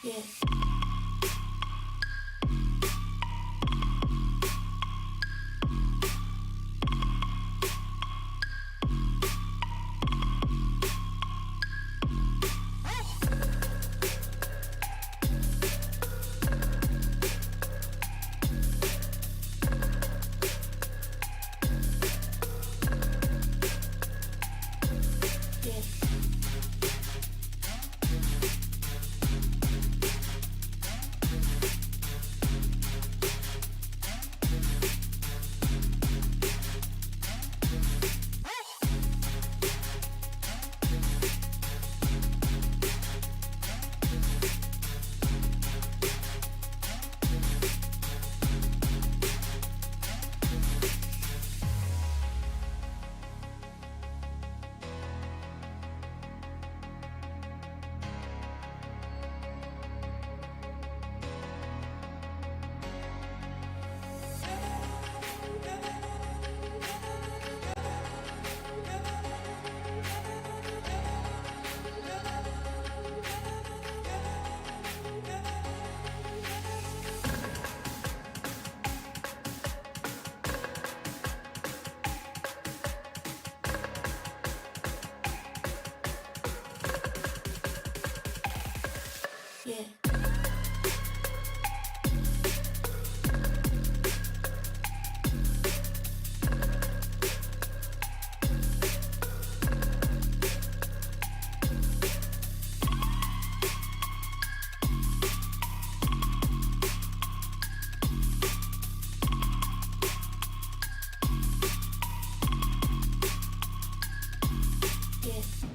Yeah. Yeah. Yeah.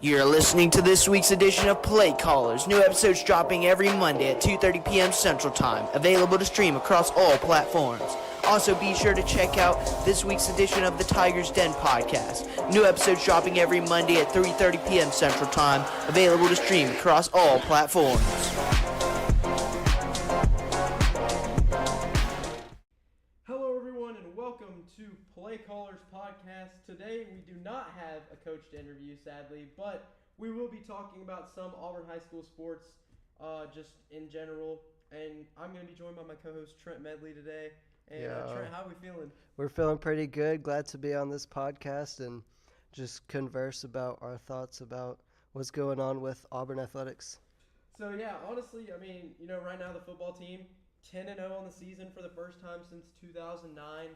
You're listening to this week's edition of Play Callers. New episodes dropping every Monday at 2:30 p.m. Central Time. Available to stream across all platforms. Also, be sure to check out this week's edition of the Tiger's Den podcast. New episodes dropping every Monday at 3:30 p.m. Central Time. Available to stream across all platforms. Hello, everyone, and welcome to Play Callers podcast. Today, we do not have a coach to interview, sadly, but we will be talking about some Auburn High School sports, just in general. And I'm going to be joined by my co-host Trent Medley today. And Trent, how are we feeling? We're feeling pretty good. Glad to be on this podcast and just converse about our thoughts about what's going on with Auburn athletics. So, yeah, honestly, I mean, right now the football team, 10-0 on the season for the first time since 2009.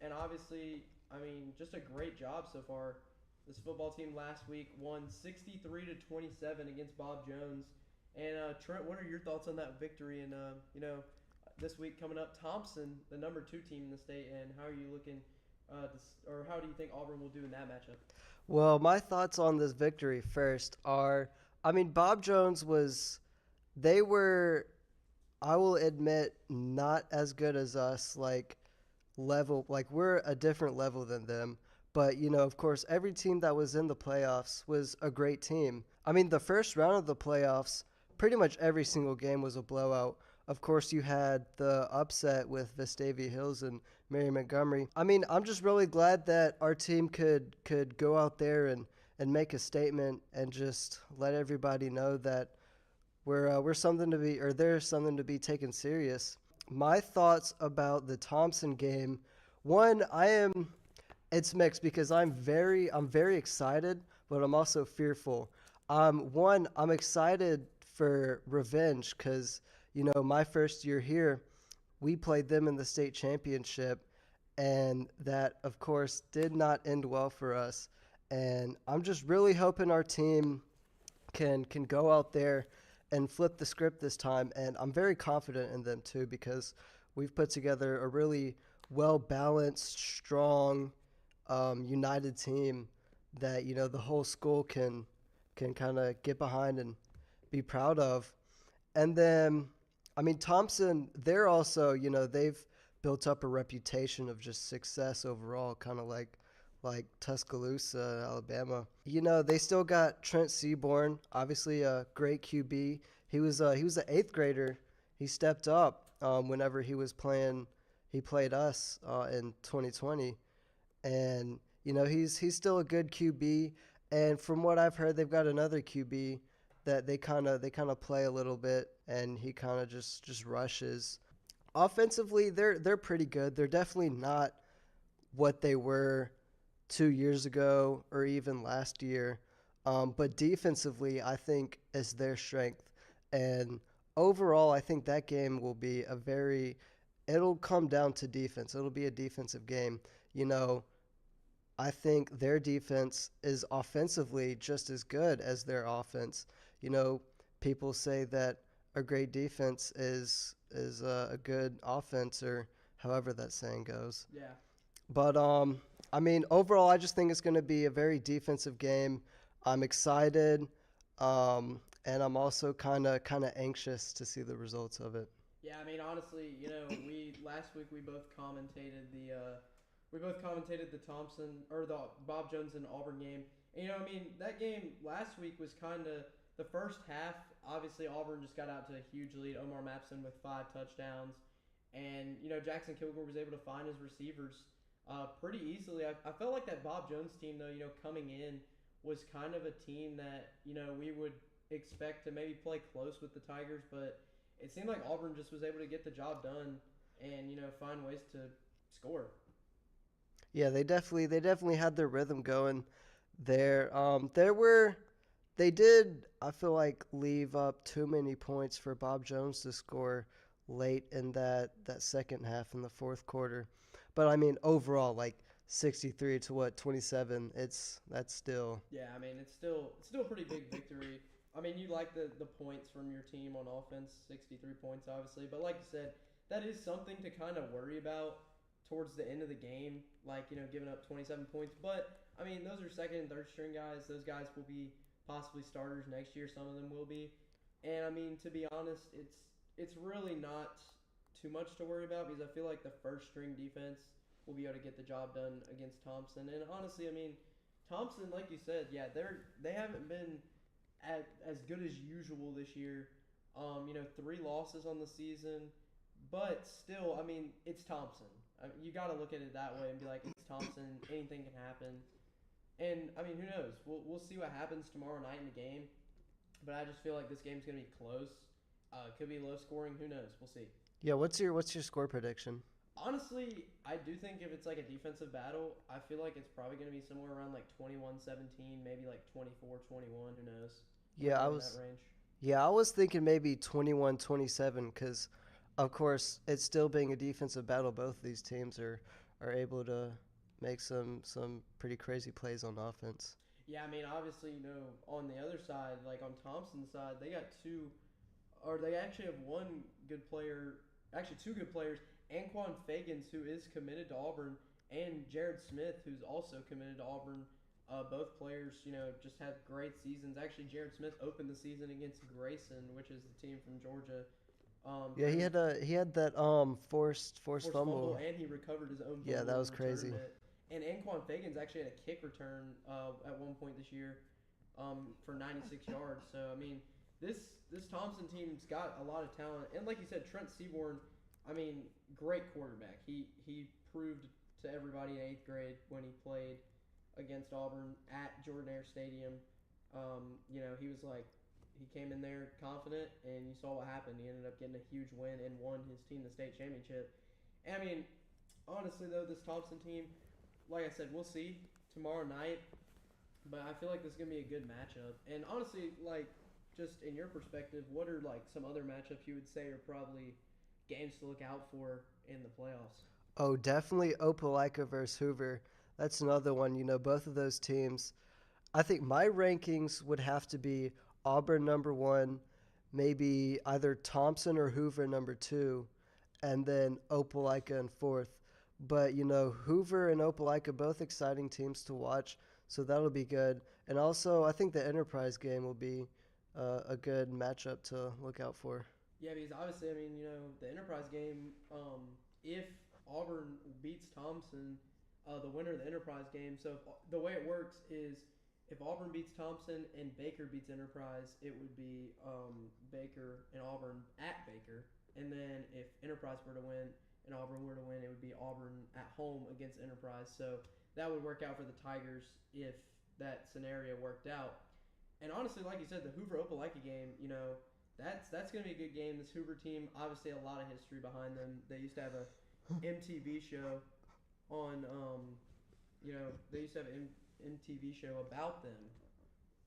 And obviously, I mean, just a great job so far. This football team last week won 63-27 against Bob Jones. And Trent, what are your thoughts on that victory? And this week coming up, Thompson, the number 2 team in the state. And how are you looking, or how do you think Auburn will do in that matchup? Well, my thoughts on this victory first are, I mean, Bob Jones they were, I will admit, not as good as us, we're a different level than them. But, of course, every team that was in the playoffs was a great team. I mean, the first round of the playoffs, pretty much every single game was a blowout. Of course, you had the upset with Vestavia Hills and Mary Montgomery. I mean, I'm just really glad that our team could go out there and make a statement and just let everybody know that there's something to be taken serious. My thoughts about the Thompson game, one, it's mixed because I'm very excited, but I'm also fearful. One, I'm excited for revenge because, my first year here, we played them in the state championship, and that, of course, did not end well for us. And I'm just really hoping our team can go out there and flip the script this time. And I'm very confident in them, too, because we've put together a really well-balanced, strong, united team that, the whole school can kind of get behind and be proud of. And then, I mean, Thompson, they're also, they've built up a reputation of just success overall, kind of like Tuscaloosa, Alabama. They still got Trent Seaborn, obviously a great QB. He was an 8th grader. He stepped up whenever he was playing. He played us in 2020, and he's still a good QB. And from what I've heard, they've got another QB that they kind of play a little bit, and he kind of just rushes. Offensively, they're pretty good. They're definitely not what they were 2 years ago or even last year. But defensively, I think is their strength. And overall, I think that game will be it'll come down to defense. It'll be a defensive game. I think their defense is offensively just as good as their offense. People say that a great defense is a good offense, or however that saying goes. Yeah. But I mean, overall, I just think it's going to be a very defensive game. I'm excited, and I'm also kind of anxious to see the results of it. Yeah, I mean, honestly, last week we both commentated the Thompson or the Bob Jones and Auburn game. And, I mean, that game last week was kind of the first half. Obviously, Auburn just got out to a huge lead. Omar Mapson with 5 touchdowns, and Jackson Kilgore was able to find his receivers pretty easily. I felt like that Bob Jones team, though, coming in was kind of a team that, we would expect to maybe play close with the Tigers, but it seemed like Auburn just was able to get the job done and, find ways to score. Yeah, they definitely had their rhythm going there. They did, I feel like, leave up too many points for Bob Jones to score late in that second half in the fourth quarter. But I mean, overall, 63 to 27. That's still. Yeah, I mean, it's still a pretty big victory. I mean, you like the points from your team on offense, 63 points, obviously. But like you said, that is something to kind of worry about towards the end of the game, giving up 27 points. But I mean, those are second and third string guys. Those guys will be possibly starters next year. Some of them will be. And I mean, to be honest, it's really not too much to worry about because I feel like the first string defense will be able to get the job done against Thompson. And honestly, I mean, Thompson, like you said, yeah, they haven't been as good as usual this year. 3 losses on the season, but still, I mean, it's Thompson. You got to look at it that way and be like, it's Thompson. Anything can happen. And I mean, who knows? We'll see what happens tomorrow night in the game. But I just feel like this game's gonna be close. Could be low scoring. Who knows? We'll see. Yeah, what's your score prediction? Honestly, I do think if it's like a defensive battle, I feel like it's probably gonna be somewhere around like 21-17, maybe like 24-21. Who knows? Yeah, In that range. I was thinking maybe 21-27 because, of course, it's still being a defensive battle. Both of these teams are able to make some pretty crazy plays on offense. Yeah, I mean, obviously, on the other side, like on Thompson's side, they actually have one good player, actually 2 good players, Anquan Fagans, who is committed to Auburn, and Jared Smith, who's also committed to Auburn. Both players, just had great seasons. Actually, Jared Smith opened the season against Grayson, which is the team from Georgia. Yeah, he had that forced fumble, and he recovered his own fumble. Yeah, that was and crazy. returned it. And Anquan Fagans actually had a kick return at one point this year for 96 yards. So, I mean, this Thompson team's got a lot of talent. And like you said, Trent Seaborn, I mean, great quarterback. He proved to everybody in 8th grade when he played against Auburn at Jordan-Hare Stadium. He was like, he came in there confident, and you saw what happened. He ended up getting a huge win and won his team the state championship. And, I mean, honestly, though, this Thompson team, like I said, we'll see tomorrow night, but I feel like this is going to be a good matchup. And honestly, like, just in your perspective, what are, like, some other matchups you would say are probably games to look out for in the playoffs? Oh, definitely Opelika versus Hoover. That's another one. Both of those teams, I think my rankings would have to be Auburn number 1, maybe either Thompson or Hoover number 2, and then Opelika in 4th. But, Hoover and Opelika, both exciting teams to watch, so that'll be good. And also, I think the Enterprise game will be a good matchup to look out for. Yeah, because obviously, I mean, the Enterprise game, if Auburn beats Thompson, the winner of the Enterprise game, so the way it works is if Auburn beats Thompson and Baker beats Enterprise, it would be Baker and Auburn at Baker. And then if Enterprise were to win, and Auburn were to win, it would be Auburn at home against Enterprise. So that would work out for the Tigers if that scenario worked out. And honestly, like you said, the Hoover-Opelika game, that's going to be a good game. This Hoover team, obviously a lot of history behind them. They used to have a MTV show on, they used to have an MTV show about them.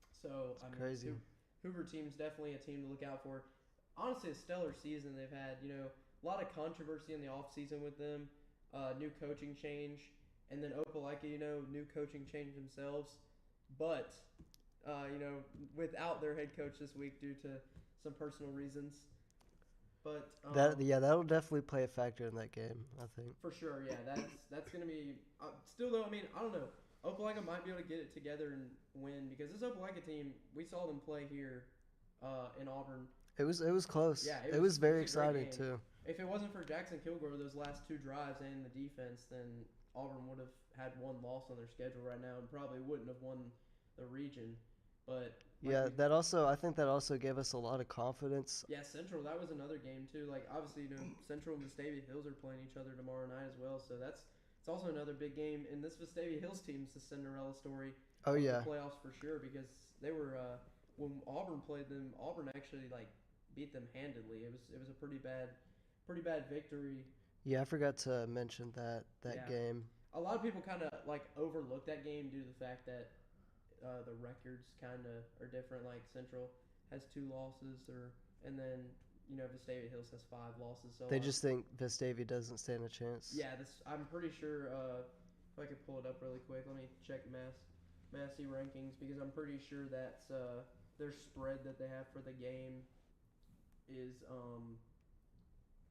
So, I mean, crazy. Hoover team's definitely a team to look out for. Honestly, a stellar season they've had, a lot of controversy in the offseason with them, new coaching change, and then Opelika, new coaching change themselves. But, without their head coach this week due to some personal reasons. But that'll definitely play a factor in that game, I think. For sure, yeah. That's going to be still though. I mean, I don't know. Opelika might be able to get it together and win because this Opelika team, we saw them play here in Auburn. It was close. Yeah, it was very exciting too. If it wasn't for Jackson Kilgore, those last 2 drives and the defense, then Auburn would have had 1 loss on their schedule right now and probably wouldn't have won the region. But I think that also gave us a lot of confidence. Yeah, Central, that was another game too. Like obviously, Central and Vestavia Hills are playing each other tomorrow night as well. So it's also another big game. And this Vestavia Hills team's the Cinderella story. Oh yeah, the playoffs for sure because they were when Auburn played them. Auburn actually beat them handedly. It was a pretty bad victory. Yeah, I forgot to mention that game. A lot of people kind of overlook that game due to the fact that the records kind of are different. Like Central has 2 losses, and then Vestavia Hills has 5 losses. So they just think Vestavia doesn't stand a chance. Yeah, I'm pretty sure. If I could pull it up really quick, let me check Massey rankings because I'm pretty sure that's their spread that they have for the game is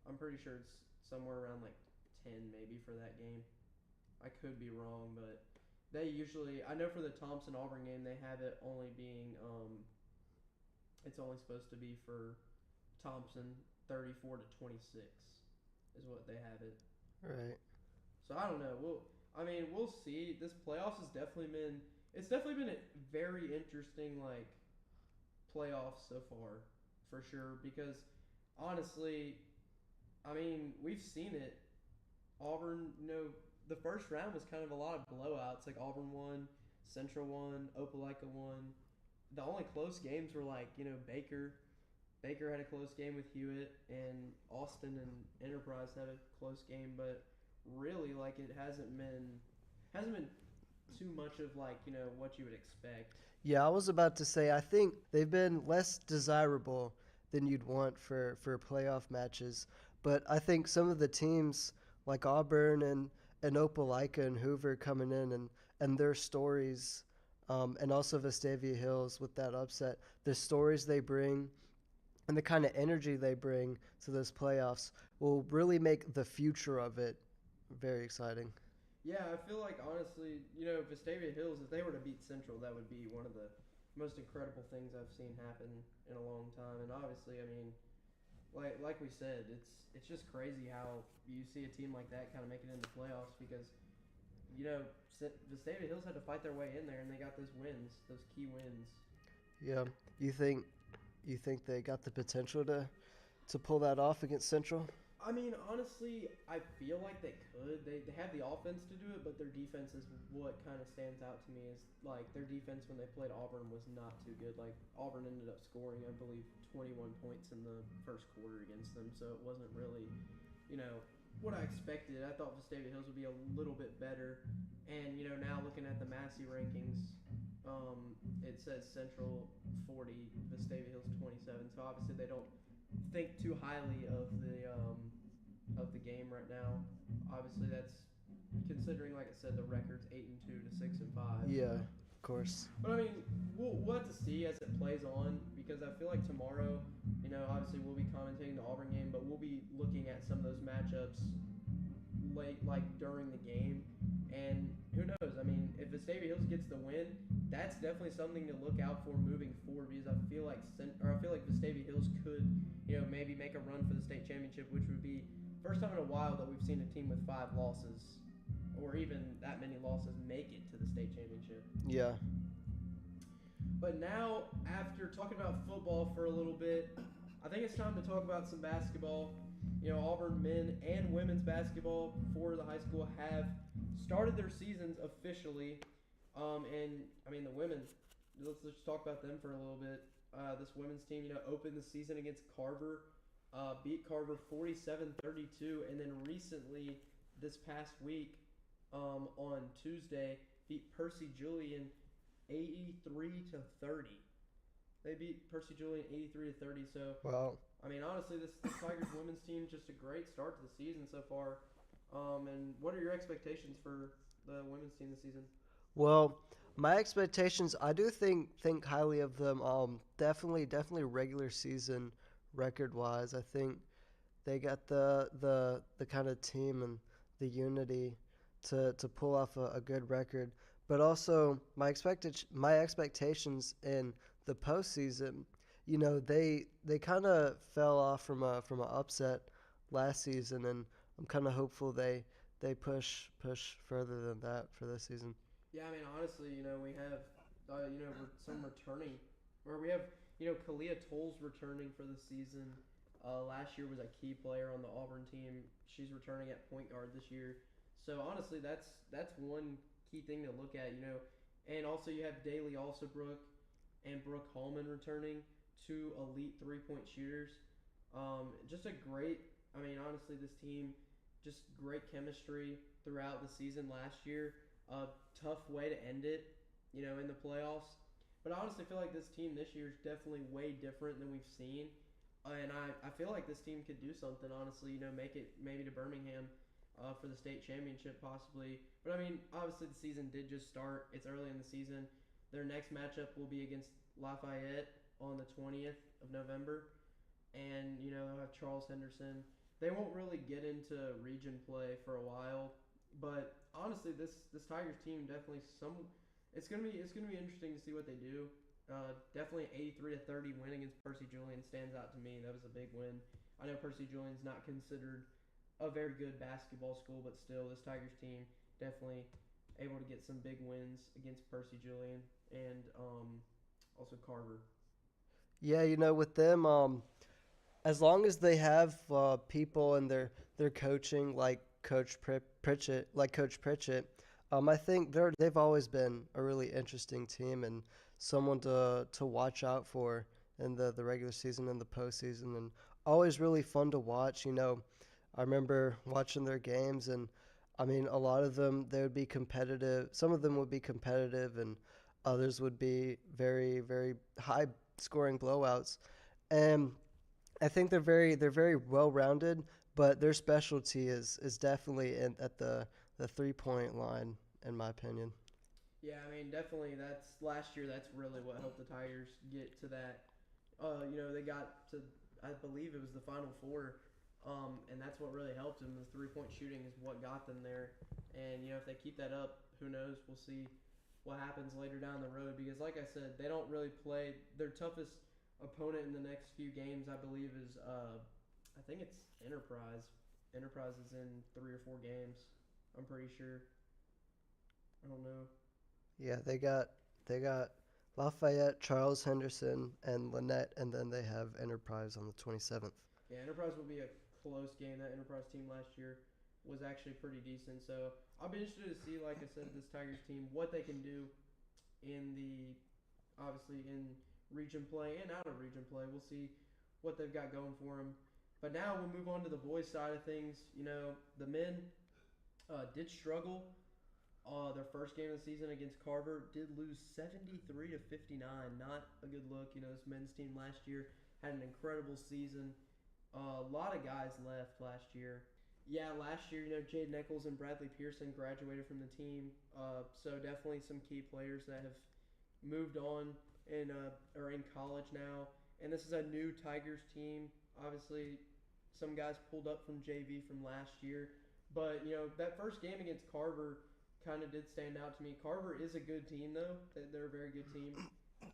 I'm pretty sure it's somewhere around 10 maybe for that game. I could be wrong, but they usually, I know for the Thompson Auburn game, they have it only being it's only supposed to be for Thompson 34 to 26 is what they have it. Right. So I don't know. We'll see. This playoffs has definitely been a very interesting like playoffs so far for sure because honestly, I mean, we've seen it. Auburn, the first round was kind of a lot of blowouts. Like Auburn won, Central won, Opelika won. The only close games were like, Baker. Baker had a close game with Hewitt, and Austin and Enterprise had a close game, but really, like, it hasn't been too much of like, what you would expect. Yeah, I was about to say, I think they've been less desirable than you'd want for playoff matches. But I think some of the teams like Auburn and Opelika and Hoover coming in and their stories, and also Vestavia Hills with that upset, the stories they bring and the kind of energy they bring to those playoffs will really make the future of it very exciting. Yeah, I feel like honestly, Vestavia Hills, if they were to beat Central, that would be one of the most incredible things I've seen happen in a long time. And obviously, I mean, like we said, it's just crazy how you see a team like that kind of make it into playoffs because Vestavia Hills had to fight their way in there and they got those wins, those key wins. Yeah, you think they got the potential to pull that off against Central? I mean, honestly, I feel like they could. They have the offense to do it, but their defense is what kind of stands out to me is, like, their defense when they played Auburn was not too good. Like, Auburn ended up scoring, I believe, 21 points in the first quarter against them, so it wasn't really, what I expected. I thought Vestavia Hills would be a little bit better. And, now looking at the Massey rankings, it says Central 40, Vestavia Hills 27, so obviously they don't think too highly of the game right now. Obviously, that's considering, like I said, the record's 8-2 to 6-5. Yeah, of course. But I mean, we'll have to see as it plays on because I feel like tomorrow, obviously we'll be commentating the Auburn game, but we'll be looking at some of those matchups late, like during the game. And who knows? I mean, if Vestavia Hills gets the win, that's definitely something to look out for moving forward because I feel like Vestavia Hills could, maybe make a run for the state championship, which would be first time in a while that we've seen a team with 5 losses or even that many losses make it to the state championship. Yeah. But now, after talking about football for a little bit, I think it's time to talk about some basketball. Auburn men and women's basketball for the high school have started their seasons officially. And, I mean, the women, let's just talk about them for a little bit. This women's team, opened the season against Carver, beat Carver 47-32, and then recently, this past week, on Tuesday, beat Percy Julian 83-30. They beat Percy Julian 83-30. So, Wow. I mean, honestly, this Tigers women's team just a great start to the season so far. And what are your expectations for the women's team this season? Well, my expectations, I do think highly of them. Definitely regular season record wise. I think they got the kind of team and the unity to pull off a good record. But also my expectations in the postseason, they kind of fell off from an upset last season, and I'm kind of hopeful they push further than that for this season. Yeah, I mean, honestly, we have, some returning, or we have, Kalia Tolles returning for the season. Last year was a key player on the Auburn team. She's returning at point guard this year. So honestly, that's one key thing to look at, And also you have Daly Alsobrook and Brooke Hallman returning, 2 elite 3-point shooters. Just a great, I mean, honestly, this team, just great chemistry throughout the season last year. Tough way to end it, in the playoffs. But I honestly feel like this team this year is definitely way different than we've seen. And I feel like this team could do something, honestly, make it maybe to Birmingham for the state championship possibly. But, I mean, obviously the season did just start. It's early in the season. Their next matchup will be against Lafayette on the 20th of November. And, they'll have Charles Henderson. They won't really get into region play for a while. But honestly, this Tigers team definitely it's gonna be interesting to see what they do. Definitely an 83-30 win against Percy Julian stands out to me. That was a big win. I know Percy Julian's not considered a very good basketball school, but still, this Tigers team definitely able to get some big wins against Percy Julian and also Carver. Yeah, with them, as long as they have people in their coaching like Coach Pritchett, I think they've always been a really interesting team and someone to watch out for in the regular season and the postseason, and always really fun to watch. I remember watching their games, and I mean, a lot of them they would be competitive. Some of them would be competitive, and others would be very very high scoring blowouts. And I think they're very well rounded, but their specialty is definitely at the 3 point line, in my opinion. Yeah, I mean, definitely. That's last year. That's really what helped the Tigers get to that. They got to, I believe it was the Final Four, and that's what really helped them. The 3 point shooting is what got them there. And if they keep that up, who knows? We'll see what happens later down the road. Because, like I said, they don't really play their toughest opponent in the next few games. I believe is I think it's Enterprise. Enterprise is in 3 or 4 games. I'm pretty sure. I don't know. Yeah, they got Lafayette, Charles Henderson, and Lynette, and then they have Enterprise on the 27th. Yeah, Enterprise will be a close game. That Enterprise team last year was actually pretty decent. So I'll be interested to see, like I said, this Tigers team what they can do in the obviously in region play and out of region play. We'll see what they've got going for them. But now we'll move on to the boys' side of things. The men did struggle. Their first game of the season against Carver did lose 73 to 59. Not a good look. This men's team last year had an incredible season. A lot of guys left last year. Yeah, last year, Jade Nichols and Bradley Pearson graduated from the team. So definitely some key players that have moved on and are in college now. And this is a new Tigers team. Obviously, some guys pulled up from JV from last year. But, that first game against Carver kind of did stand out to me. Carver is a good team, though. They're a very good team.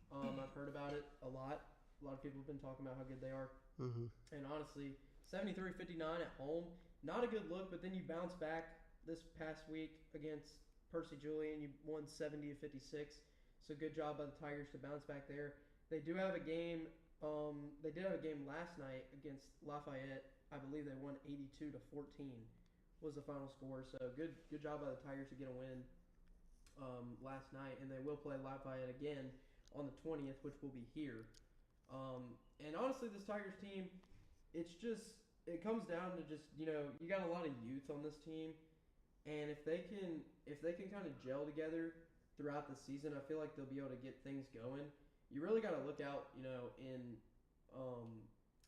I've heard about it a lot. A lot of people have been talking about how good they are. Hmm. And honestly, 73-59 at home, not a good look, but then you bounce back this past week against Percy Julian. You won 70-56. So good job by the Tigers to bounce back there. They do have a game. They did have a game last night against Lafayette. I believe they won 82-14 was the final score. So good job by the Tigers to get a win last night, and they will play Lafayette again on the 20th, which will be here. And honestly, this Tigers team, it comes down to just you got a lot of youth on this team, and if they can kind of gel together throughout the season, I feel like they'll be able to get things going. You really got to look out,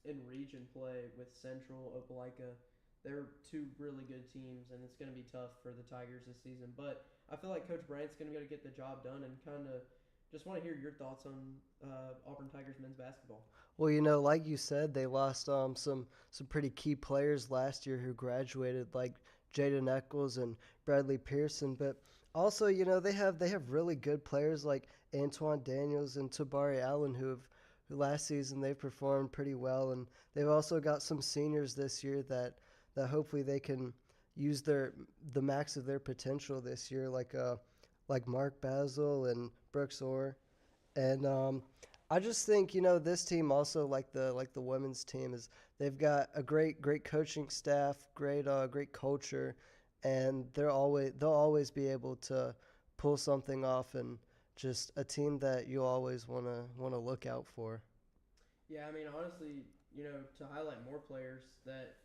in region play with Central, Opelika. They're two really good teams, and it's going to be tough for the Tigers this season. But I feel like Coach Bryant's going to be able to get the job done, and kind of just want to hear your thoughts on Auburn Tigers men's basketball. Well, like you said, they lost some pretty key players last year who graduated, like Jaden Eccles and Bradley Pearson. But also, they have really good players like Antoine Daniels and Tabari Allen who last season they performed pretty well, and they've also got some seniors this year that hopefully they can use the max of their potential this year, like Mark Basil and Brooks Orr. And I just think this team also like the women's team is they've got a great coaching staff, great culture, and they'll always be able to pull something off, and just a team that you always wanna look out for. Yeah, I mean, honestly, to highlight more players that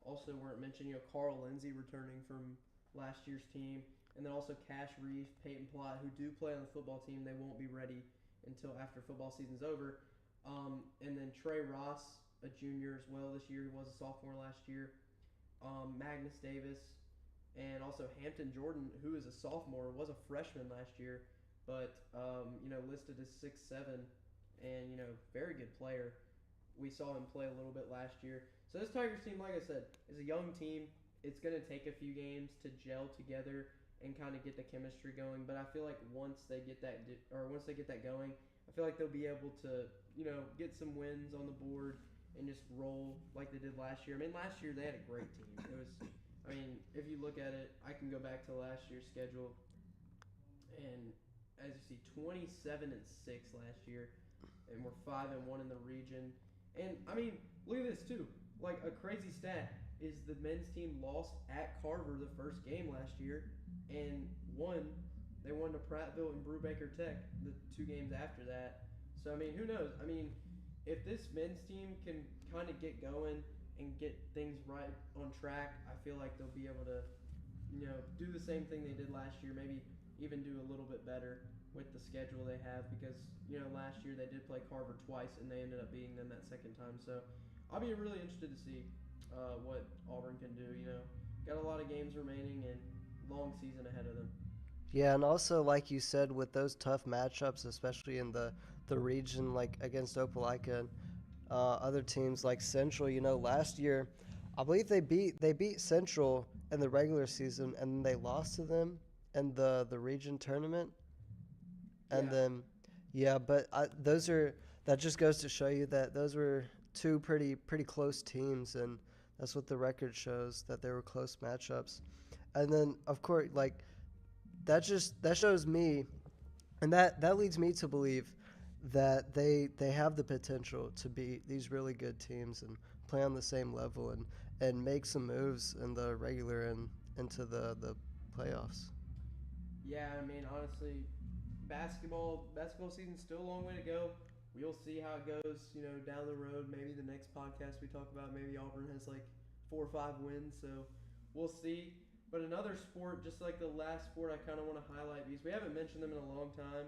also weren't mentioned, Carl Lindsay returning from last year's team, and then also Cash Reef, Peyton Plott, who do play on the football team. They won't be ready until after football season's over. And then Trey Ross, a junior as well this year, who was a sophomore last year. Magnus Davis, and also Hampton Jordan, who is a sophomore, was a freshman last year, but listed as 6'7", and very good player. We saw him play a little bit last year. So this Tigers team, like I said, is a young team. it's going to take a few games to gel together and kind of get the chemistry going. But I feel like once they get that going, I feel like they'll be able to, get some wins on the board and just roll like they did last year. I mean, last year they had a great team. If you look at it, I can go back to last year's schedule, and as you see, 27-6 last year, and we're 5-1 in the region. And look at this too. Like, a crazy stat is the men's team lost at Carver the first game last year, and won. They won to Prattville and Brubaker Tech the 2 games after that. So who knows? If this men's team can kind of get going and get things right on track, I feel like they'll be able to, do the same thing they did last year. Maybe even do a little bit better with the schedule they have, because last year they did play Carver twice and they ended up beating them that second time. So I'll be really interested to see what Auburn can do. Got a lot of games remaining and long season ahead of them. Yeah, and also, like you said, with those tough matchups, especially in the region, like against Opelika and other teams like Central, last year, I believe they beat Central in the regular season, and then they lost to them in the region tournament. And then, but that just goes to show you that those were 2 pretty close teams, and that's what the record shows, that they were close matchups. And then, of course, like, that shows me, and that leads me to believe that they have the potential to beat these really good teams and play on the same level and make some moves in the regular and into the playoffs. Yeah, honestly, basketball season's still a long way to go. We'll see how it goes, down the road. Maybe the next podcast we talk about, maybe Auburn has like 4 or 5 wins, so we'll see. But another sport, just like the last sport, I kind of want to highlight because we haven't mentioned them in a long time.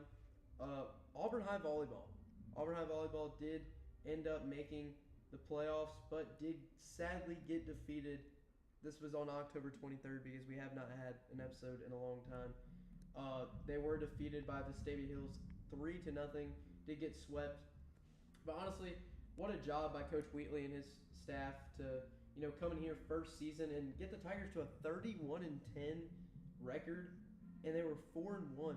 Auburn High Volleyball. Auburn High Volleyball did end up making the playoffs, but did sadly get defeated. This was on October 23rd because we have not had an episode in a long time. They were defeated by Vestavia Hills 3-0. Did get swept. But honestly, what a job by Coach Wheatley and his staff to come in here first season and get the Tigers to a 31-10 record, and they were 4-1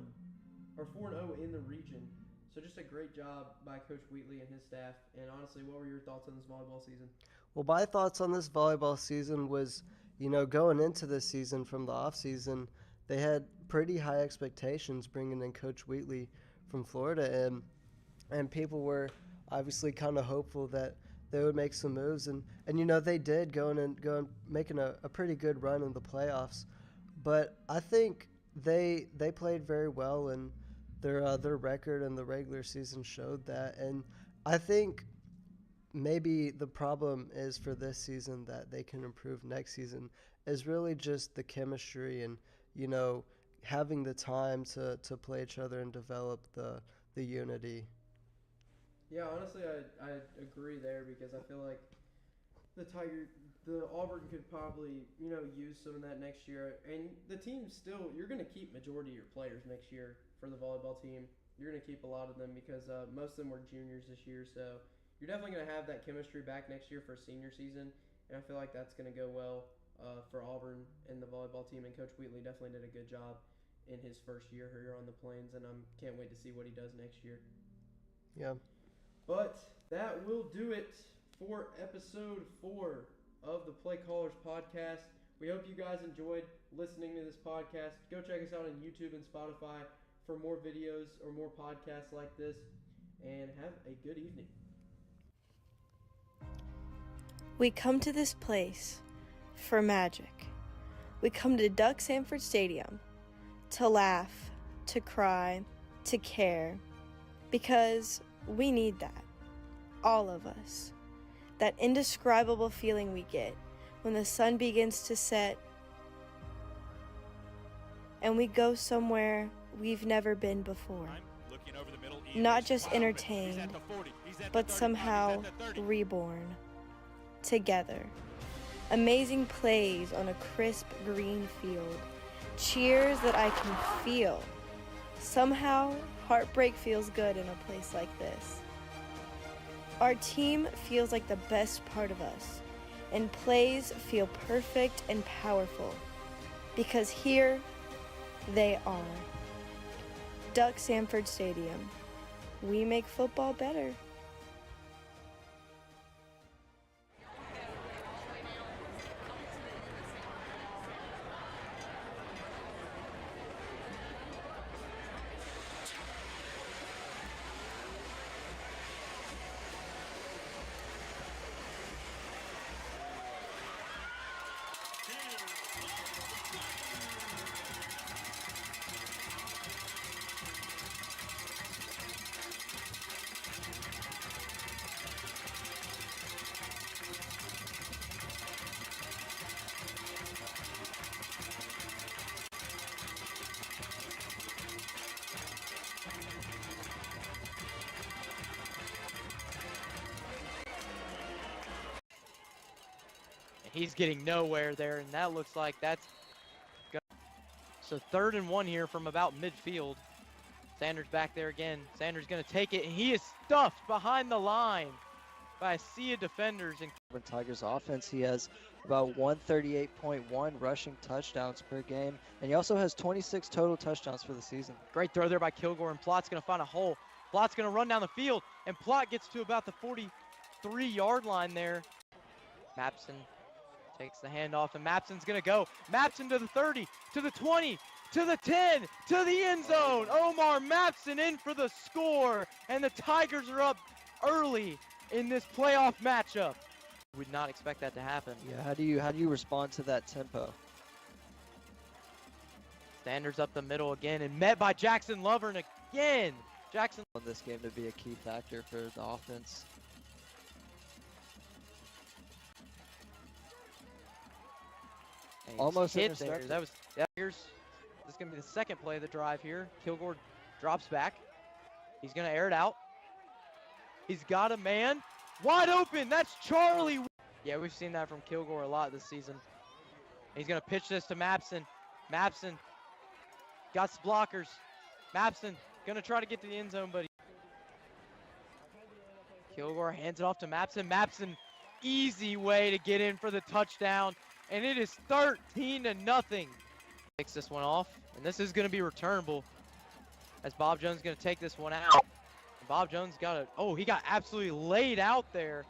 or 4-0 in the region. So just a great job by Coach Wheatley and his staff. And honestly, what were your thoughts on this volleyball season? Well, my thoughts on this volleyball season was, going into this season from the off season, they had pretty high expectations bringing in Coach Wheatley from Florida, and people were obviously kind of hopeful that they would make some moves, and they did go and making a pretty good run in the playoffs. But I think they played very well, and their record in the regular season showed that. And I think maybe the problem is for this season that they can improve next season is really just the chemistry and having the time to play each other and develop the unity. Yeah, honestly, I agree there because I feel like the Auburn could probably, use some of that next year. And the team still, you're going to keep majority of your players next year for the volleyball team. You're going to keep a lot of them because most of them were juniors this year. So you're definitely going to have that chemistry back next year for senior season. And I feel like that's going to go well for Auburn and the volleyball team. And Coach Wheatley definitely did a good job in his first year here on the Plains. And I can't wait to see what he does next year. Yeah. But that will do it for episode 4 of the Play Callers podcast. We hope you guys enjoyed listening to this podcast. Go check us out on YouTube and Spotify for more videos or more podcasts like this. And have a good evening. We come to this place for magic. We come to Duck Sanford Stadium to laugh, to cry, to care. Because we need that. All of us. That indescribable feeling we get when the sun begins to set and we go somewhere we've never been before. Not just entertained, but somehow reborn. Together. Amazing plays on a crisp green field. Cheers that I can feel. Somehow, heartbreak feels good in a place like this. Our team feels like the best part of us, and plays feel perfect and powerful, because here they are. Duck Sanford Stadium. We make football better. He's getting nowhere there, and that looks like that's good. So 3rd and 1 here from about midfield. Sanders back there again. Sanders going to take it, and he is stuffed behind the line by a sea of defenders. And Auburn Tigers offense, he has about 138.1 rushing touchdowns per game, and he also has 26 total touchdowns for the season. Great throw there by Kilgore, and Plott's going to find a hole. Plott's going to run down the field, and Plott gets to about the 43-yard line there. Mapson takes the handoff, and Mapson's going to go. Mapson to the 30, to the 20, to the 10, to the end zone. Omar Mapson in for the score, and the Tigers are up early in this playoff matchup. Would not expect that to happen. Yeah, how do you respond to that tempo? Sanders up the middle again, and met by Jackson Lovern again. Jackson On this game to be a key factor for the offense. Almost hit there. intercepted. That was this is going to be the second play of the drive here. Kilgore drops back. He's going to air it out. He's got a man wide open. That's Charlie. Yeah, we've seen that from Kilgore a lot this season. He's going to pitch this to Mapson. Mapson got some blockers. Mapson going to try to get to the end zone, but Kilgore hands it off to Mapson. Mapson, easy way to get in for the touchdown. And it is 13-0. Takes this one off, and this is going to be returnable as Bob Jones is going to take this one out. And Bob Jones got it. Oh, he got absolutely laid out there.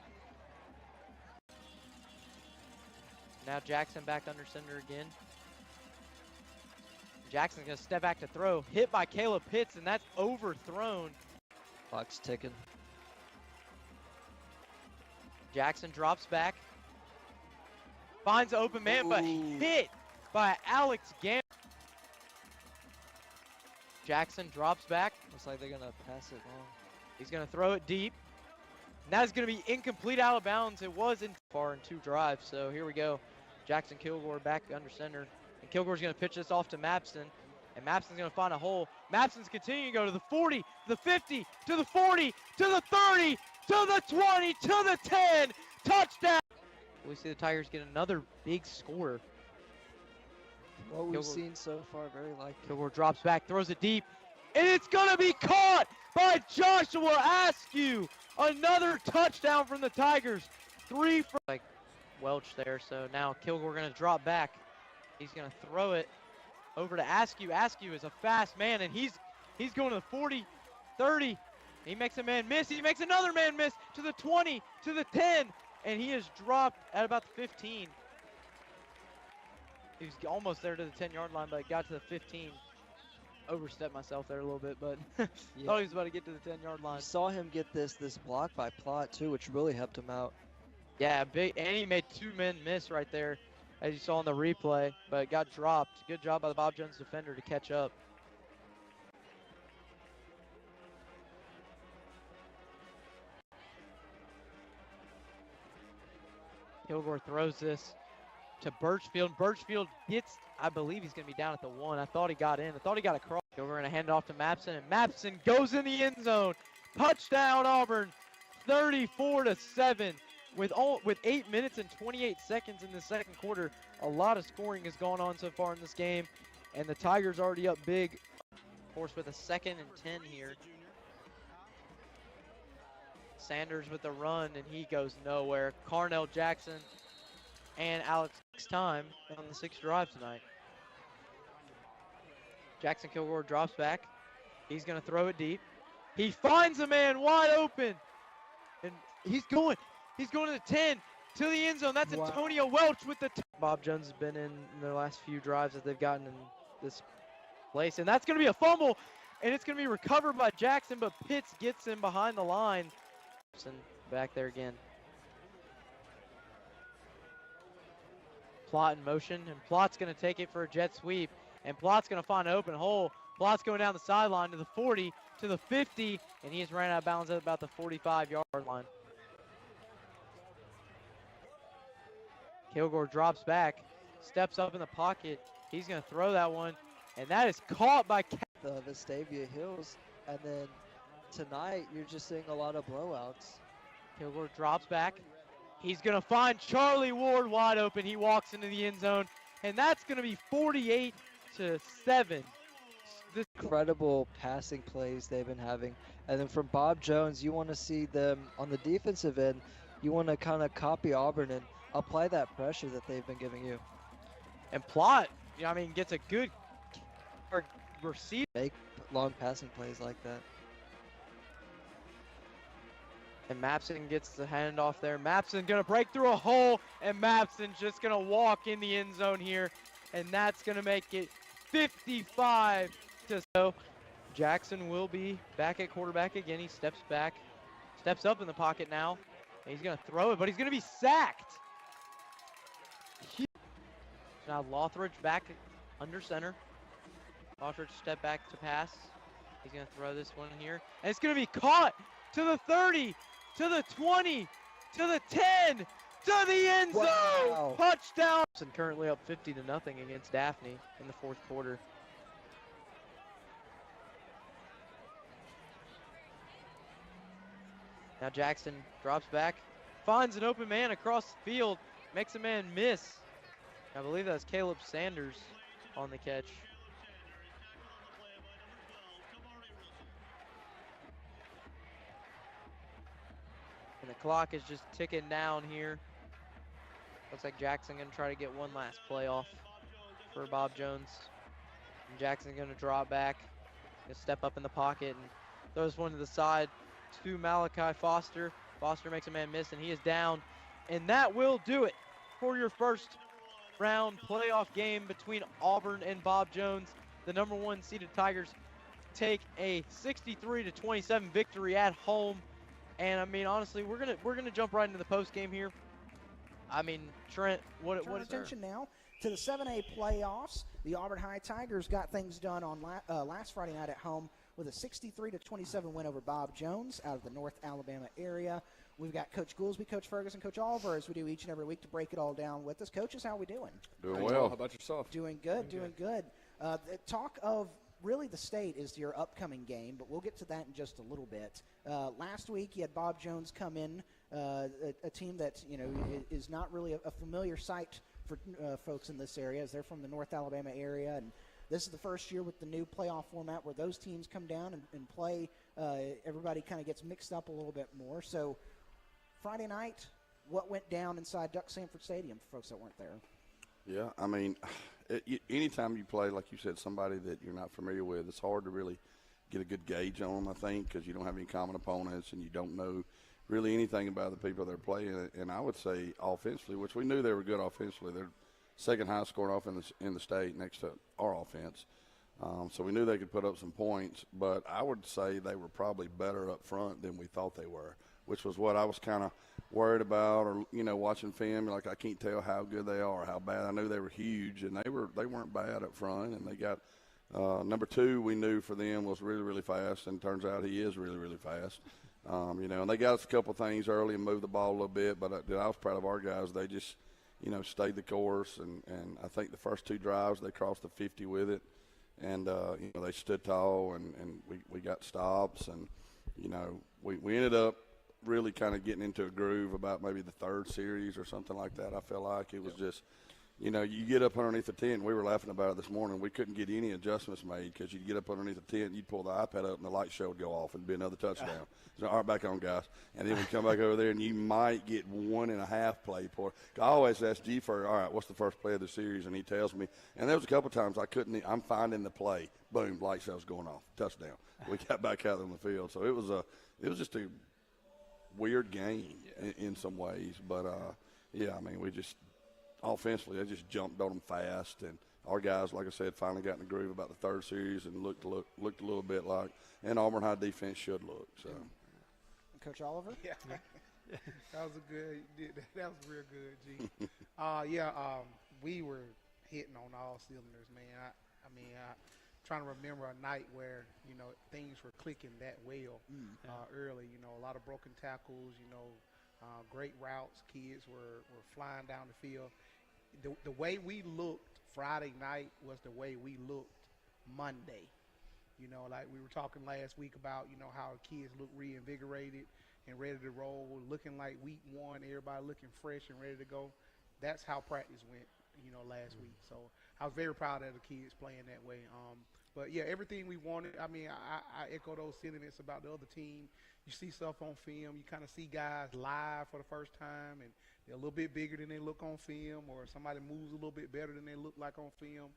Now Jackson back under center again. Jackson's going to step back to throw. Hit by Caleb Pitts, and that's overthrown. Clock's ticking. Jackson drops back. Finds an open man, but hit by Alex Gam. Jackson drops back. Looks like they're going to pass it long. He's going to throw it deep. And that is going to be incomplete, out of bounds. It wasn't far in 2 drives, so here we go. Jackson Kilgore back under center. And Kilgore's going to pitch this off to Mapson. And Mapson's going to find a hole. Mapson's continuing to go to the 40, the 50, to the 40, to the 30, to the 20, to the 10. Touchdown! We see the Tigers get another big score. What we've Kilgore. seen so far, very likely. Kilgore drops back, throws it deep, and it's going to be caught by Joshua Askew. Another touchdown from the Tigers. 3 for like Welch there, so now Kilgore going to drop back. He's going to throw it over to Askew. Askew is a fast man, and he's going to the 40, 30. He makes a man miss. He makes another man miss to the 20, to the 10. And he is dropped at about the 15. He was almost there to the 10-yard line, but got to the 15. Overstepped myself there a little bit, but Yeah. thought he was about to get to the 10-yard line. You saw him get this block by Plott too, which really helped him out. Yeah, big, and he made 2 men miss right there, as you saw in the replay, but it got dropped. Good job by the Bob Jones defender to catch up. Kilgore throws this to Birchfield. Birchfield gets, I believe he's going to be down at the 1. I thought he got in. I thought he got across. Kilgore going to hand it off to Mapson, and Mapson goes in the end zone. Touchdown, Auburn, 34-7. With 8 minutes and 28 seconds in the second quarter, a lot of scoring has gone on so far in this game, and the Tigers already up big. Of course, with a 2nd and 10 here. Sanders with the run, and he goes nowhere. Carnell Jackson and Alex time on the 6th drive tonight. Jackson Kilgore drops back. He's going to throw it deep. He finds a man wide open, and he's going to the 10, to the end zone. That's Antonio Welch with the Bob Jones has been in their last few drives that they've gotten in this place, and that's going to be a fumble, and it's going to be recovered by Jackson, but Pitts gets him behind the line. Back there again. Plot in motion, and Plot's going to take it for a jet sweep, and Plot's going to find an open hole. Plot's going down the sideline to the 40, to the 50, and he has ran out of bounds at about the 45-yard line. Kilgore drops back, steps up in the pocket. He's going to throw that one, and that is caught by The Vestavia Hills, and then tonight you're just seeing a lot of blowouts. Kilgore drops back. He's going to find Charlie Ward wide open. He walks into the end zone, and that's going to be 48-7. This Incredible passing plays they've been having. And then from Bob Jones, you want to see them on the defensive end. You want to kind of copy Auburn and apply that pressure that they've been giving you. And Plot, I mean, gets a good receiver. Make long passing plays like that. And Mapson gets the handoff there. Mapson going to break through a hole, and Mapson's just going to walk in the end zone here, and that's going to make it 55 to so. Jackson will be back at quarterback again. He steps back, steps up in the pocket now. And he's going to throw it, but he's going to be sacked. Now Lothridge back under center. Lothridge step back to pass. He's going to throw this one here, and it's going to be caught to the 30, to the 20, to the 10, to the end zone. Wow. Touchdown. And currently up 50-0 against Daphne in the 4th quarter. Now Jackson drops back, finds an open man across the field, makes a man miss. I believe that's Caleb Sanders on the catch. And the clock is just ticking down here. Looks like Jackson gonna try to get one last play off for Bob Jones. And Jackson's gonna draw back, gonna step up in the pocket and throws one to the side to Malachi Foster. Foster makes a man miss, and he is down. And that will do it for your first round playoff game between Auburn and Bob Jones. The #1 seeded Tigers take a 63-27 victory at home. And I mean, honestly, we're gonna jump right into the post game here. I mean, Trent, what is attention now to the 7A playoffs? The Auburn High Tigers got things done on last Friday night at home with a 63-27 win over Bob Jones out of the North Alabama area. We've got Coach Goolsby, Coach Ferguson, Coach Oliver, as we do each and every week to break it all down with us. Coaches, how are we doing? Doing well. How about yourself? Doing good, doing good. The talk of really the state is your upcoming game, but we'll get to that in just a little bit. Last week you had Bob Jones come in, a team that is not really a familiar sight for folks in this area, as they're from the North Alabama area, and this is the first year with the new playoff format where those teams come down and play. Everybody kind of gets mixed up a little bit more. So Friday night, what went down inside Duck Sanford Stadium for folks that weren't there? Yeah, I mean, anytime you play, like you said, somebody that you're not familiar with, it's hard to really get a good gauge on them, I think, because you don't have any common opponents and you don't know really anything about the people they're playing. And I would say offensively, which we knew they were good offensively, they're second highest scoring offense in the state next to our offense. So we knew they could put up some points, but I would say they were probably better up front than we thought they were, which was what I was kind of worried about, or watching film, like I can't tell how good they are, how bad. I knew they were huge, and they weren't bad up front, and they got number 2 we knew for them was really, really fast, and turns out he is really, really fast. And they got us a couple things early and moved the ball a little bit, but I was proud of our guys. They just stayed the course, and I think the first 2 drives they crossed the 50 with it, and they stood tall, and we got stops, and we ended up really kind of getting into a groove about maybe the 3rd series or something like that. I felt like it was just you know, you get up underneath the tent. We were laughing about it this morning. We couldn't get any adjustments made because you'd get up underneath the tent, you'd pull the iPad up, and the light show would go off and be another touchdown. So, all right, back on, guys. And then we come back over there, and you might get 1.5 play for. I always ask G for, all right, what's the first play of the series? And he tells me. And there was a couple times I couldn't. I'm finding the play. Boom, light show's going off. Touchdown. We got back out on the field. So it was just a weird game in some ways. But, yeah, I mean, we just – offensively, they just jumped on them fast, and our guys, like I said, finally got in the groove about the third series and looked a little bit like, and Auburn High defense should look. So, Coach Oliver. Yeah, that was that was real good, G. We were hitting on all cylinders, man. I mean, trying to remember a night where things were clicking that well early. A lot of broken tackles. Great routes. Kids were flying down the field. The way we looked Friday night was the way we looked Monday. Like we were talking last week about, how kids look reinvigorated and ready to roll. We're looking like week one, everybody looking fresh and ready to go. That's how practice went, last week. So I was very proud of the kids playing that way. But, yeah, everything we wanted. I mean, I echo those sentiments about the other team. You see stuff on film. You kind of see guys live for the first time, and they're a little bit bigger than they look on film, or somebody moves a little bit better than they look like on film.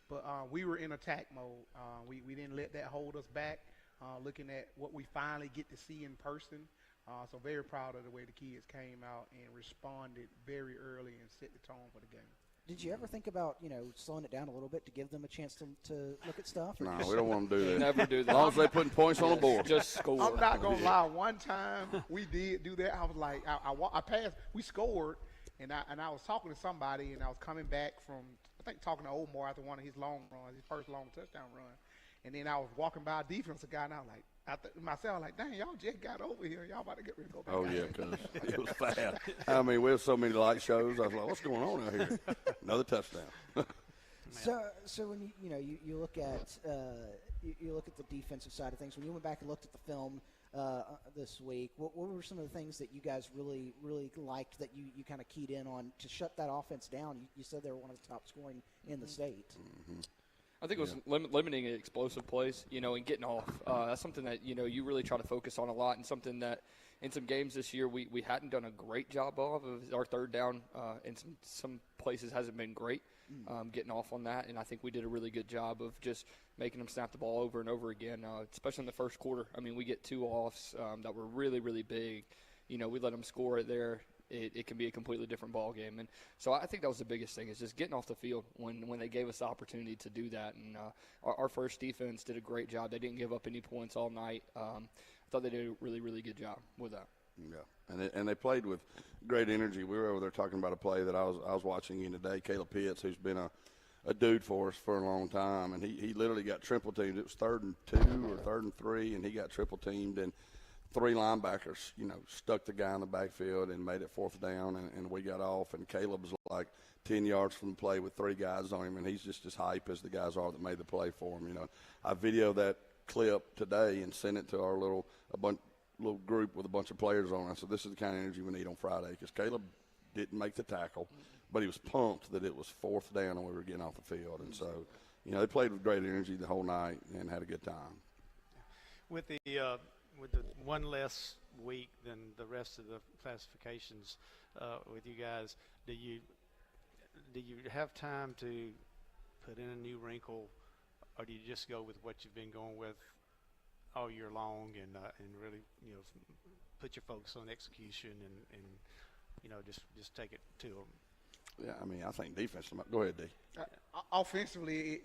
But we were in attack mode. We didn't let that hold us back, looking at what we finally get to see in person. So very proud of the way the kids came out and responded very early and set the tone for the game. Did you ever think about, slowing it down a little bit to give them a chance to look at stuff? No, we don't want them to do that. Never do that. As long as they're putting points on the board. Just score. I'm not going to lie. One time we did do that. I was like, I passed. We scored, and I was talking to somebody, and I was coming back from, I think, talking to Omar after one of his long runs, his first long touchdown run. And then I was walking by a defensive guy, and I was like, myself, like, dang, y'all just got over here. Y'all about to get ready to go back. Oh, yeah, because it was fast. I mean, we have so many light shows. I was like, what's going on out here? Another touchdown. So when you look at you look at the defensive side of things. When you went back and looked at the film this week, what were some of the things that you guys really liked that you kind of keyed in on to shut that offense down? You said they were one of the top scoring in the state. Mm-hmm. I think it was limiting explosive plays, and getting off. That's something that, you really try to focus on a lot, and something that in some games this year we hadn't done a great job of. Our third down in some places hasn't been great, getting off on that, and I think we did a really good job of just making them snap the ball over and over again, especially in the first quarter. I mean, we get 2 offs that were really, really big. We let them score it there. It can be a completely different ball game. And so I think that was the biggest thing, is just getting off the field when they gave us the opportunity to do that. And our first defense did a great job. They didn't give up any points all night. I thought they did a really, really good job with that. Yeah, and they played with great energy. We were over there talking about a play that I was watching in today. Caleb Pitts, who's been a dude for us for a long time, and he literally got triple teamed. It was 3rd and 2 or 3rd and 3, and he got triple teamed. And 3 linebackers, stuck the guy in the backfield and made it 4th down, and we got off. And Caleb was like 10 yards from the play with 3 guys on him, and he's just as hype as the guys are that made the play for him. I videoed that clip today and sent it to our little group with a bunch of players on it. I said, this is the kind of energy we need on Friday, because Caleb didn't make the tackle, but he was pumped that it was 4th down and we were getting off the field. And so, they played with great energy the whole night and had a good time. With the one less week than the rest of the classifications with you guys, do you have time to put in a new wrinkle, or do you just go with what you've been going with all year long and really put your focus on execution and just take it to them? Yeah, I mean, I think defense. Go ahead, D. Offensively,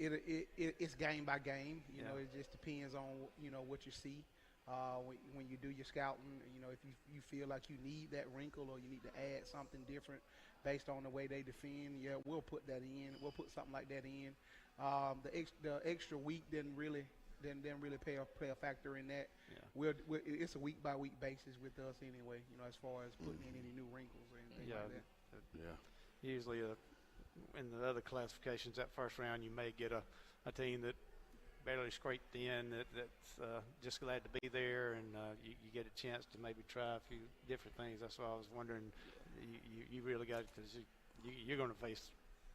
it's game by game. It just depends on what you see. When you do your scouting, if you feel like you need that wrinkle or you need to add something different based on the way they defend, we'll put that in. We'll put something like that in. The extra week didn't really play a factor in that. Yeah. It's a week by week basis with us anyway. As far as putting in any new wrinkles or anything like that. Yeah. Usually, in the other classifications, that first round, you may get a team that barely scraped in, that's just glad to be there, and you get a chance to maybe try a few different things. That's why I was wondering, you really got it, because you're going to face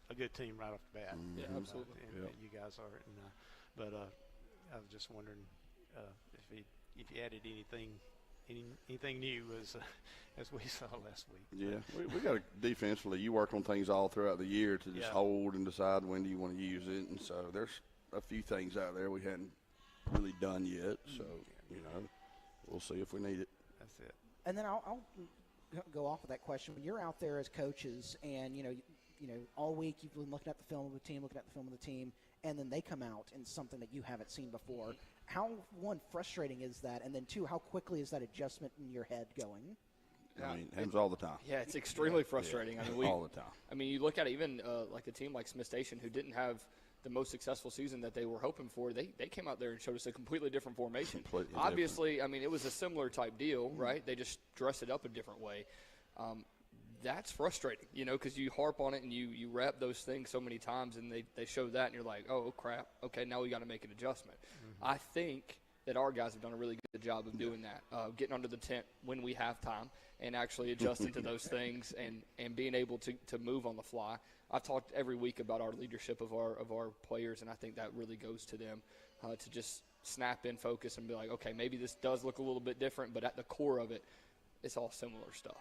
a good team right off the bat. Yeah, absolutely. And you guys are. But I was just wondering if you added anything new as we saw last week. Yeah, we got defensively. You work on things all throughout the year to just hold and decide when do you want to use it, and so there's a few things out there we hadn't really done yet. So we'll see if we need it. That's it. And then I'll go off of that question. When you're out there as coaches, and all week you've been looking at the film of the team, and then they come out in something that you haven't seen before. How, one, frustrating is that, and then two, how quickly is that adjustment in your head going? I mean, it happens all the time. Yeah, it's extremely frustrating. I mean, all the time. I mean, you look at it, even like a team like Smith Station, who didn't have the most successful season that they were hoping for. They came out there and showed us a completely different formation. Obviously, I mean, it was a similar type deal, right? They just dressed it up a different way. That's frustrating, because you harp on it and you rep those things so many times, and they show that, and you're like, oh, crap, okay, now we got to make an adjustment. I think that our guys have done a really good job of doing that, getting under the tent when we have time and actually adjusting to those things and being able to move on the fly. I've talked every week about our leadership of our players, and I think that really goes to them to just snap in, focus, and be like, okay, maybe this does look a little bit different, but at the core of it, it's all similar stuff.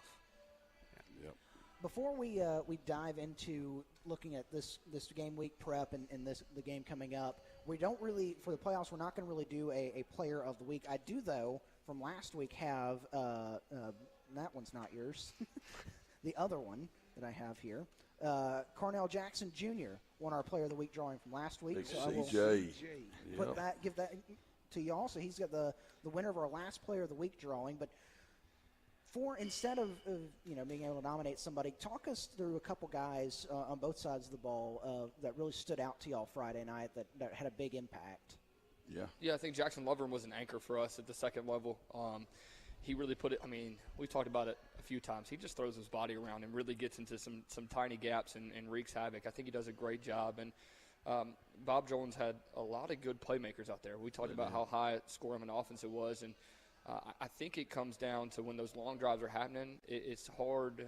Before we dive into looking at this game week prep and the game coming up, we don't really, for the playoffs, we're not going to really do a player of the week. I do, though, from last week have, that one's not yours, the other one that I have here. Cornell Jackson Jr. won our player of the week drawing from last week. Big so I will give that to you also. He's got the winner of our last player of the week drawing, but instead of being able to nominate somebody, talk us through a couple guys on both sides of the ball that really stood out to y'all Friday night that had a big impact. Yeah, I think Jackson Lovren was an anchor for us at the second level. He really put it. I mean, we've talked about it a few times. He just throws his body around and really gets into some tiny gaps and wreaks havoc. I think he does a great job. And Bob Jones had a lot of good playmakers out there. We talked about how high scoring an offense it was, and I think it comes down to when those long drives are happening, it's hard.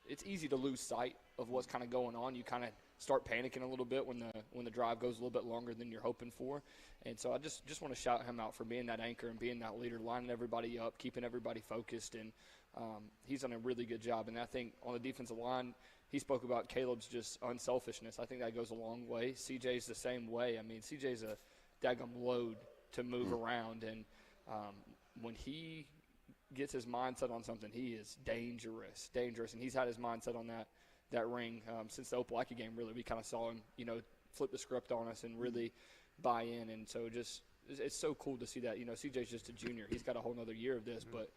It's easy to lose sight of what's kind of going on. You kind of start panicking a little bit when the drive goes a little bit longer than you're hoping for. And so I just want to shout him out for being that anchor and being that leader, lining everybody up, keeping everybody focused. And he's done a really good job. And I think on the defensive line, he spoke about Caleb's just unselfishness. I think that goes a long way. CJ's the same way. I mean, CJ's a daggum load to move around. And when he gets his mindset on something, he is dangerous. And he's had his mindset on that ring since the Opelika game. Really, we kind of saw him, flip the script on us and really buy in. And so it's so cool to see that. CJ's just a junior. He's got a whole nother year of this, but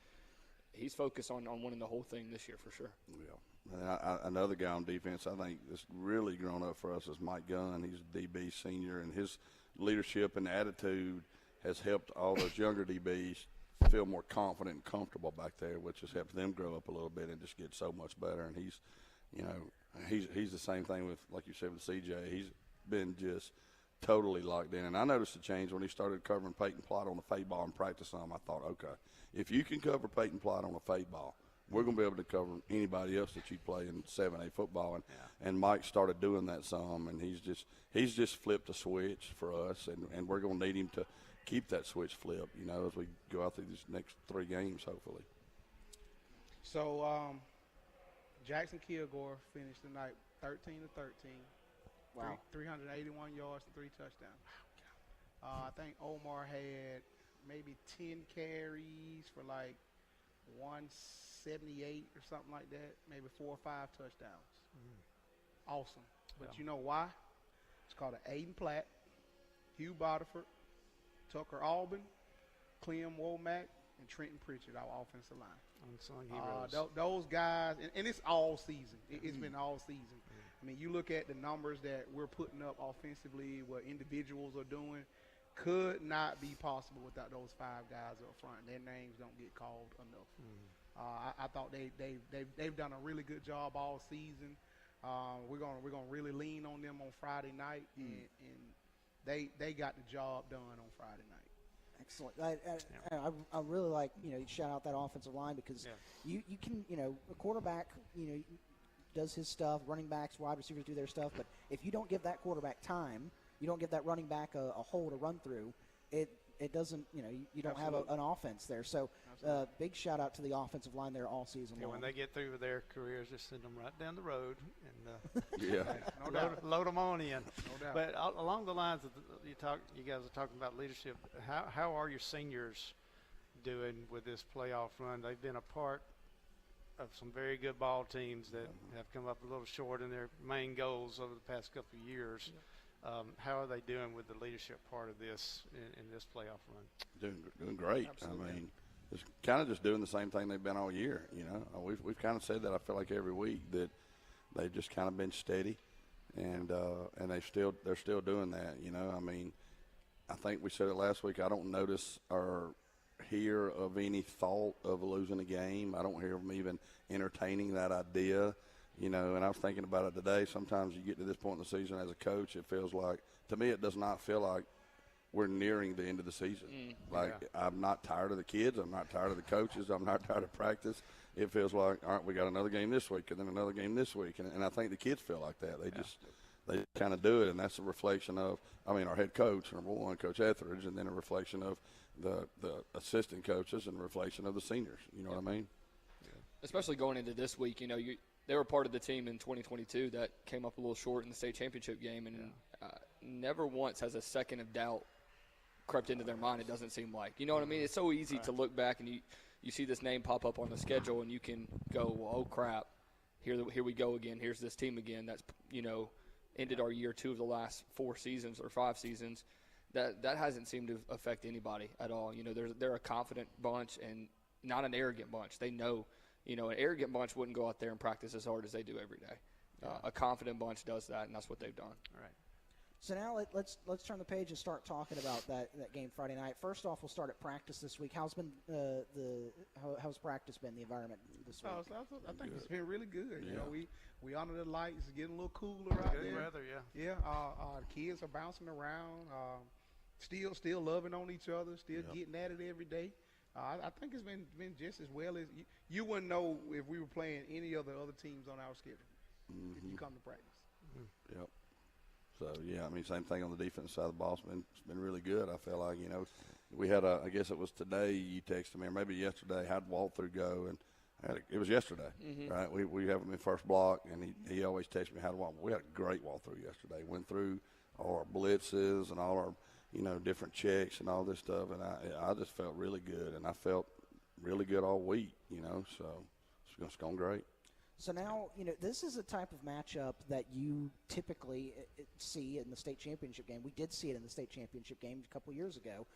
he's focused on winning the whole thing this year for sure. Yeah. Another guy on defense I think that's really grown up for us is Mike Gunn. He's a DB senior, and his leadership and attitude has helped all those younger DBs feel more confident and comfortable back there, which has helped them grow up a little bit and just get so much better. And he's the same thing with, like you said, with CJ. He's been just totally locked in. And I noticed a change when he started covering Peyton Plott on the fade ball in practice some. I thought, okay, if you can cover Peyton Plott on a fade ball, we're going to be able to cover anybody else that you play in 7A football. And Mike started doing that some, and he's just flipped a switch for us, and we're going to need him to keep that switch flip, as we go out through these next 3 games, hopefully. So Jackson Kilgore finished the night 13-13. Wow. 381 yards and 3 touchdowns. I think Omar had maybe 10 carries for like 178 or something like that, maybe 4 or 5 touchdowns. Awesome. But you know why? It's called an Aiden Platt, Hugh Boterford, Tucker Auburn, Clem Womack, and Trenton Pritchard, our offensive line. Unsung heroes. Those guys, and it's all season. It's been all season. I mean, you look at the numbers that we're putting up offensively, what individuals are doing, could not be possible without those 5 guys up front. Their names don't get called enough. I thought they've done a really good job all season. We're gonna really lean on them on Friday night, and they got the job done on Friday night. Excellent. I really like, shout out that offensive line because you can, a quarterback, does his stuff. Running backs, wide receivers do their stuff. But if you don't give that quarterback time, you don't give that running back a hole to run through, it doesn't, you don't have an offense there. So big shout out to the offensive line there all season long. When they get through with their careers, just send them right down the road and yeah, load them on in. No doubt. But along the lines of you guys are talking about leadership. How are your seniors doing with this playoff run? They've been a part of some very good ball teams that have come up a little short in their main goals over the past couple of years. How are they doing with the leadership part of this in this playoff run? Doing great. Absolutely. I mean, it's kind of just doing the same thing they've been all year. We've kind of said that, I feel like, every week, that they've just kind of been steady, and they're still doing that. I mean, I think we said it last week. I don't notice or hear of any thought of losing a game. I don't hear them even entertaining that idea. And I was thinking about it today. Sometimes you get to this point in the season as a coach, it feels like, to me, it does not feel like we're nearing the end of the season. I'm not tired of the kids. I'm not tired of the coaches. I'm not tired of practice. It feels like, all right, we got another game this week and then another game this week. And I think the kids feel like that. They kind of do it, and that's a reflection of, our head coach, number one, Coach Etheridge, and then a reflection of the assistant coaches and a reflection of the seniors. You know what I mean? Especially going into this week, they were part of the team in 2022 that came up a little short in the state championship game, and never once has a second of doubt crept into their mind, it doesn't seem like. You know what I mean? It's so easy to look back and you see this name pop up on the schedule and you can go, well, oh, crap, here we go again. Here's this team again that's, ended our year 2 of the last 4 seasons or 5 seasons. That hasn't seemed to affect anybody at all. They're a confident bunch and not an arrogant bunch. They know. An arrogant bunch wouldn't go out there and practice as hard as they do every day. A confident bunch does that, and that's what they've done. All right. So now let's turn the page and start talking about that game Friday night. First off, we'll start at practice this week. How's how's practice been, the environment this week? I think it's been really good. We under the lights, it's getting a little cooler out there. Good weather, yeah. Yeah, the kids are bouncing around, still loving on each other, still getting at it every day. I think it's been just as well as you wouldn't know if we were playing any of the other teams on our schedule if you come to practice. Yep. So, same thing on the defense side of the ball. It's been really good. I feel like, we had I guess it was today you texted me, or maybe yesterday, how'd walkthrough go? And it was yesterday, right? We have him in first block, and he always texts me how to walk. We had a great walkthrough yesterday. Went through all our blitzes and all our, different checks and all this stuff, and I just felt really good, and I felt really good all week, so it's going great. So now, this is a type of matchup that you typically see in the state championship game. We did see it in the state championship game a couple years ago.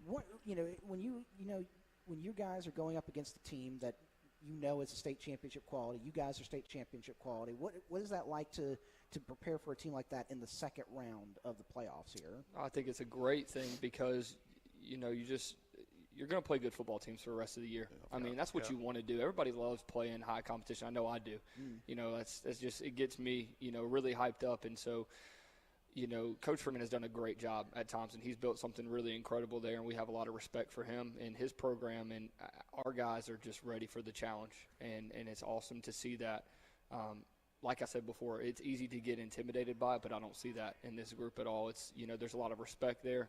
What, when you guys are going up against a team that is a state championship quality, you guys are state championship quality, what is that like to prepare for a team like that in the second round of the playoffs here? I think it's a great thing because, you're going to play good football teams for the rest of the year. That's what you want to do. Everybody loves playing high competition. I know I do. That's just, it gets me, really hyped up. And so, Coach Freeman has done a great job at Thompson. He's built something really incredible there, and we have a lot of respect for him and his program. And our guys are just ready for the challenge, and it's awesome to see that. Like I said before, it's easy to get intimidated by it, but I don't see that in this group at all. It's, there's a lot of respect there.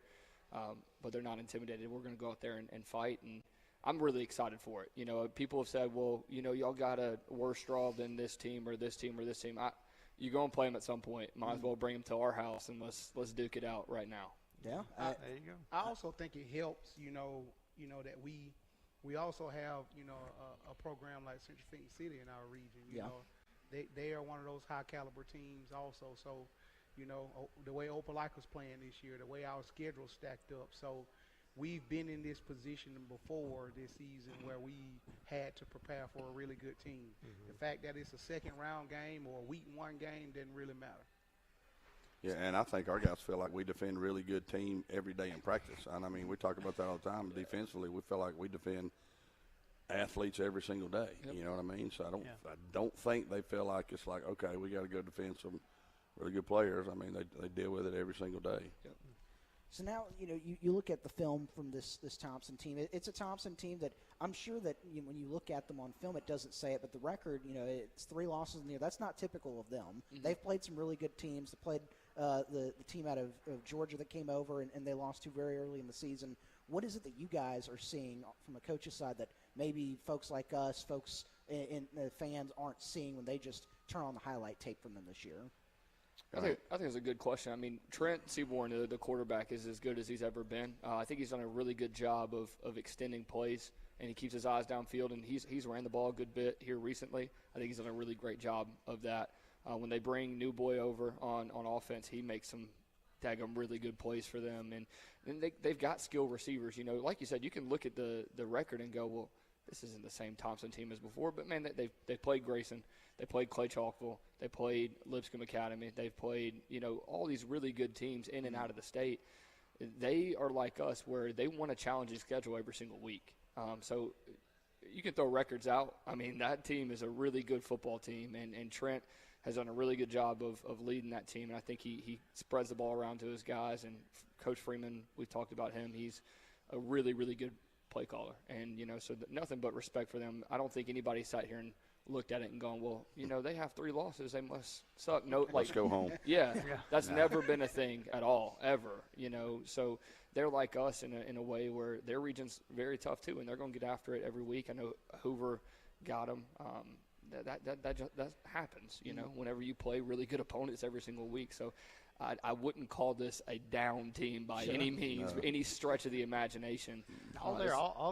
But they're not intimidated. We're going to go out there and fight, and I'm really excited for it. People have said, well, y'all got a worse draw than this team or this team or this team. You go and play them at some point. Might as well bring them to our house, and let's duke it out right now. Yeah, there you go. I also think it helps, that we also have, a program like Central Phoenix City in our region. They are one of those high caliber teams also. So, the way Opelika's playing this year, the way our schedule's stacked up. So we've been in this position before this season where we had to prepare for a really good team. The fact that it's a second round game or a week 1 game didn't really matter. Yeah, and I think our guys feel like we defend a really good team every day in practice. And we talk about that all the time. Defensively, we feel like we defend athletes every single day. Yep. You know what I mean? So I don't think they feel like it's like, okay, we got to go defend some really good players. They deal with it every single day. Yep. So now, you look at the film from this Thompson team. It's a Thompson team that I'm sure that when you look at them on film, it doesn't say it, but the record, it's 3 losses in the year. That's not typical of them. Mm-hmm. They've played some really good teams. They played the team out of Georgia that came over, and they lost to very early in the season. What is it that you guys are seeing from a coach's side that maybe folks like us, folks in fans aren't seeing when they just turn on the highlight tape from them this year? I think it's a good question. I mean, Trent Seaborn, the quarterback, is as good as he's ever been. I think he's done a really good job of extending plays, and he keeps his eyes downfield, and he's ran the ball a good bit here recently. I think he's done a really great job of that. When they bring New Boy over on offense, he makes some daggum really good plays for them, and they've got skilled receivers. Like you said, you can look at the record and go, well, this isn't the same Thompson team as before, but man, they've played Grayson. They played Clay Chalkville. They played Lipscomb Academy. They've played, all these really good teams in and out of the state. They are like us where they want to challenge the schedule every single week. So you can throw records out. I mean, that team is a really good football team, and Trent has done a really good job of leading that team, and I think he spreads the ball around to his guys. And Coach Freeman, we've talked about him. He's a really, really good play caller. And, so nothing but respect for them. I don't think anybody sat here and looked at it and gone, well, they have 3 losses. They must suck. No, Let's go home. Yeah, that's never been a thing at all, ever. So they're like us in a way where their region's very tough too, and they're going to get after it every week. I know Hoover got them. That happens, whenever you play really good opponents every single week. So I wouldn't call this a down team by any means, any stretch of the imagination. All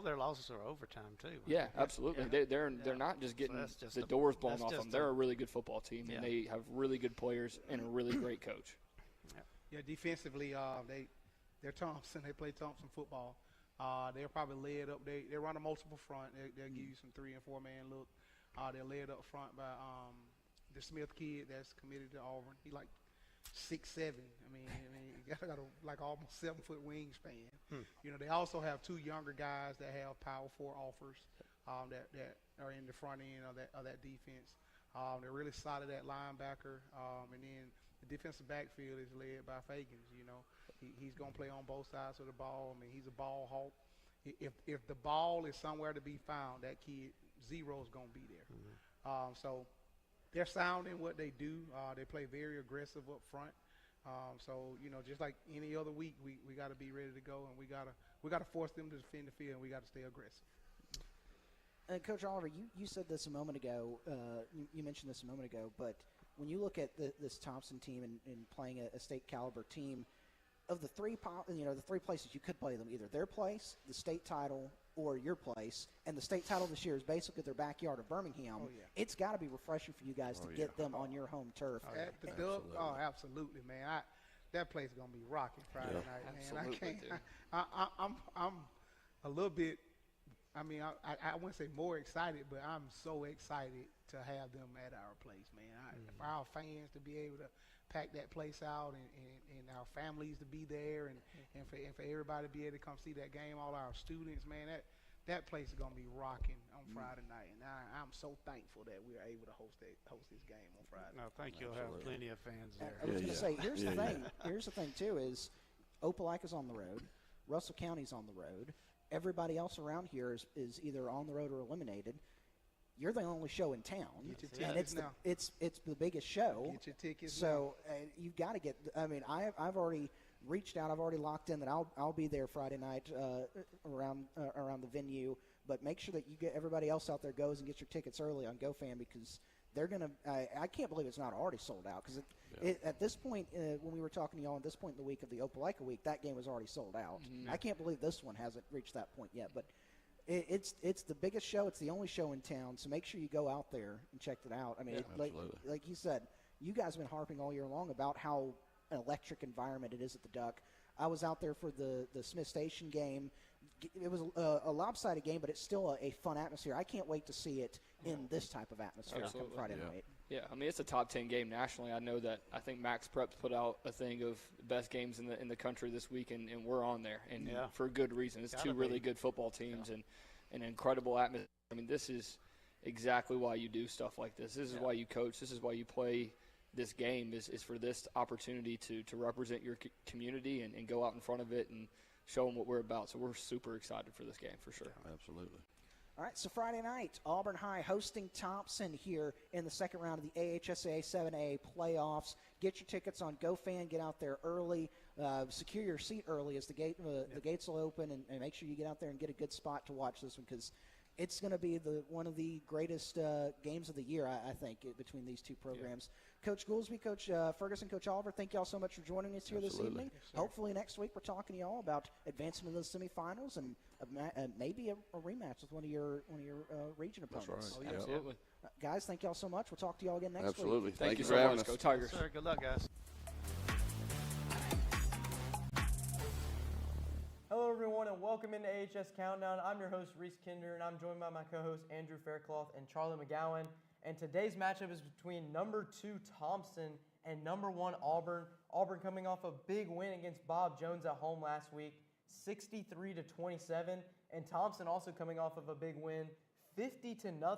their losses are overtime too. Yeah, absolutely. Yeah. They're not just getting the doors blown off them. They're a really good football team, and they have really good players and a really great coach. Yeah, defensively, they're Thompson. They play Thompson football. They're probably led up. They run a multiple front. They'll give you some 3- and 4-man look. They're led up front by the Smith kid that's committed to Auburn. He like 6'7". I mean, you got like almost 7-foot wingspan. They also have 2 younger guys that have Power 4 offers that are in the front end of that defense. They're really solid at linebacker, and then the defensive backfield is led by Fagans. He's gonna play on both sides of the ball. I mean, he's a ball hawk. If the ball is somewhere to be found, that kid Zero's gonna be there. So they're sound in what they do. They play very aggressive up front. So just like any other week, we got to be ready to go, and we gotta force them to defend the field, and we got to stay aggressive. Coach Oliver, you said this a moment ago. You mentioned this a moment ago, but when you look at this Thompson team and playing a state caliber team, of the 3 the 3 places you could play them, either their place, the state title, or your place, and the state title this year is basically their backyard of Birmingham. Oh, yeah. It's got to be refreshing for you guys to get them on your home turf. At the Dub, absolutely, man. That place is gonna be rocking Friday night, man. Absolutely, I'm a little bit. I mean, I wouldn't say more excited, but I'm so excited to have them at our place, man. For our fans to be able to pack that place out and our families to be there and for everybody to be able to come see that game, all our students, man, that place is going to be rocking on Friday night. And I'm so thankful that we are able to host this game on Friday. No, thank you. You'll have plenty of fans there. I was going to say, here's the thing. Here's the thing, too, is Opelika's on the road. Russell County's on the road. Everybody else around here is either on the road or eliminated. You're the only show in town, and it's the biggest show. Get your tickets. So you've got to get. I mean, I've already reached out. I've already locked in that I'll be there Friday night around the venue. But make sure that you get everybody else out there goes and get your tickets early on GoFan, because they're gonna. I can't believe it's not already sold out, because at this point when we were talking to y'all at this point in the week of the Opelika week, that game was already sold out. I can't believe this one hasn't reached that point yet, but. It's the biggest show. It's the only show in town. So make sure you go out there and check it out. I mean, like you said, you guys have been harping all year long about how an electric environment it is at the Duck. I was out there for the Smith Station game. It was a lopsided game, but it's still a fun atmosphere. I can't wait to see it in this type of atmosphere on Friday night. Yeah, I mean, it's a top 10 game nationally. I know that. I think Max Preps put out a thing of best games in the country this week, and we're on there, and for a good reason. It's two really good football teams and an incredible atmosphere. I mean, this is exactly why you do stuff like this. This is why you coach. This is why you play this game is for this opportunity to represent your community and go out in front of it and show them what we're about. So we're super excited for this game for sure. Absolutely. All right, so Friday night, Auburn High hosting Thompson here in the second round of the AHSAA 7A playoffs. Get your tickets on GoFan. Get out there early. Secure your seat early as the gates will open, and make sure you get out there and get a good spot to watch this one, because it's going to be one of the greatest games of the year, I think, between these two programs. Yeah. Coach Goolsby, Coach Ferguson, Coach Oliver, thank you all so much for joining us here this evening. Yes, hopefully next week we're talking to you all about advancing to the semifinals and maybe a rematch with one of your region opponents. That's right. Oh, yeah. Absolutely. Guys, thank you all so much. We'll talk to you all again next week. Absolutely. Thank you for so having much. us. Go Tigers. Sir, good luck, guys. Hello, everyone, and welcome into AHS Countdown. I'm your host, Reese Kinder, and I'm joined by my co-hosts, Andrew Faircloth and Charlie McGowan. And today's matchup is between number 2 Thompson and number 1 Auburn. Auburn coming off a big win against Bob Jones at home last week, 63-27, and Thompson also coming off of a big win, 50-0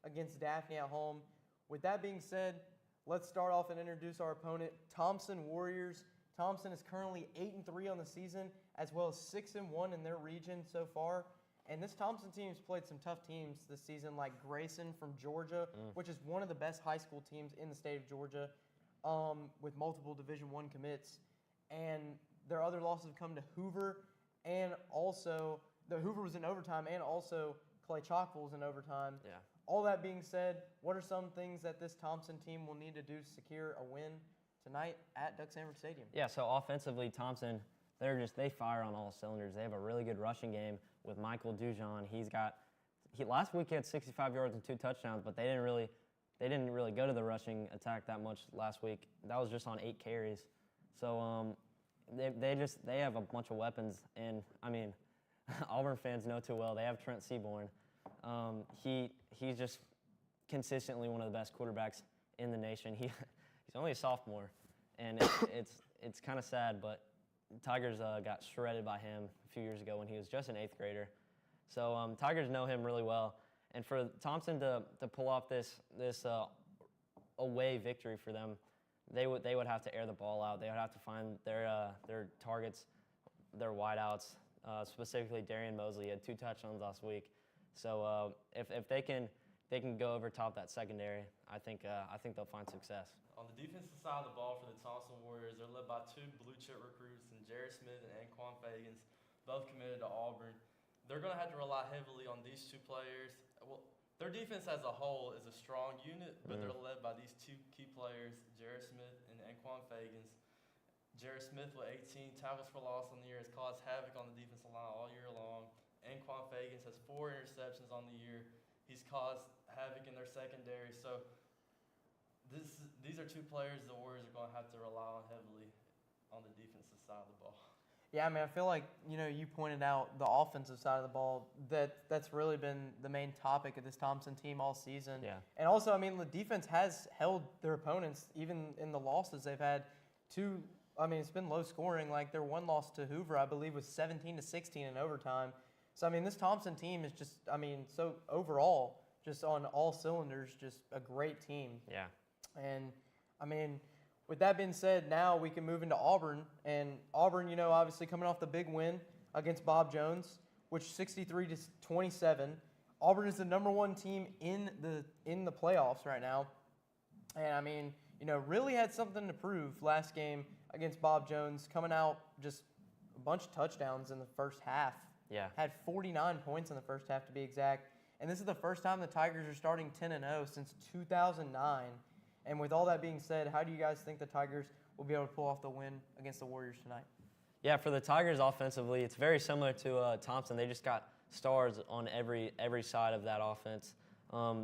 against Daphne at home. With that being said, let's start off and introduce our opponent, Thompson Warriors. Thompson is currently 8-3 on the season, as well as 6-1 in their region so far. And this Thompson team's played some tough teams this season, like Grayson from Georgia, which is one of the best high school teams in the state of Georgia, with multiple Division I commits. And their other losses have come to Hoover, and also the Hoover was in overtime, and also Clay Chalkville was in overtime. Yeah. All that being said, what are some things that this Thompson team will need to do to secure a win tonight at Duck Sanford Stadium? Yeah, so offensively, Thompson, they fire on all cylinders. They have a really good rushing game with Michael Dujon. Last week he had 65 yards and 2 touchdowns, but they didn't really go to the rushing attack that much last week. That was just on 8 carries. So they have a bunch of weapons, and I mean, Auburn fans know too well. They have Trent Seaborn. He's just consistently one of the best quarterbacks in the nation. He's only a sophomore, and it's kind of sad, but Tigers got shredded by him a few years ago when he was just an 8th grader. So Tigers know him really well, and for Thompson to pull off this away victory for them, they would have to air the ball out. They would have to find their targets, their wideouts. Specifically, Darian Mosley had 2 touchdowns last week. So if they can go over top that secondary, I think they'll find success. On the defensive side of the ball for the Thompson Warriors, they're led by 2 blue-chip recruits, and Jerry Smith and Anquan Fagans, both committed to Auburn. They're going to have to rely heavily on these 2 players. Well, their defense as a whole is a strong unit, but they're led by these 2 key players, Jerry Smith and Anquan Fagans. Jerry Smith with 18 tackles for loss on the year has caused havoc on the defensive line all year long. Anquan Fagans has 4 interceptions on the year. He's caused havoc in their secondary. So these are 2 players the Warriors are going to have to rely on heavily on the defensive side of the ball. Yeah, I mean, I feel like, you pointed out the offensive side of the ball, that's really been the main topic of this Thompson team all season. Yeah. And also, I mean, the defense has held their opponents, even in the losses. They've had 2, it's been low scoring. Like, their one loss to Hoover, I believe, was 17-16 in overtime. So, I mean, this Thompson team is just, so overall, just on all cylinders, just a great team. Yeah. And, with that being said, now we can move into Auburn. And Auburn, obviously coming off the big win against Bob Jones, which 63-27. Auburn is the number 1 team in the playoffs right now. And, really had something to prove last game against Bob Jones, coming out just a bunch of touchdowns in the first half. Yeah. Had 49 points in the first half, to be exact. And this is the first time the Tigers are starting 10-0 since 2009. And with all that being said, how do you guys think the Tigers will be able to pull off the win against the Warriors tonight? Yeah, for the Tigers offensively, it's very similar to Thompson. They just got stars on every side of that offense.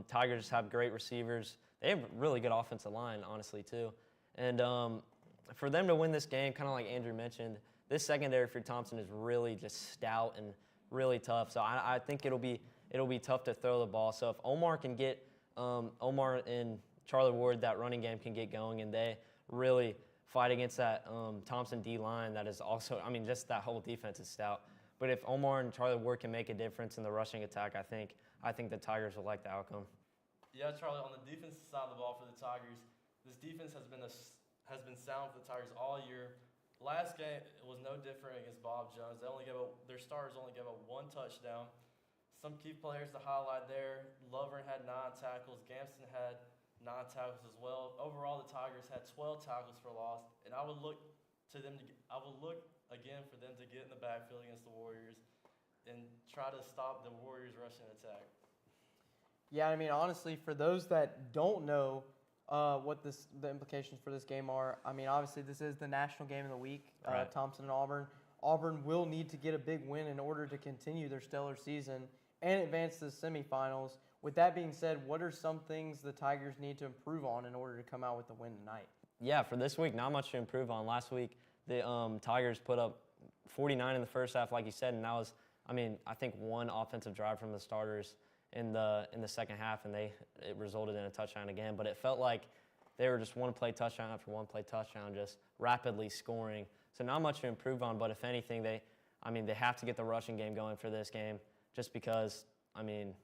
Tigers have great receivers. They have a really good offensive line, honestly, too. And for them to win this game, kind of like Andrew mentioned, this secondary for Thompson is really just stout and really tough. So I think it'll be tough to throw the ball. So if Omar can get Omar and Charlie Ward, that running game can get going, and they really fight against that Thompson D line that is also, just that whole defense is stout. But if Omar and Charlie Ward can make a difference in the rushing attack, I think the Tigers will like the outcome. Yeah, Charlie, on the defensive side of the ball for the Tigers, This defense has been sound for the Tigers all year. Last game it was no different against Bob Jones. Their starters only gave up 1 touchdown. Some key players to highlight there: Lovern had 9 tackles, Gamson had 9 tackles as well. Overall, the Tigers had 12 tackles for loss, and I would look again for them to get in the backfield against the Warriors and try to stop the Warriors' rushing attack. Yeah, I mean, honestly, for those that don't know what the implications for this game are, I mean, obviously this is the national game of the week, Right. Thompson and Auburn. Auburn will need to get a big win in order to continue their stellar season and advance to the semifinals. With that being said, what are some things the Tigers need to improve on in order to come out with the win tonight? Yeah, for this week, not much to improve on. Last week, the Tigers put up 49 in the first half, like you said, and that was, I mean, I think 1 offensive drive from the starters in the second half, and it resulted in a touchdown again. But it felt like they were just one play touchdown after one play touchdown, just rapidly scoring. So not much to improve on, but if anything, they have to get the rushing game going for this game, just because, I mean,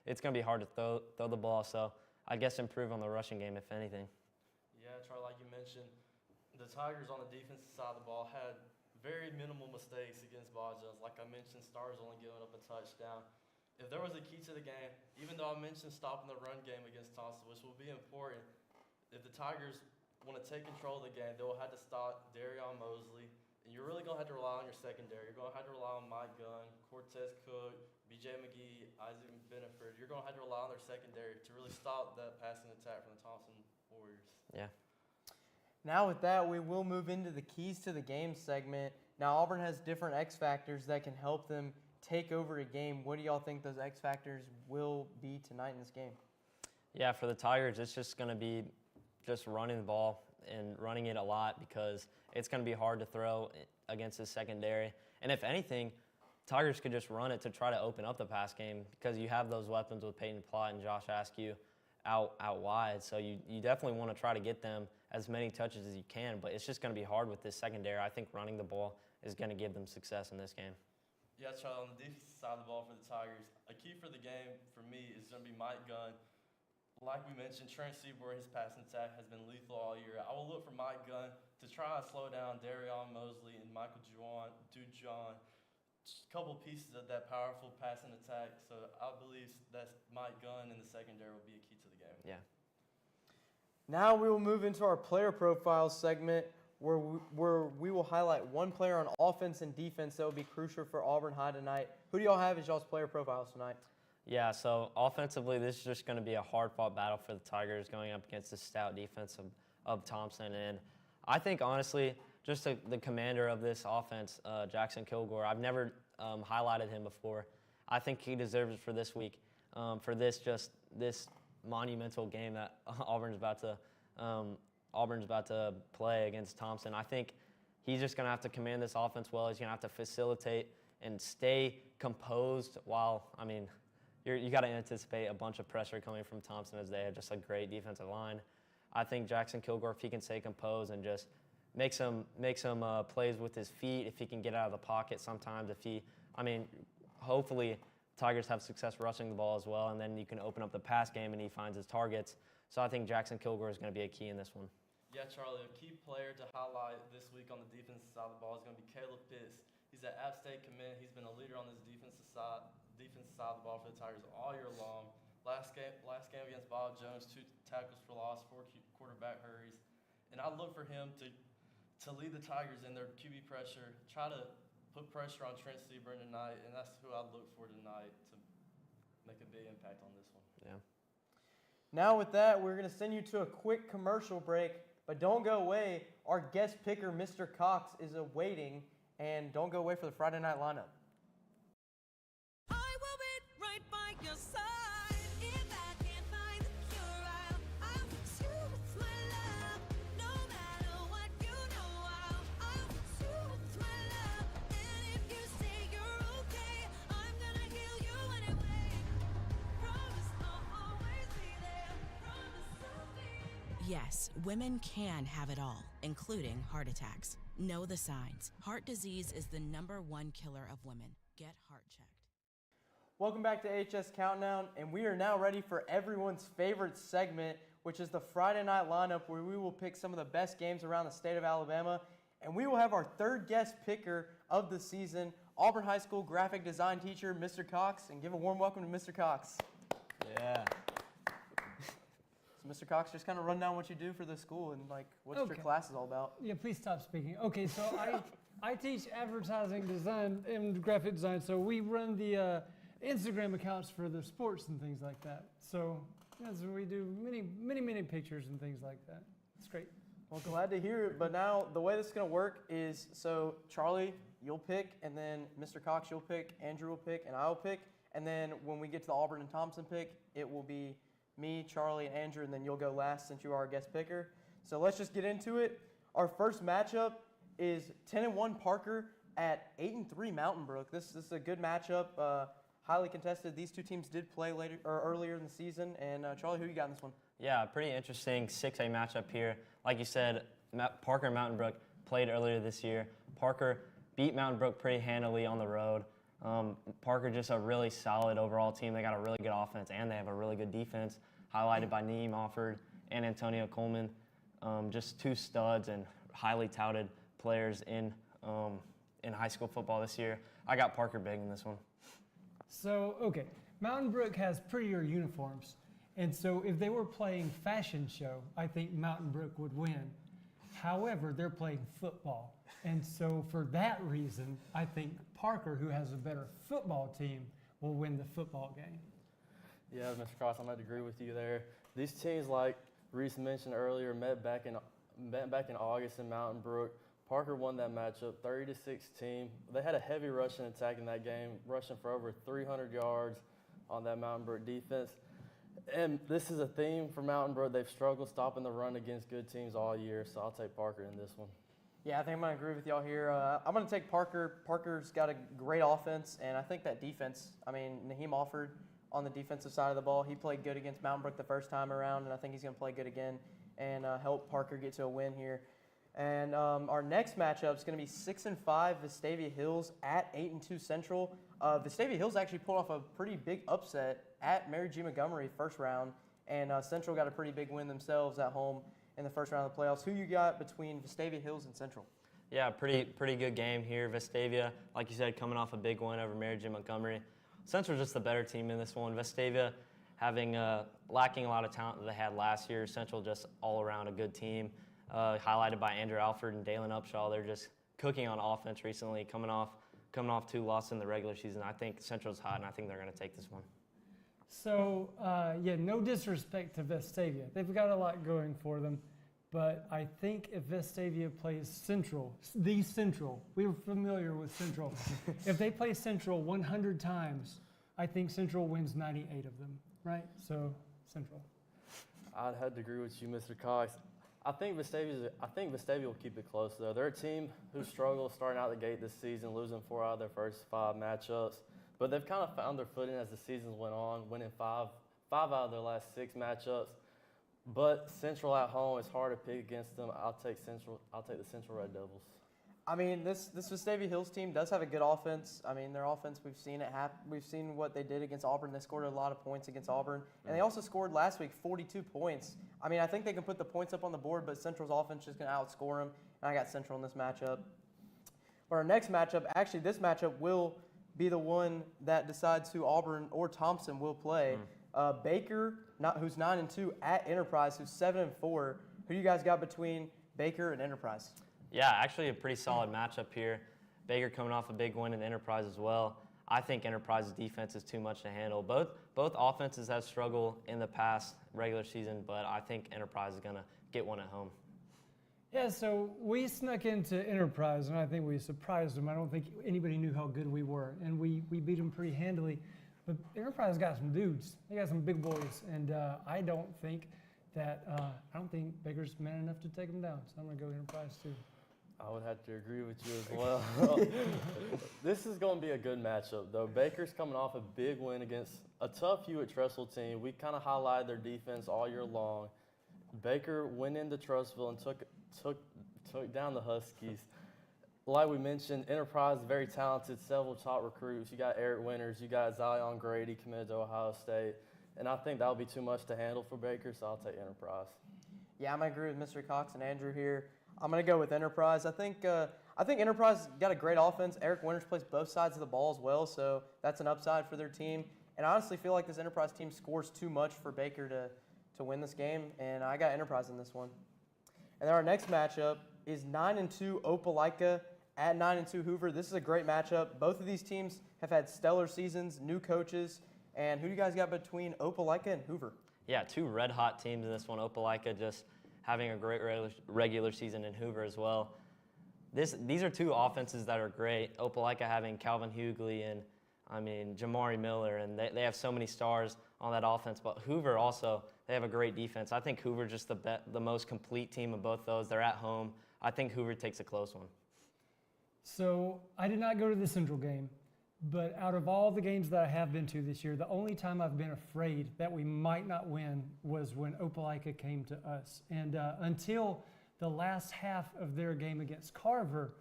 it's going to be hard to throw the ball. So I guess improve on the rushing game, if anything. Yeah, Charlie, like you mentioned, the Tigers on the defensive side of the ball had very minimal mistakes against Bob Jones. Like I mentioned, stars only giving up a touchdown. If there was a key to the game, even though I mentioned stopping the run game against Thompson, which will be important, if the Tigers want to take control of the game, they'll have to stop Darion Mosley. And you're really going to have to rely on your secondary. You're going to have to rely on Mike Gunn, Cortez Cook, B.J. McGee, Isaac Beneford. You're going to have to rely on their secondary to really stop that passing attack from the Thompson Warriors. Yeah. Now with that, we will move into the keys to the game segment. Now Auburn has different X factors that can help them take over a game. What do y'all think those X factors will be tonight in this game? Yeah, for the Tigers, it's just going to be just running the ball and running it a lot, because it's going to be hard to throw against the secondary. And if anything, Tigers could just run it to try to open up the pass game, because you have those weapons with Peyton Plott and Josh Askew out wide. So you definitely want to try to get them as many touches as you can, but it's just going to be hard with this secondary. I think running the ball is going to give them success in this game. Yeah, Charlie, on the defensive side of the ball for the Tigers, a key for the game for me is going to be Mike Gunn. Like we mentioned, Trent Seaborn, his passing attack has been lethal all year. I will look for Mike Gunn to try and slow down Darion Mosley and Michael Dujon, just a couple pieces of that powerful passing attack. So I believe that Mike Gunn in the secondary will be a key to the game. Yeah. Now we will move into our player profiles segment, where we will highlight one player on offense and defense that will be crucial for Auburn High tonight. Who do y'all have as y'all's player profiles tonight? Yeah, so offensively, this is just going to be a hard-fought battle for the Tigers going up against the stout defense of Thompson. And I think, honestly, just the commander of this offense, Jackson Kilgore, I've never highlighted him before. I think he deserves it for this week, for this monumental game that Auburn's about to play against Thompson. I think he's just going to have to command this offense well. He's going to have to facilitate and stay composed while, I mean, you got to anticipate a bunch of pressure coming from Thompson, as they have just a great defensive line. I think Jackson Kilgore, if he can stay composed and just make some plays with his feet, if he can get out of the pocket sometimes, hopefully Tigers have success rushing the ball as well, and then you can open up the pass game and he finds his targets. So I think Jackson Kilgore is going to be a key in this one. Yeah, Charlie, a key player to highlight this week on the defensive side of the ball is going to be Caleb Pitts. He's an App State commit. He's been a leader on this defensive side of the ball for the Tigers all year long. Last game against Bob Jones, 2 tackles for loss, 4 quarterback hurries. And I look for him to lead the Tigers in their QB pressure, try to put pressure on Trent Seaborn tonight, and that's who I look for tonight to make a big impact on this one. Yeah. Now with that, we're going to send you to a quick commercial break, but don't go away. Our guest picker, Mr. Cox, is awaiting, and don't go away for the Friday night lineup. I will be right by your side. If I can't find the cure, I'll fix you with my love. No matter what, you know I'll fix you with my love. And if you say you're okay, I'm gonna heal you anyway. Promise I'll always be there. Promise I'll be. Yes, women can have it all, including heart attacks. Know the signs. Heart disease is the #1 killer of women. Get heart checked. Welcome back to AHS Countdown, and we are now ready for everyone's favorite segment, which is the Friday night lineup where we will pick some of the best games around the state of Alabama. And we will have our third guest picker of the season, Auburn High School graphic design teacher, Mr. Cox. And give a warm welcome to Mr. Cox. Yeah. So Mr. Cox, just kind of run down what you do for the school and like what's your class is all about. Yeah, please stop speaking. Okay, so I teach advertising design and graphic design. So we run the Instagram accounts for the sports and things like that. So that's what we do, many pictures and things like that. It's great. Well, glad to hear it. But now the way this is going to work is, so Charlie, you'll pick, and then Mr. Cox, you'll pick, Andrew will pick, and I'll pick. And then when we get to the Auburn and Thompson pick, it will be me, Charlie, and Andrew, and then you'll go last since you are our guest picker. So let's just get into it. Our first matchup is 10-1 Parker at 8-3 Mountain Brook. This is a good matchup, highly contested. These two teams did play earlier in the season. And Charlie, who you got in this one? Yeah, pretty interesting 6A matchup here. Like you said, Parker and Mountain Brook played earlier this year. Parker beat Mountain Brook pretty handily on the road. Parker just a really solid overall team. They got a really good offense and they have a really good defense, highlighted by Neem Offord and Antonio Coleman. Just two studs and highly touted players in high school football this year. I got Parker big in this one. So, okay, Mountain Brook has prettier uniforms. And so if they were playing fashion show, I think Mountain Brook would win. However, they're playing football. And so for that reason, I think Parker, who has a better football team, will win the football game. Yeah, Mr. Cross, I might agree with you there. These teams, like Reese mentioned earlier, met back in August in Mountain Brook. Parker won that matchup 30-16. They had a heavy rushing attack in that game, rushing for over 300 yards on that Mountain Brook defense. And this is a theme for Mountain Brook. They've struggled stopping the run against good teams all year, so I'll take Parker in this one. Yeah, I think I'm going to agree with y'all here. I'm going to take Parker. Parker's got a great offense, and I think that defense, Naheem Offord on the defensive side of the ball, he played good against Mountain Brook the first time around, and I think he's going to play good again and help Parker get to a win here. And our next matchup is going to be 6-5 Vestavia Hills at 8-2 Central. Vestavia Hills actually pulled off a pretty big upset at Mary G. Montgomery first round, and Central got a pretty big win themselves at home in the first round of the playoffs. Who you got between Vestavia Hills and Central? Yeah, pretty good game here. Vestavia, like you said, coming off a big win over Mary J. Montgomery. Central's just the better team in this one. Vestavia having lacking a lot of talent that they had last year. Central just all around a good team, highlighted by Andrew Alford and Dalen Upshaw. They're just cooking on offense recently, coming off 2 losses in the regular season. I think Central's hot, and I think they're going to take this one. So, yeah, no disrespect to Vestavia. They've got a lot going for them. But I think if Vestavia plays Central, we're familiar with Central. If they play Central 100 times, I think Central wins 98 of them, right? So, Central. I'd have to agree with you, Mr. Cox. I think Vestavia will keep it close, though. They're a team who struggled starting out the gate this season, losing 4 out of their first 5 matchups. But they've kind of found their footing as the seasons went on, winning 5 out of their last 6 matchups. But Central at home, it's hard to pick against them. I'll take the Central Red Devils. This Vestavia Hills team does have a good offense. Their offense, we've seen it happen. We've seen what they did against Auburn. They scored a lot of points against Auburn. And they also scored last week 42 points. I think they can put the points up on the board, but Central's offense is just going to outscore them. And I got Central in this matchup. But our next matchup, actually this matchup will be the one that decides who Auburn or Thompson will play. Baker, who's 9-2, at Enterprise, who's 7-4. Who you guys got between Baker and Enterprise? Yeah, actually a pretty solid matchup here. Baker coming off a big win in Enterprise as well. I think Enterprise's defense is too much to handle. Both offenses have struggled in the past regular season, but I think Enterprise is going to get one at home. Yeah, so we snuck into Enterprise, and I think we surprised them. I don't think anybody knew how good we were, and we beat them pretty handily. But Enterprise got some dudes. They got some big boys, and I don't think Baker's man enough to take them down. So I'm going to go Enterprise too. I would have to agree with you as well. This is going to be a good matchup, though. Baker's coming off a big win against a tough Hewitt-Tressville team. We kind of highlighted their defense all year long. Baker went into Trussville and took down the Huskies. Like we mentioned, Enterprise is very talented, several top recruits. You got Eric Winters, you got Zion Grady committed to Ohio State. and I think that'll be too much to handle for Baker, so I'll take Enterprise. Yeah, I'm gonna agree with Mr. Cox and Andrew here. I'm gonna go with Enterprise. I think Enterprise got a great offense. Eric Winters plays both sides of the ball as well, so that's an upside for their team. And I honestly feel like this Enterprise team scores too much for Baker to win this game, and I got Enterprise in this one. And then our next matchup is 9-2 Opelika at 9-2 Hoover. This is a great matchup. Both of these teams have had stellar seasons, new coaches. And who do you guys got between Opelika and Hoover? Yeah, two red-hot teams in this one. Opelika just having a great regular season, and Hoover as well. These are two offenses that are great. Opelika having Calvin Hughley and, Jamari Miller, and they have so many stars on that offense. But Hoover also, they have a great defense. I think Hoover's just the most complete team of both those. They're at home. I think Hoover takes a close one. So I did not go to the Central game, but out of all the games that I have been to this year, the only time I've been afraid that we might not win was when Opelika came to us. And until the last half of their game against Carver,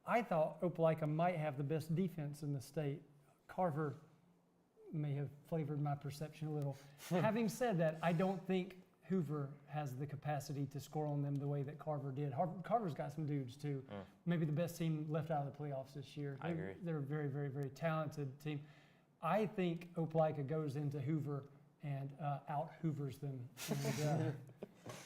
I thought Opelika might have the best defense in the state. Carver may have flavored my perception a little. Having said that, I don't think Hoover has the capacity to score on them the way that Carver did. Carver's got some dudes too. Maybe the best team left out of the playoffs this year. I agree. They're a very, very, very talented team. I think Opelika goes into Hoover and out-Hoovers them and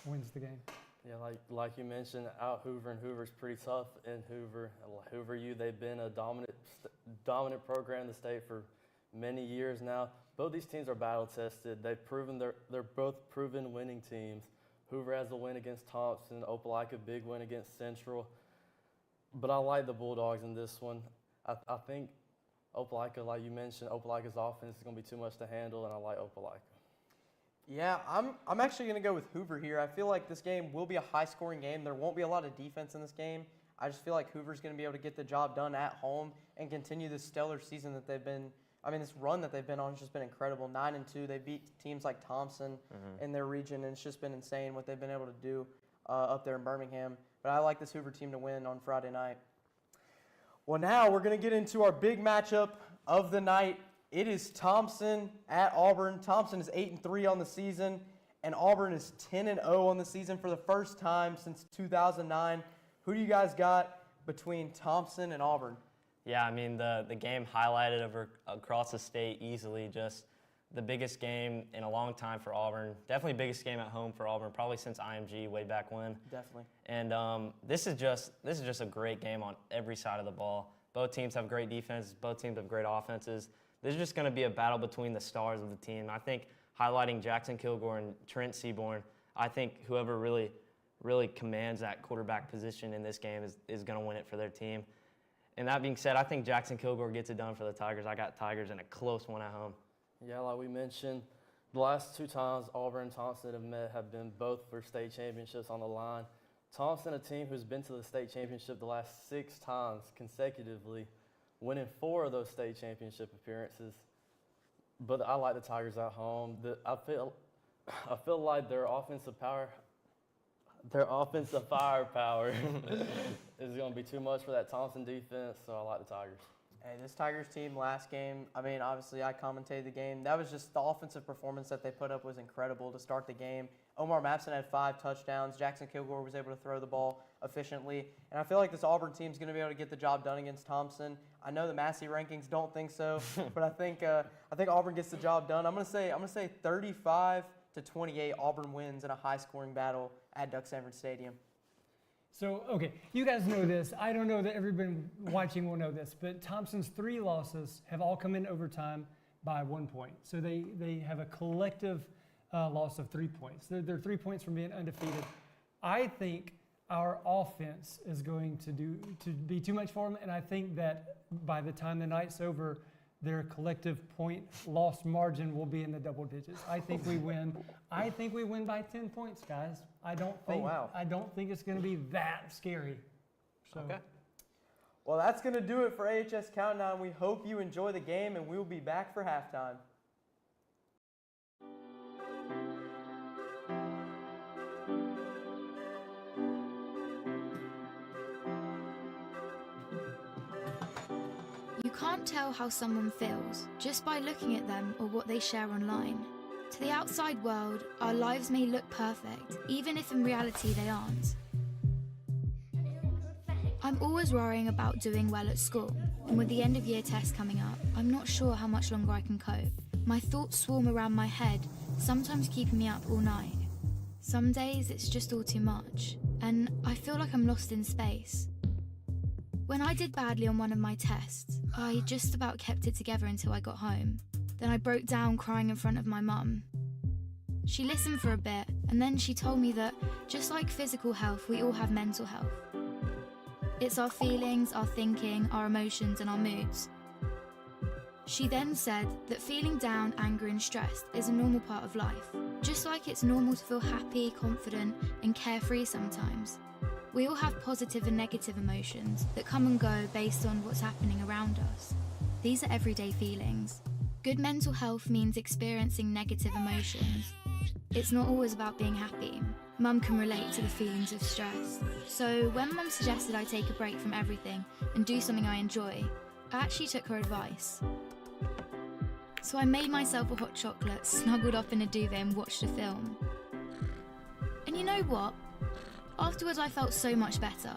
wins the game. Yeah, like you mentioned, out Hoover, and Hoover's pretty tough in Hoover. Hoover U, they've been a dominant program in the state for many years now. Both these teams are battle tested. They've proven they're both proven winning teams. Hoover has a win against Thompson, Opelika big win against Central. But I like the Bulldogs in this one. I think Opelika, like you mentioned, Opelika's offense is going to be too much to handle, and I like Opelika. Yeah, I'm actually going to go with Hoover here. I feel like this game will be a high-scoring game. There won't be a lot of defense in this game. I just feel like Hoover's going to be able to get the job done at home and continue this stellar season that they've been. This run that they've been on has just been incredible. 9-2, they beat teams like Thompson in their region, and it's just been insane what they've been able to do up there in Birmingham. But I like this Hoover team to win on Friday night. Well, now we're going to get into our big matchup of the night. It is Thompson at Auburn. Thompson is 8-3 on the season, and Auburn is 10-0 on the season for the first time since 2009. Who do you guys got between Thompson and Auburn? Yeah, the game highlighted across the state easily. Just the biggest game in a long time for Auburn. Definitely biggest game at home for Auburn, probably since IMG way back when. Definitely. And this is just a great game on every side of the ball. Both teams have great defenses. Both teams have great offenses. This is just going to be a battle between the stars of the team. I think highlighting Jackson Kilgore and Trent Seaborn, I think whoever really commands that quarterback position in this game is going to win it for their team. And that being said, I think Jackson Kilgore gets it done for the Tigers. I got Tigers in a close one at home. Yeah, like we mentioned, the last two times Auburn and Thompson have met have been both for state championships on the line. Thompson, a team who's been to the state championship the last 6 times consecutively, winning 4 of those state championship appearances. But I like the Tigers at home. I feel like their offensive firepower is going to be too much for that Thompson defense, so I like the Tigers. Hey, this Tigers team last game, obviously I commentated the game. That was just the offensive performance that they put up was incredible to start the game. Omar Mapson had 5 touchdowns. Jackson Kilgore was able to throw the ball efficiently. And I feel like this Auburn team is going to be able to get the job done against Thompson. I know the Massey rankings don't think so, but I think Auburn gets the job done. I'm going to say 35-28 Auburn wins in a high-scoring battle at Duck Sanford Stadium. So, okay, you guys know this. I don't know that everybody watching will know this, but Thompson's 3 losses have all come in overtime by 1 point. So they have a collective loss of 3 points. They're 3 points from being undefeated. I think our offense is going to be too much for them, and I think that by the time the night's over, their collective point loss margin will be in the double digits. I think we win. I think we win by 10 points, guys. I don't think it's going to be that scary. So. Okay. Well, that's going to do it for AHS Countdown. We hope you enjoy the game, and we'll be back for halftime. You can't tell how someone feels just by looking at them or what they share online. To the outside world, our lives may look perfect, even if in reality they aren't. I'm always worrying about doing well at school, and with the end of year test coming up, I'm not sure how much longer I can cope. My thoughts swarm around my head, sometimes keeping me up all night. Some days it's just all too much, and I feel like I'm lost in space. When I did badly on one of my tests, I just about kept it together until I got home. Then I broke down crying in front of my mum. She listened for a bit, and then she told me that, just like physical health, we all have mental health. It's our feelings, our thinking, our emotions, and our moods. She then said that feeling down, angry, and stressed is a normal part of life, just like it's normal to feel happy, confident, and carefree sometimes. We all have positive and negative emotions that come and go based on what's happening around us. These are everyday feelings. Good mental health means experiencing negative emotions. It's not always about being happy. Mum can relate to the feelings of stress. So when Mum suggested I take a break from everything and do something I enjoy, I actually took her advice. So I made myself a hot chocolate, snuggled up in a duvet and watched a film. And you know what? Afterwards I felt so much better.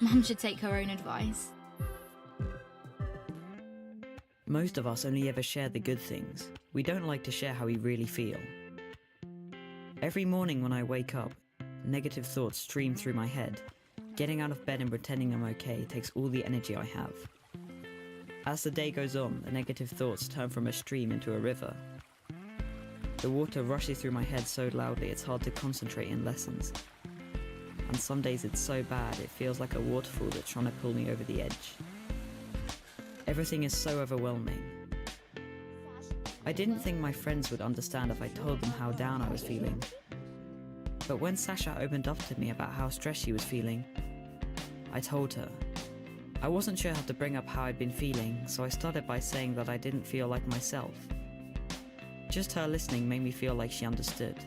Mum should take her own advice. Most of us only ever share the good things. We don't like to share how we really feel. Every morning when I wake up, negative thoughts stream through my head. Getting out of bed and pretending I'm okay takes all the energy I have. As the day goes on, the negative thoughts turn from a stream into a river. The water rushes through my head so loudly it's hard to concentrate in lessons. And some days it's so bad it feels like a waterfall that's trying to pull me over the edge. Everything is so overwhelming. I didn't think my friends would understand if I told them how down I was feeling. But when Sasha opened up to me about how stressed she was feeling, I told her. I wasn't sure how to bring up how I'd been feeling, so I started by saying that I didn't feel like myself. Just her listening made me feel like she understood.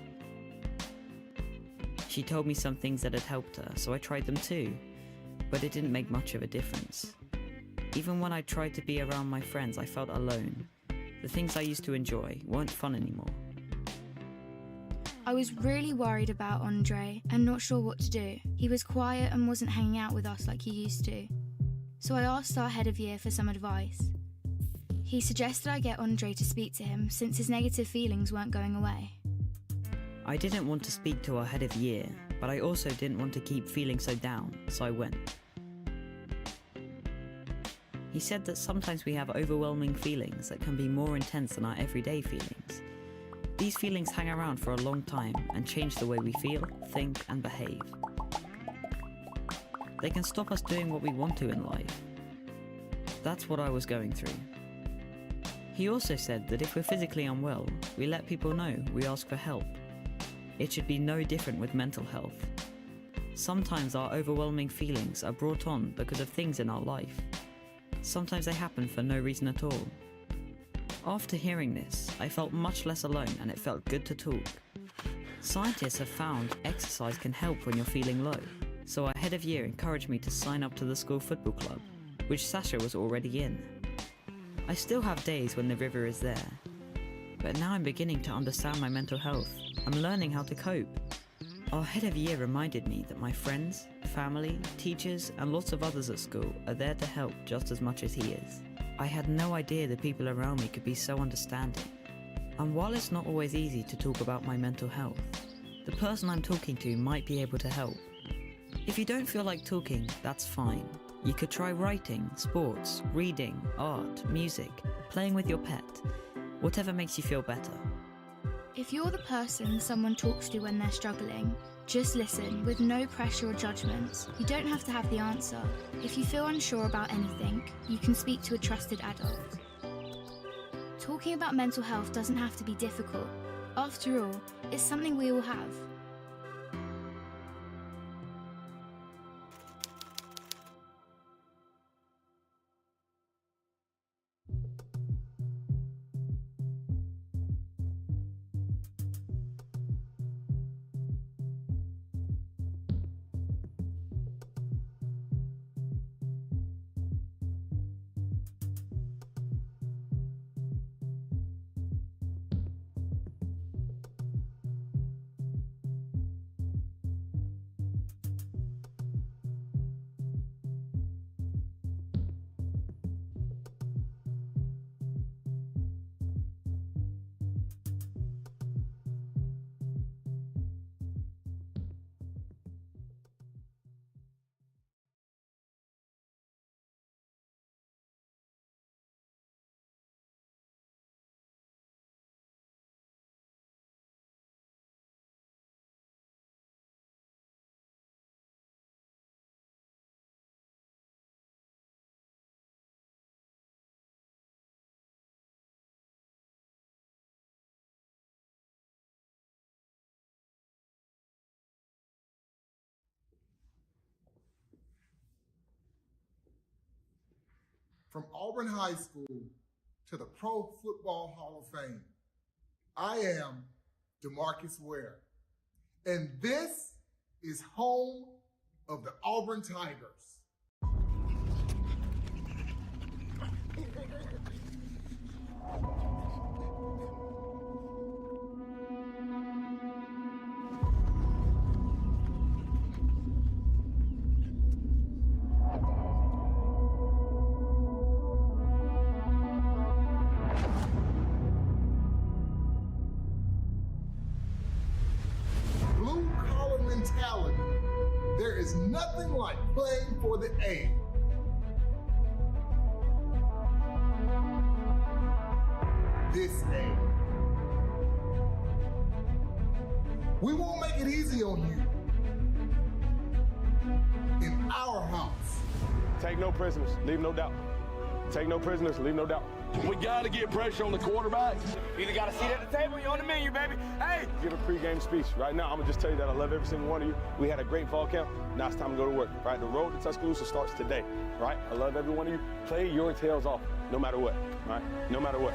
She told me some things that had helped her, so I tried them too, but it didn't make much of a difference. Even when I tried to be around my friends, I felt alone. The things I used to enjoy weren't fun anymore. I was really worried about Andre and not sure what to do. He was quiet and wasn't hanging out with us like he used to. So I asked our head of year for some advice. He suggested I get Andre to speak to him since his negative feelings weren't going away. I didn't want to speak to our head of year, but I also didn't want to keep feeling so down, so I went. He said that sometimes we have overwhelming feelings that can be more intense than our everyday feelings. These feelings hang around for a long time and change the way we feel, think, and behave. They can stop us doing what we want to in life. That's what I was going through. He also said that if we're physically unwell, we let people know, we ask for help. It should be no different with mental health. Sometimes our overwhelming feelings are brought on because of things in our life. Sometimes they happen for no reason at all. After hearing this, I felt much less alone and it felt good to talk. Scientists have found exercise can help when you're feeling low, so our head of year encouraged me to sign up to the school football club, which Sasha was already in. I still have days when the river is there, but now I'm beginning to understand my mental health. I'm learning how to cope. Our head of year reminded me that my friends, family, teachers, and lots of others at school are there to help just as much as he is. I had no idea the people around me could be so understanding. And while it's not always easy to talk about my mental health, the person I'm talking to might be able to help. If you don't feel like talking, that's fine. You could try writing, sports, reading, art, music, playing with your pet, whatever makes you feel better. If you're the person someone talks to when they're struggling, just listen with no pressure or judgment. You don't have to have the answer. If you feel unsure about anything, you can speak to a trusted adult. Talking about mental health doesn't have to be difficult. After all, it's something we all have. From Auburn High School to the Pro Football Hall of Fame, I am DeMarcus Ware, and this is home of the Auburn Tigers. There is nothing like playing for the A. This A. We won't make it easy on you. In our house. Take no prisoners, leave no doubt. Take no prisoners, leave no doubt. We got to get pressure on the quarterback. Either got a seat at the table, you're on the menu, baby. Hey! Give a pregame speech. Right now, I'm going to just tell you that I love every single one of you. We had a great fall camp. Now it's time to go to work, right? The road to Tuscaloosa starts today, right? I love every one of you. Play your tails off, no matter what, right? No matter what.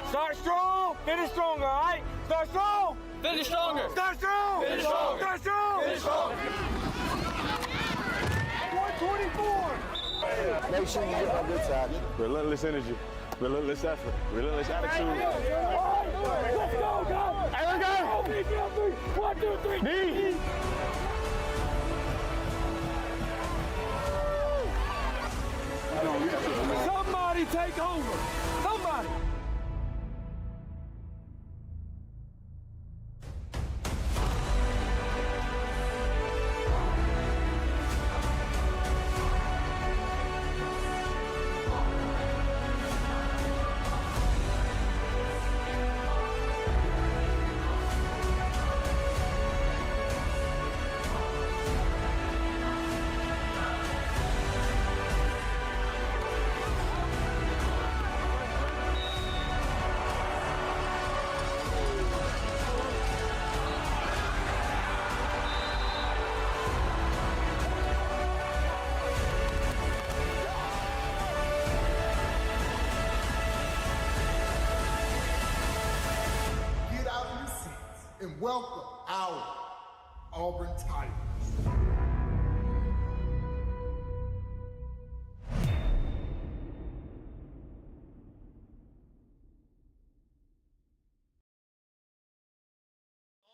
Start strong, finish strong, all right? Start strong, finish stronger. Start strong, finish strong. Start strong, finish strong. 124. Make sure you get on good side. Relentless energy, relentless effort, relentless attitude. Let's go, guys. Hey, let's go. 1, 2, 3. Knee. Somebody take over. Somebody. And welcome our Auburn Tigers.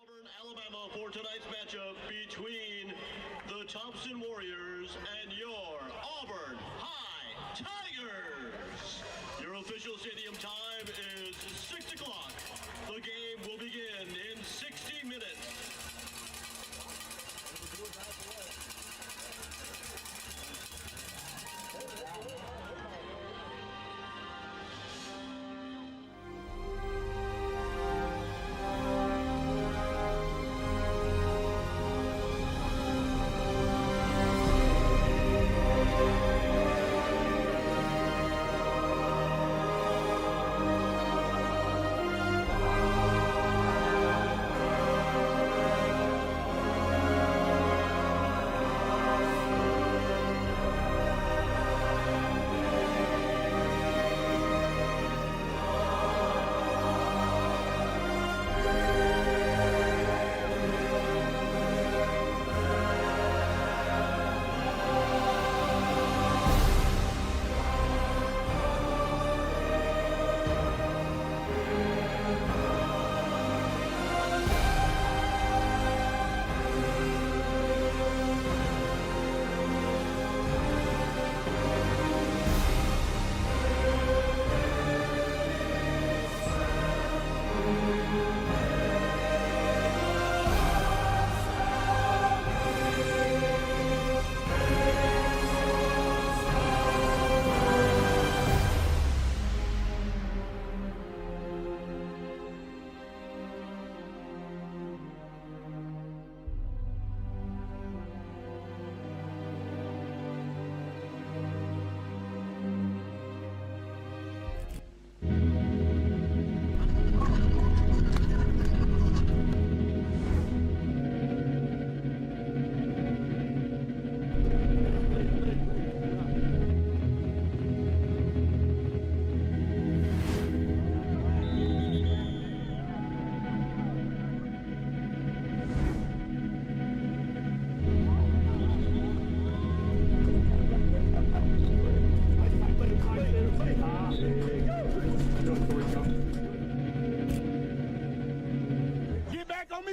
Auburn, Alabama for tonight's matchup between the Thompson Warriors and your Auburn High Tigers. Your official stadium time is 6 o'clock. The game will begin in 60 minutes.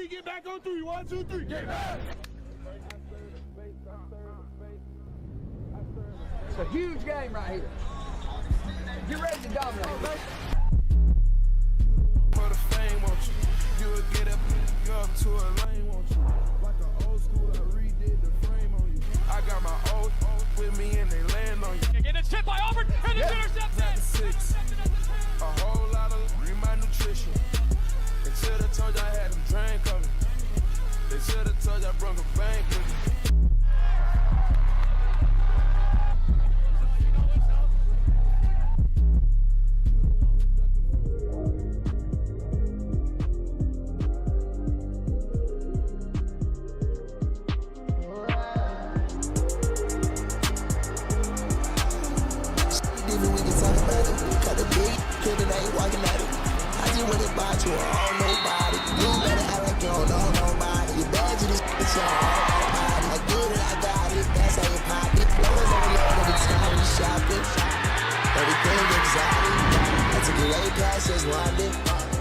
get back on 3. 1, 2, 3. Get back. It's a huge game right here. Get ready to dominate, baby. For the fame, won't you? You'll get up to a lane, won't you? Like an old school, I redid the frame on you. I got my old with me and they land on you. Get it tipped by Auburn, and it's intercepted. 6. A whole lot of my nutrition. They should have told you I had them drain coming. They should have told you I broke a bank with me.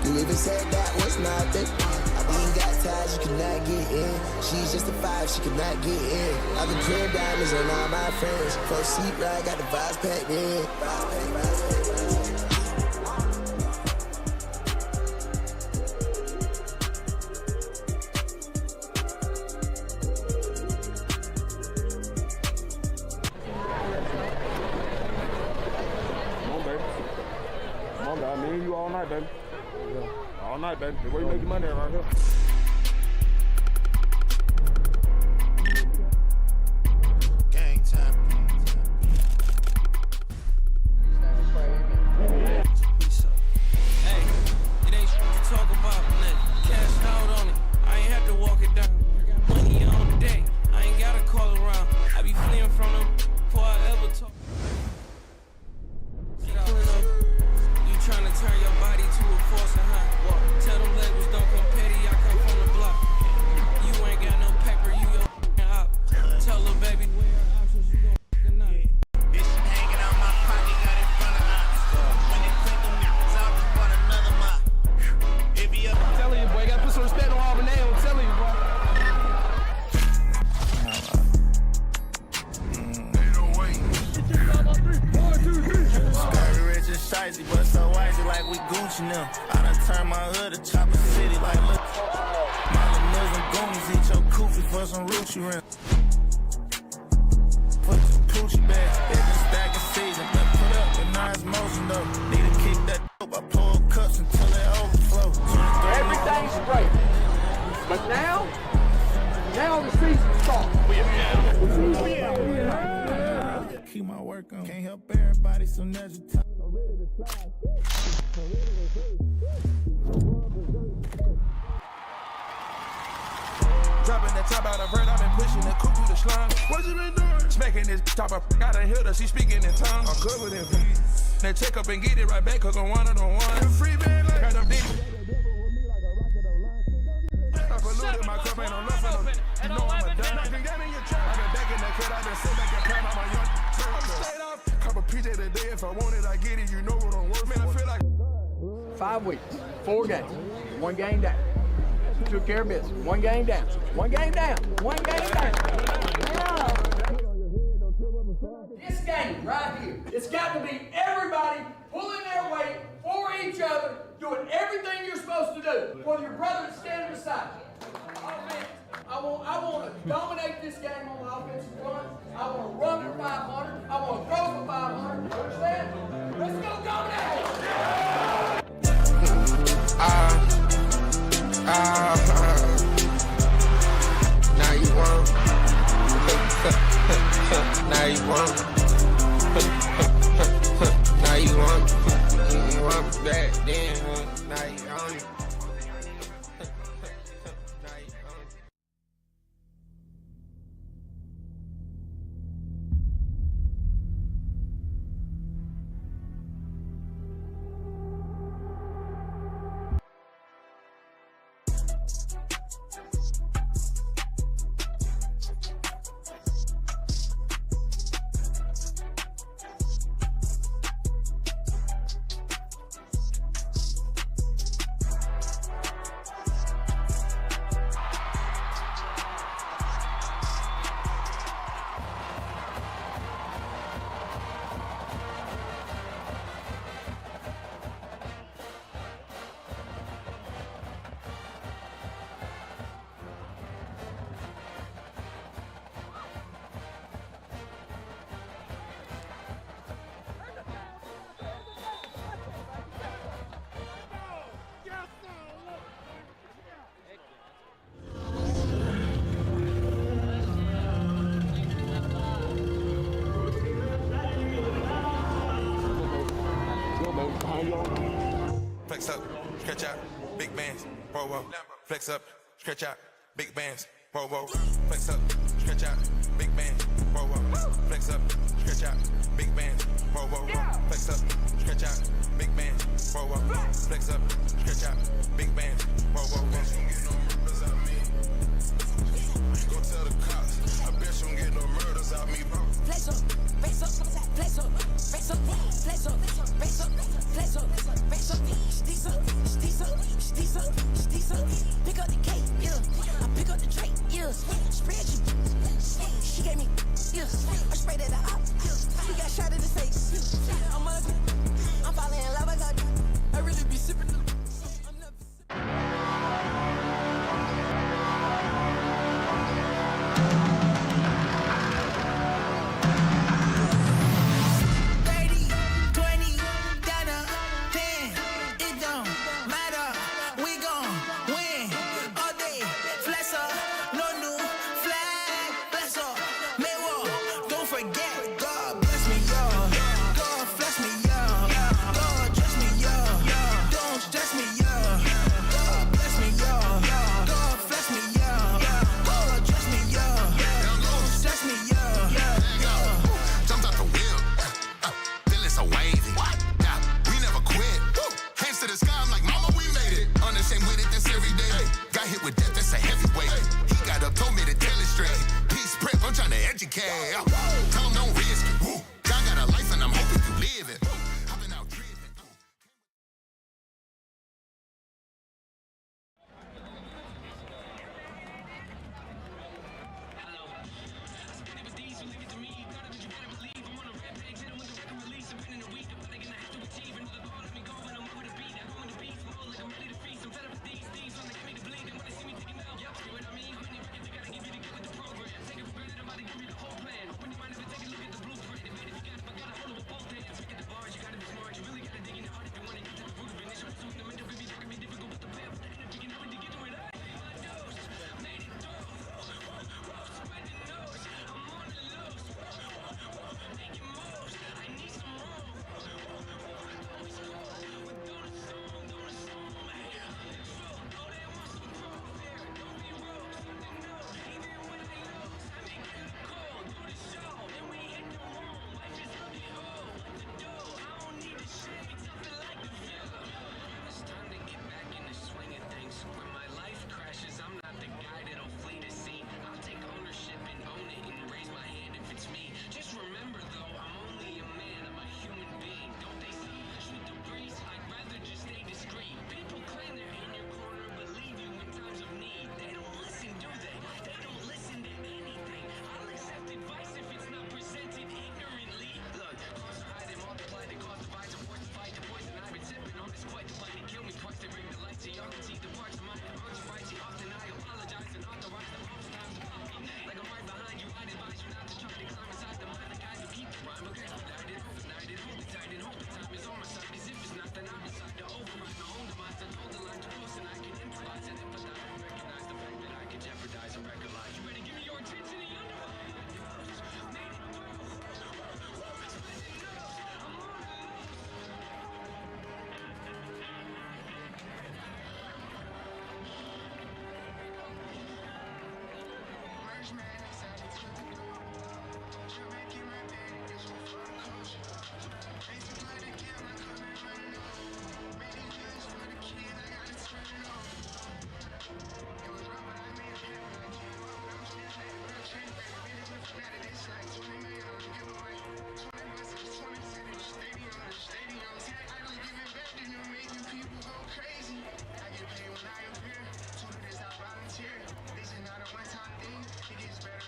You even said that was nothing. I ain't got ties, you cannot get in. She's just a 5, she cannot get in. I've been clear diamonds on all my friends. First seat ride, got the vibes packed in. All night, baby. All night, baby. The way you make your money around here. Gang time. Hey, it ain't shit to talk about, man. Cash out on it. I ain't have to walk it down. Money on the day. I ain't gotta call around. I be fleeing from them before I ever talk. Trying to turn your body to a force and high. Tell them labels don't come petty, I come from the block. You ain't got no paper, you your op. Tell her baby where your options, you gon' not. Bitch hanging out my pocket, got in front of us. When they print them niggas out, just bought another mop. It be up. I'm telling you, boy, you gotta put some respect on Auburn name, I'm telling you, boy. Shicey, but so icy like we Gucci now. I done turned my hood to Chopper City like look. My little niggas and goonies eat your koofy for some Rucci rims. Put some Gucci bags, they been stacking season. Been put up with nice motion though. Need to kick that dope, I pull cups until they overflow. Everything's great. But now the season starts. Keep my work on. Can't help everybody, so now you talk. Dropping the top out of vert, I've been pushing the coupe through the slime. What you been doing? Smacking this top up, got a hitter, she speaking in tongues. I'm covered in peace. Now check up and get it right back, cause I'm one on one. Free man, like got them digits. I polluted my cup, ain't no nothing. You know I'm a dime. I've been getting in your trap. I've been back in the cut, I've been sitting back and pound on my young. I'm straight off. Couple PJ today, if I want it, I get it. You know what I'm worth. Man, I feel like 5 weeks, 4 games, 1 game down. Took care of business. 1 game down. 1 game down. 1 game down. Yeah. This game right here, it's got to be everybody pulling their weight for each other, doing everything you're supposed to do for your brother standing beside you. I want to dominate this game on the offensive front. I want to run for 500. I want to throw for 500. Understand? Let's go dominate! Now you won't. Now you won't. Now you won't. You want back then. Now you own it. big bands, whoa, whoa. Flex up, stretch out, big bands, whoa, whoa. Flex up, stretch out, big bands, whoa, whoa. Flex up, stretch out, big bands, whoa, whoa. Flex up, stretch out, big bands, whoa, whoa. Flex up, stretch out, big bands, whoa, whoa. Go tell the cops, I bet you don't get no murders out me, bro. Flex up, flex up, flex up, flex up, flex up, flex up, flex up, flex up, steez up, steez up, steez up, steez up. Pick up the cake, yeah. I pick up the tray, yeah. Spread you. She gave me, yeah. I sprayed at the op, yeah. She got shot in the face. I'm ugly. I'm falling in love with her. I really be sipping. Tell them don't risk it. Woo. God got a life and I'm hoping you live it. I've been out driven. This is not a one-time thing. It gets better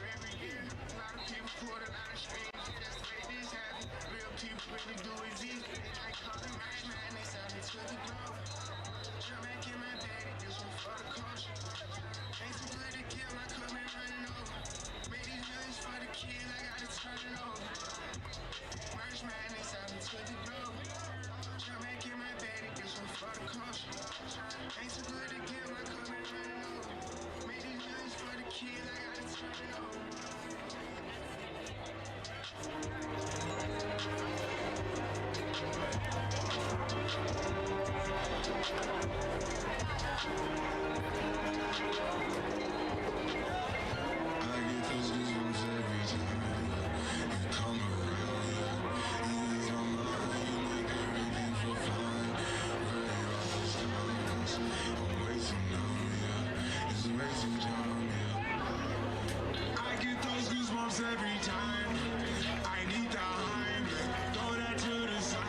crazy town, yeah. I get those goosebumps every time. I need the Heimlich, throw that to the side.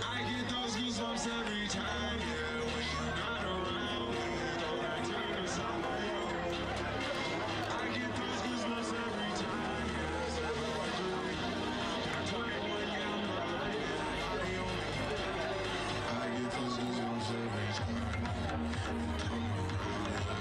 I get those goosebumps every time, yeah. When you're not around, throw that to the side. I get those goosebumps every time, yeah. 21, yeah, I'm proud, yeah. I get those goosebumps every time. Come around,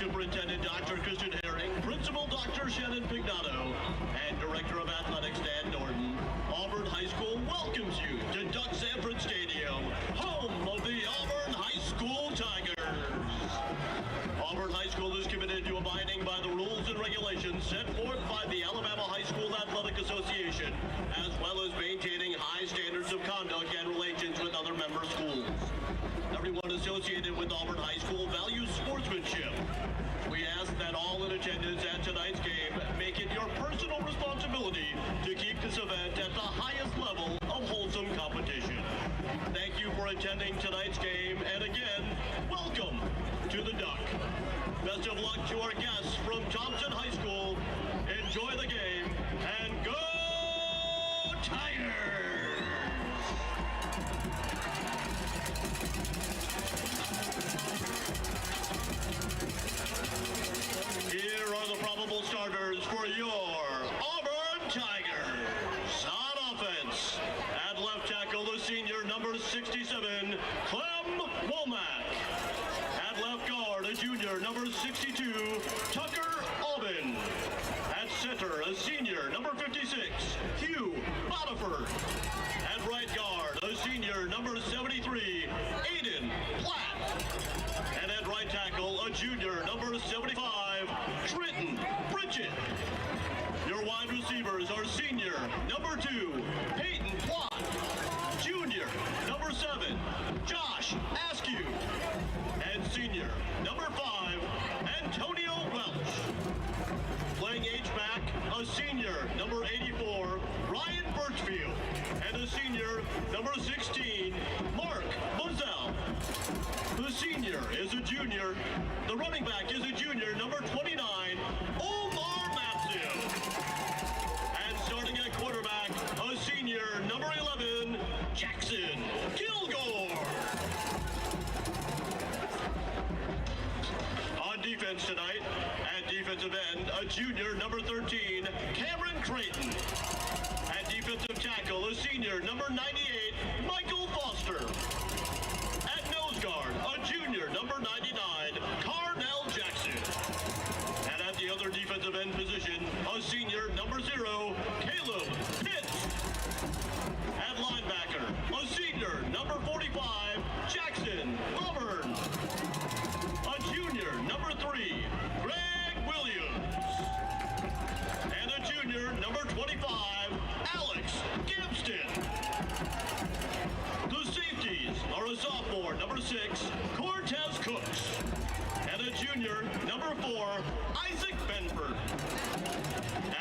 Superintendent Dr. Christian Herring, Principal Dr. Shannon Pignato, and Director of Athletics Dan Norton, Auburn High School welcomes you to Duck Sanford Stadium, home of the Auburn High School Tigers. Auburn High School is committed to abiding by the rules and regulations set forth by the Alabama High School Athletic Association, as well as maintaining high standards of conduct and relations with other member schools. Everyone associated with Auburn High School values sportsmanship. We ask that all in attendance at tonight's game make it your personal responsibility to keep this event at the highest level of wholesome competition. Thank you for attending tonight's game, and again, welcome to the Duck. Best of luck to our guests from Thompson High School. Enjoy the game, and go Tigers! Here are the probable starters for your Auburn Tigers. On offense, at left tackle, the senior number 67, Clem Womack. At left guard, a junior number 62, Tucker Aubin. At center, a senior number 56, Hugh Botiford. At right guard, a senior number 73, Aiden Platt. And at right tackle, a junior number 75, Trenton Bridget. Your wide receivers are senior number 2, Peyton Plott. Junior number 7, Josh Askew. And senior number 5, Antonio Welch. Playing H-back, a senior number 84, Ryan Birchfield. And a senior number 16, Mark Mozell. The senior is a junior. The running back is a junior, number 29, Omar Matthew. And starting at quarterback, a senior, number 11, Jackson Kilgore. On defense tonight, at defensive end, a junior, number 13, Cameron Creighton. At defensive tackle, a senior, number 98, Michael Foster. At nose guard, a junior, number 99, Carnell Jackson. And at the other defensive end position, a senior, number 0, Caleb Pitts. At linebacker, a senior, number 45, Jackson Auburn. A junior, number 3, Greg Williams. And a junior, number 25, Alex Gibston. The safeties are a sophomore, number 6, Cortez Cooks. And a junior, number 4, Isaac Benford.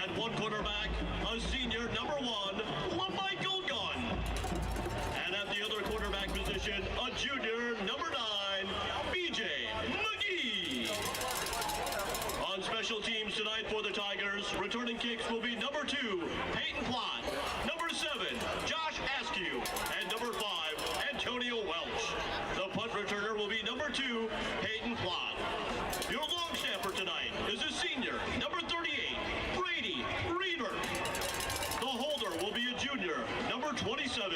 And one quarterback, a senior, number 1, LaMichael Gunn. And at the other quarterback position, a junior, number 9, BJ McGee. On special teams tonight for the Tigers, returning kicks will be number 2, Peyton Plott, number 7, Josh Askew, and number 5, Antonio Welch. The punt returner will be number 2, Peyton Plott. Your long snapper tonight is a senior, number 38, Brady Reaver. The holder will be a junior, number 27,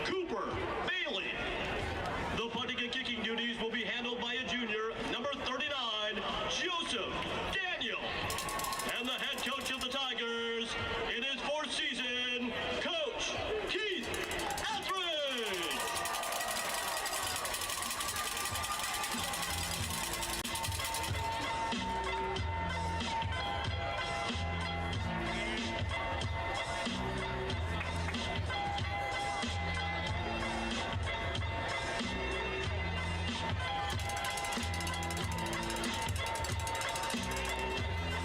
Cooper Bailey. The punting and kicking duties will be handled by a junior, number 39, Joseph Daniel. And the head coach of the Tigers in his 4th season, Coach Keith Etheridge.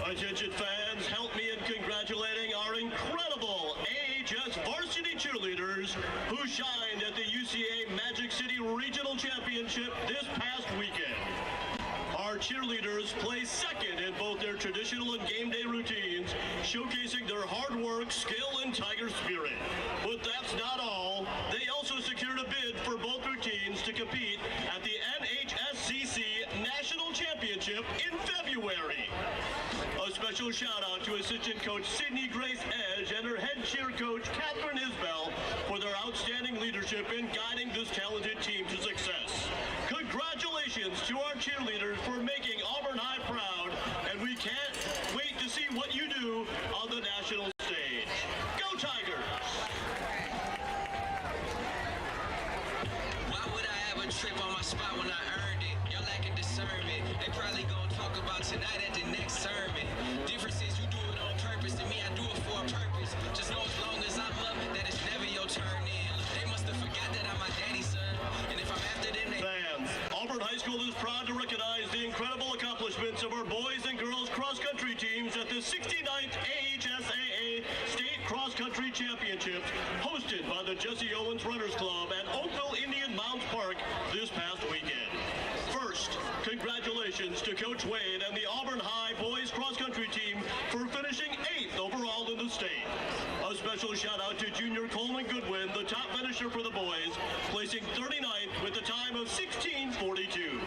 Attention fans, help me in congratulating our incredible AHS varsity cheerleaders who shined at the UCA Magic City Regional Championship this past weekend. Our cheerleaders placed second in both their traditional and game day routines, showcasing their hard work, skill, and Tiger spirit. But that's not all. They also secured a bid for both routines to compete at the NHSCC National Championship in February. A special shout out to assistant coach Sydney Grace Edge and her head cheer coach Catherine Isbell for their outstanding leadership in guiding this talented team to success. Congratulations to our cheerleaders for making Auburn High proud. trip on my spot when I earned it. Y'all lacking discernment. They probably gonna talk about tonight at the next sermon. Difference is you do it on purpose. To me, I do it for a purpose. Just know as long as I'm up, that it's never your turn in. They must have forgot that I'm my daddy's son. And if I'm after them, they... Fans, Auburn High School is proud to recognize the incredible accomplishments of our boys and girls cross-country teams at the 69th AHSAA State Cross Country Championships, hosted by the Jesse Owens Runners Club at Oakville Indian Mounds Park this past weekend. First, congratulations to Coach Wade and the Auburn High boys cross-country team for finishing 8th overall in the state. A special shout-out to Junior Coleman Goodwin, the top finisher for the boys, placing 39th with a time of 16:42.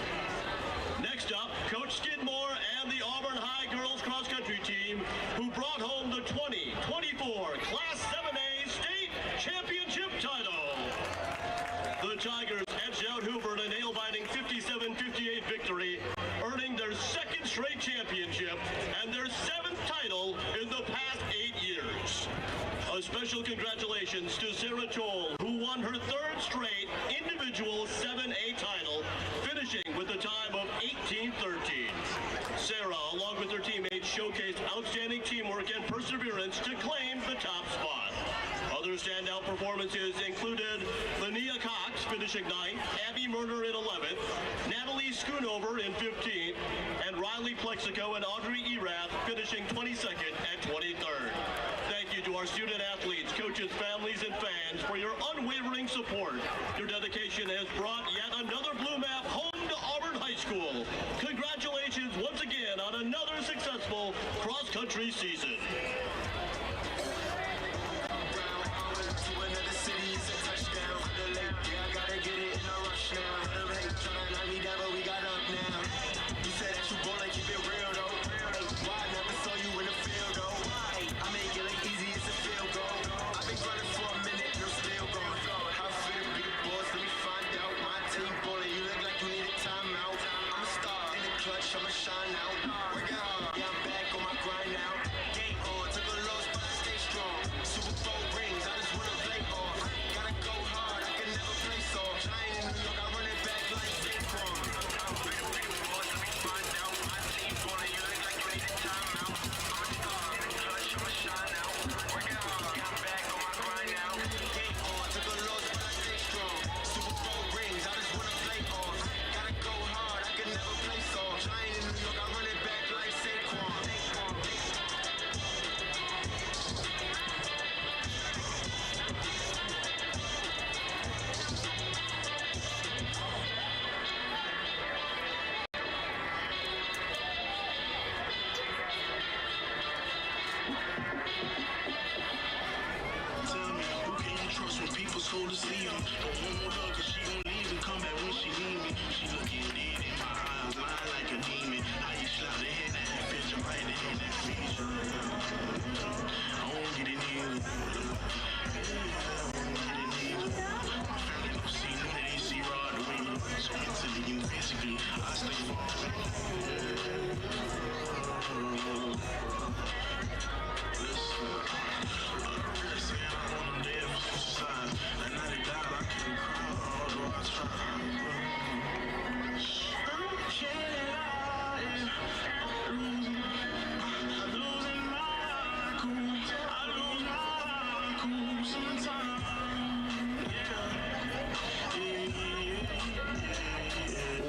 Next up, Coach Skidmore and the Auburn High girls cross-country team, who brought home the 2024 Class 7A State Championship title. The Tigers edged out Hoover in a nail-biting 57-58 victory, earning their second straight championship and their 7th title in the past 8 years. A special congratulations to Sarah Toll, who won her 3rd straight individual 7A title, finishing with a time of 18:13. Sarah, along with her teammates, showcased outstanding teamwork and perseverance to claim the top spot. Other standout performances included Linnea Cox finishing 9th, Abby Murner in 11th, Natalie Schoonover in 15th, and Riley Plexico and Audrey Erath finishing 22nd and 23rd. Thank you to our student athletes, coaches, families, and fans for your unwavering support. Your dedication has brought yet another Blue Map home to Auburn High School. Congratulations once again on another successful cross-country season.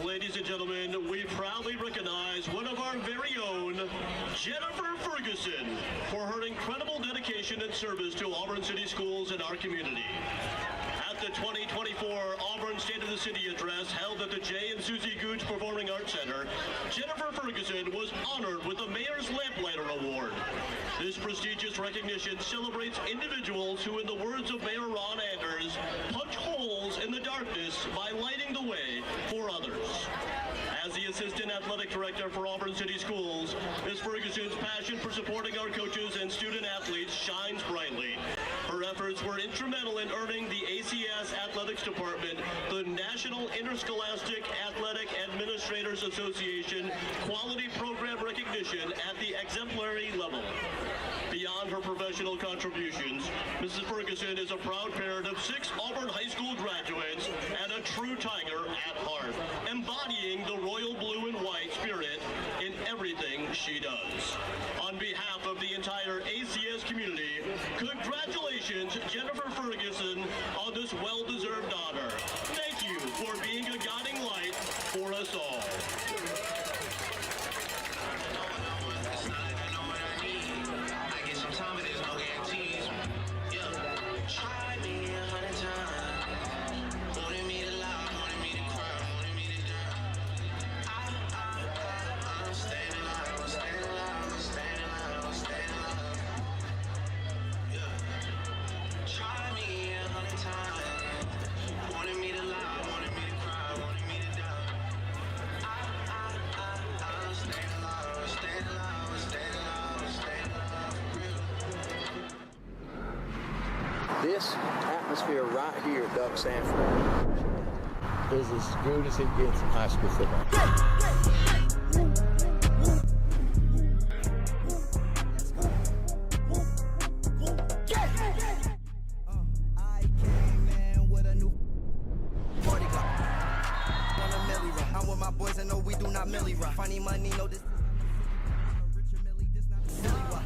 Ladies and gentlemen, we proudly recognize one of our very own, Jennifer Ferguson, for her incredible dedication and service to Auburn City Schools and our community. At the 2024 Auburn State of the City address held at the J. and Susie Gooch Performing Arts Center, Jennifer Ferguson was honored with the Mayor's Lamplighter Award. This prestigious recognition celebrates individuals who, in the words of Mayor Ron Anders, punch holes in the darkness by lighting the way for others. As the Assistant Athletic Director for Auburn City Schools, Ms. Ferguson's passion for supporting our coaches and student athletes shines brightly. Her efforts were instrumental in earning the ACS Athletics Department the National Interscholastic Athletic Administrators Association Quality Program recognition at the exemplary level. Beyond her professional contributions, Mrs. Ferguson is a proud parent of 6 Auburn High School graduates and a true Tiger at heart, embodying the royal blue and white spirit in everything she does. On behalf of the entire ACS community, congratulations, Jennifer Ferguson, on this well-deserved honor. Thank you for being a guiding light for us all. This atmosphere right here at Doug Sanford is as good as it gets in high school football. I'm with my boys, I know we do not milli rock. Funny money, no this.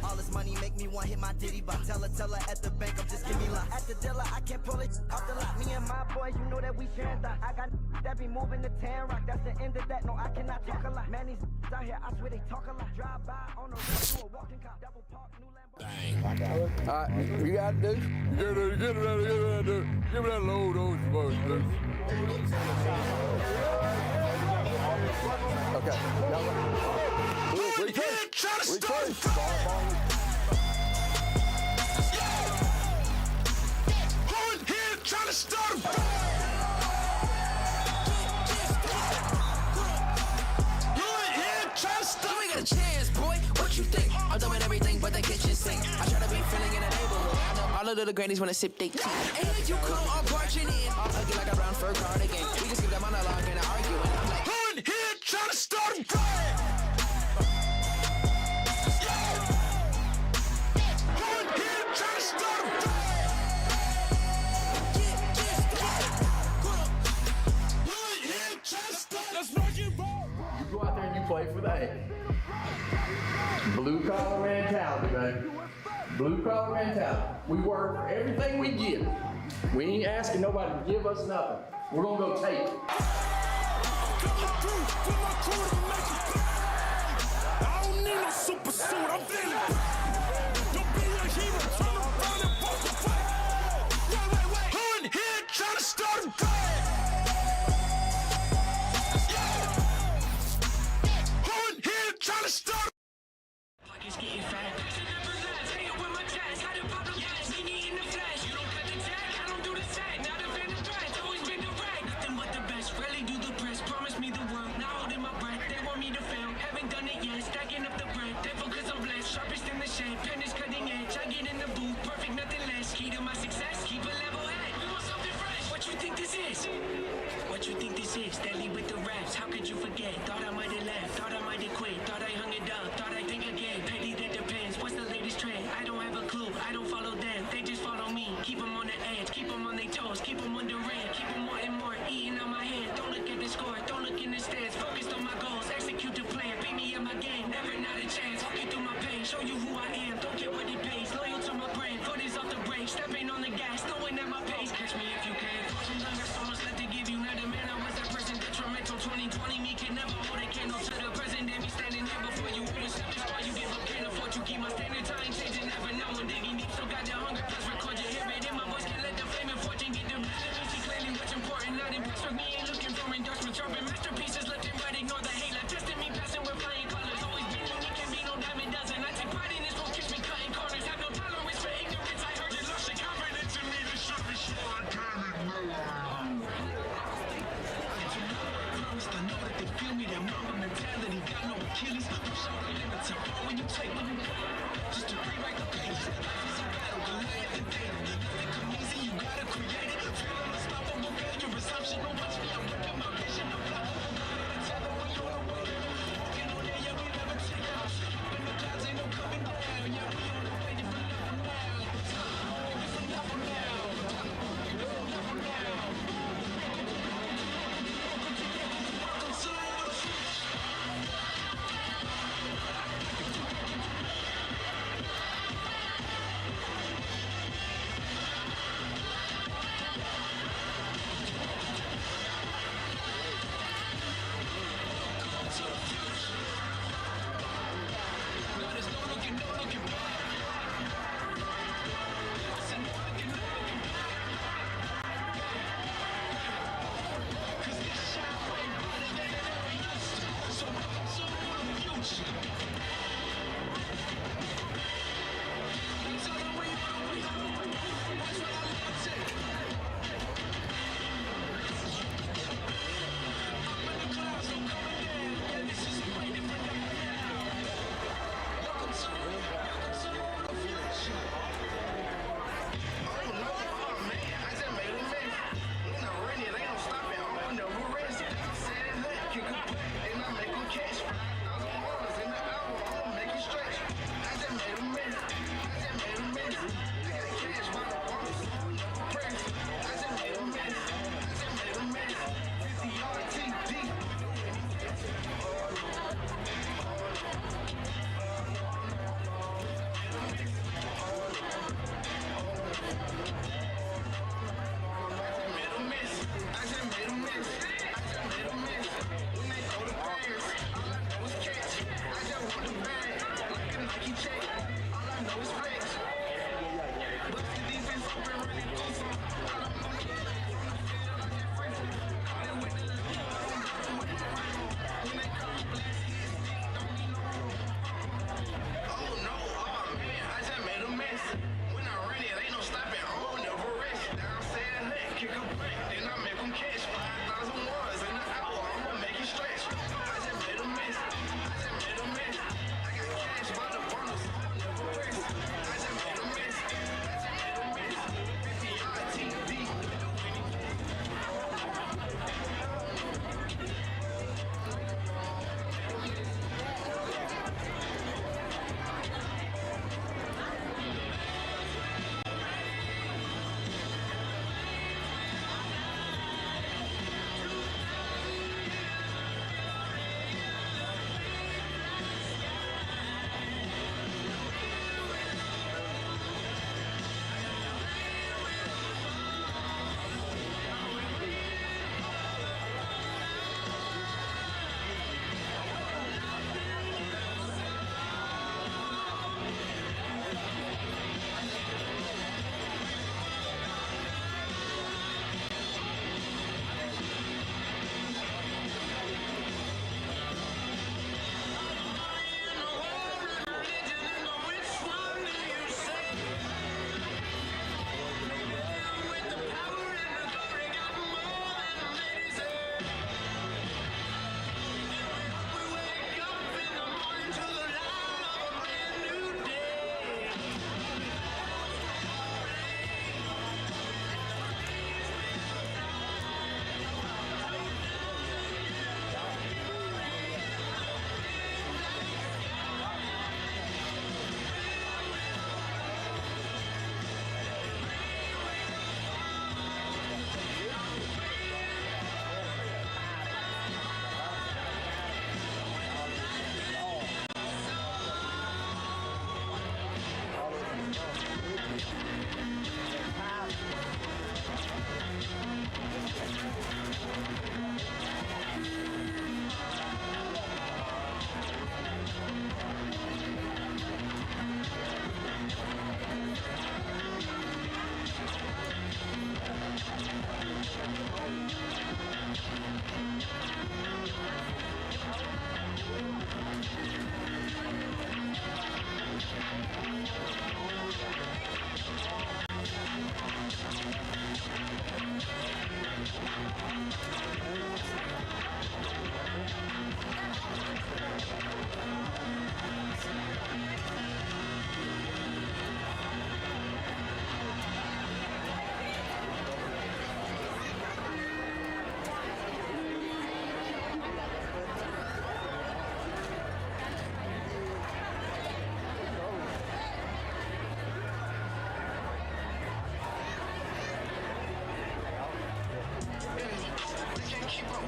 All this money make me want hit my ditty bop. Tell her at the bank, I'm just give me lock. At the dealer, I can't pull it off the lot. Me and my boys, you know that we sharing that. I got that be moving to Tan Rock. That's the end of that. No, I cannot talk a lot. Man, these out here, I swear they talk a lot. Drive by on the road to a walking cop. Double park, new Lambo. Alright, you got to do? Get it that low those supposed to do. Okay. Retreat! Try to start him! Hold here, trying to start him! You ain't got a chance, boy. What you think? I'm doing everything but the kitchen sink. I try to be feeling in the neighborhood. I know all the little grannies wanna sip they tea. And you come on barging in. I'm ugly like a brown fur cardigan. We just keep that monologue and arguing. I'm like, hold here, trying to start him! You go out there and you play for that. Blue collar mentality, baby. Blue collar mentality. We work for everything we get. We ain't asking nobody to give us nothing. We're gonna go take it. I don't need no super suit, I'm feeling. Don't be a hero, turn around and walk away. Wait. Hold here, trying to start him. Hold here, trying to start. Pockets getting fat. Stay up with my chest. How the problem gas? See me in the flesh. You don't cut the tag. I don't do the set. Now the been the threat. Always been the rag. Nothing but the best. Rarely do the press. Promise me the world. Now holding my breath. They want me to fail. Haven't done it yet. Stacking up the bread. Thankful cause I'm blessed. Sharpest in the shed. Pen is cutting edge. I get in the booth. Perfect, nothing less. Key to my success. Keep a level head. We want something fresh. What you think this is? What you think this is? Deadly with the raps. How could you forget? Thought I might have left. Thought I might have quit. Thought I hung it up. Thought I'd think again. Petty, that depends. What's the latest trend? I don't have a clue. I don't follow them. They just follow me. Keep them on the edge. Keep them on their toes. Keep them under red. Keep them wanting more. Eating on my hand. Don't look at the score. Don't look in the stands. Focused on my goals. Execute the plan. Beat me in my game. Never not a chance. Walk you through my pain. Show you who I am. Don't get what it pays. Loyal to my brand. Foot is off the brake. Stepping on the gas. Knowing at my pace. Catch me if you can. Fortunes I got so much left to give you. Not a man. I was that person detrimental. 2020 me can never hold a candle to the present. They be standing there before you. Even step this far. You give up. Can't afford to keep my standards. I ain't changing. Never know when digging deep. Still got that hunger. Plus record you hear it in my voice. Can't let the flame and fortune get the balance. See clearly what's important. Not impressed with me. Ain't looking for endorsements. Dropping masterpieces left and right. Ignore the hate. Like testing me. Passing with flying colors. Always been unique. Can be no diamond dozen. I take pride in this. Won't catch me cutting corners. Have no tolerance for ignorance. I heard you lost your confidence in me. This should be sure I can't ignore. I know that they feel me, that mama mentality got no Achilles. Push all the limits up when you take me. Just to rewrite the page. Life is a battle, Goliath and David. Nothing come easy, you gotta create it. Feel unstoppable, failure, assumption. Don't watch me, I'm working my vision. I'm flying. Tell them when you're away. Walking on there, yeah, we never take off. In the clouds, ain't no coming down. Yeah, we on the way, different level now. Different level now. Different level now.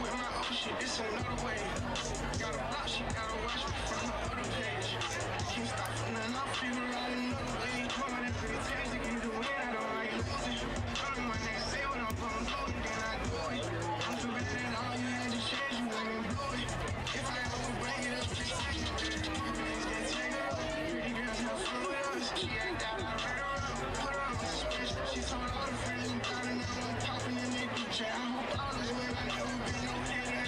with my old shit, it's another way. Got a block, she gotta watch me from her other page. Can't stop for nothing, I'll figure out another way. Come on, that pretty taste, if you do it, I don't like losing. Come in my neck, say what I'm gonna do, then I do it. I'm too bad at all, you had to change, you went and blew it. If I ever break it up, please take it. Take her up, pretty girls have fun with us. She act out, I read her up, put her on the switch. She told all the friends and thought and now I'm popping in their group chat. I hope all is well, I never been no hater.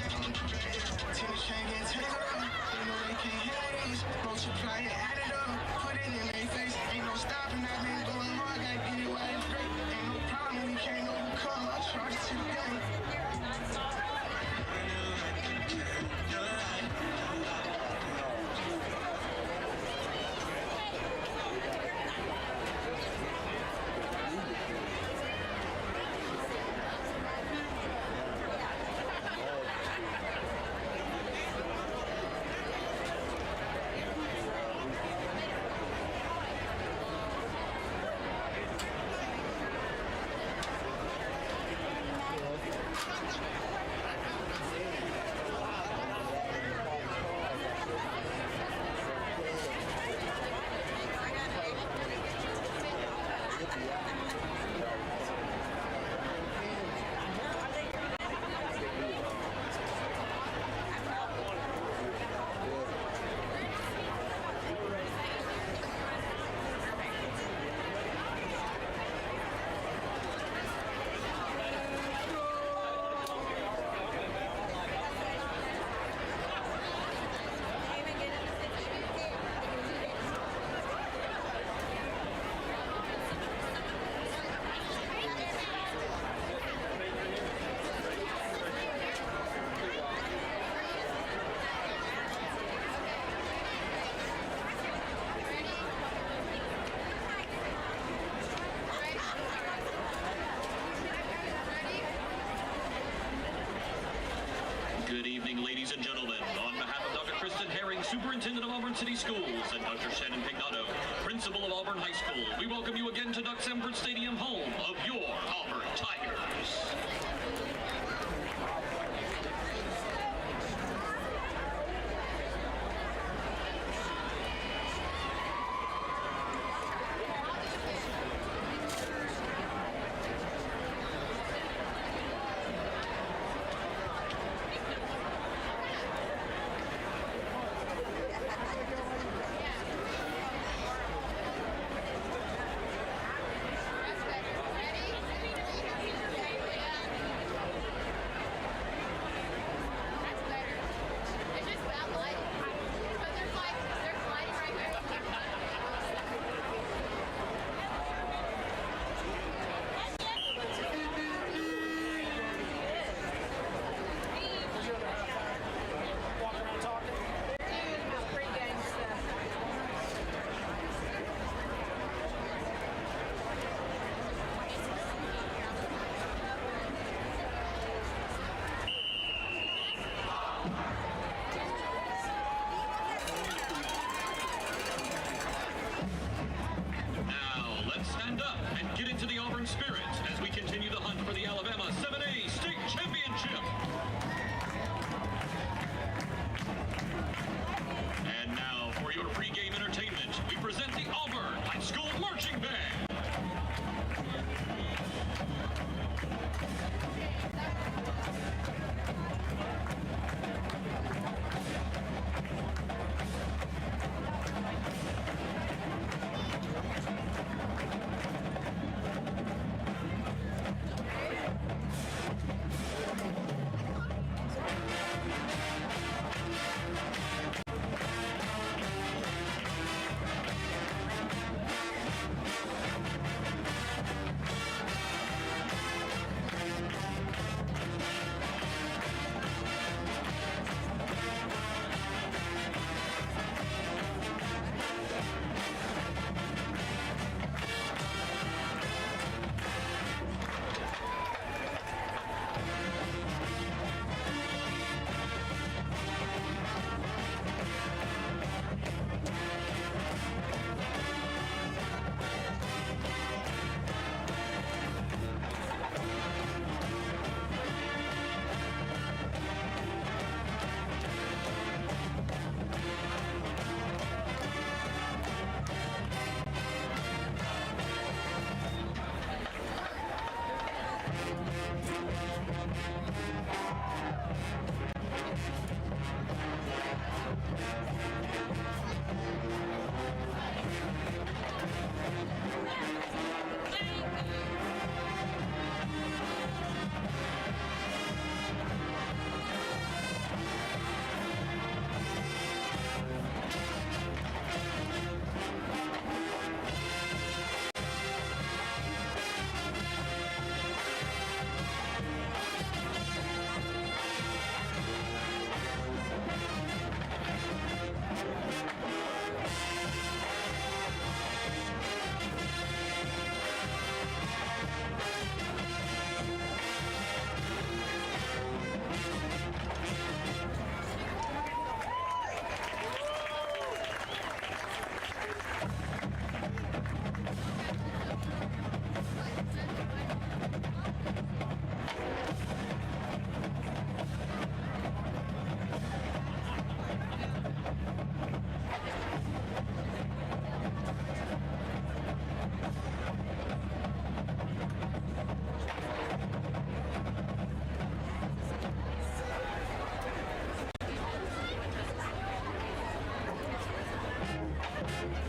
Tennis chain can't take her up, they know they can't handle these. Multiply it, add it up, put it in their face. Ain't no stopping, I've been going hard, gotta get it while it's great. Ain't no problem, we can't overcome, I charge to the game. Good evening, ladies and gentlemen. On behalf of Dr. Kristen Herring, Superintendent of Auburn City Schools, and Dr. Shannon Pignato, Principal of Auburn High School, we welcome you again to Duck Samford Stadium, home of your Auburn Tigers.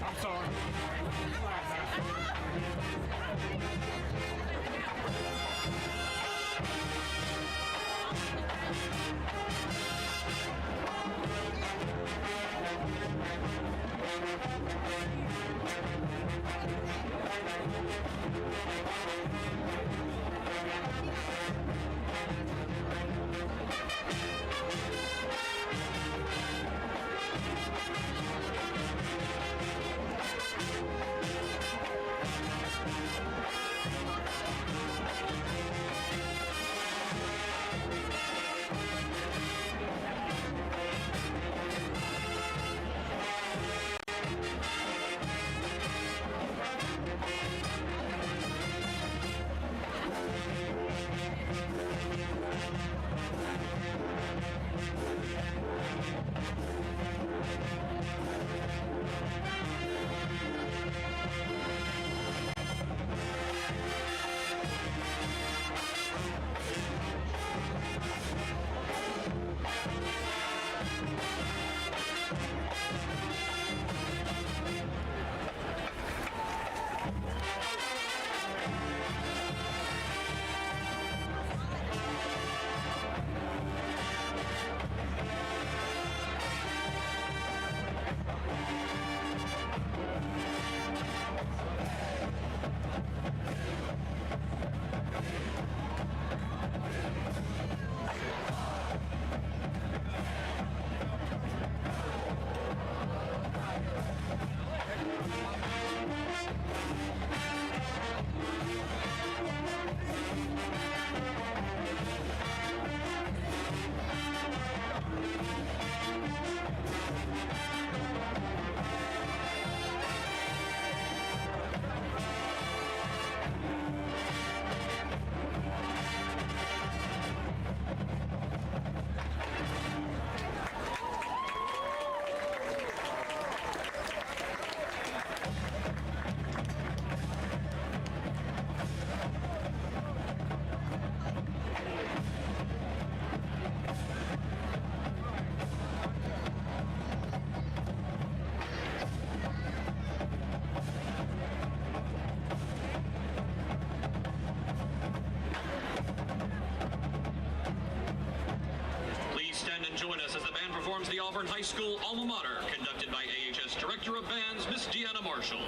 I'm sorry. Join us as the band performs the Auburn High School alma mater, conducted by AHS Director of Bands, Miss Deanna Marshall.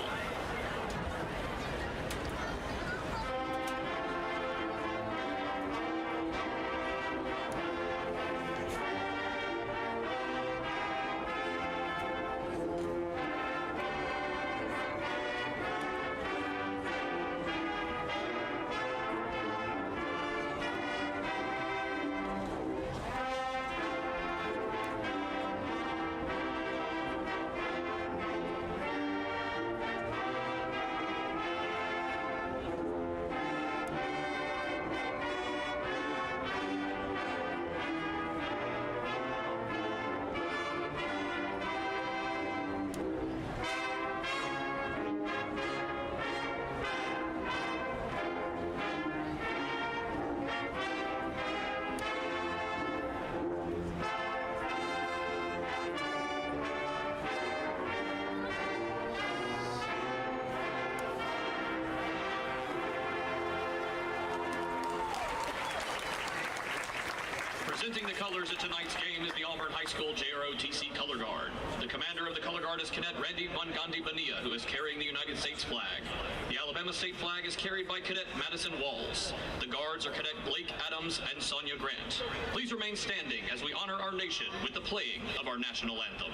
Presenting the colors at tonight's game is the Auburn High School JROTC Color Guard. The commander of the Color Guard is Cadet Randy Mangandi Bania, who is carrying the United States flag. The Alabama State flag is carried by Cadet Madison Walls. The guards are Cadet Blake Adams and Sonia Grant. Please remain standing as we honor our nation with the playing of our national anthem.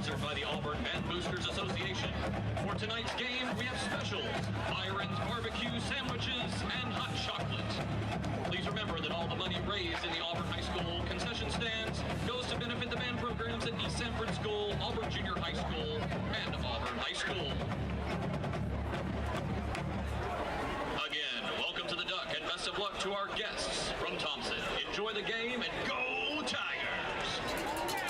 sponsored by the Auburn Band Boosters Association. For tonight's game, we have specials, Byron's barbecue sandwiches, and hot chocolate. Please remember that all the money raised in the Auburn High School concession stands goes to benefit the band programs at East Sanford School, Auburn Junior High School, and Auburn High School. Again, welcome to the Duck and best of luck to our guests from Thompson. Enjoy the game and go Tigers!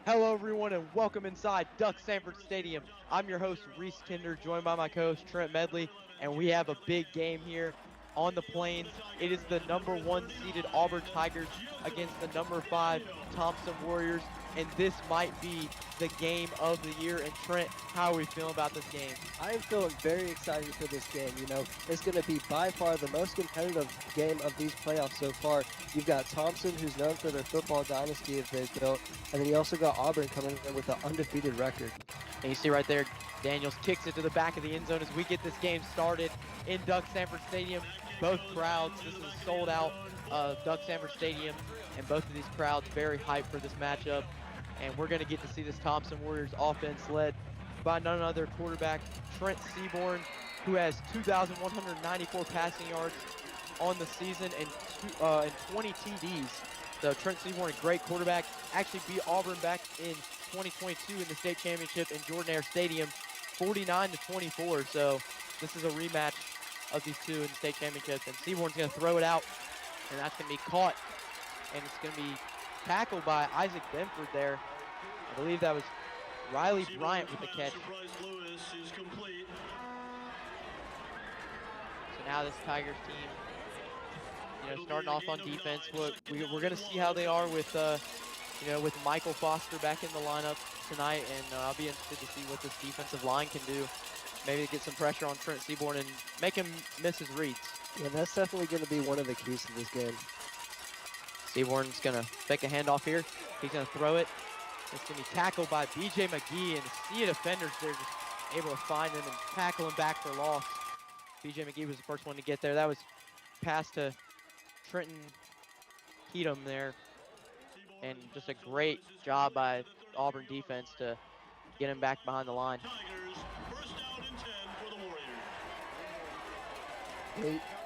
Hello, everyone, and welcome inside Duck Sanford Stadium. I'm your host, Reese Kinder, joined by my co-host, Trent Medley, and we have a big game here on the Plains. It is the number 1 seeded Auburn Tigers against the number 5 Thompson Warriors, and this might be the game of the year. And Trent, how are we feeling about this game? I am feeling very excited for this game. You know, it's going to be by far the most competitive game of these playoffs so far. You've got Thompson, who's known for their football dynasty that they've built, and then you also got Auburn coming in with an undefeated record. And you see right there, Daniels kicks it to the back of the end zone as we get this game started in Duck Sanford Stadium. Both crowds, this is a sold out Duck Sanford Stadium, and both of these crowds very hyped for this matchup. And we're going to get to see this Thompson Warriors offense led by none other quarterback Trent Seaborn, who has 2,194 passing yards on the season and 20 TDs. So Trent Seaborn, a great quarterback, actually beat Auburn back in 2022 in the state championship in Jordan Air Stadium, 49-24. So this is a rematch of these two in the state championship. And Seaborn's going to throw it out, and that's going to be caught, and it's going to be tackled by Isaac Benford there. I believe that was Riley Bryant with the catch. So now this Tigers team, you know, starting off on defense. We're going to see how they are with, you know, with Michael Foster back in the lineup tonight, and I'll be interested to see what this defensive line can do. Maybe get some pressure on Trent Seaborn and make him miss his reads. Yeah, that's definitely going to be one of the keys to this game. Seaborn's going to fake a handoff here. He's going to throw it. It's going to be tackled by B.J. McGee, and the sea defenders there just able to find him and tackle him back for loss. B.J. McGee was the first one to get there. That was pass to Trenton Keatum there, and just a great job by Auburn defense to get him back behind the line.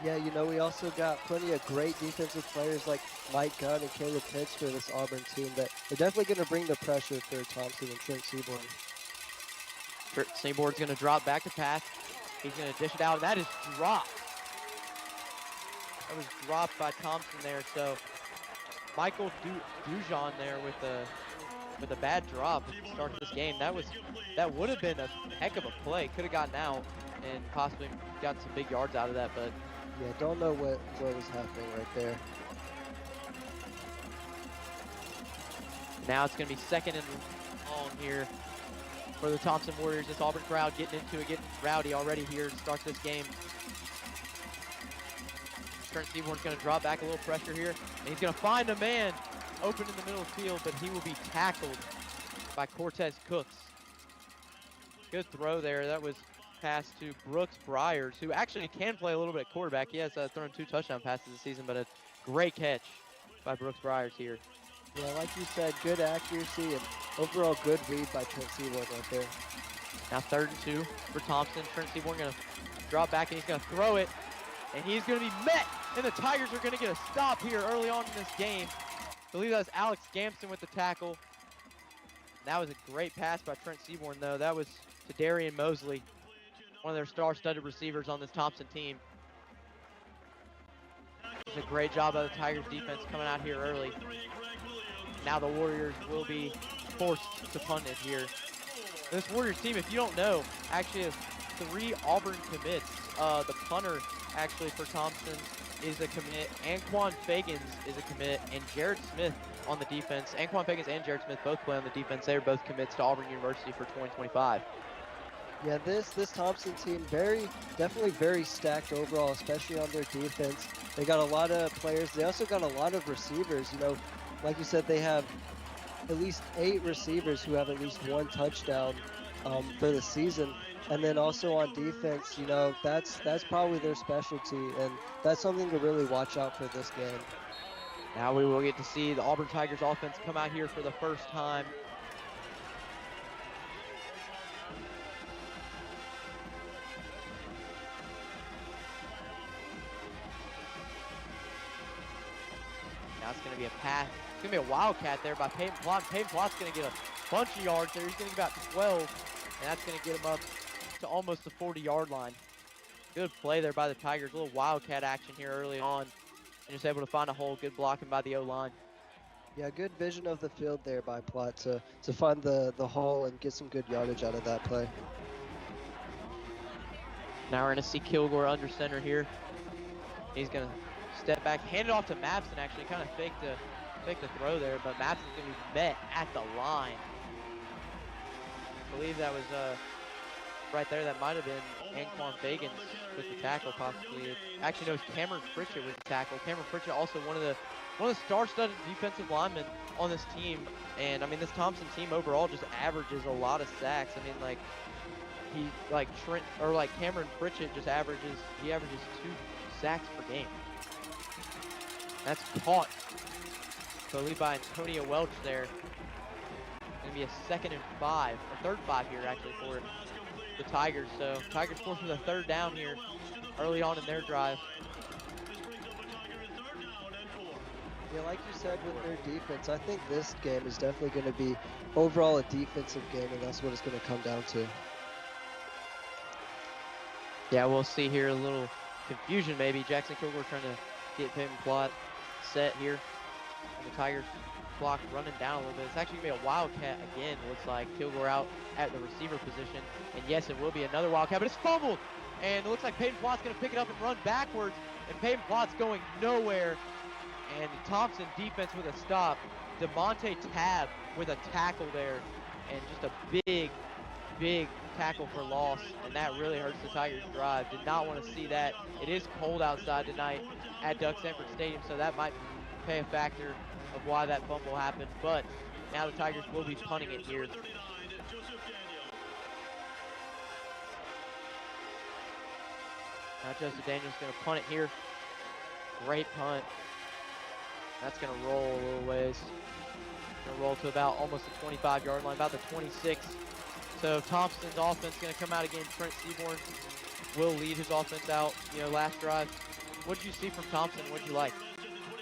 Yeah, you know, we also got plenty of great defensive players like Mike Gunn and Caleb Pitts for this Auburn team that are definitely going to bring the pressure for Thompson and Trent Seaborn. Trent Seaborn's going to drop back to pass. He's going to dish it out, and that is dropped. That was dropped by Thompson there. So Michael Dujon there with a bad drop at the start of this game. That would have been a heck of a play. Could have gotten out and possibly gotten some big yards out of that, but yeah, don't know what was happening right there. Now it's going to be second and long here for the Thompson Warriors. This Auburn crowd getting into it, getting rowdy already here to start this game. Trent Seaborn's going to drop back a little pressure here, and he's going to find a man open in the middle of the field, but he will be tackled by Cortez Cooks. Good throw there. That was pass to Brooks Bryers, who actually can play a little bit quarterback. He has thrown 2 touchdown passes this season, but a great catch by Brooks Bryers here. Yeah, like you said, good accuracy and overall good read by Trent Seaborn right there. Now 3rd and 2 for Thompson. Trent Seaborn going to drop back, and he's going to throw it, and he's going to be met, and the Tigers are going to get a stop here early on in this game. I believe that was Alex Gamson with the tackle. That was a great pass by Trent Seaborn, though. That was to Darian Mosley, one of their star-studded receivers on this Thompson team. It's a great job by the Tigers defense coming out here early. Now the Warriors will be forced to punt it here. This Warriors team, if you don't know, actually has 3 Auburn commits. The punter actually for Thompson is a commit. Anquan Fagans is a commit, and Jared Smith on the defense. Anquan Fagans and Jared Smith both play on the defense. They are both commits to Auburn University for 2025. Yeah, this Thompson team definitely very stacked overall, especially on their defense. They got a lot of players. They also got a lot of receivers. You know, like you said, they have at least 8 receivers who have at least 1 touchdown for the season. And then also on defense, you know, that's probably their specialty, and that's something to really watch out for this game. Now we will get to see the Auburn Tigers offense come out here for the first time. Now it's going to be a pass. It's going to be a wildcat there by Peyton Plott. Peyton Plott's going to get a bunch of yards there. He's going to get about 12, and that's going to get him up to almost the 40-yard line. Good play there by the Tigers. A little wildcat action here early on. And just able to find a hole. Good blocking by the O-line. Yeah, good vision of the field there by Plott to find the hole and get some good yardage out of that play. Now we're going to see Kilgore under center here. He's going to step back, hand it off to Mapson, actually. Kind of fake the throw there, but Mapson's going to be met at the line. I believe that was right there. That might have been Anquan Fagans with the tackle, possibly. Actually, no, it was Cameron Pritchett with the tackle. Cameron Pritchett, also one of the star-studded defensive linemen on this team. And I mean, this Thompson team overall just averages a lot of sacks. I mean, like Cameron Pritchett just averages 2 sacks per game. That's caught. So lead by Antonio Welch there. Gonna be a 2nd and 5, a 3rd 5 here actually for the Tigers. So Tigers forced with a 3rd down here early on in their drive. Yeah, like you said with their defense, I think this game is definitely going to be overall a defensive game, and that's what it's going to come down to. Yeah, we'll see here a little confusion maybe. Jackson Kilgore trying to get Peyton Plott set here. And the Tigers clock running down a little bit. It's actually going to be a wildcat again. Looks like Kilgore out at the receiver position. And yes, it will be another wildcat, but it's fumbled. And it looks like Peyton Plott's going to pick it up and run backwards. And Peyton Plott's going nowhere. And Thompson defense with a stop. DeMonte Tab with a tackle there. And just a big tackle for loss. And that really hurts the Tigers' drive. Did not want to see that. It is cold outside tonight at Doug Sanford Stadium, so that might play a factor of why that fumble happened. But now the Tigers will be punting it here. Now Joseph Daniels going to punt it here. Great punt. That's going to roll a little ways. Going to roll to about almost the 25-yard line, about the 26. So Thompson's offense going to come out again. Trent Seaborn will lead his offense out, last drive. What did you see from Thompson? What did you like?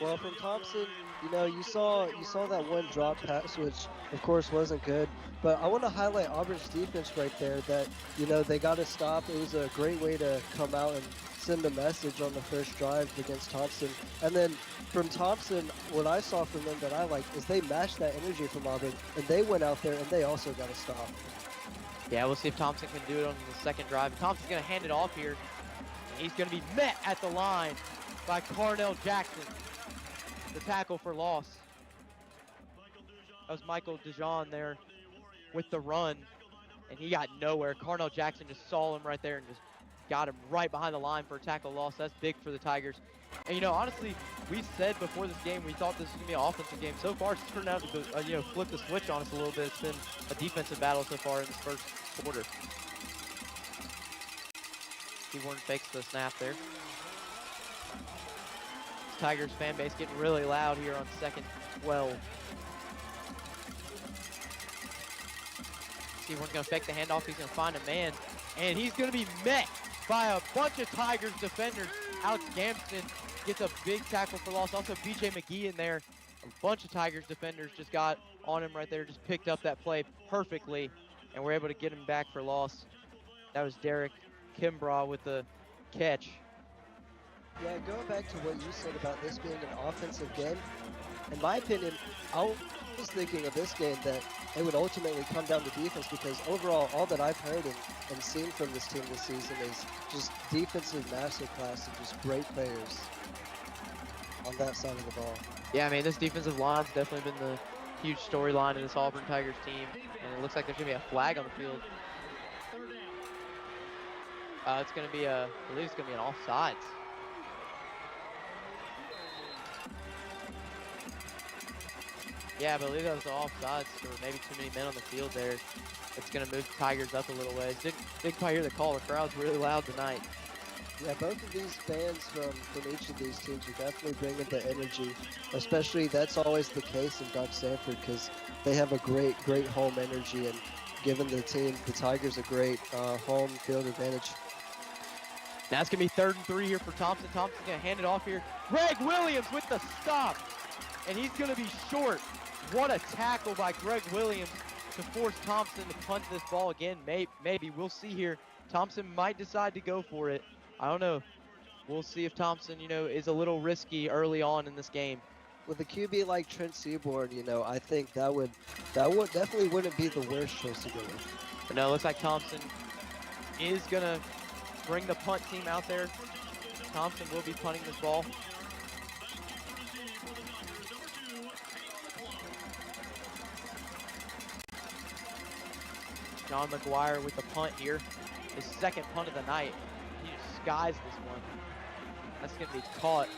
Well, from Thompson, you saw that one drop pass, which of course wasn't good. But I want to highlight Auburn's defense right there. That they got to stop. It was a great way to come out and send a message on the first drive against Thompson. And then from Thompson, what I saw from them that I liked is they matched that energy from Auburn, and they went out there and they also got to stop. Yeah, we'll see if Thompson can do it on the 2nd drive. Thompson's going to hand it off here. He's going to be met at the line by Carnell Jackson, the tackle for loss. That was Michael Dijon there with the run, and he got nowhere. Carnell Jackson just saw him right there and just got him right behind the line for a tackle loss. That's big for the Tigers. And, honestly, we said before this game we thought this was going to be an offensive game. So far, it's turned out to, flip the switch on us a little bit. It's been a defensive battle so far in this first quarter. Seaborn fakes the snap there. Tigers fan base getting really loud here on 2nd 12. Seaborn's going to fake the handoff. He's going to find a man, and he's going to be met by a bunch of Tigers defenders. Alex Gamston gets a big tackle for loss. Also, BJ McGee in there. A bunch of Tigers defenders just got on him right there, just picked up that play perfectly, and we're able to get him back for loss. That was Derek Kimbrough with the catch. Yeah, going back to what you said about this being an offensive game, in my opinion, I was thinking of this game that it would ultimately come down to defense, because overall, all that I've heard and seen from this team this season is just defensive masterclass and just great players on that side of the ball. Yeah, I mean, this defensive line's definitely been the huge storyline in this Auburn Tigers team, and it looks like there's going to be a flag on the field. It's going to be I believe it's going to be an offsides. Yeah, I believe that was the offsides for maybe too many men on the field there. It's going to move the Tigers up a little ways. Didn't quite hear the call. The crowd's really loud tonight. Yeah, both of these fans from each of these teams are definitely bringing the energy. Especially, that's always the case in Doug Sanford, because they have a great home energy, and giving the Tigers a great home field advantage. Now it's going to be 3rd and 3 here for Thompson. Thompson's going to hand it off here. Greg Williams with the stop, and he's going to be short. What a tackle by Greg Williams to force Thompson to punt this ball again. Maybe. We'll see here. Thompson might decide to go for it. I don't know. We'll see if Thompson, is a little risky early on in this game. with a QB like Trent Seaborn, you know, I think that would definitely wouldn't be the worst choice to go with. But no, it looks like Thompson is gonna bring the punt team out there. Thompson will be punting this ball. John McGuire with the punt here. His second punt of the night. He just skies this one. That's going to be caught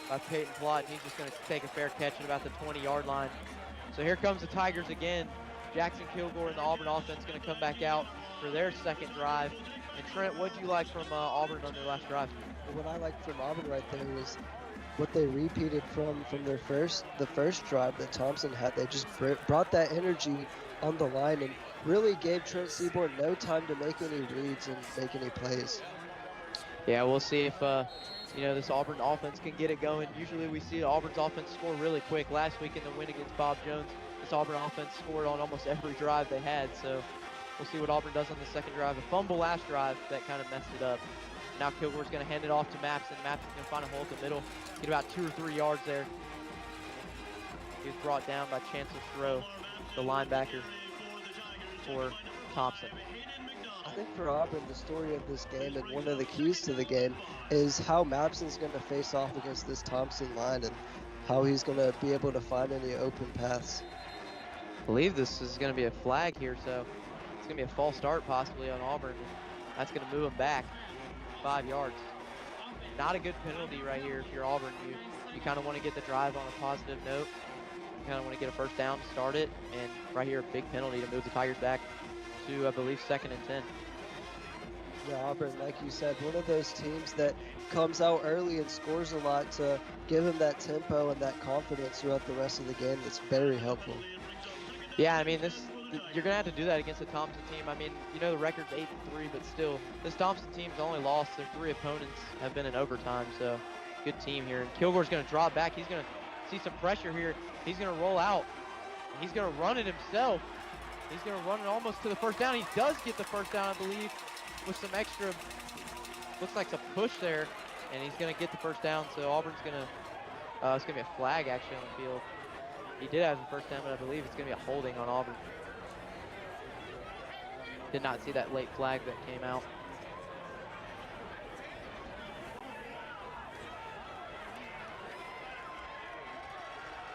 by Peyton Plott, and he's just going to take a fair catch at about the 20-yard line. So here comes the Tigers again. Jackson Kilgore and the Auburn offense going to come back out for their second drive. And Trent, what did you like from Auburn on their last drive? What I liked from Auburn right there was what they repeated from the first drive that Thompson had. They just brought that energy on the line and really gave Trent Seaborn no time to make any reads and make any plays. Yeah, we'll see if this Auburn offense can get it going. Usually we see Auburn's offense score really quick. Last week in the win against Bob Jones, this Auburn offense scored on almost every drive they had. So we'll see what Auburn does on the second drive. A fumble last drive that kind of messed it up. Now Kilgore's going to hand it off to Maps, and Maps is going to find a hole in the middle, get about 2 or 3 yards there. He was brought down by Chancellor Stroh, the linebacker for Thompson. I think for Auburn, the story of this game and one of the keys to the game is how Mapson's going to face off against this Thompson line and how he's going to be able to find any open paths. I believe this is going to be a flag here, so it's going to be a false start possibly on Auburn. That's going to move them back 5 yards. Not a good penalty right here if you're Auburn. You kind of want to get the drive on a positive note. You kind of want to get a first down to start it, and right here a big penalty to move the Tigers back to, I believe, 2nd and 10. Yeah, Auburn, like you said, one of those teams that comes out early and scores a lot to give them that tempo and that confidence throughout the rest of the game. That's very helpful. Yeah, I mean, you're going to have to do that against the Thompson team. I mean, the record's 8-3, but still, this Thompson team's only lost. Their 3 opponents have been in overtime, so good team here. And Kilgore's going to drop back. He's going to see some pressure here. He's going to roll out. He's going to run it himself. He's going to run it almost to the first down. He does get the first down, I believe, with some extra, looks like some push there, and he's going to get the first down. So Auburn's going to, it's going to be a flag actually on the field. He did have the first down, but I believe it's going to be a holding on Auburn. Did not see that late flag that came out.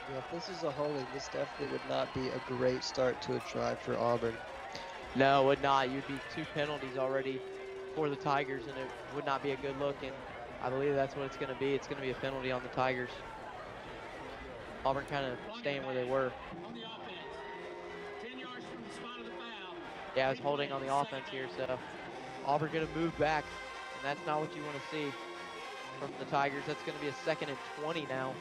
Yeah, if this is a holding, this definitely would not be a great start to a drive for Auburn. No, it would not. You'd be 2 penalties already for the Tigers, and it would not be a good look, and I believe that's what it's going to be. It's going to be a penalty on the Tigers. Auburn kind of staying where they were. Yeah, I was holding on the offense here, so Auburn going to move back, and that's not what you want to see from the Tigers. That's going to be a 2nd and 20 now.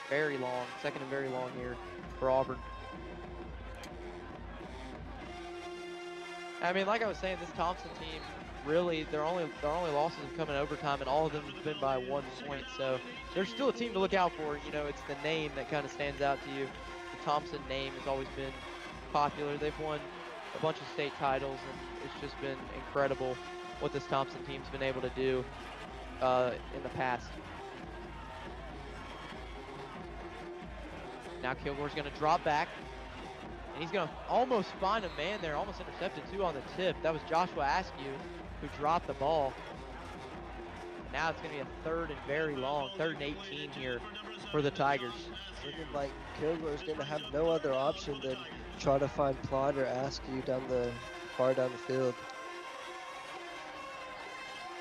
Very long, 2nd and very long here for Auburn. I mean, like I was saying, this Thompson team, really, their only losses have come in overtime, and all of them have been by 1 point. So they're still a team to look out for. It's the name that kind of stands out to you. The Thompson name has always been popular. They've won a bunch of state titles, and it's just been incredible what this Thompson team's been able to do in the past. Now Kilgore's going to drop back, and he's going to almost find a man there, almost intercepted too on the tip. That was Joshua Askew who dropped the ball. Now it's going to be a 3rd and very long, 3rd and 18 here for the Tigers. Looking like Kilgore's going to have no other option than try to find Plott or Askew far down the field.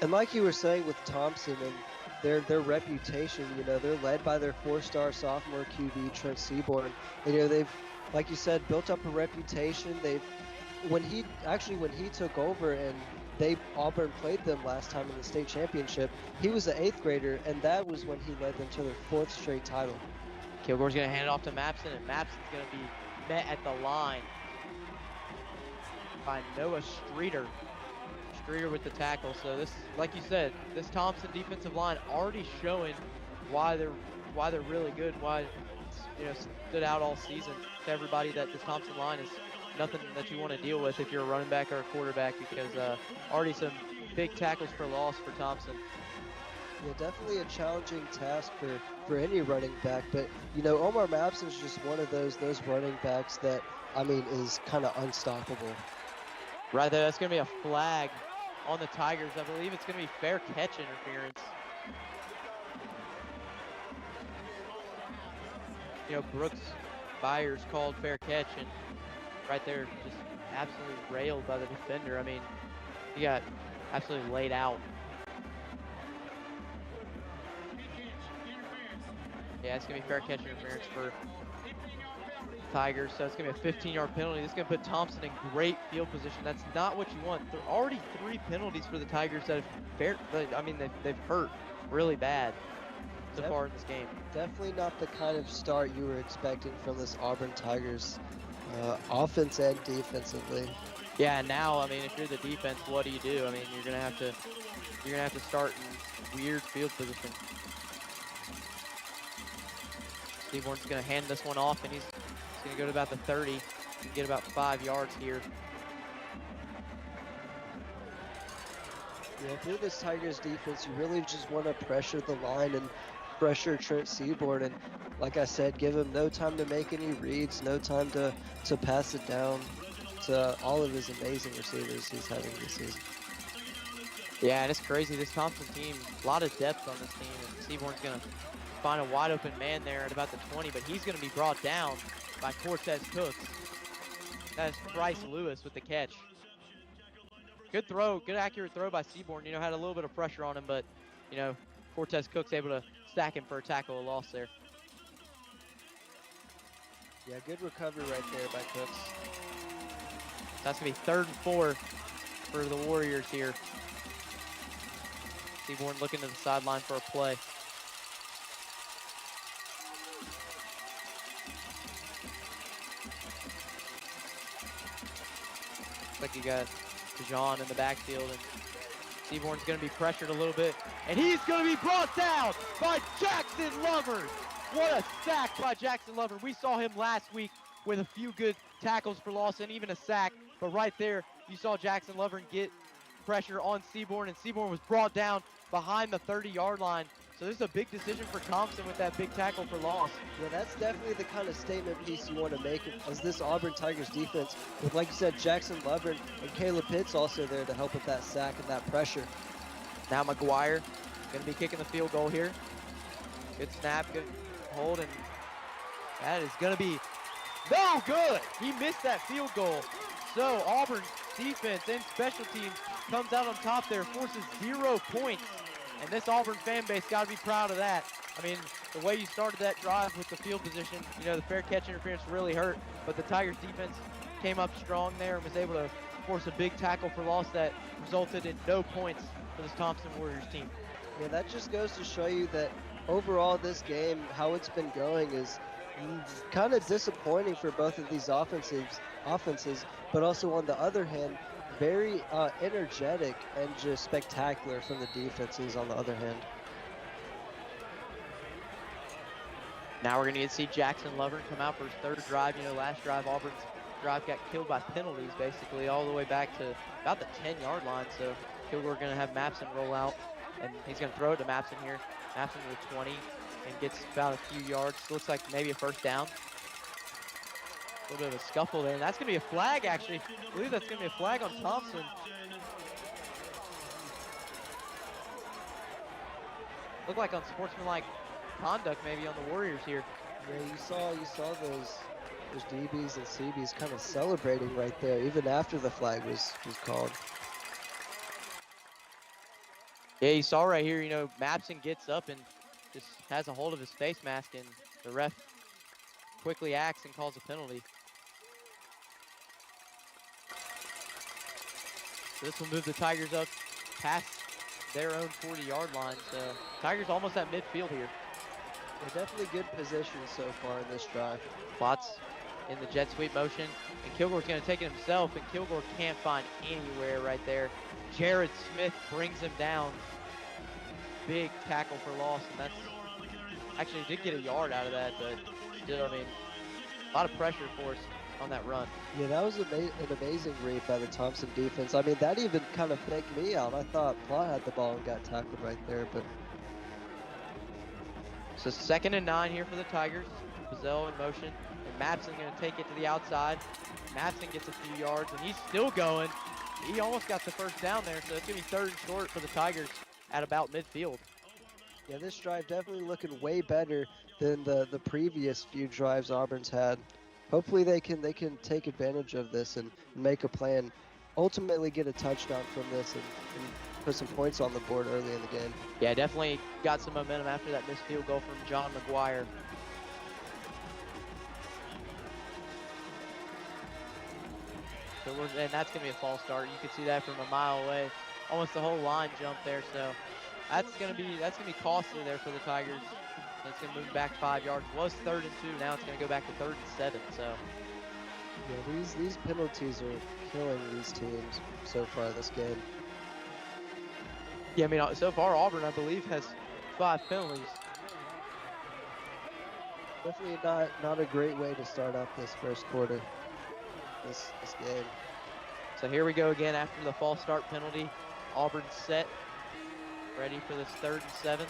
And like you were saying with Thompson and their reputation, they're led by their 4-star sophomore QB Trent Seaborn. And, they've, like you said, built up a reputation. When he took over and Auburn played them last time in the state championship, he was an 8th grader, and that was when he led them to their 4th straight title. Kilgore's going to hand it off to Mapson, and Mapson's going to be met at the line by Noah Streeter. Streeter with the tackle. So this, like you said, this Thompson defensive line already showing why they're really good, why it's stood out all season to everybody that this Thompson line is nothing that you want to deal with if you're a running back or a quarterback, because already some big tackles for loss for Thompson. Yeah, definitely a challenging task for any running back, but you know, Omar Mapson's just one of those running backs that, I mean, is kind of unstoppable. Right there, that's going to be a flag on the Tigers. I believe it's going to be fair catch interference. You know, Brooks Byers called fair catch, and right there, just absolutely railed by the defender. I mean, he got absolutely laid out. Yeah, it's going to be fair catch interference for Tigers, so it's going to be a 15-yard penalty. This is going to put Thompson in great field position. That's not what you want. There are already 3 penalties for the Tigers that they've hurt really bad so far in this game. Definitely not the kind of start you were expecting from this Auburn Tigers offense and defensively. Yeah, now, I mean, if you're the defense, what do you do? I mean, you're going to have to start in weird field position. Seaborn's going to hand this one off, and he's going to go to about the 30 and get about 5 yards here. Yeah, if you're this Tigers defense, you really just want to pressure the line and pressure Trent Seaborn, and like I said, give him no time to make any reads, no time to pass it down to all of his amazing receivers he's having this season. Yeah, and it's crazy. This Thompson team, a lot of depth on this team, and Seaborn's going to find a wide open man there at about the 20, but he's going to be brought down by Cortez Cooks. That is Bryce Lewis with the catch. Good throw, good accurate throw by Seaborn. You know, had a little bit of pressure on him, but, you know, Cortez Cooks able to stack him for a tackle, a loss there. Yeah, good recovery right there by Cooks. That's going to be 3rd and 4 for the Warriors here. Seaborn looking to the sideline for a play. Looks like you got Dijon in the backfield, and Seaborn's going to be pressured a little bit, and he's going to be brought down by Jackson Lovern. What a sack by Jackson Lovern. We saw him last week with a few good tackles for loss and even a sack, but right there you saw Jackson Lovern get pressure on Seaborn, and Seaborn was brought down behind the 30-yard line. So this is a big decision for Thompson with that big tackle for loss. Yeah, that's definitely the kind of statement piece you want to make as this Auburn Tigers defense with, like you said, Jackson Lovern and Caleb Pitts also there to help with that sack and that pressure. Now McGuire going to be kicking the field goal here. Good snap, good hold, and that is going to be no good. He missed that field goal. So Auburn's defense and special teams comes out on top there, forces 0 points. And this Auburn fan base got to be proud of that. I mean, the way you started that drive with the field position, you know, the fair catch interference really hurt, but the Tigers defense came up strong there and was able to force a big tackle for loss that resulted in no points for this Thompson Warriors team. Yeah, that just goes to show you that overall this game, how it's been going is kind of disappointing for both of these offenses, but also on the other hand, very energetic and just spectacular from the defenses on the other hand. Now we're going to get to see Jackson Lovern come out for his 3rd drive. You know, last drive, Auburn's drive got killed by penalties basically all the way back to about the 10-yard line. So Kilgore going to have Mapson roll out, and he's going to throw it to Mapson here. Mapson to the 20 and gets about a few yards. Looks like maybe a 1st down. A little bit of a scuffle there, and that's going to be a flag, actually. I believe that's going to be a flag on Thompson. Looked like unsportsmanlike conduct maybe on the Warriors here. Yeah, you saw those DBs and CBs kind of celebrating right there, even after the flag was called. Yeah, you saw right here, you know, Mapson gets up and just has a hold of his face mask, and the ref quickly acts and calls a penalty. So this will move the Tigers up past their own 40-yard line. So Tigers almost at midfield here. They're definitely good position so far in this drive. Watts in the jet sweep motion, and Kilgore's going to take it himself, and Kilgore can't find anywhere right there. Jared Smith brings him down. Big tackle for loss, and that's actually did get a yard out of that, but still, I mean, a lot of pressure for us on that run. Yeah, that was an amazing read by the Thompson defense. I mean, that even kind of faked me out. I thought Plot had the ball and got tackled right there, but So 2nd and 9 here for the Tigers. Bazell in motion, and Madsen going to take it to the outside. Madsen gets a few yards, and he's still going. He almost got the first down there, so it's going to be 3rd and short for the Tigers at about midfield. Yeah, this drive definitely looking way better than the previous few drives Auburn's had. Hopefully they can take advantage of this and make a plan, ultimately get a touchdown from this and put some points on the board early in the game. Yeah, definitely got some momentum after that missed field goal from John McGuire. So and that's going to be a false start. You can see that from a mile away. Almost the whole line jump there, so that's going to be costly there for the Tigers. It's going to move back 5 yards. It was 3rd and 2. Now it's going to go back to 3rd and 7. So yeah, these penalties are killing these teams so far this game. Yeah, I mean, so far Auburn, I believe, has 5 penalties. Definitely not a great way to start off this first quarter, this game. So here we go again after the false start penalty. Auburn set, ready for this 3rd and 7.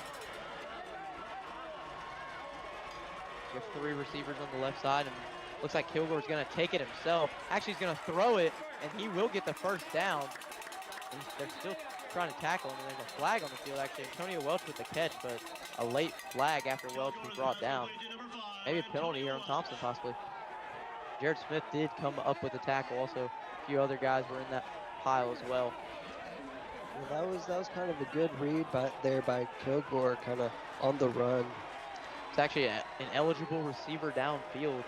We have 3 receivers on the left side, and looks like Kilgore's going to take it himself. Actually, he's going to throw it, and he will get the first down. And they're still trying to tackle him, and there's a flag on the field. Actually, Antonio Welch with the catch, but a late flag after Welch was brought down. Maybe a penalty here on Thompson, possibly. Jared Smith did come up with a tackle. Also, a few other guys were in that pile as well. Yeah, that was kind of a good read by Kilgore, kind of on the run. It's actually an eligible receiver downfield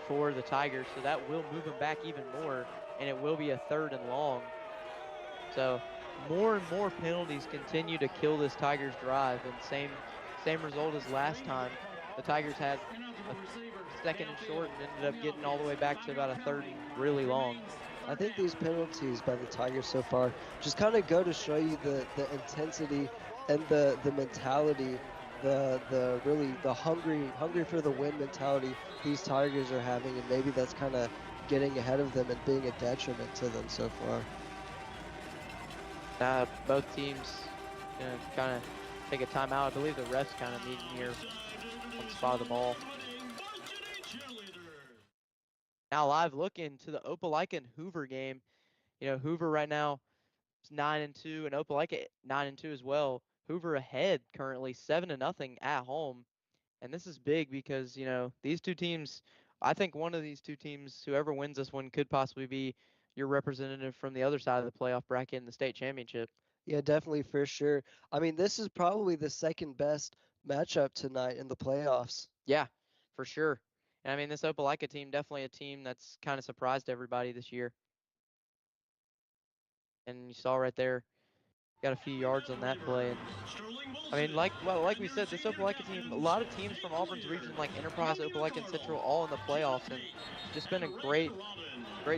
for the Tigers, so that will move him back even more, and it will be a 3rd and long. So more and more penalties continue to kill this Tigers drive, and same result as last time. The Tigers had a 2nd and short and ended up getting all the way back to about a 3rd and really long. I think these penalties by the Tigers so far just kind of go to show you the intensity and the mentality, the hungry for the win mentality these Tigers are having, and maybe that's kind of getting ahead of them and being a detriment to them so far. Both teams kind of take a timeout. I believe the refs kind of meeting here on the spot of the ball. Now live look into the Opelika and Hoover game. You know, Hoover right now is 9-2, and Opelika 9-2 as well. Hoover ahead currently 7-0 at home. And this is big because, you know, these two teams, I think one of these two teams, whoever wins this one, could possibly be your representative from the other side of the playoff bracket in the state championship. Yeah, definitely, for sure. I mean, this is probably the 2nd best matchup tonight in the playoffs. Yeah, for sure. And I mean, this Opelika team, definitely a team that's kind of surprised everybody this year. And you saw right there, got a few yards on that play. And I mean, like we said, this Opelika team, a lot of teams from Auburn's region, like Enterprise, Opelika, and Central, all in the playoffs, and just been a great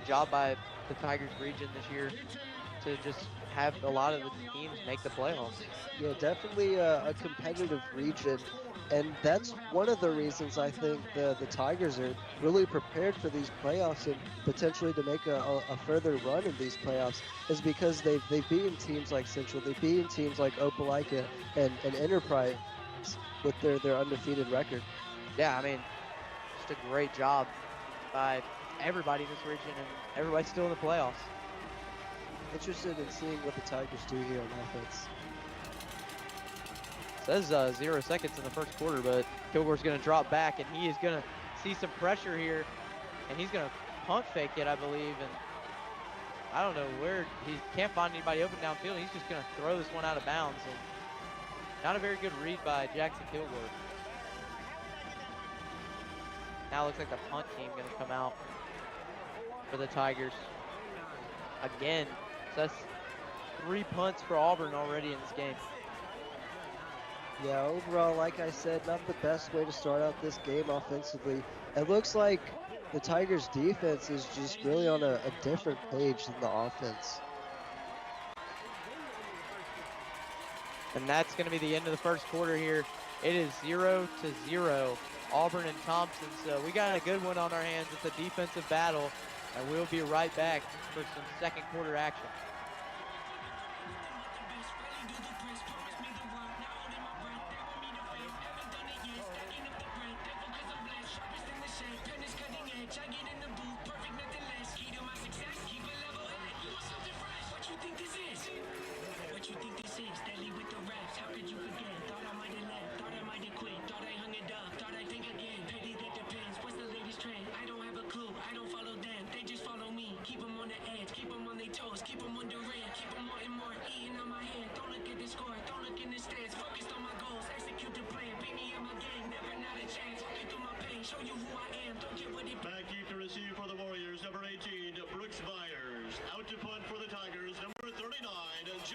job by the Tigers region this year to just have a lot of the teams make the playoffs. Yeah, definitely a competitive region, and that's one of the reasons I think the Tigers are really prepared for these playoffs and potentially to make a further run in these playoffs, is because they've beaten teams like Central, they've beaten teams like Opelika and Enterprise with their undefeated record. Yeah, I mean, just a great job by everybody in this region, and everybody's still in the playoffs. Interested in seeing what the Tigers do here on offense. Says 0 seconds in the first quarter, but Kilgore's going to drop back, and he is going to see some pressure here, and he's going to punt fake it, I believe, and I don't know where, he can't find anybody open downfield. He's just going to throw this one out of bounds, and not a very good read by Jackson Kilgore. Now it looks like the punt team going to come out for the Tigers again. So that's 3 punts for Auburn already in this game. Yeah, overall, like I said, not the best way to start out this game offensively. It looks like the Tigers' defense is just really on a different page than the offense. And that's going to be the end of the first quarter here. It is 0-0, Auburn and Thompson. So we got a good one on our hands. It's a defensive battle, and we'll be right back for some second quarter action. goals. Keep them under red, keep them more and more. Eating on my hand, don't look at the score, don't look in the stats. Focused on my goals, execute the plan. Beat me in my game, never not a chance. Walk you through my pain, show you who I am. Don't get what it. Back deep to receive for the Warriors, number 18, Brooks Byers. Out to punt for the Tigers, number 39.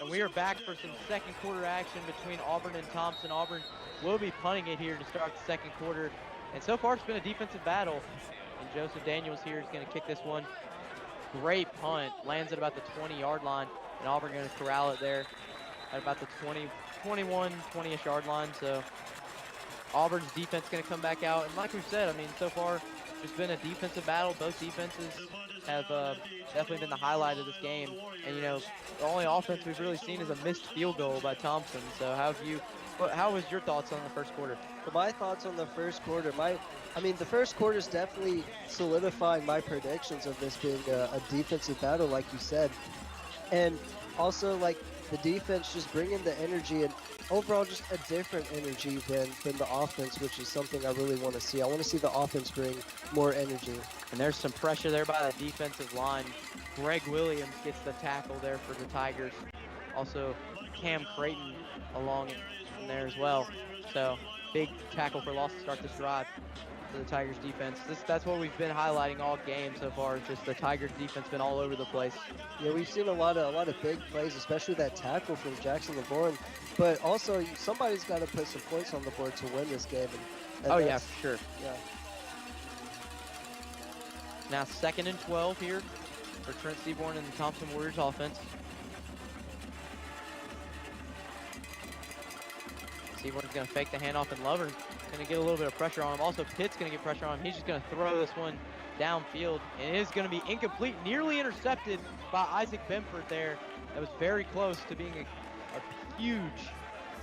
And we are back for some second quarter action between Auburn and Thompson. Auburn will be punting it here to start the second quarter. And so far it's been a defensive battle. And Joseph Daniels here is going to kick this one. Great punt, lands at about the 20-yard line. And Auburn going to corral it there at about the 20-ish yard line. So Auburn's defense going to come back out. And like we said, I mean, so far it's been a defensive battle. Both defenses have definitely been the highlight of this game. And, you know, the only offense we've really seen is a missed field goal by Thompson. So how was your thoughts on the first quarter? Well, my thoughts on the first quarter, the first quarter is definitely solidifying my predictions of this being a defensive battle, like you said. And also, like, the defense just bringing the energy and overall just a different energy than the offense, which is something I really want to see. I want to see the offense bring more energy. And there's some pressure there by the defensive line. Greg Williams gets the tackle there for the Tigers. Also, Cam Creighton along in there as well. So, big tackle for loss to start this drive for the Tigers defense. That's what we've been highlighting all game so far. Just the Tigers defense been all over the place. Yeah, we've seen a lot of big plays, especially that tackle from Jackson LeBourne. But also, somebody's got to put some points on the board to win this game. And oh yeah, for sure. Yeah. Now 2nd and 12 here for Trent Seaborn and the Thompson Warriors offense. Seaborn's going to fake the handoff, and Lover's going to get a little bit of pressure on him. Also, Pitt's going to get pressure on him. He's just going to throw this one downfield, and it is going to be incomplete, nearly intercepted by Isaac Benford there. That was very close to being a huge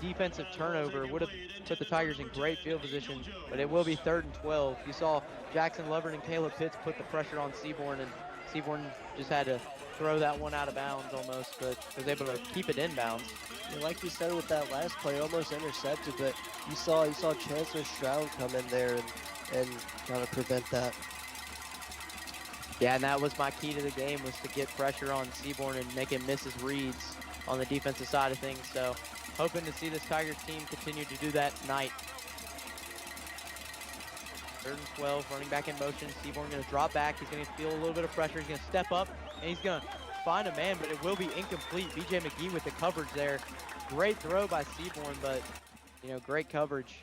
defensive turnover. Would have put the Tigers in great field position, but it will be 3rd and 12. You saw Jackson Lovern and Caleb Pitts put the pressure on Seaborn, and Seaborn just had to throw that one out of bounds almost, but was able to keep it inbounds. And like you said with that last play, almost intercepted, but you saw Chancellor Stroud come in there and kind of prevent that. Yeah, and that was my key to the game, was to get pressure on Seaborn and make him miss his reads on the defensive side of things. So hoping to see this Tigers team continue to do that tonight. 3rd and 12, running back in motion. Seaborn going to drop back. He's going to feel a little bit of pressure. He's going to step up, and he's going to find a man, but it will be incomplete. BJ McGee with the coverage there. Great throw by Seaborn, but, you know, great coverage.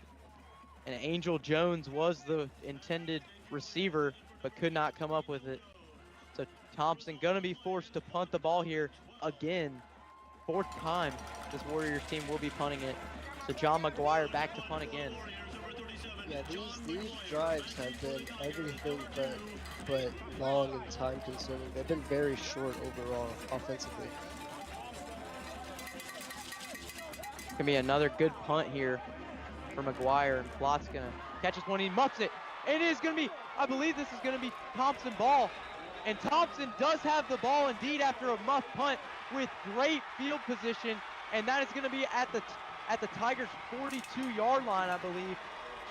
And Angel Jones was the intended receiver, but could not come up with it. So Thompson going to be forced to punt the ball here again. 4th time this Warriors team will be punting it. So John McGuire back to punt again. Yeah, these drives have been everything but long and time consuming. They've been very short overall offensively. Gonna be another good punt here for McGuire, and Plott's gonna catch this one. He muffs it. It is gonna be, I believe this is gonna be Thompson ball. And Thompson does have the ball indeed after a muff punt with great field position, and that is gonna be at the Tigers' 42-yard line, I believe.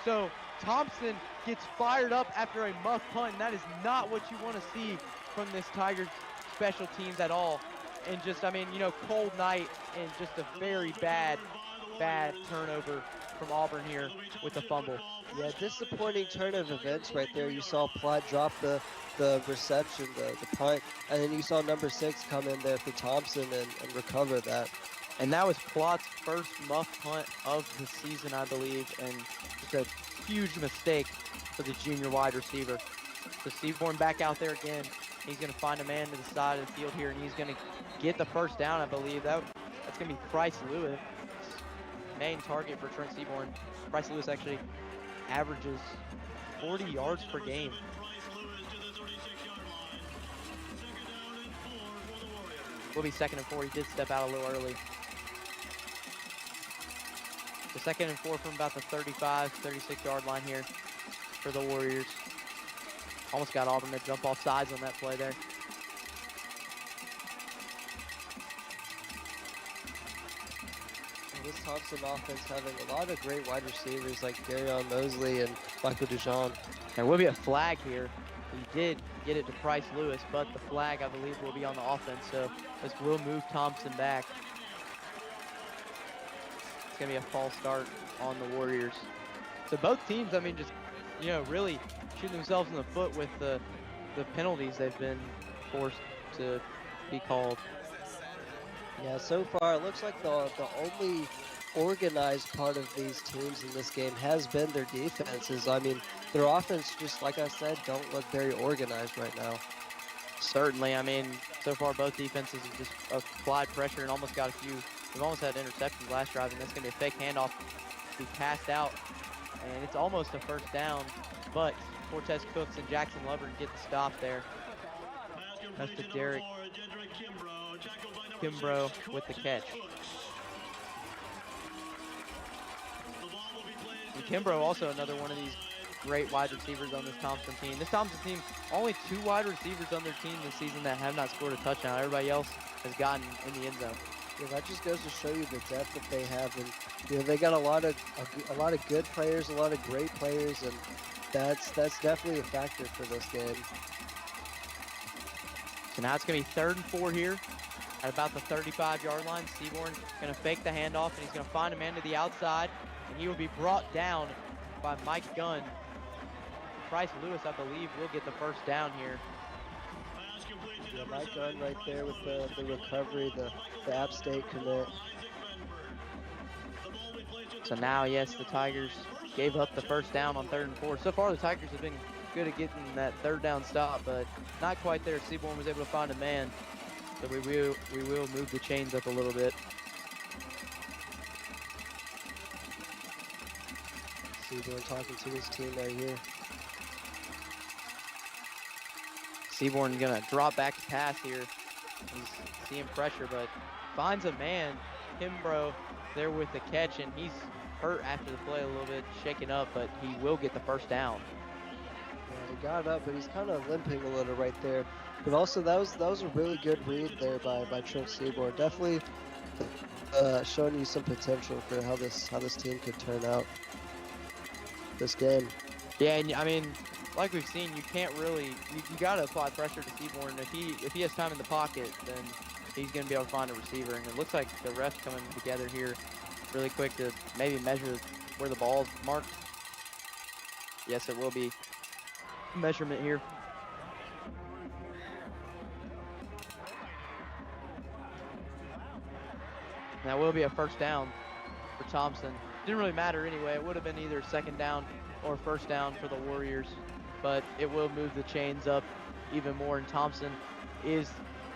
So Thompson gets fired up after a muff punt, and that is not what you want to see from this Tigers special teams at all. And just, I mean, you know, cold night and just a very bad turnover from Auburn here with the fumble. Yeah, disappointing turn of events right there. You saw Plott drop the reception, the punt, and then you saw number 6 come in there for Thompson and recover that. And that was Plott's first muff punt of the season, I believe, and just a huge mistake for the junior wide receiver. So Seaborn back out there again. He's going to find a man to the side of the field here, and he's going to get the first down, I believe. That's going to be Bryce Lewis, main target for Trent Seaborn. Bryce Lewis actually averages 40 yards per game. Will be 2nd and 4. He did step out a little early. So 2nd and 4 from about the 35, 36-yard line here for the Warriors. Almost got Auburn to jump off sides on that play there. And this Thompson offense having a lot of great wide receivers like Darion Mosley and Michael Dujon. There will be a flag here. He did get it to Bryce Lewis, but the flag, I believe, will be on the offense. So This will move Thompson back. It's going to be a false start on the Warriors. So both teams, I mean, just, you know, really shooting themselves in the foot with the penalties they've been forced to be called. Yeah, so far it looks like the only organized part of these teams in this game has been their defenses. I mean, their offense, just like I said, don't look very organized right now. Certainly, I mean, so far both defenses have just applied pressure and almost got a few. We've almost had interceptions last drive, and that's going to be a fake handoff. Be passed out, and it's almost a first down, but Cortez Cooks and Jackson Lovern get the stop there. That's to Derek Kimbrough with the catch. And Kimbrough also another one of these great wide receivers on this Thompson team. This Thompson team, only 2 wide receivers on their team this season that have not scored a touchdown. Everybody else has gotten in the end zone. Yeah, that just goes to show you the depth that they have, and you know they got a lot of good players, a lot of great players, and that's definitely a factor for this game. So now it's going to be 3rd and 4 here at about the 35-yard line. Seaborn going to fake the handoff, and he's going to find a man to the outside, and he will be brought down by Mike Gunn. Bryce Lewis, I believe, will get the first down here. Yeah, Mike Gunn right there with the recovery, the App State commit. So now, yes, the Tigers gave up the first down on 3rd and 4. So far, the Tigers have been good at getting that 3rd down stop, but not quite there. Seaborn was able to find a man, so we will move the chains up a little bit. Seaborn talking to his team right here. Seaborn gonna drop back to pass here. He's seeing pressure, but finds a man. Kimbrough there with the catch, and he's hurt after the play a little bit, shaken up, but he will get the first down. Yeah, he got up, but he's kind of limping a little right there. But also, that was a really good read there by Trent Seaborn. Definitely showing you some potential for how this team could turn out this game. Yeah, and I mean, like we've seen, you can't really, you gotta apply pressure to Seaborn. If he has time in the pocket, then he's gonna be able to find a receiver. And it looks like the refs coming together here really quick to maybe measure where the ball's marked. Yes, it will be measurement here. That will be a first down for Thompson. Didn't really matter anyway. It would have been either 2nd down or 1st down for the Warriors, but it will move the chains up even more. And Thompson is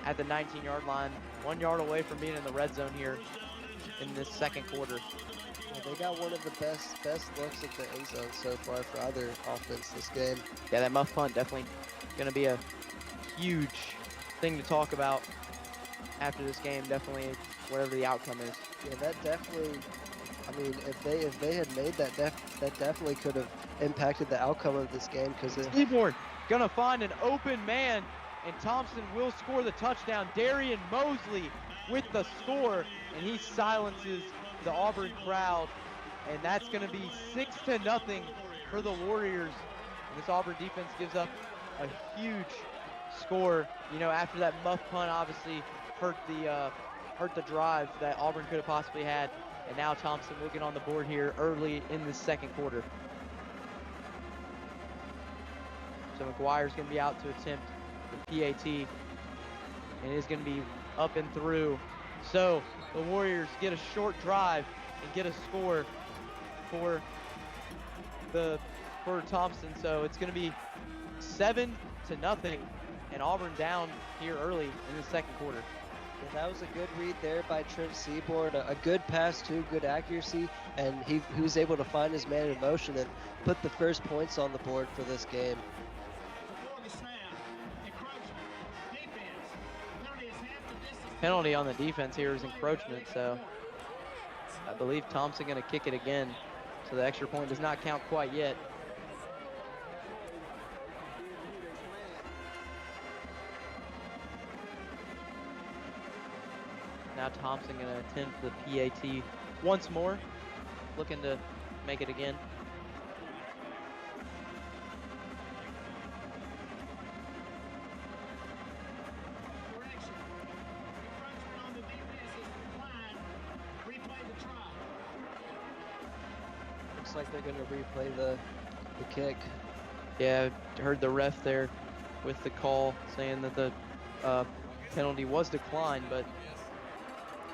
at the 19-yard line, 1 yard away from being in the red zone here in this 2nd quarter. Yeah, they got one of the best looks at the end zone so far for either offense this game. Yeah, that muff punt definitely going to be a huge thing to talk about after this game. Definitely, whatever the outcome is. Yeah, that definitely. I mean, if they had made that, that definitely could have impacted the outcome of this game. Because Seaborn gonna find an open man, and Thompson will score the touchdown. Darian Mosley with the score, and he silences the Auburn crowd, and that's gonna be 6-0 for the Warriors. And this Auburn defense gives up a huge score. You know, after that muff punt, obviously hurt the drive that Auburn could have possibly had. And now Thompson will get on the board here early in the 2nd quarter. So McGuire's going to be out to attempt the PAT. And it is going to be up and through. So the Warriors get a short drive and get a score for Thompson. So it's going to be 7-0 and Auburn down here early in the 2nd quarter. Yeah, that was a good read there by Trent Seaborn. A good pass too, good accuracy, and he was able to find his man in motion and put the first points on the board for this game. Penalty on the defense here is encroachment, so I believe Thompson going to kick it again. So the extra point does not count quite yet. Now Thompson going to attempt the PAT once more, looking to make it again. looks like they're going to replay the kick. Yeah, heard the ref there with the call saying that the penalty was declined, but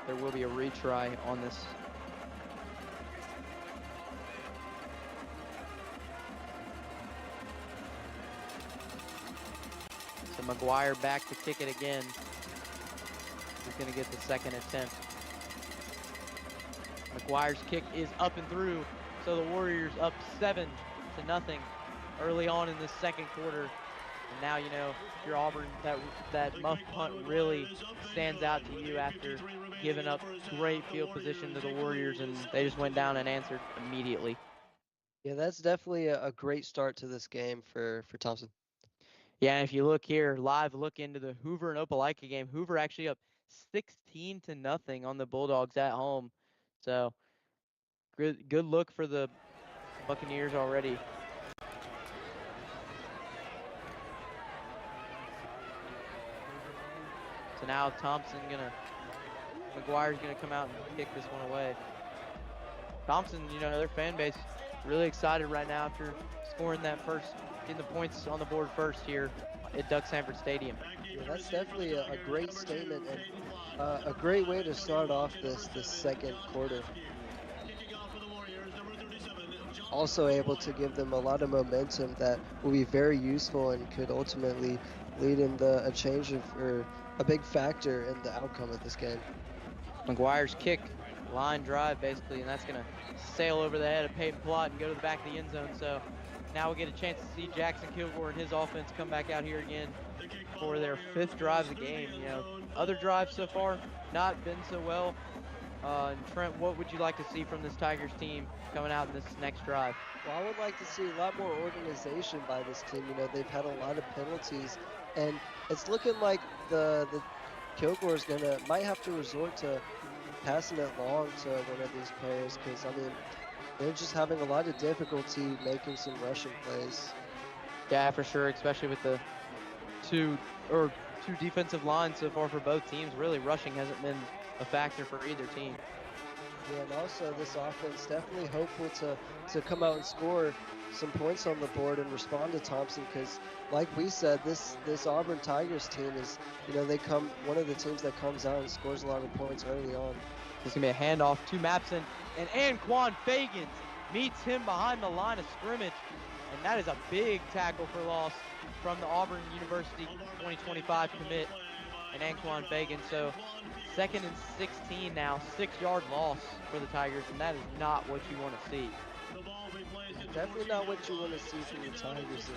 there will be a retry on this. So McGuire back to kick it again. He's going to get the second attempt. McGuire's kick is up and through, so the Warriors up 7-0 early on in the second quarter. And now, you know, if you're Auburn, that muff punt really stands out to you after giving up great field position to the Warriors, and they just went down and answered immediately. Yeah, that's definitely a great start to this game for Thompson. Yeah, and if you look here, live look into the Hoover and Opelika game, Hoover actually up 16-0 on the Bulldogs at home. So good look for the Buccaneers already. So now McGuire's gonna come out and kick this one away. Thompson, you know, their fan base really excited right now after scoring that first, getting the points on the board first here at Duck Sanford Stadium. Yeah, that's definitely a great statement and a great way to start off this second quarter. Also able to give them a lot of momentum that will be very useful and could ultimately lead in a change or a big factor in the outcome of this game. McGuire's kick, line drive basically, and that's gonna sail over the head of Peyton Plott and go to the back of the end zone. So now we'll get a chance to see Jackson Kilgore and his offense come back out here again for their 5th drive of the game. You know, other drives so far not been so well. And Trent, what would you like to see from this Tigers team coming out in this next drive? Well, I would like to see a lot more organization by this team. You know, they've had a lot of penalties, and it's looking like the Kilgore's might have to resort to passing it long to one of these players, because I mean, they're just having a lot of difficulty making some rushing plays. Yeah, for sure, especially with the two defensive lines so far for both teams. Really, rushing hasn't been a factor for either team. Yeah, and also this offense definitely hopeful to come out and score some points on the board and respond to Thompson, because like we said, this Auburn Tigers team is, you know, one of the teams that comes out and scores a lot of points early on. It's gonna be a handoff to Mapson, and Anquan Fagans meets him behind the line of scrimmage, and that is a big tackle for loss from the Auburn University 2025 commit and Anquan Fagans. So 2nd and 16 now, 6-yard loss for the Tigers, and that is not what you want to see. Definitely not what you want to see from the Tigers.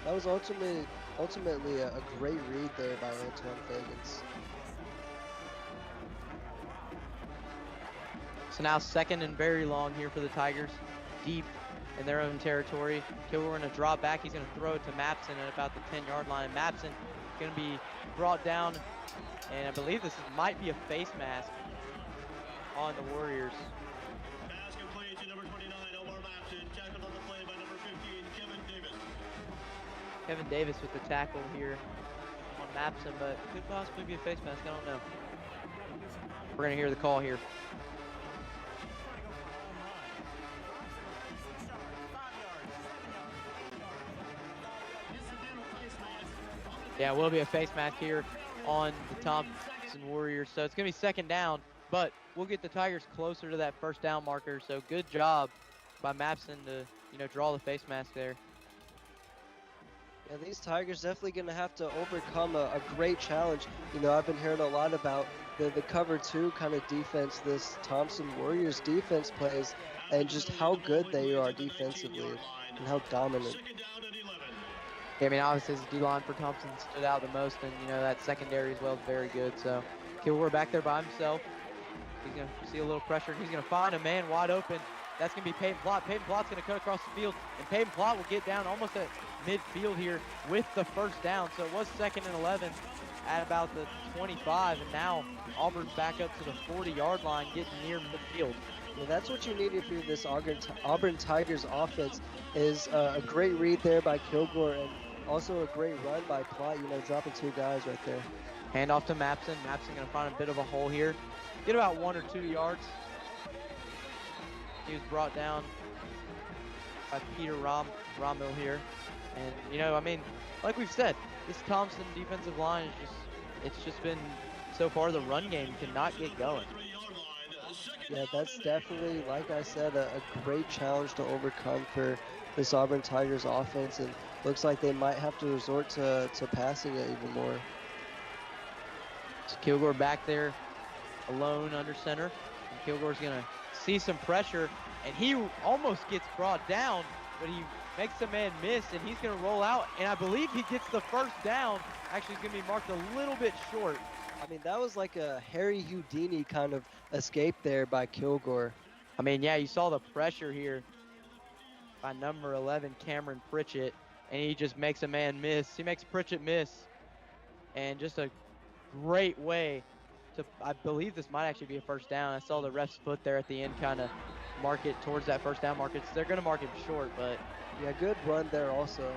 That was ultimately a great read there by Anquan Fagans. So now 2nd and very long here for the Tigers, deep in their own territory. Kilgore gonna drop back. He's gonna throw it to Mapson at about the 10-yard line. Mapson gonna be brought down, and I believe this might be a face mask on the Warriors. Pass complete to number 29, Omar Mapson, tackled on the play by number 15, Kevin Davis. Kevin Davis with the tackle here on Mapson, but could possibly be a face mask. I don't know. We're gonna hear the call here. Yeah, it will be a face mask here on the Thompson Warriors. So it's going to be 2nd down, but we'll get the Tigers closer to that 1st down marker. So good job by Mapson to, you know, draw the face mask there. Yeah, these Tigers definitely going to have to overcome a great challenge. You know, I've been hearing a lot about the cover 2 kind of defense this Thompson Warriors defense plays, and just how good they are defensively and how dominant. Yeah, I mean, obviously the D-line for Thompson stood out the most, and, you know, that secondary as well is very good. So Kilgore back there by himself. He's going to see a little pressure. He's going to find a man wide open. That's going to be Peyton Plott. Peyton Plott's going to cut across the field, and Peyton Plott will get down almost at midfield here with the 1st down. So it was 2nd and 11 at about the 25, and now Auburn's back up to the 40-yard line, getting near midfield. Yeah, that's what you need if you're this Auburn Tigers offense, is a great read there by Kilgore, and also a great run by Plott, you know, dropping 2 guys right there. Hand off to Mapson. Mapson going to find a bit of a hole here. Get about 1 or 2 yards. He was brought down by Peter Rommel here. And, you know, I mean, like we've said, this Thompson defensive line is it's just been, so far, the run game cannot get going. Yeah, that's definitely, like I said, a great challenge to overcome for this Auburn Tigers offense, and looks like they might have to resort to passing it even more. So Kilgore back there alone under center, and Kilgore's gonna see some pressure, and he almost gets brought down, but he makes the man miss, and he's gonna roll out, and I believe he gets the first down. Actually, he's gonna be marked a little bit short. I mean, that was like a Harry Houdini kind of escape there by Kilgore. I mean, yeah, you saw the pressure here by number 11, Cameron Pritchett, and he just makes a man miss. He makes Pritchett miss, and just a great way to, I believe this might actually be a first down. I saw the ref's foot there at the end kind of mark it towards that first down market. So they're going to mark it short, but. Yeah, good run there also.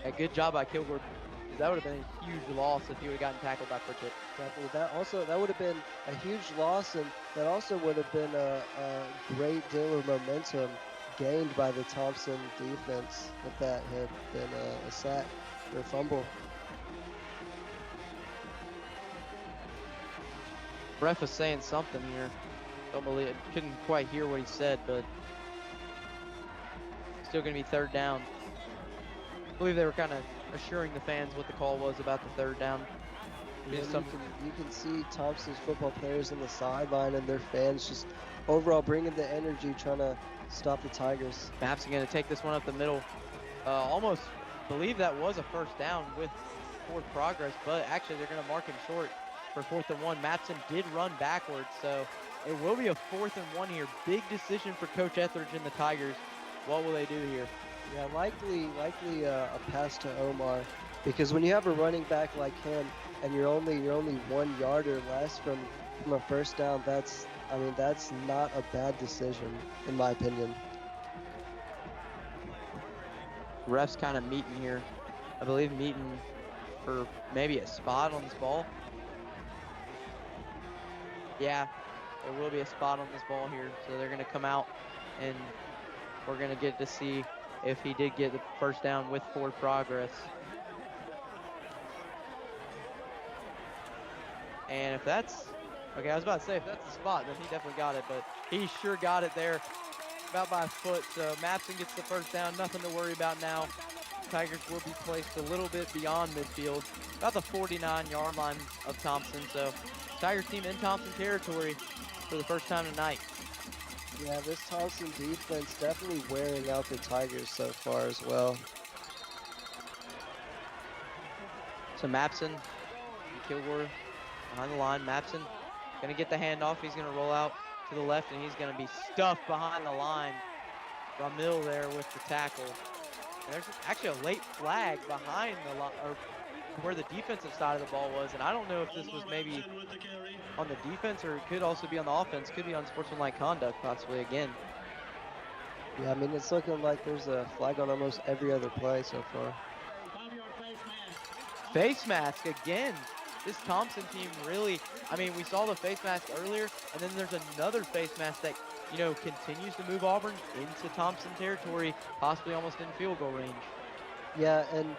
A good job by Kilgore. That would have been a huge loss if he would have gotten tackled by Pritchett. Definitely. That would have been a huge loss, and that also would have been a great deal of momentum gained by the Thompson defense if that had been a sack or a fumble. Ref was saying something here. Don't believe it. Couldn't quite hear what he said, but still going to be third down. I believe they were kind of assuring the fans what the call was about the third down. Yeah, you can see Thompson's football players on the sideline and their fans just overall bringing the energy, trying to stop the Tigers. Mapson going to take this one up the middle. Almost believe that was a first down with forward progress, but actually they're going to mark him short for 4th and 1. Mapson did run backwards, so it will be a 4th and 1 here. Big decision for Coach Etheridge and the Tigers. What will they do here? Yeah, likely a pass to Omar, because when you have a running back like him and you're only 1 yard or less from a first down, that's not a bad decision in my opinion. Refs kind of meeting here. I believe meeting for maybe a spot on this ball. Yeah, there will be a spot on this ball here, so they're going to come out and we're going to get to see if he did get the first down with forward progress. And if that's, okay, I was about to say if that's the spot, then he definitely got it, but he sure got it there about by a foot. So Mapson gets the first down, nothing to worry about now. Tigers will be placed a little bit beyond midfield, about the 49-yard line of Thompson. So Tigers team in Thompson territory for the first time tonight. Yeah, this Thompson defense definitely wearing out the Tigers so far as well. So Mapson and Kilgore behind the line. Mapson gonna get the handoff. He's gonna roll out to the left and he's gonna be stuffed behind the line. Ramil there with the tackle. And there's actually a late flag behind the line, or where the defensive side of the ball was, and I don't know if this was maybe on the defense or it could also be on the offense. Could be on sportsmanlike conduct possibly again. Yeah, I mean, it's looking like there's a flag on almost every other play so far. Face mask again. This Thompson team really, I mean, we saw the face mask earlier, and then there's another face mask that, you know, continues to move Auburn into Thompson territory, possibly almost in field goal range. Yeah, and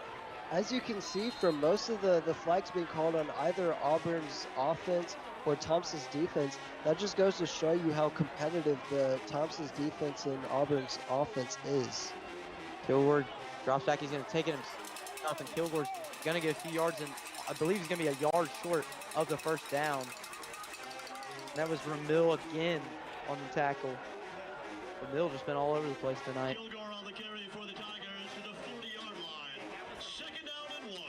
as you can see from most of the flags being called on either Auburn's offense or Thompson's defense, that just goes to show you how competitive the Thompson's defense and Auburn's offense is. Kilgore drops back, he's going to take it himself, and Kilgore's going to get a few yards, and I believe he's going to be a yard short of the first down. And that was Ramil again on the tackle. Ramil just been all over the place tonight. Kilgore on the carry for the Tigers to the 40-yard line. 2nd down and 1.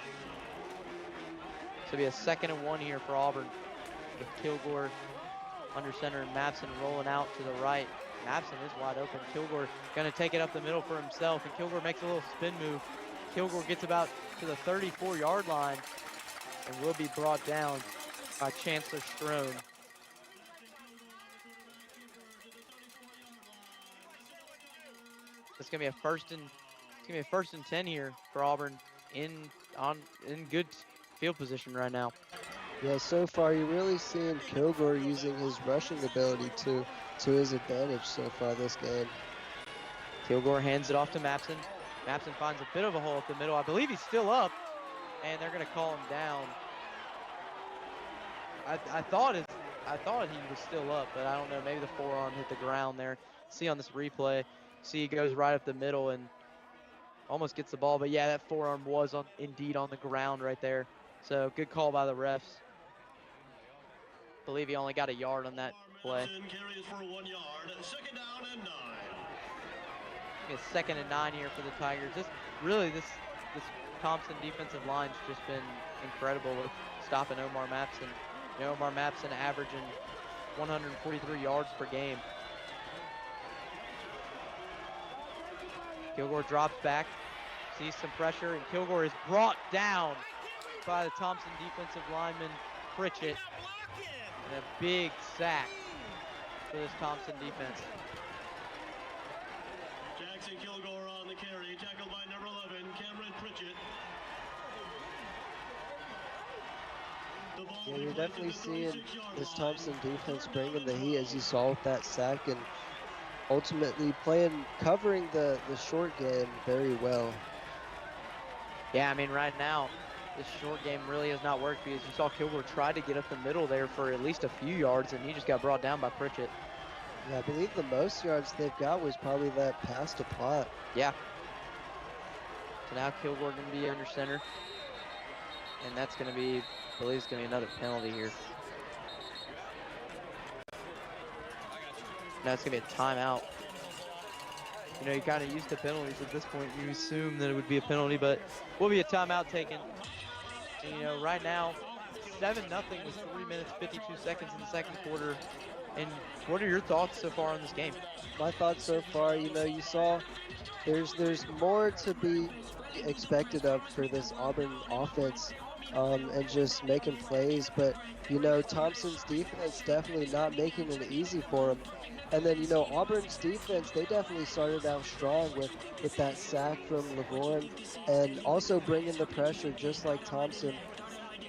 So it'll be a 2nd and 1 here for Auburn, with Kilgore under center and Mapson rolling out to the right. Mapson is wide open. Kilgore going to take it up the middle for himself, and Kilgore makes a little spin move. Kilgore gets about to the 34-yard line and will be brought down by Chancellor Strome. It's gonna be a first and 10 here for Auburn in good field position right now. Yeah, so far you're really seeing Kilgore using his rushing ability to his advantage so far this game. Kilgore hands it off to Mapson. Mapson finds a bit of a hole up the middle. I believe he's still up, and they're going to call him down. I thought he was still up, but I don't know. Maybe the forearm hit the ground there. See on this replay, see he goes right up the middle and almost gets the ball. But yeah, that forearm was indeed on the ground right there. So good call by the refs. Believe he only got a yard on that play. Carries for 1 yard. Second down and 9. It's 2nd and 9 here for the Tigers. This Thompson defensive line's just been incredible with stopping Omar Mapson. You know, Omar Mapson averaging 143 yards per game. Kilgore drops back, sees some pressure, and Kilgore is brought down by the Thompson defensive lineman, Pritchett. And a big sack for this Thompson defense. Jackson Kilgore on the carry, tackled by number 11, Cameron Pritchett. Yeah, you're definitely seeing this Thompson defense bringing the heat, as you saw with that sack, and ultimately covering the short game very well. Yeah, I mean, right now, this short game really has not worked because you saw Kilgore try to get up the middle there for at least a few yards, and he just got brought down by Pritchett. Yeah, I believe the most yards they've got was probably that pass to Plot. Yeah. So now Kilgore going to be under center, and that's going to be, I believe it's going to be another penalty here. Now it's going to be a timeout. You know, you kind of used to penalties at this point. You assume that it would be a penalty, but will be a timeout taken. And, you know, right now, 7-0 with 3 minutes, 52 seconds in the second quarter. And what are your thoughts so far on this game? My thoughts so far, you know, you saw there's more to be expected of for this Auburn offense and just making plays. But, you know, Thompson's defense definitely not making it easy for him. And then, you know, Auburn's defense, they definitely started out strong with that sack from LeVoren and also bringing the pressure just like Thompson.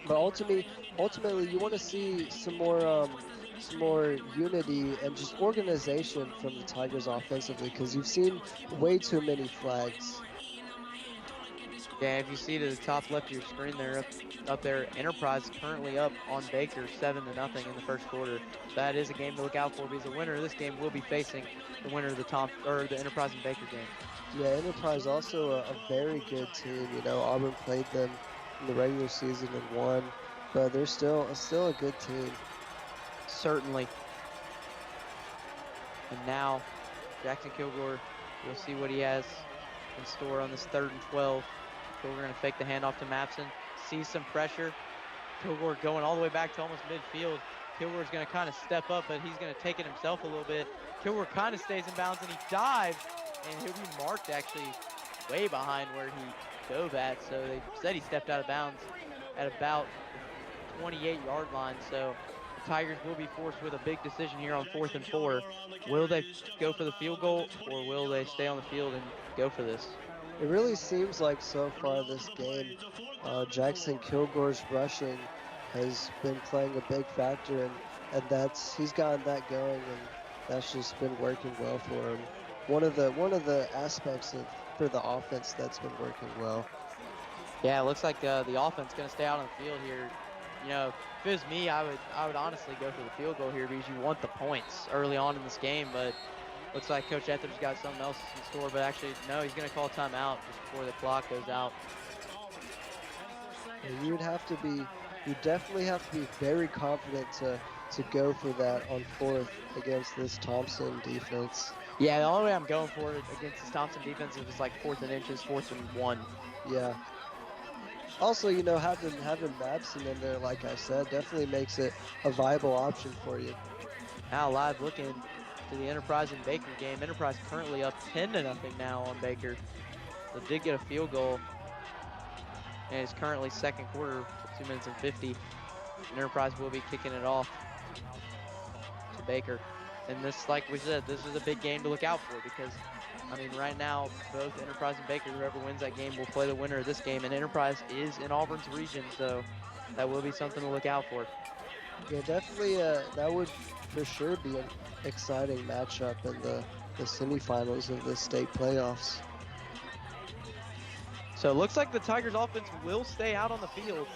But ultimately you want to see some more unity and just organization from the Tigers offensively, because you've seen way too many flags. Yeah, if you see to the top left of your screen there, up there, Enterprise currently up on Baker 7-0 in the first quarter. That is a game to look out for because the winner of this game will be facing the winner of the Enterprise and Baker game. Yeah, Enterprise also a very good team. You know, Auburn played them in the regular season and won, but they're still a good team. Certainly. And now, Jackson Kilgore, we'll see what he has in store on this 3rd and 12. Kilgore going to fake the handoff to Mapson, sees some pressure. Kilgore going all the way back to almost midfield. Kilgore's going to kind of step up, but he's going to take it himself a little bit. Kilgore kind of stays in bounds, and he dives, and he'll be marked actually way behind where he dove at. So they said he stepped out of bounds at about the 28-yard line. So the Tigers will be forced with a big decision here on 4th and 4. Will they go for the field goal, or will they stay on the field and go for this? It really seems like so far this game, Jackson Kilgore's rushing has been playing a big factor, and he's gotten that going, and that's just been working well for him. One of the aspects for the offense that's been working well. Yeah, it looks like the offense going to stay out on the field here. You know, if it was me, I would honestly go for the field goal here because you want the points early on in this game, but looks like Coach Etheridge got something else in store, but actually, no, he's going to call timeout just before the clock goes out. And you definitely have to be very confident to go for that on 4th against this Thompson defense. Yeah, the only way I'm going for it against this Thompson defense is just like 4th and inches, 4th and 1. Yeah. Also, you know, having Mapson in there, like I said, definitely makes it a viable option for you. Now live looking to the Enterprise and Baker game. Enterprise currently up 10-0 now on Baker. They did get a field goal, and it's currently second quarter, 2 minutes and 50. Enterprise will be kicking it off to Baker. And this, like we said, this is a big game to look out for because, I mean, right now, both Enterprise and Baker, whoever wins that game will play the winner of this game. And Enterprise is in Auburn's region, so that will be something to look out for. Yeah, definitely. That would for sure be an exciting matchup in the semifinals of the state playoffs. So it looks like the Tigers offense will stay out on the field.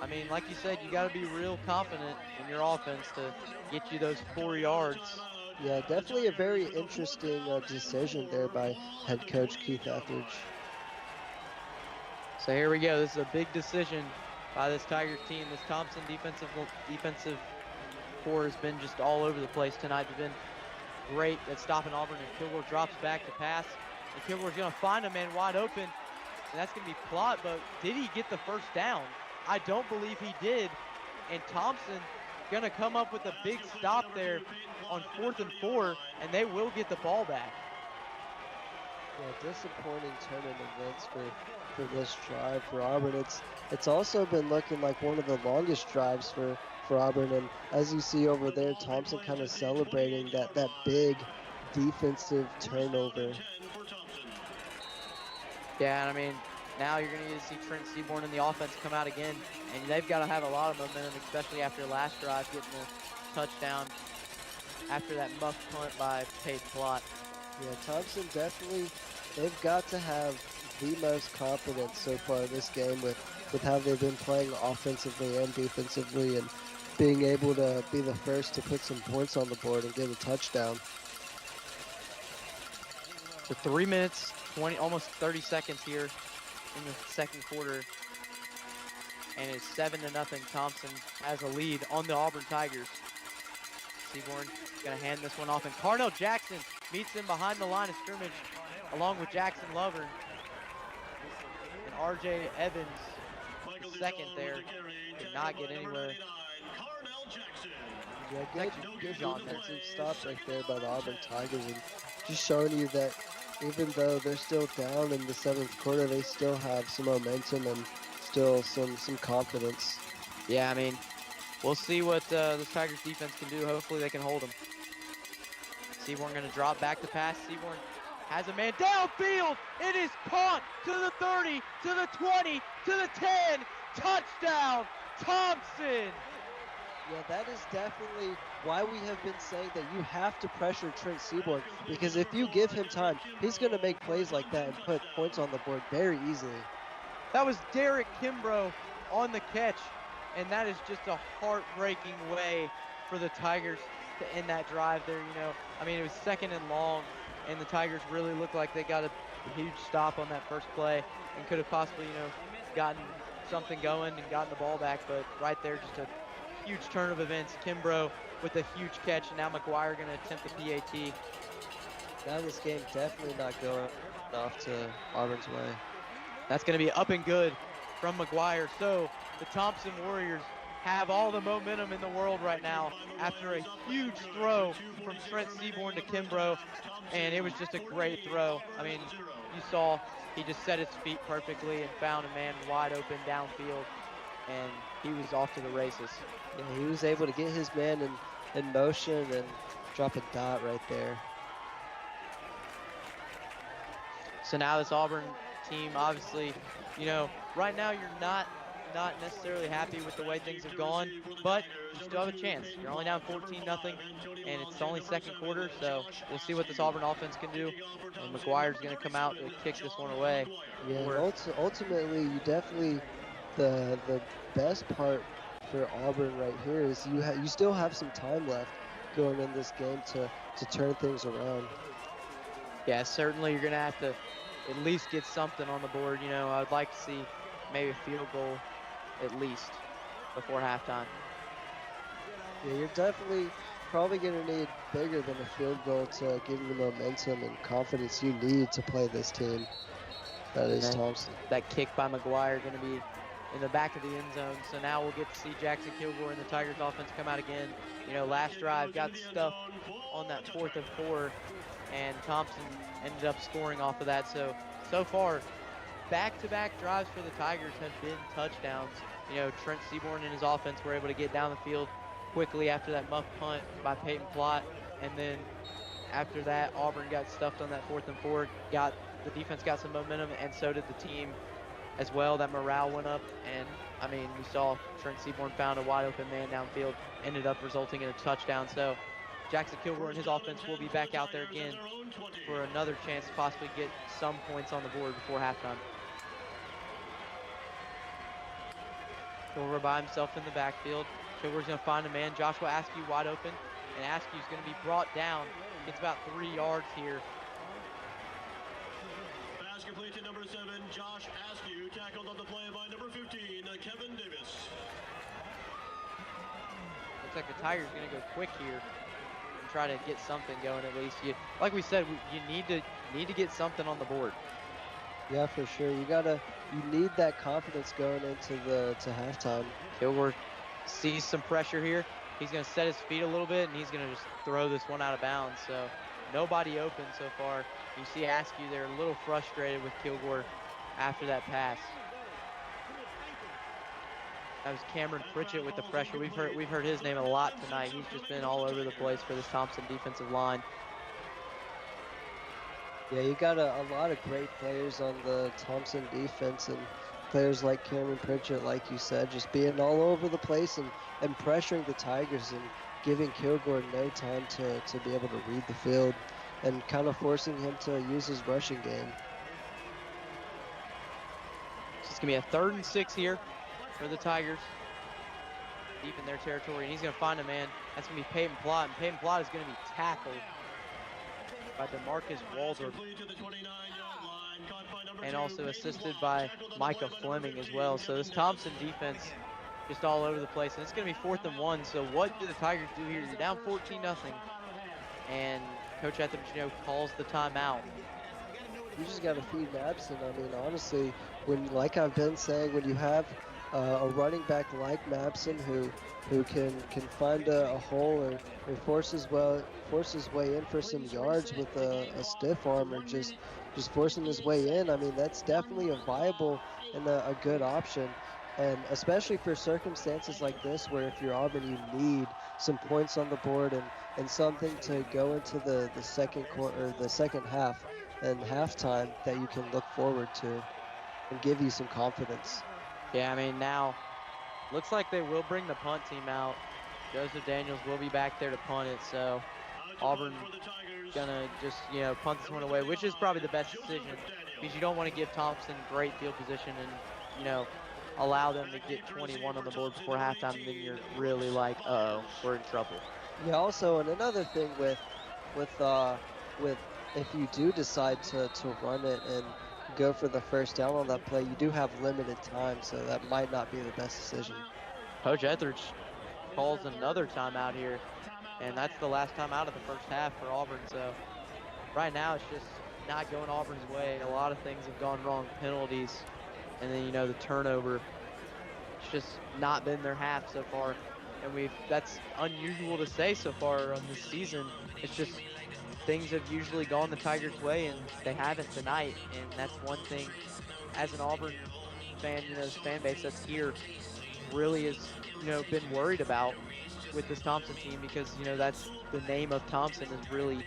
I mean, like you said, you got to be real confident in your offense to get you those 4 yards. Yeah, definitely a very interesting decision there by head coach Keith Etheridge. So here we go. This is a big decision by this Tigers team. This Thompson defensive core has been just all over the place tonight. They've been great at stopping Auburn, and Kilgore drops back to pass. And Kilgore's going to find a man wide open, and that's going to be Plott, but did he get the first down? I don't believe he did, and Thompson going to come up with a big stop there on 4th and 4, and they will get the ball back. Yeah, disappointing turn in events for this drive for Auburn. It's also been looking like one of the longest drives for Auburn, and as you see over there, Thompson kind of celebrating that big defensive turnover. Yeah, and I mean, now you're going to get to see Trent Seaborn and the offense come out again, and they've got to have a lot of momentum, especially after last drive getting a touchdown after that muff punt by Peyton Plott. Yeah, Thompson definitely, they've got to have the most confidence so far in this game with how they've been playing offensively and defensively, and being able to be the first to put some points on the board and get a touchdown. So 3 minutes, almost 30 seconds here in the second quarter, and it's 7-0. Thompson has a lead on the Auburn Tigers. Seaborn gonna hand this one off, and Carnell Jackson meets him behind the line of scrimmage along with Jackson Lover. And RJ Evans, the second there, did not get anywhere. Yeah, good defensive stop right there by the Auburn Tigers, and just showing you that even though they're still down in the 7th quarter, they still have some momentum and still some confidence. Yeah, I mean, we'll see what the Tigers defense can do. Hopefully they can hold them. Seaborn going to drop back to pass. Seaborn has a man downfield. It is caught to the 30, to the 20, to the 10. Touchdown, Thompson. Yeah, that is definitely why we have been saying that you have to pressure Trent Seaborn, because if you give him time, he's going to make plays like that and put points on the board very easily. That was Derek Kimbrough on the catch, and that is just a heartbreaking way for the Tigers to end that drive there. You know, I mean, it was 2nd and long, and the Tigers really looked like they got a huge stop on that first play and could have possibly, you know, gotten something going and gotten the ball back, but right there, just a huge turn of events. Kimbrough with a huge catch, and now McGuire going to attempt the PAT. Now this game definitely not going off to Auburn's way. That's going to be up and good from McGuire. So the Thompson Warriors have all the momentum in the world right now after a huge throw from Trent Seaborn to Kimbrough, and it was just a great throw. I mean, you saw he just set his feet perfectly and found a man wide open downfield, and he was off to the races. Yeah, he was able to get his man in motion and drop a dot right there. So now this Auburn team, obviously, you know, right now you're not necessarily happy with the way things have gone, but you still have a chance. You're only down 14-0, and it's only 2nd quarter, so we'll see what this Auburn offense can do. And McGuire's going to come out to kick this one away. Yeah, ultimately, you definitely, the best part for Auburn right here is you still have some time left going in this game to turn things around. Yeah, certainly you're going to have to at least get something on the board. You know, I would like to see maybe a field goal at least before halftime. Yeah, you're definitely probably going to need bigger than a field goal to give you the momentum and confidence you need to play this team. That is Thompson. That kick by McGuire going to be in the back of the end zone. So now we'll get to see Jackson Kilgore and the Tigers offense come out again. You know, last drive got stuff on that 4th and 4, and Thompson ended up scoring off of that. So far, back-to-back drives for the Tigers have been touchdowns. You know, Trent Seaborn and his offense were able to get down the field quickly after that muff punt by Peyton Plott, and then after that, Auburn got stuffed on that 4th and 4. The defense got some momentum, and so did the team. as well. That morale went up, and I mean, we saw Trent Seaborn found a wide open man downfield, ended up resulting in a touchdown. So Jackson Kilgore and his offense will be back out there again for another chance to possibly get some points on the board before halftime. Kilgore by himself in the backfield. Kilgore's going to find a man. Joshua Askew wide open, and Askew's going to be brought down. Gets about 3 yards here. Pass complete to number 7, Josh Askew, tackled on the play by number 15, Kevin Davis. Looks like the Tigers are going to go quick here and try to get something going at least. Like we said, you need to get something on the board. Yeah, for sure. You need that confidence going into halftime. Kilgore sees some pressure here. He's going to set his feet a little bit, and he's going to just throw this one out of bounds. So nobody open so far. You see Askew there a little frustrated with Kilgore after that pass. That was Cameron Pritchett with the pressure. We've heard his name a lot tonight. He's just been all over the place for this Thompson defensive line. Yeah, you got a lot of great players on the Thompson defense, and players like Cameron Pritchett, like you said, just being all over the place and pressuring the Tigers and giving Kilgore no time to be able to read the field and kind of forcing him to use his rushing game. So it's going to be a 3rd and 6 here for the Tigers, deep in their territory, and he's going to find a man. That's going to be Peyton Plott, and Peyton Plott is going to be tackled by DeMarcus Waldrop, and also assisted by Micah Fleming as well. So this Thompson defense just all over the place, and it's going to be 4th and 1. So what do the Tigers do here? You're down 14-0, and Coach HiDef Mission calls the timeout. You just got to feed Mabson. I mean, honestly, like I've been saying, when you have a running back like Mabson who can find a hole or force his way in for some yards with a stiff arm, or just forcing his way in, I mean, that's definitely a viable and a good option. And especially for circumstances like this, where if you're Auburn, you need some points on the board and something to go into the second quarter, or the second half and halftime that you can look forward to and give you some confidence. Yeah, I mean, now looks like they will bring the punt team out. Joseph Daniels will be back there to punt it, so Auburn gonna just, punt this one away, which is probably the best decision, because you don't want to give Thompson great field position and, allow them to get 21 on the board before halftime, and then you're really like, uh-oh, we're in trouble. Yeah, also, and another thing with if you do decide to run it and go for the first down on that play, you do have limited time, so that might not be the best decision. Coach Etheridge calls another timeout here, and that's the last time out of the first half for Auburn. So right now it's just not going Auburn's way. A lot of things have gone wrong, penalties, and then the turnover. It's just not been their half so far, and that's unusual to say so far on this season. It's just things have usually gone the Tigers' way, and they haven't tonight. And that's one thing, as an Auburn fan, this fan base that's here really has, been worried about with this Thompson team, because, that's the name of Thompson has really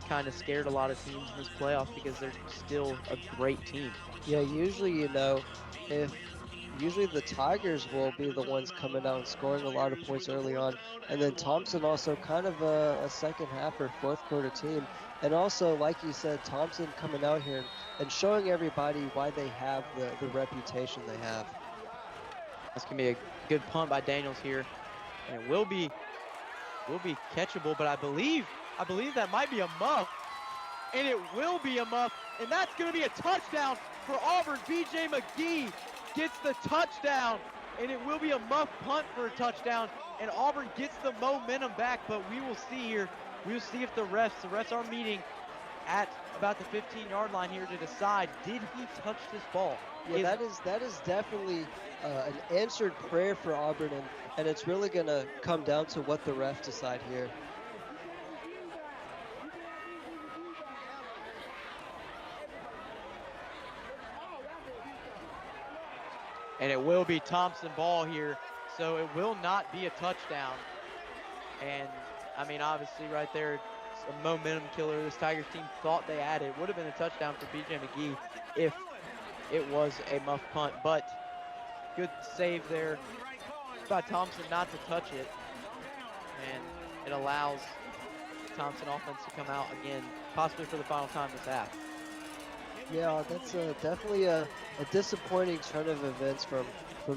kind of scared a lot of teams in this playoff, because they're still a great team. Yeah, usually, usually the Tigers will be the ones coming out and scoring a lot of points early on, and then Thompson also kind of a second half or fourth quarter team. And also, like you said, Thompson coming out here and showing everybody why they have the reputation they have. That's gonna be a good punt by Daniels here, and it will be catchable, but I believe that might be a muff, and it will be a muff, and that's gonna be a touchdown for Auburn. BJ McGee gets the touchdown, and it will be a muff punt for a touchdown, and Auburn gets the momentum back. But we will see here. We will see if the refs are meeting at about the 15-yard line here to decide, did he touch this ball? Yeah, that is definitely an answered prayer for Auburn, and it's really going to come down to what the refs decide here. And it will be Thompson ball here, so it will not be a touchdown. And, I mean, obviously right there, it's a momentum killer. This Tigers team thought they had it. Would have been a touchdown for BJ McGee if it was a muff punt, but good save there by Thompson not to touch it, and it allows Thompson offense to come out again, possibly for the final time this half. Yeah, that's definitely a disappointing turn of events from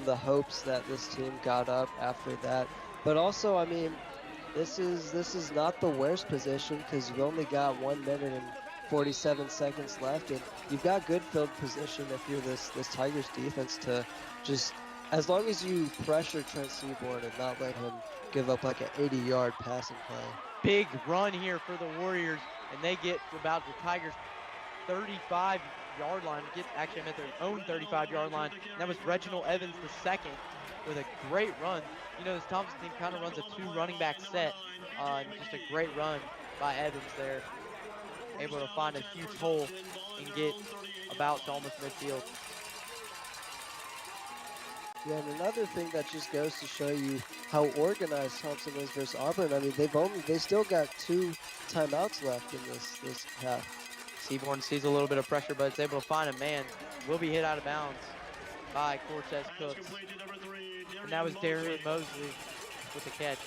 the hopes that this team got up after that. But also, I mean, this is not the worst position because you've only got 1 minute and 47 seconds left, and you've got good field position if you're this Tigers defense to just, as long as you pressure Trent Seaborn and not let him give up like an 80-yard passing play. Big run here for the Warriors, and they get to about the Tigers' 35-yard line. Actually, I meant their own 35-yard line. And that was Reginald Evans the second with a great run. You know, this Thompson team kind of runs a 2 running back set. Just a great run by Evans there. Able to find a huge hole and get about to almost midfield. Yeah, and another thing that just goes to show you how organized Thompson is versus Auburn. I mean, they still got 2 timeouts left in this half. Seaborn sees a little bit of pressure, but it's able to find a man. Will be hit out of bounds by Cortez Cooks. And that was Darian Mosley with the catch.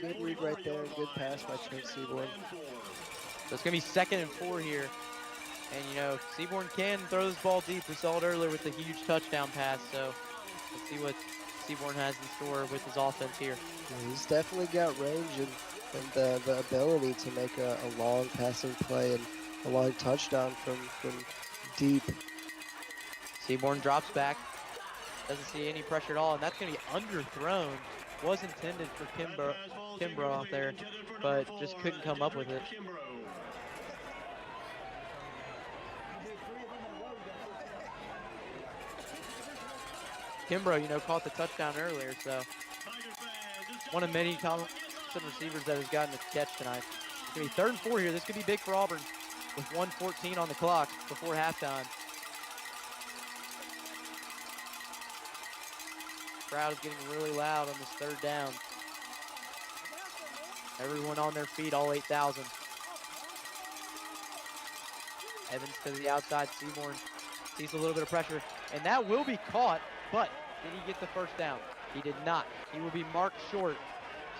Good read right there, and good pass by Trent Seaborn. So it's going to be 2nd and 4 here. And, you know, Seaborn can throw this ball deep. We saw it earlier with the huge touchdown pass. So let's see what Seaborn has in store with his offense here. Yeah, he's definitely got range and the ability to make a long passing play and a long touchdown from deep. Seaborn drops back. Doesn't see any pressure at all. And that's going to be underthrown. Was intended for Kimbrough out there, but just couldn't come up with it. Kimbrough, you know, caught the touchdown earlier, so one of many Thompson receivers that has gotten a catch tonight. It's going to be 3rd and 4 here. This could be big for Auburn with 1:14 on the clock before halftime. Crowd is getting really loud on this 3rd down. Everyone on their feet, all 8,000. Evans to the outside. Seaborn sees a little bit of pressure, and that will be caught, but did he get the first down? He did not. He will be marked short.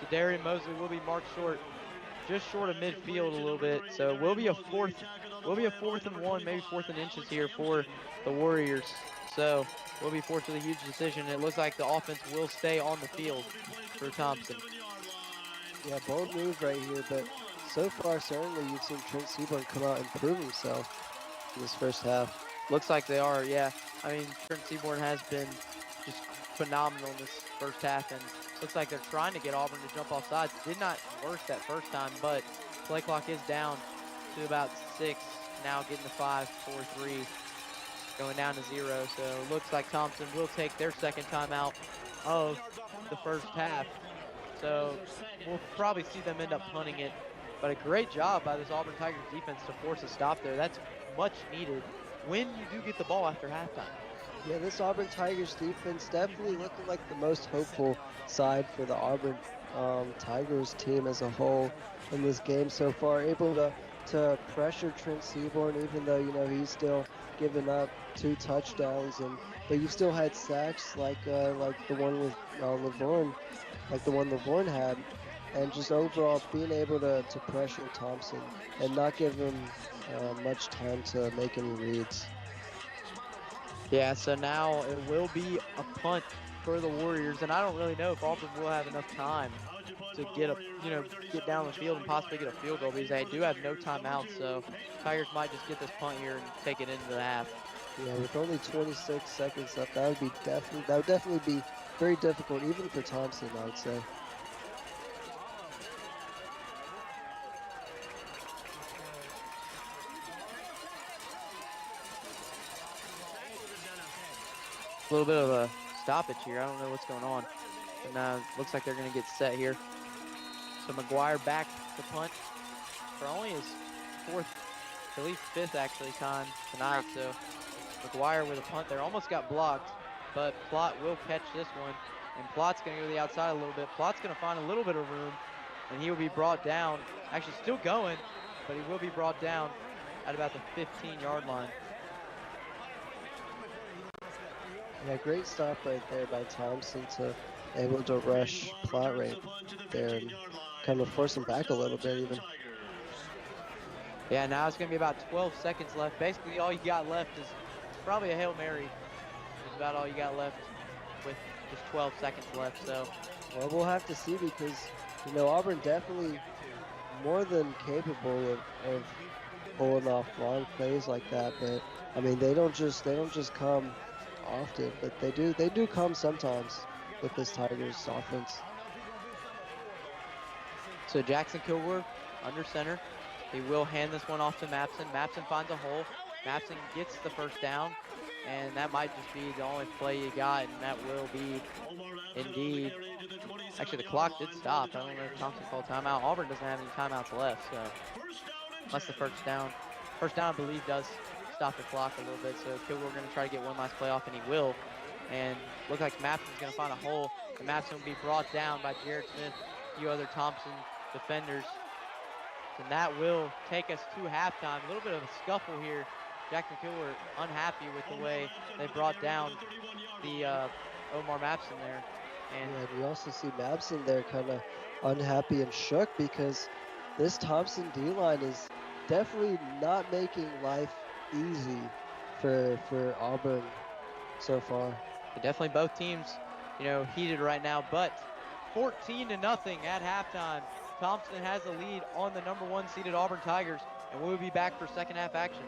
So Darian Mosley will be marked short, just short of midfield a little bit. So it will be a 4th and 1, maybe 4th and inches here for the Warriors. So we'll be forced with a huge decision. It looks like the offense will stay on the field for Thompson. Yeah, bold move right here, but so far, certainly, you've seen Trent Seaborn come out and prove himself in this first half. Looks like they are, yeah. I mean, Trent Seaborn has been just phenomenal in this first half, and looks like they're trying to get Auburn to jump off sides. Did not work that first time, but play clock is down to about 6. Now getting to 5, 4, 3. Going down to 0, so it looks like Thompson will take their 2nd timeout of the first half. So we'll probably see them end up punting it, but a great job by this Auburn Tigers defense to force a stop there. That's much needed when you do get the ball after halftime. Yeah, this Auburn Tigers defense definitely looking like the most hopeful side for the Auburn Tigers team as a whole in this game so far. Able to pressure Trent Seaborn, even though, you know, he's still giving up 2 touchdowns, but you still had sacks like the one with Lavorne, like the one Lavorne had, and just overall being able to pressure Thompson and not give him much time to make any reads. Yeah, so now it will be a punt for the Warriors, and I don't really know if Auburn will have enough time to get down the field and possibly get a field goal, because they do have no timeouts. So Tigers might just get this punt here and take it into the half. Yeah, with only 26 seconds left, that would definitely be very difficult, even for Thompson, I would say. A little bit of a stoppage here. I don't know what's going on. And looks like they're going to get set here. So McGuire back to punt for only his 4th, at least 5th actually, time tonight. So McGuire with a punt there. Almost got blocked, but Plott will catch this one. And Plott's going to go to the outside a little bit. Plott's going to find a little bit of room, and he will be brought down. Actually still going, but he will be brought down at about the 15-yard line. Yeah, great stop right there by Thompson to able to rush plot rate there and kind of force him back a little bit even. Yeah, now it's going to be about 12 seconds left. Basically, all you got left is probably a Hail Mary. Is about all you got left with just 12 seconds left. So, well, we'll have to see because, you know, Auburn definitely more than capable of pulling off long plays like that. But I mean, they don't just come often, but they do come sometimes with this Tigers offense. So Jackson Kilgore under center. He will hand this one off to Mapson. Mapson finds a hole. Mapson gets the first down, and that might just be the only play you got, and that will be indeed. Actually, the clock did stop. I don't know if Thompson called timeout. Auburn doesn't have any timeouts left, so unless the first down, I believe, does stop the clock a little bit. So Kilgore going to try to get one last play off, and he will. And look like Mapson's going to find a hole, and Mapson will be brought down by Jared Smith, a few other Thompson defenders. And that will take us to halftime. A little bit of a scuffle here. Jackson Kilgore unhappy with the way they brought down the Omar Mapson there. And yeah, you also see Mapson there kind of unhappy and shook because this Thompson D-line is definitely not making life easy for Auburn so far. Definitely both teams, you know, heated right now, but 14-0 at halftime. Thompson has the lead on the #1 seeded Auburn Tigers, and we'll be back for second half action.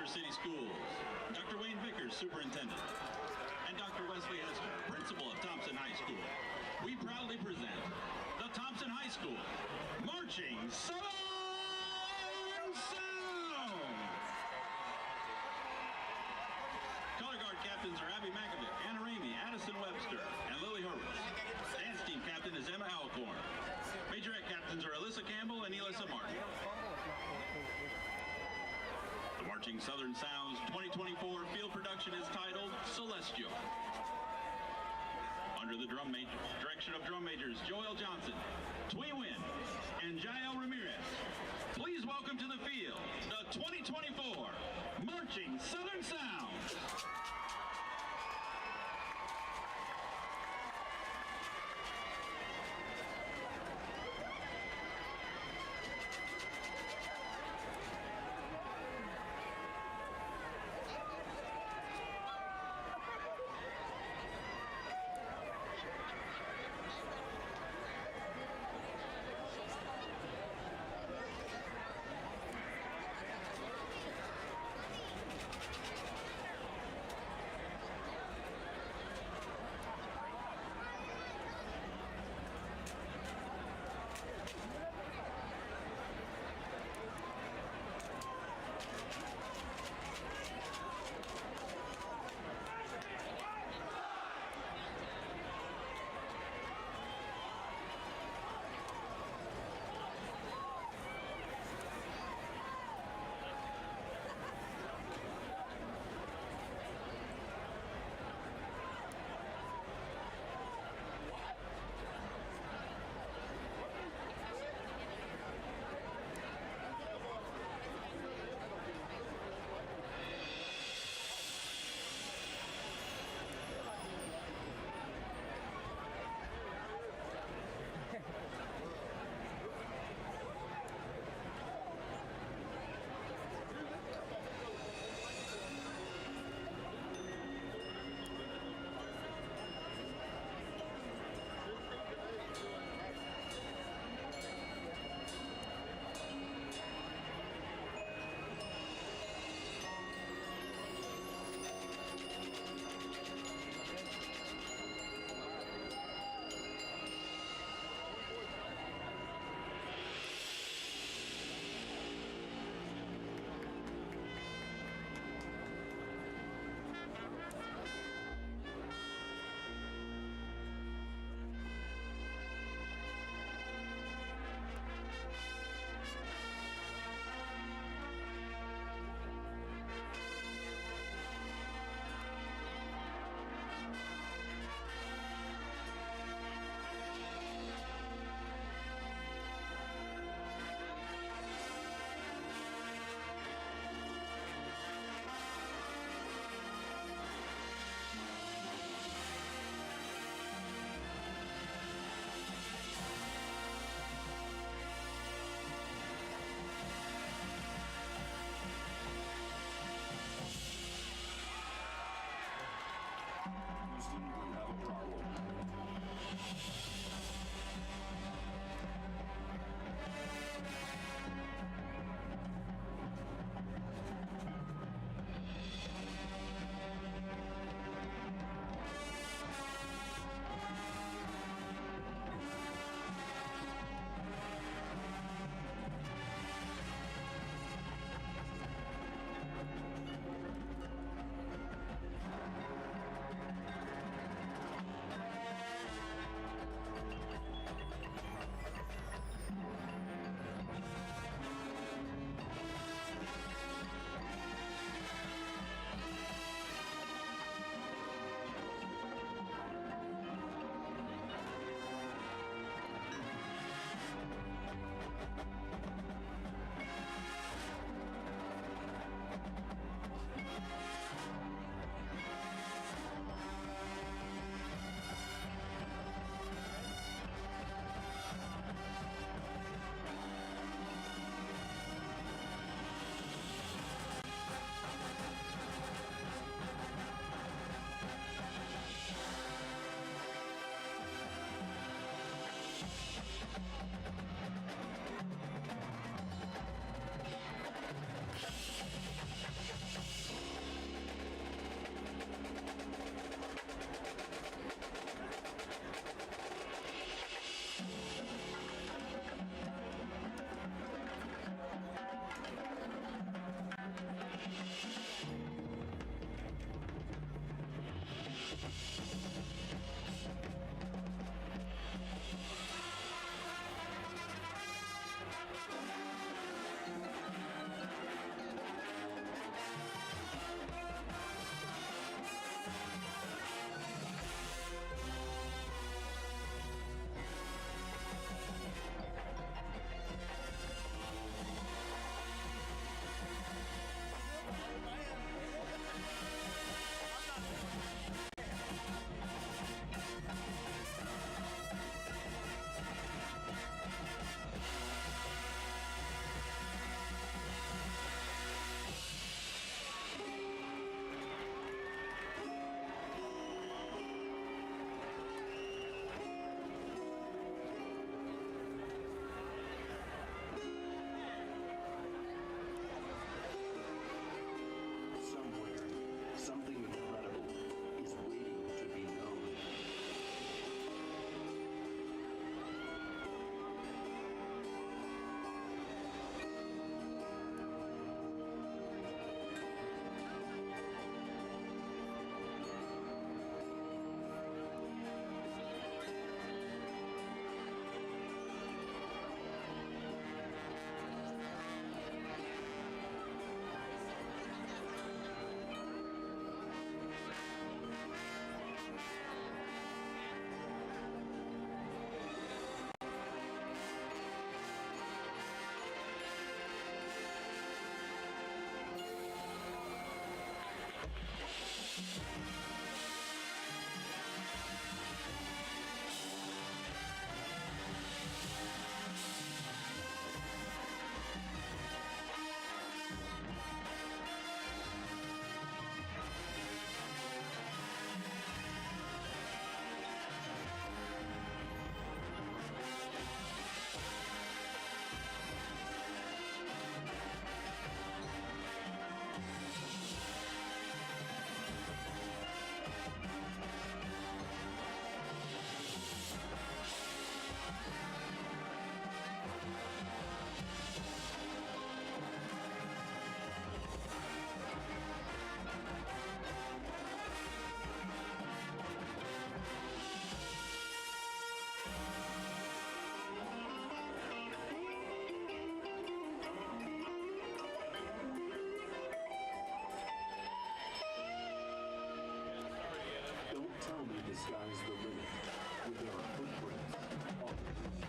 City Schools, Dr. Wayne Vickers, Superintendent, and Dr. Wesley Hester, Principal of Thompson High School, we proudly present the Thompson High School Marching Southern Sound. Color Guard captains are Abby McAvick, Anna Ramey, Addison Webster, and Lily Horwitz. Dance team captain is Emma Alcorn. Majorette captains are Alyssa Campbell and Elissa Martin. Marching Southern Sounds 2024 field production is titled Celestial. Under the direction of drum majors Joel Johnson, Twee Wynn, and Jael Ramirez, please welcome to the field the 2024 Marching Southern Sounds. sky's the limit with our footprints on the beach.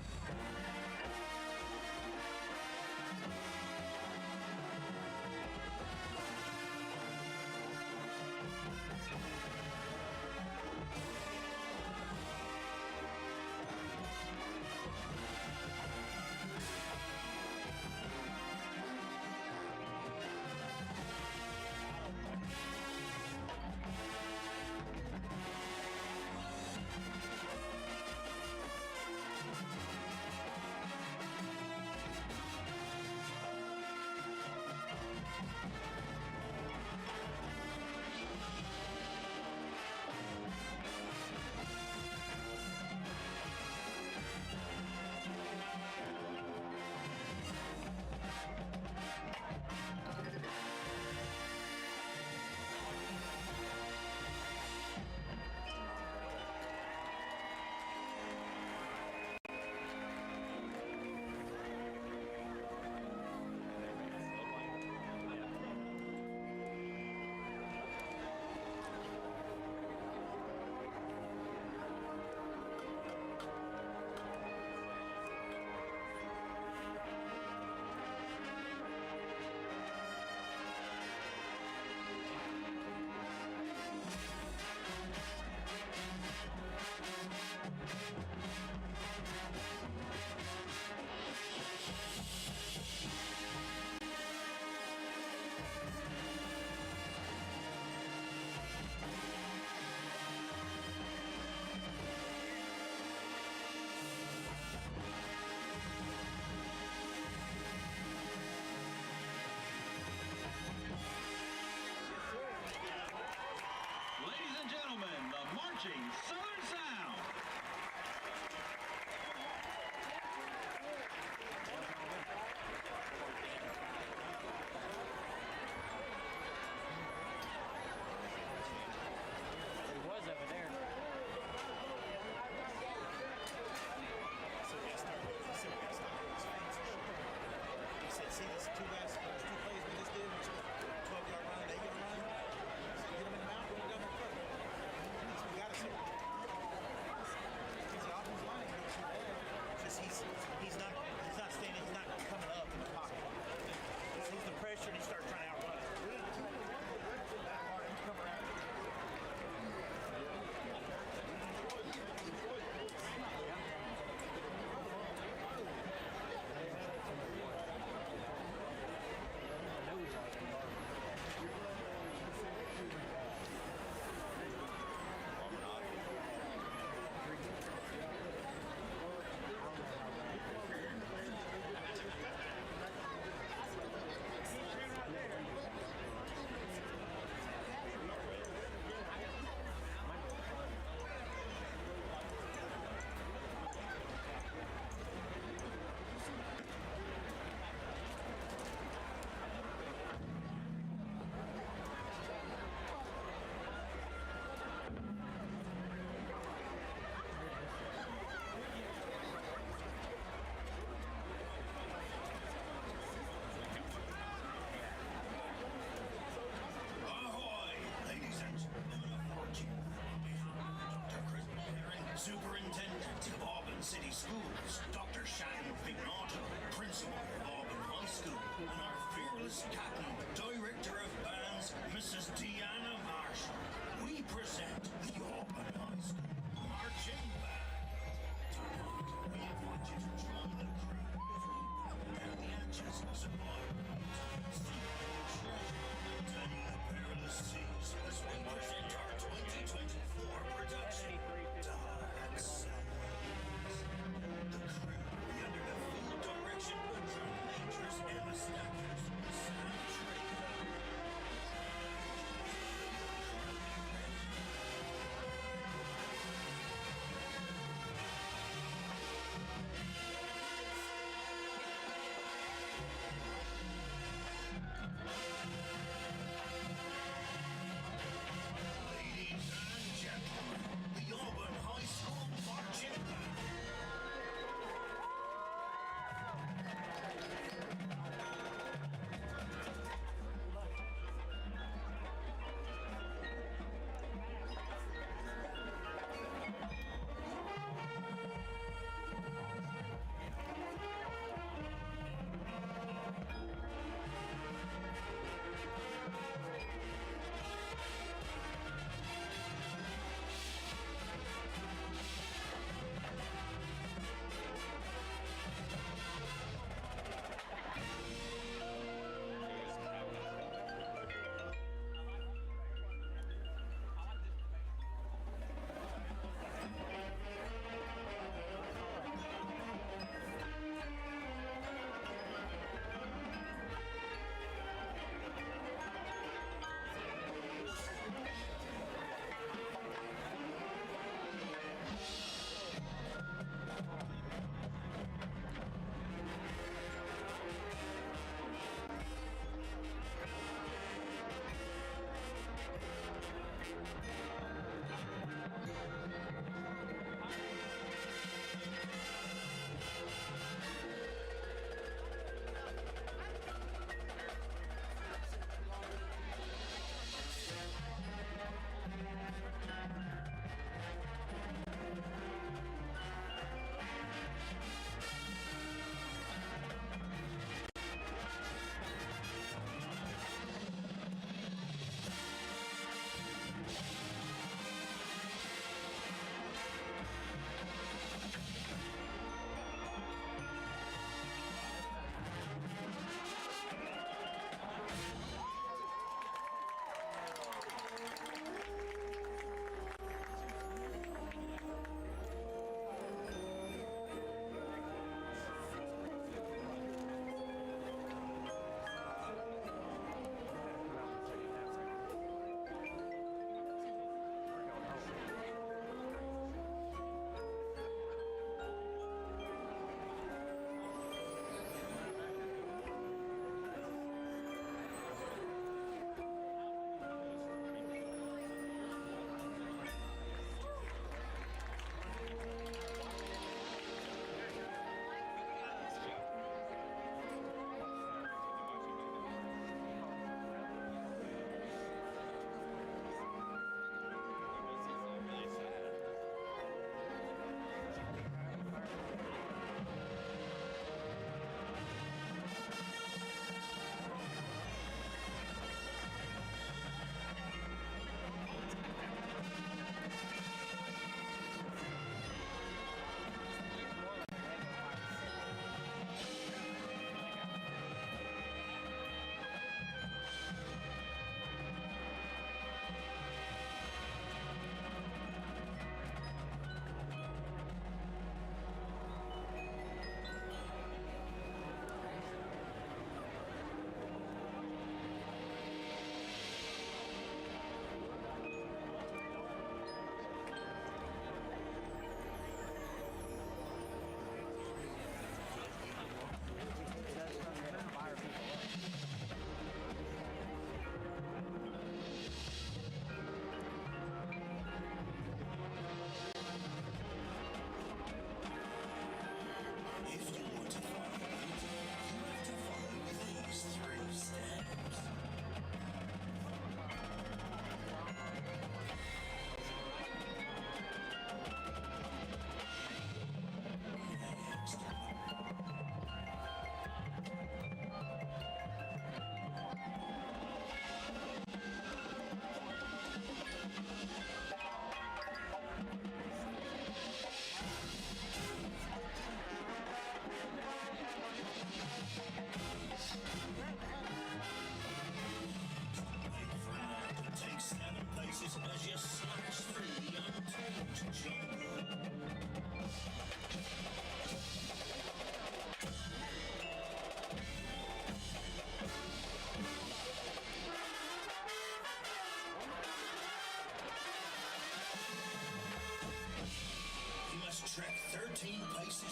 Southern Sound. He was over there. He said, see, these two guys, there's two plays we just did, 12-yard run, 8-yard run. So get them in the mouth, we'll go for foot. So we got to see. He's the offensive line. Just he's not standing, he's not coming up in the pocket. He sees the pressure and he starts trying to outrun it. That hard and come around. Superintendent of Auburn City Schools, Dr. Shannon Pignato, Principal of Auburn High School, and our fearless captain, Director of Bands, Mrs. Deanna Marshall. We present the Auburn High School Marching Band. Tonight, we invite you to join the crew as we down the AHSAA of Auburn. See the treasure and turning the perilous seas as we present our 2024 production. The crew will be under the full direction of drum majors Emma Stackers and Sam Trader. Ladies and gentlemen, the Auburn High School Marching Band.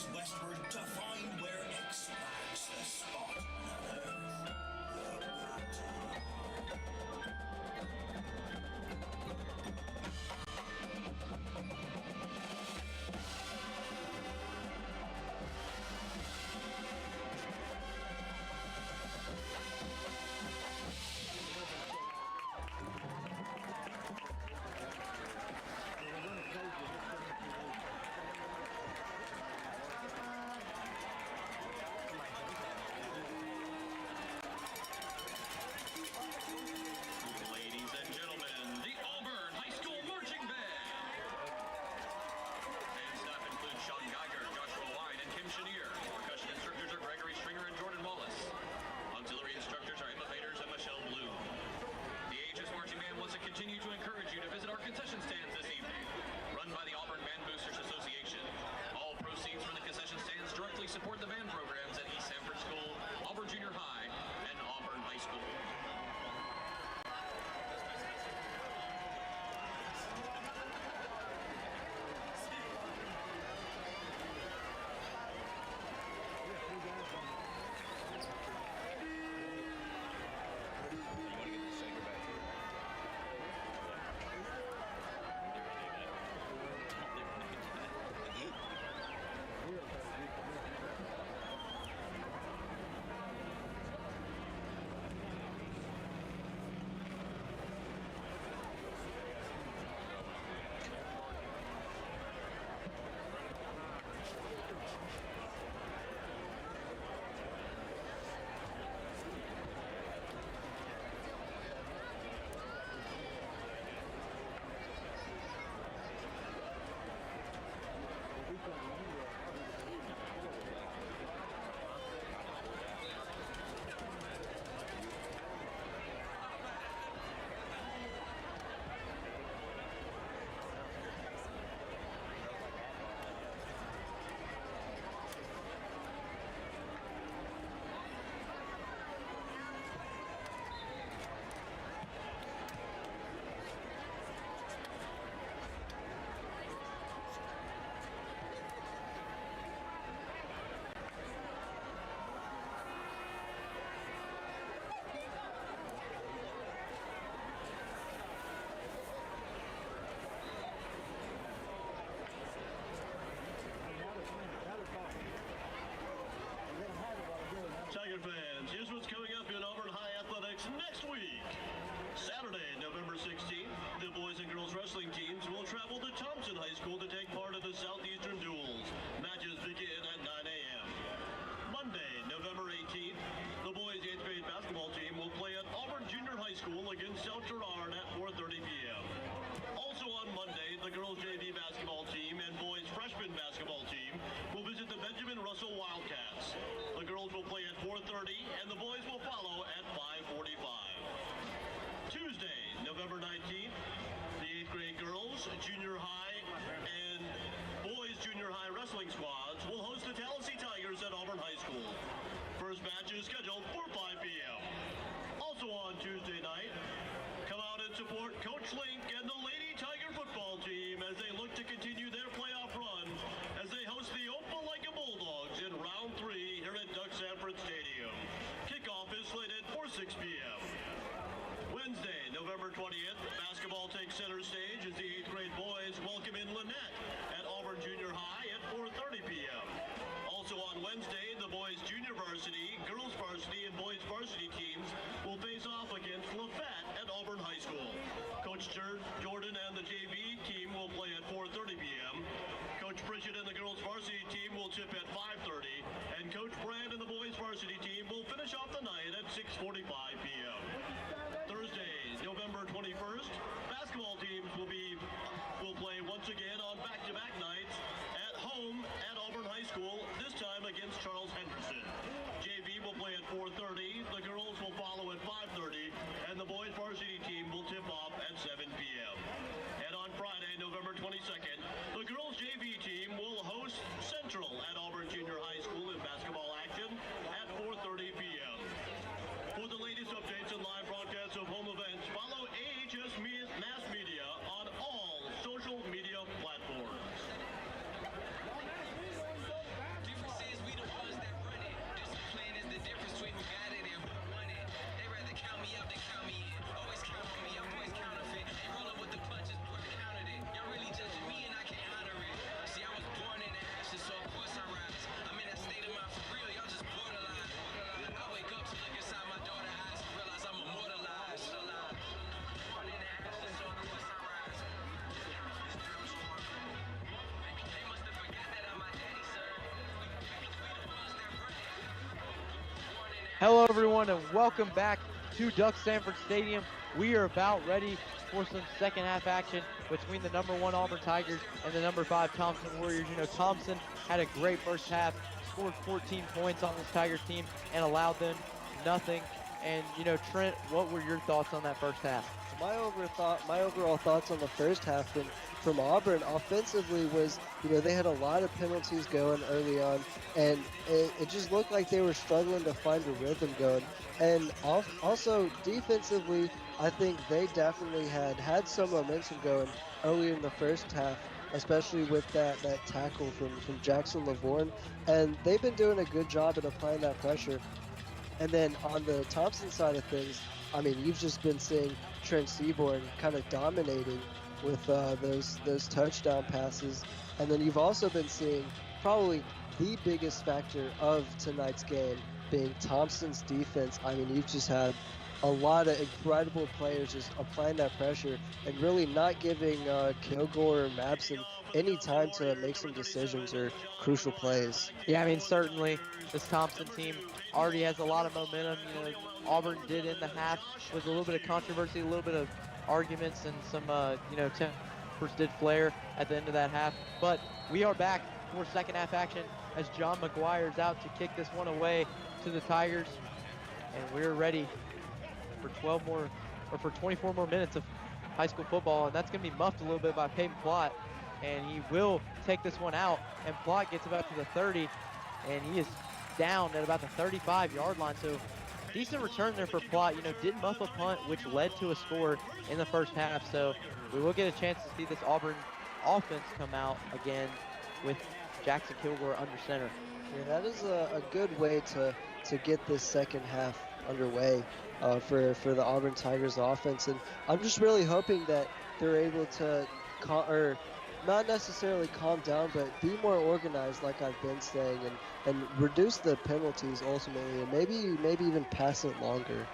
heads westward to find where X marks the spot on Earth. Ladies and gentlemen, the Auburn High School Marching Band. Band staff includes Sean Geiger, Joshua Wine, and Kim Chenier. Percussion instructors are Gregory Stringer and Jordan Wallace. Auxiliary instructors are Emma Vaders and Michelle Bloom. The AHS Marching Band wants to continue to encourage you to visit our concession stands this evening. Run by the Auburn Band Boosters Association. All proceeds from the concession stands directly support the band programs at East Sanford School, Auburn Junior High, and Auburn High School. Tiger fans, here's what's coming up in Auburn High Athletics next week. Saturday, November 16th, the boys and girls wrestling teams will travel to Thompson High School to take part in the Southeastern Duels. Matches begin at 9 a.m. Monday, November 18th, the boys' 8th grade basketball team will play at Auburn Junior High School against South Girard at 4:30 p.m. Also on Monday, the girls' JV basketball team and boys' freshman basketball team will visit the Benjamin Russell Wildcats. The girls will play at 4:30 and the boys will follow at 5:45. Tuesday, November 19th, the 8th grade girls, junior high, and boys junior high wrestling squads will host the Tallahassee Tigers at Auburn High School. First match is scheduled for 5 p.m. Also on Tuesday night, come out and support Coach Link and the Lady Tiger football team as they look to continue their playoff run as they host the Opelika Bulldogs in round 3 here at Duck Sanford Stadium. Kickoff is slated for 6 p.m. Wednesday, November 20th, basketball takes center stage as the 8th grade boys welcome in Lynette at Auburn Junior High at 4:30 p.m. Also on Wednesday, the boys junior varsity, girls varsity, and boys varsity teams will face off against Lafette at Auburn High School. Coach Jordan and the JV team will play at 4:30 p.m. Coach Pritchett and the girls varsity team will tip at 5:30, and Coach Brand and the boys varsity team will finish off the night at 6:45 p.m. Thursday, November 21st, basketball teams will play once again on back-to-back nights at home at Auburn High School, this time against Charles Henderson. JV will play at 4:30, the girls will follow at 5:30, and the boys varsity team will tip off at 7 p.m. And on Friday, November 22nd, the girls JV team will host Central at Auburn Junior High School in basketball action at 4:30 p.m. For the latest Hello everyone and welcome back to Duck Sanford Stadium. We are about ready for some second half action between the number 1 Auburn Tigers and the number 5 Thompson Warriors. You know, Thompson had a great first half, scored 14 points on this Tigers team and allowed them nothing. And you know, Trent, what were your thoughts on that first half? My overall thoughts on the first half from Auburn offensively was, you know, they had a lot of penalties going early on, and it just looked like they were struggling to find a rhythm going. And also defensively, I think they definitely had some momentum going early in the first half, especially with that tackle from Jackson Lavorne, and they've been doing a good job at applying that pressure. And then on the Thompson side of things, I mean, you've just been seeing Trent Seaborn kind of dominating with those touchdown passes. And then you've also been seeing probably the biggest factor of tonight's game being Thompson's defense. I mean, you've just had a lot of incredible players just applying that pressure and really not giving Kilgore or Mabson any time to make some decisions or crucial plays. Yeah, I mean, certainly this Thompson team already has a lot of momentum. You know, Auburn did in the half with a little bit of controversy, a little bit of arguments, and some, you know, tempers did flare at the end of that half. But we are back for second half action as John McGuire's out to kick this one away to the Tigers. And we're ready for 24 more minutes of high school football. And that's going to be muffed a little bit by Peyton Plott. And he will take this one out. And Plott gets about to the 30. And he is down at about the 35-yard line. So decent return there for Plott. You know, did muff a punt, which led to a score in the first half. So we will get a chance to see this Auburn offense come out again with Jackson Kilgore under center. Yeah, that is a good way to get this second half underway for the Auburn Tigers offense. And I'm just really hoping that they're able to not necessarily calm down, but be more organized, like I've been saying, and reduce the penalties ultimately, and maybe even pass it longer.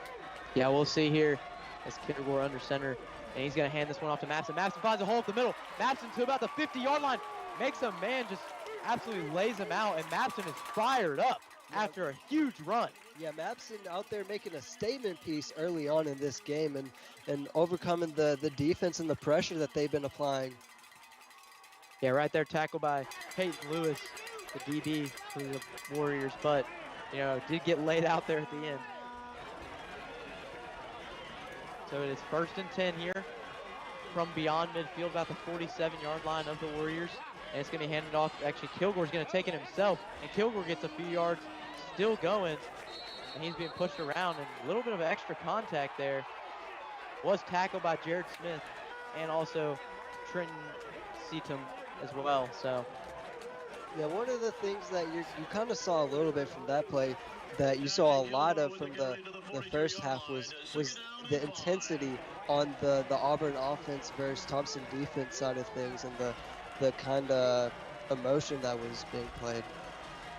Yeah, we'll see here as Kilgore under center, and he's going to hand this one off to Mabson. Mabson finds a hole up the middle. Mabson to about the 50-yard line, makes a man, just absolutely lays him out, and Mabson is fired up after a huge run. Yeah, Mabson out there making a statement piece early on in this game and overcoming the defense and the pressure that they've been applying. Yeah, right there, tackled by Peyton Lewis, the DB for the Warriors, but, you know, did get laid out there at the end. So it is 1st and 10 here from beyond midfield, about the 47-yard line of the Warriors. And it's going to be handed off. Actually, Kilgore's going to take it himself, and Kilgore gets a few yards, still going, and he's being pushed around, and a little bit of extra contact there. Was tackled by Jared Smith and also Trenton Seatum as well. So yeah, one of the things that you kind of saw a little bit from that play that you saw a lot of from the first half was the intensity on the Auburn offense versus Thompson defense side of things, and the kind of emotion that was being played.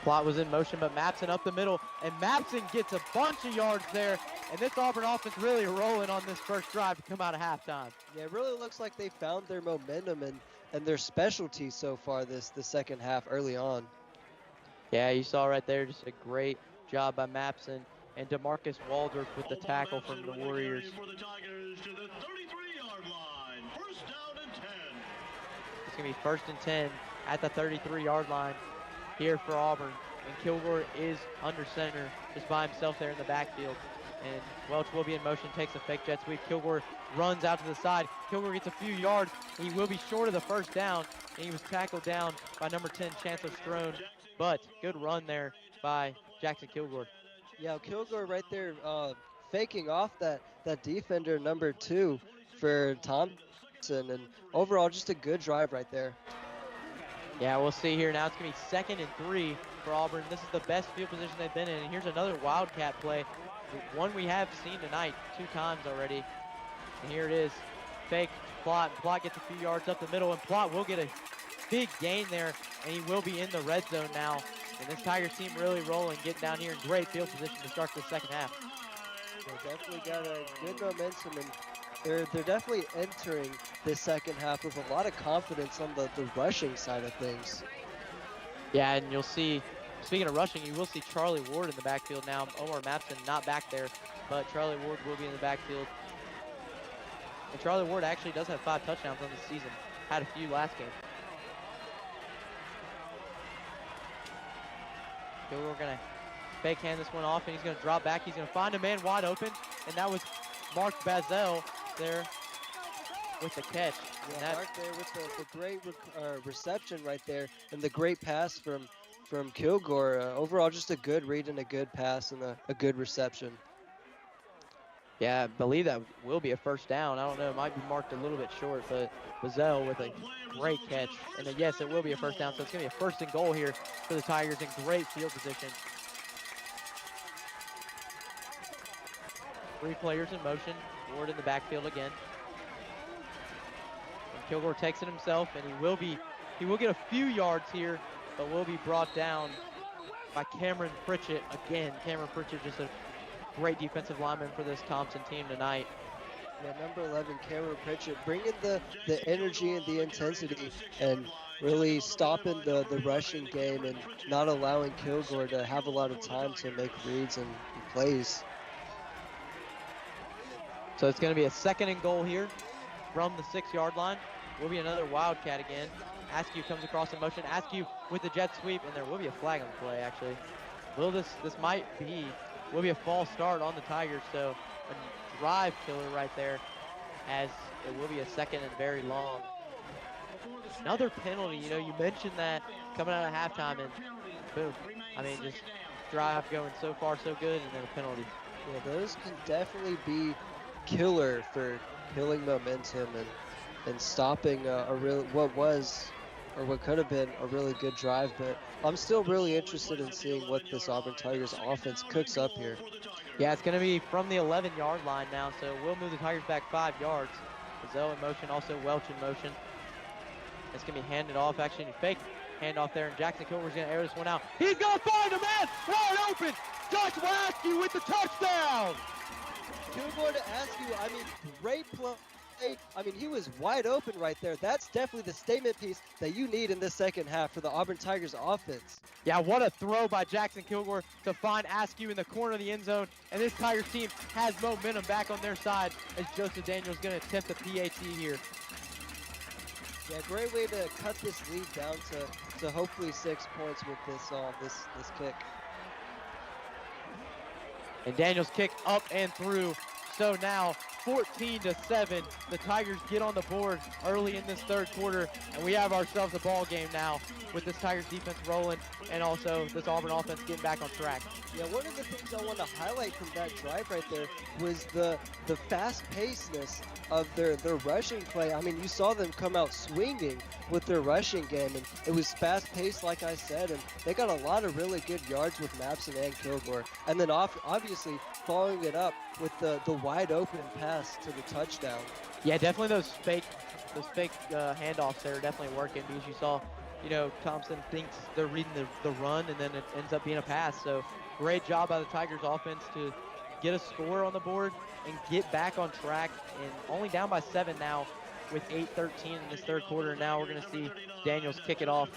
Plott was in motion, but Mabson up the middle, and Mabson gets a bunch of yards there, and this Auburn offense really rolling on this first drive to come out of halftime. Yeah, it really looks like they found their momentum and their specialty so far the second half early on. Yeah, you saw right there just a great job by Mabson and DeMarcus Waldorf with the tackle from the Warriors. For the Tigers to the 33-yard line. 1st down and 10. It's going to be 1st and 10 at the 33-yard line here for Auburn. And Kilgore is under center, just by himself there in the backfield. And Welch will be in motion, takes a fake jet sweep. Kilgore runs out to the side. Kilgore gets a few yards. He will be short of the 1st down, and he was tackled down by number 10, Chancellor Strone. But good run there by Jackson Kilgore. Yeah, Kilgore right there faking off that defender number 2 for Thompson, and overall just a good drive right there. Yeah, we'll see here now. It's going to be 2nd and 3 for Auburn. This is the best field position they've been in. And here's another Wildcat play, one we have seen tonight 2 times already. And here it is, fake Plott. Plott gets a few yards up the middle, and Plott will get a big gain there, and he will be in the red zone now. And this Tigers team really rolling, getting down here in great field position to start the second half. They definitely got a good momentum, and they're definitely entering this second half with a lot of confidence on the rushing side of things. Yeah, and you'll see Speaking of rushing, you will see Charlie Ward in the backfield now. Omar Mapson not back there, but Charlie Ward will be in the backfield. And Charlie Ward actually does have 5 touchdowns on the season. Had a few last game. We're gonna fake hand this one off, and he's gonna drop back. He's gonna find a man wide open, and that was Mark Bazell there with the catch. Yeah, Mark there with the great reception right there, and the great pass from Kilgore. Overall, just a good read and a good pass and a good reception. Yeah, I believe that will be a first down. I don't know, it might be marked a little bit short, but Bazell with a great catch. And then, yes, it will be a first down, so it's going to be a 1st and goal here for the Tigers in great field position. 3 players in motion. Ward in the backfield again. And Kilgore takes it himself, and he will get a few yards here, but will be brought down by Cameron Pritchett again. Cameron Pritchett, just a great defensive lineman for this Thompson team tonight. Yeah, number 11, Cameron Pritchett, bringing the energy and the intensity and really stopping the rushing game and not allowing Kilgore to have a lot of time to make reads and plays. So it's going to be a 2nd and goal here from the 6-yard line. Will be another Wildcat again. Askew comes across in motion. Askew with the jet sweep, and there will be a flag on the play, actually. Will be a false start on the Tigers, so a drive killer right there, as it will be a 2nd and very long. Another penalty, you know, you mentioned that coming out of halftime, and boom. I mean, just drive going so far so good, and then a penalty. Yeah, those can definitely be killer for killing momentum and stopping what could have been a really good drive. But I'm still really interested in seeing what this Auburn Tigers offense cooks up here. Yeah, it's going to be from the 11-yard line now, so we'll move the Tigers back 5 yards. Bazell in motion, also Welch in motion. It's going to be handed off, actually, a fake handoff there, and Jackson Kilgore's going to air this one out. He's going to find a man wide open! Joshua Askew with the touchdown! Kilgore to Askew, I mean, great play. I mean, he was wide open right there. That's definitely the statement piece that you need in this 2nd half for the Auburn Tigers offense. Yeah, what a throw by Jackson Kilgore to find Askew in the corner of the end zone. And this Tigers team has momentum back on their side as Joseph Daniels going to attempt the PAT here. Yeah, great way to cut this lead down to hopefully 6 points with this kick. And Daniels kick up and through. So now 14-7, the Tigers get on the board early in this 3rd quarter, and we have ourselves a ball game now with this Tigers defense rolling and also this Auburn offense getting back on track. Yeah, one of the things I want to highlight from that drive right there was the fast-pacedness of their rushing play. I mean, you saw them come out swinging with their rushing game, and it was fast-paced, like I said, and they got a lot of really good yards with Mapson and Kilgore. And then obviously following it up with the wide open pass to the touchdown. Yeah, definitely those fake handoffs there are definitely working, because you saw, you know, Thompson thinks they're reading the run, and then it ends up being a pass. So great job by the Tigers offense to get a score on the board and get back on track, and only down by 7 now with 8:13 in this 3rd quarter. Now we're going to see Daniels kick it off.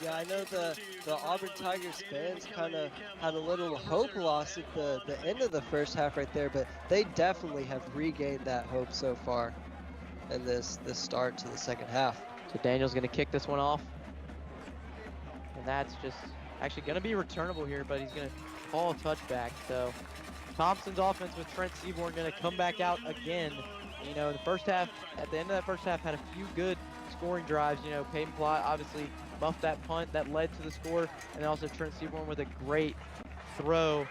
Yeah, I know the Auburn Tigers fans kind of had a little hope lost at the end of the 1st half right there, but they definitely have regained that hope so far in this start to the 2nd half. So Daniels going to kick this one off, and that's just actually going to be returnable here, but he's going to call a touchback. So Thompson's offense with Trent Seaborn going to come back out again. You know, the 1st half, at the end of that 1st half, had a few good scoring drives. You know, Peyton Plott obviously muffed that punt that led to the score, and also Trent Seaborn with a great throw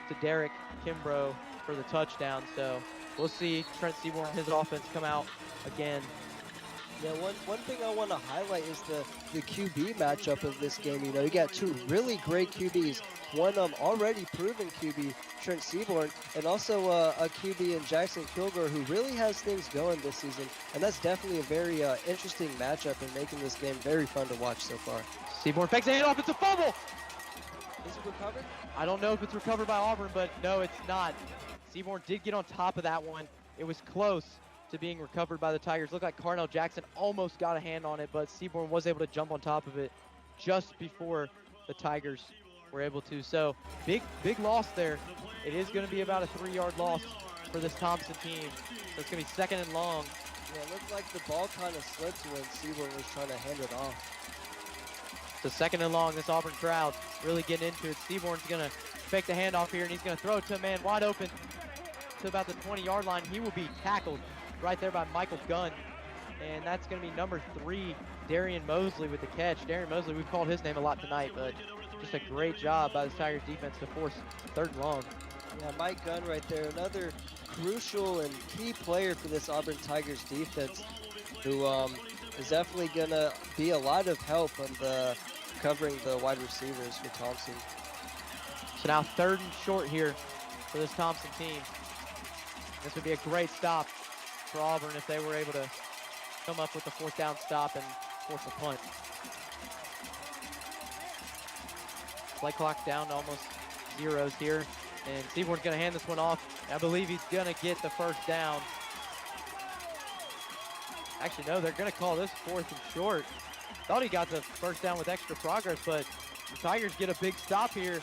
to Derek Kimbrough for the touchdown. So we'll see Trent Seaborn and his offense come out again. Yeah, one thing I want to highlight is the QB matchup of this game. You know, you got 2 really great QBs. One already proven QB, Trent Seaborn, and also a QB in Jackson Kilgore, who really has things going this season. And that's definitely a very interesting matchup and making this game very fun to watch so far. Seaborn fakes a handoff. It's a fumble. Is it recovered? I don't know if it's recovered by Auburn, but no, it's not. Seaborn did get on top of that one. It was close to being recovered by the Tigers. Looked like Carnell Jackson almost got a hand on it, but Seaborn was able to jump on top of it. just before the Tigers were able to. So big loss there. It is going to be about a 3-yard loss for this Thompson team. So it's going to be 2nd and long. Yeah, it looked like the ball kind of slipped when Seaborn was trying to hand it off. So 2nd and long, this Auburn crowd really getting into it. Seaborn's going to fake the handoff here, and he's going to throw it to a man wide open to about the 20-yard line. He will be tackled right there by Michael Gunn. And that's going to be number 3, Darian Mosley with the catch. Darian Mosley, we've called his name a lot tonight, but just a great job by the Tigers defense to force 3rd and long. Yeah, Mike Gunn right there, another crucial and key player for this Auburn Tigers defense, who is definitely going to be a lot of help on the covering the wide receivers for Thompson. So now 3rd and short here for this Thompson team. This would be a great stop for Auburn if they were able to come up with a 4th down stop and force a punt. Play clock down to almost zeros here. And Seaborn's going to hand this one off. I believe he's going to get the 1st down. Actually, no, they're going to call this 4th and short. Thought he got the 1st down with extra progress, but the Tigers get a big stop here.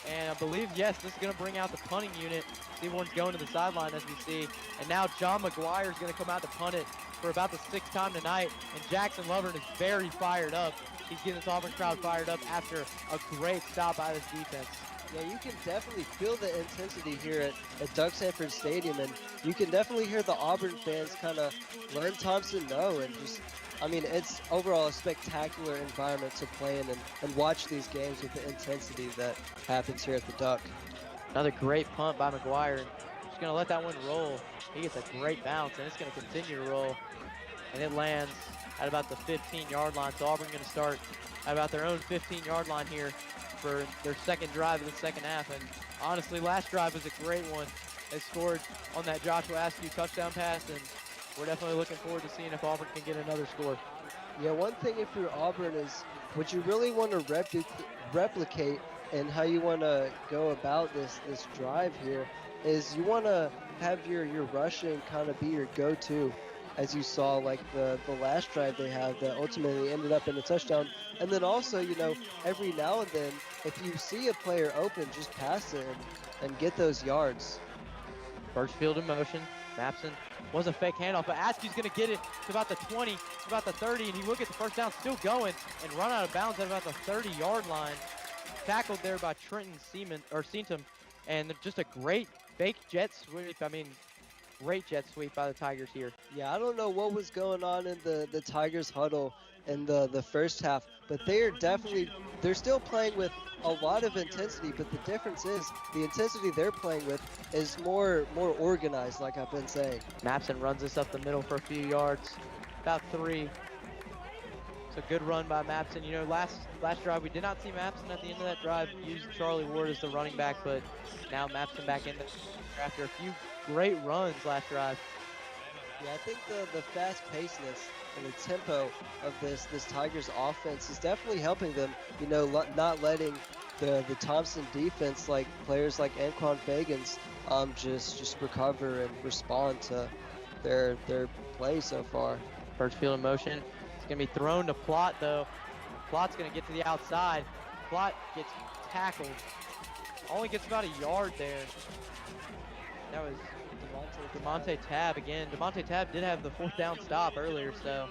And I believe, yes, this is going to bring out the punting unit. Seaborn's going to the sideline, as we see. And now John McGuire is going to come out to punt it for about the 6th time tonight. And Jackson Lovern is very fired up. He's getting this Auburn crowd fired up after a great stop by this defense. Yeah, you can definitely feel the intensity here at Doug Sanford Stadium, and you can definitely hear the Auburn fans kind of learn Thompson know, and just, I mean, it's overall a spectacular environment to play in and watch these games with the intensity that happens here at the Duck. Another great punt by McGuire. Just going to let that one roll. He gets a great bounce, and it's going to continue to roll. And it lands at about the 15-yard line. So Auburn going to start at about their own 15-yard line here for their 2nd drive of the 2nd half. And honestly, last drive was a great one. They scored on that Joshua Askew touchdown pass, and we're definitely looking forward to seeing if Auburn can get another score. Yeah, one thing if you're Auburn is what you really want to replicate and how you want to go about this drive here is you want to have your rushing kind of be your go-to, as you saw like the last drive they had that ultimately ended up in a touchdown. And then also, you know, every now and then, if you see a player open, just pass it and get those yards. First field in motion. Mapson was a fake handoff, but Askew's going to get it to about the 20, to about the 30, and he will get the 1st down, still going, and run out of bounds at about the 30-yard line. Tackled there by Trenton Seaton, and just a great fake jet sweep. I mean, great jet sweep by the Tigers here. Yeah, I don't know what was going on in the Tigers huddle in the 1st half, but they're still playing with a lot of intensity, but the difference is the intensity they're playing with is more organized, like I've been saying. Mapson runs this up the middle for a few yards, about 3. It's a good run by Mapson. You know, last drive we did not see Mapson at the end of that drive use Charlie Ward as the running back, but now Mapson back in after a few great runs last drive. Yeah, I think the fast-pacedness and the tempo of this Tigers offense is definitely helping them, you know, not letting the Thompson defense, like players like Anquan Fagans, just recover and respond to their play so far. First field in motion. It's going to be thrown to Plott, though. Plott's going to get to the outside. Plott gets tackled. Only gets about a yard there. That was DeMonte Tab again. DeMonte Tab did have the 4th down stop earlier, so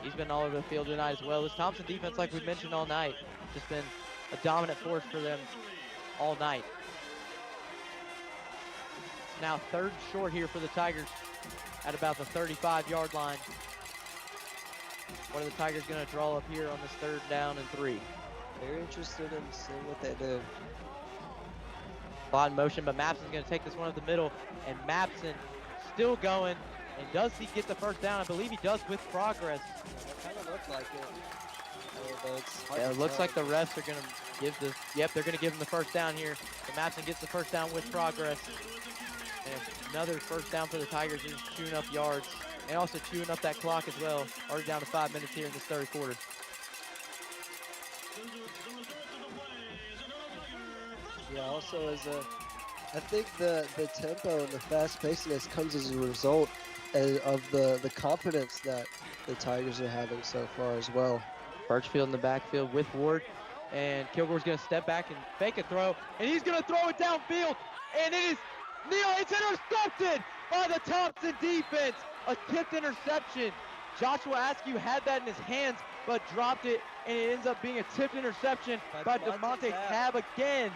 he's been all over the field tonight as well. This Thompson defense, like we mentioned all night, just been a dominant force for them all night. It's now 3rd and short here for the Tigers at about the 35-yard line. What are the Tigers going to draw up here on this 3rd down and 3? They're interested in seeing what they do. Plott in motion, but Mapson's going to take this one up the middle, and Mapson still going. And does he get the 1st down? I believe he does with progress. It kind of looked like it. Yeah, it looks like the refs are going to give this. Yep, they're going to give him the 1st down here. So Mapson gets the 1st down with progress. And another 1st down for the Tigers, just chewing up yards. And also chewing up that clock as well. Already down to 5 minutes here in this 3rd quarter. Yeah, also I think the tempo and the fast-pacedness comes as a result of the confidence that the Tigers are having so far as well. Birchfield in the backfield with Ward. And Kilgore's going to step back and fake a throw. And he's going to throw it downfield. And it is, it's intercepted by the Thompson defense. A tipped interception. Joshua Askew had that in his hands, but dropped it. And it ends up being a tipped interception by DeMonte Tab again.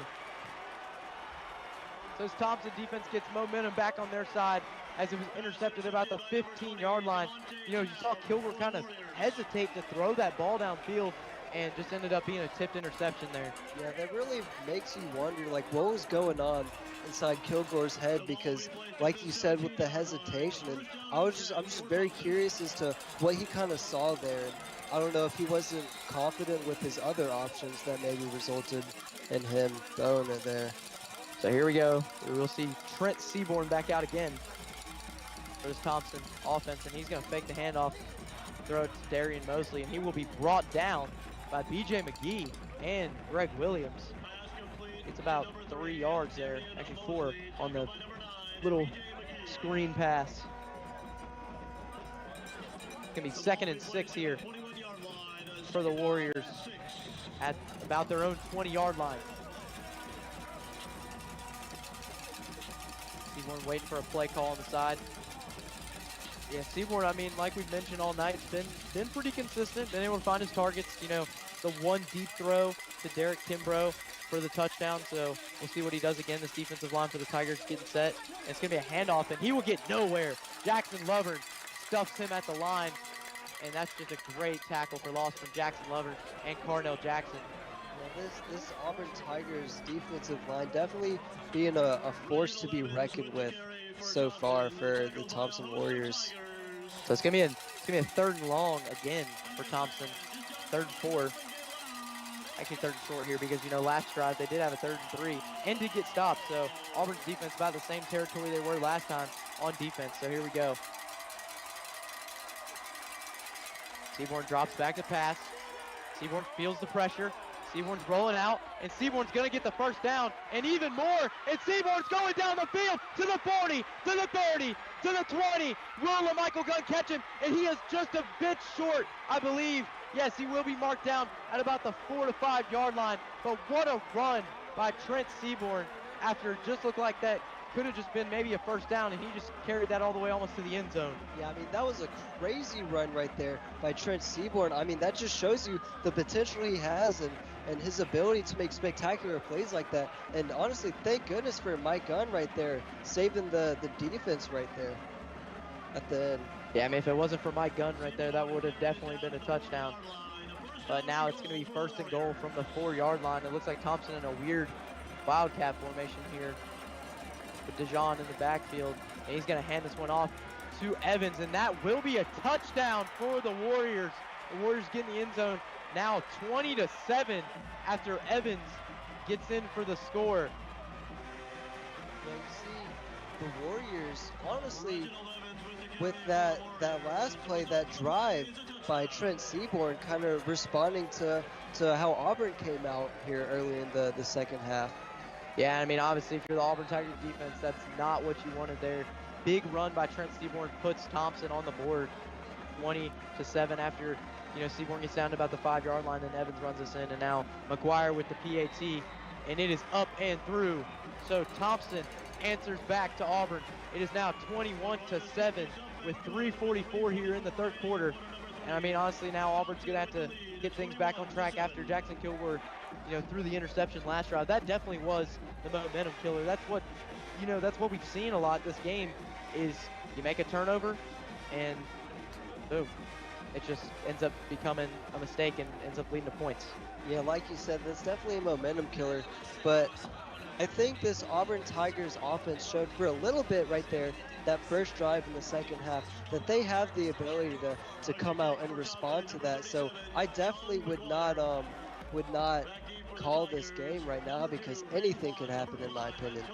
So this Thompson defense gets momentum back on their side as it was intercepted about the 15-yard line. You know, you saw Kilgore kind of hesitate to throw that ball downfield, and just ended up being a tipped interception there. Yeah, that really makes you wonder, like, what was going on inside Kilgore's head, because, like you said, with the hesitation, and I'm just very curious as to what he kind of saw there. And I don't know if he wasn't confident with his other options that maybe resulted in him throwing it there. So here we go. We'll see Trent Seaborn back out again for this Thompson offense, and he's going to fake the handoff, throw it to Darian Mosley, and he will be brought down by BJ McGee and Greg Williams. It's about 3 yards there, actually 4 on the little screen pass. It's gonna be 2nd and 6 here for the Warriors at about their own 20-yard line. Seaborn waiting for a play call on the side. Yeah, Seaborn, I mean, like we've mentioned all night, been pretty consistent, been able to find his targets. You know, the one deep throw to Derek Kimbrough for the touchdown, so we'll see what he does again. This defensive line for the Tigers getting set. And it's going to be a handoff, and he will get nowhere. Jackson Lovern stuffs him at the line, and that's just a great tackle for loss from Jackson Lovern and Carnell Jackson. Yeah, this Auburn Tigers defensive line definitely being a force to be reckoned with so far for the Thompson Warriors. So it's gonna be a 3rd and long again for Thompson. 3rd and 4. Actually 3rd and short here, because you know last drive they did have a 3rd and 3 and did get stopped. So Auburn's defense about the same territory they were last time on defense. So here we go. Seaborn drops back to pass. Seaborn feels the pressure. Seaborn's rolling out, and Seaborn's going to get the first down, and even more, and Seaborn's going down the field to the 40, to the 30, to the 20. Will LaMichael Gunn catch him? And he is just a bit short, I believe. Yes, he will be marked down at about the 4 to 5 yard line, but what a run by Trent Seaborn after it just looked like that could have just been maybe a first down, and he just carried that all the way almost to the end zone. Yeah, I mean, that was a crazy run right there by Trent Seaborn. I mean, that just shows you the potential he has and his ability to make spectacular plays like that. And honestly, thank goodness for Mike Gunn right there, saving the defense right there at the end. Yeah, I mean, if it wasn't for Mike Gunn right there, that would have definitely been a touchdown. But now it's going to be 1st and goal from the 4 yard line. It looks like Thompson in a weird wildcat formation here with DeJean in the backfield. And he's going to hand this one off to Evans, and that will be a touchdown for the Warriors. The Warriors get in the end zone now 20-7 after Evans gets in for the score. Yeah, you see, the Warriors, honestly, with that last play, that drive by Trent Seaborn, kind of responding to how Auburn came out here early in the 2nd half. Yeah, I mean, obviously, if you're the Auburn Tigers defense, that's not what you wanted there. Big run by Trent Seaborn puts Thompson on the board, 20-7 after, you know, Seaborn gets down to about the 5 yard line, and Evans runs us in, and now McGuire with the PAT, and it is up and through. So Thompson answers back to Auburn. It is now 21-7 with 3:44 here in the 3rd quarter. And I mean, honestly, now Auburn's gonna have to get things back on track after Jackson Kilgore, you know, threw the interception last drive. That definitely was the momentum killer. That's what, you know, that's what we've seen a lot this game, is you make a turnover and boom, it just ends up becoming a mistake and ends up leading to points. Yeah, like you said, that's definitely a momentum killer, but I think this Auburn Tigers offense showed for a little bit right there, that first drive in the 2nd half, that they have the ability to come out and respond to that. So I definitely would not call this game right now, because anything could happen in my opinion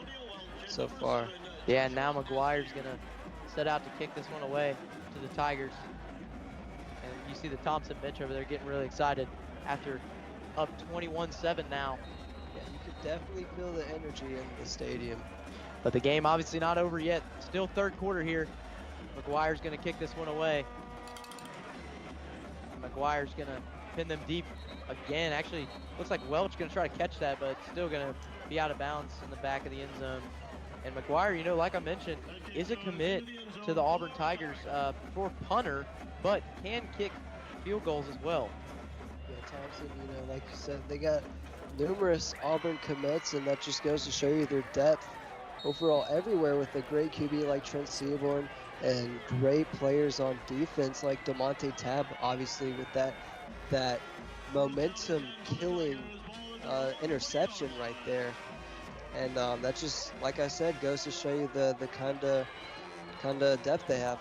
so far. Yeah, and now McGuire's gonna set out to kick this one away to the Tigers. And you see the Thompson bench over there getting really excited after up 21-7 now. Yeah, you could definitely feel the energy in the stadium. But the game obviously not over yet. Still 3rd quarter here. McGuire's gonna kick this one away. And McGuire's gonna pin them deep again. Actually, looks like Welch going to try to catch that, but still going to be out of bounds in the back of the end zone. And McGuire, you know, like I mentioned, is a commit to the Auburn Tigers for punter, but can kick field goals as well. Yeah, Thompson, you know, like you said, they got numerous Auburn commits, and that just goes to show you their depth overall everywhere with a great QB like Trent Seaborn and great players on defense like DeMonte Tab, obviously with that momentum killing interception right there. And that just, like I said, goes to show you the kind of depth they have.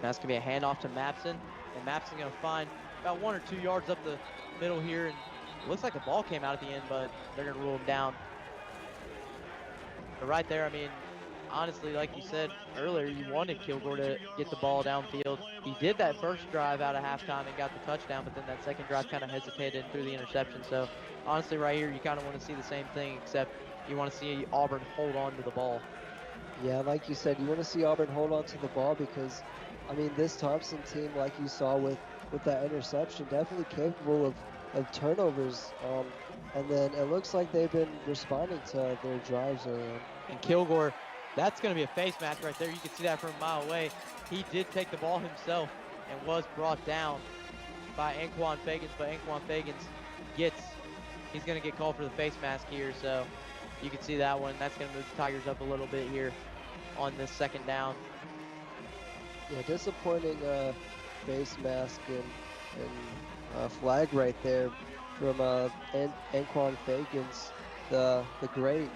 That's going to be a handoff to Mapson, and Mapson going to find about 1 or 2 yards up the middle here, and it looks like the ball came out at the end, but they're going to rule him down. But right there, I mean, honestly, like you said earlier, you wanted Kilgore to get the ball downfield. He did that first drive out of halftime and got the touchdown, but then that second drive kind of hesitated and threw the interception. So honestly, right here, you kind of want to see the same thing, except you want to see Auburn hold on to the ball. Yeah, like you said, you want to see Auburn hold on to the ball because, I mean, this Thompson team, like you saw with that interception, definitely capable of turnovers. And then it looks like they've been responding to their drives early on. And Kilgore, that's going to be a face mask right there. You can see that from a mile away. He did take the ball himself and was brought down by Anquan Fagans, but Anquan Fagans he's going to get called for the face mask here. So you can see that one. That's going to move the Tigers up a little bit here on this second down. Yeah, disappointing face mask and flag right there from Anquan Fagans, the great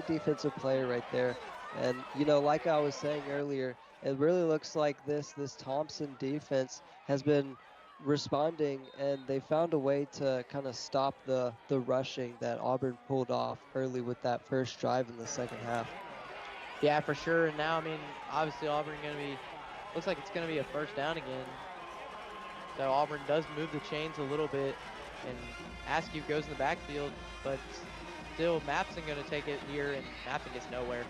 defensive player right there. And you know, like I was saying earlier, it really looks like this Thompson defense has been responding, and they found a way to kind of stop the rushing that Auburn pulled off early with that first drive in the second half. Yeah, for sure. And now, I mean, obviously Auburn looks like it's going to be a first down again. So Auburn does move the chains a little bit, and Askew goes in the backfield, but still Mapson going to take it here, and Mapson gets nowhere.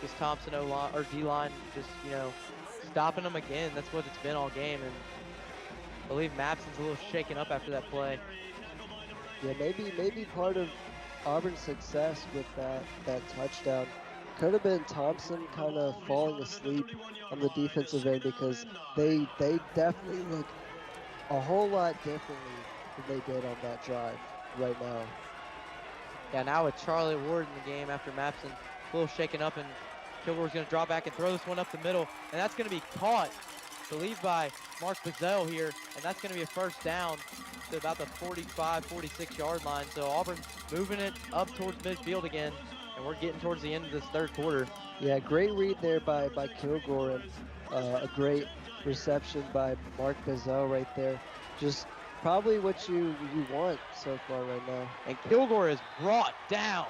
This Thompson O-line or D-line just, you know, stopping them again. That's what it's been all game, and I believe Mapson's a little shaken up after that play. Yeah, maybe part of Auburn's success with that touchdown could have been Thompson kind of falling asleep on the defensive end, because they definitely look a whole lot differently than they did on that drive right now. Yeah, now with Charlie Ward in the game after Mapson a little shaken up, and Kilgore's going to draw back and throw this one up the middle, and that's going to be caught, I believe, by Mark Bazell here, and that's going to be a first down to about the 45, 46-yard line. So Auburn moving it up towards midfield again, and we're getting towards the end of this third quarter. Yeah, great read there by Kilgore, and a great reception by Mark Bazell right there. Just probably what you want so far right now. And Kilgore is brought down.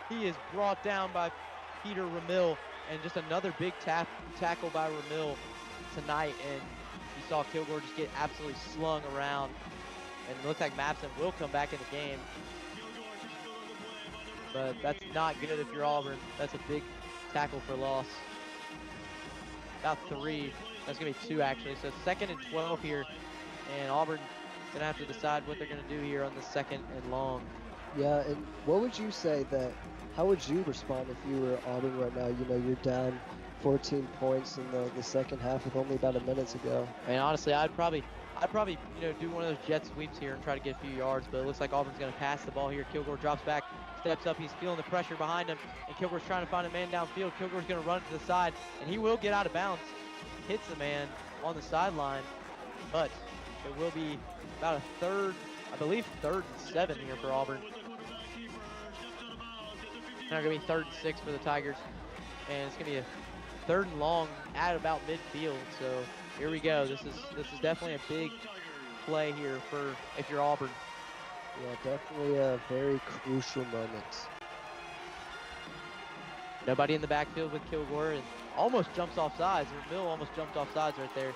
He is brought down by Peter Ramil, and just another big tackle by Ramil tonight, and you saw Kilgore just get absolutely slung around, and it looks like Mapson will come back in the game, but that's not good if you're Auburn. That's a big tackle for loss. About 3. That's going to be 2 actually. So 2nd and 12 here, and Auburn's going to have to decide what they're going to do here on the 2nd and long. Yeah, and what would you say how would you respond if you were Auburn right now? You know, you're down 14 points in the second half with only about a minute to go. I mean, honestly, I'd probably you know, do one of those jet sweeps here and try to get a few yards, but it looks like Auburn's going to pass the ball here. Kilgore drops back, steps up, he's feeling the pressure behind him, and Kilgore's trying to find a man downfield. Kilgore's going to run to the side, and he will get out of bounds. Hits the man on the sideline, but it will be about a third, I believe 3rd and 7 here for Auburn. Now going to be 3rd and 6 for the Tigers, and it's going to be a 3rd and long at about midfield. So here we go. This is definitely a big play here for if you're Auburn. Yeah, definitely a very crucial moment. Nobody in the backfield with Kilgore, and almost jumps off sides. Mill almost jumped off sides right there.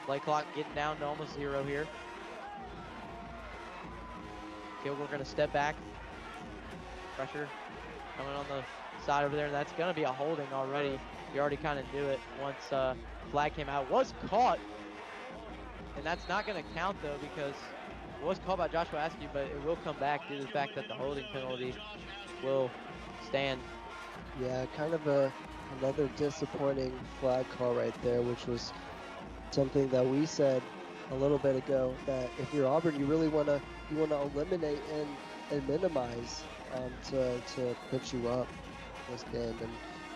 Play clock getting down to almost 0 here. Kilgore going to step back. Pressure coming on the side over there, and that's going to be a holding already You already kind of knew it once flag came out. Was caught, and that's not going to count though because it was called by Joshua Askew, but it will come back due to the fact that the holding penalty will stand. Yeah, kind of another disappointing flag call right there, which was something that we said a little bit ago, that if you're Auburn, you really want to eliminate and minimize to put you up this game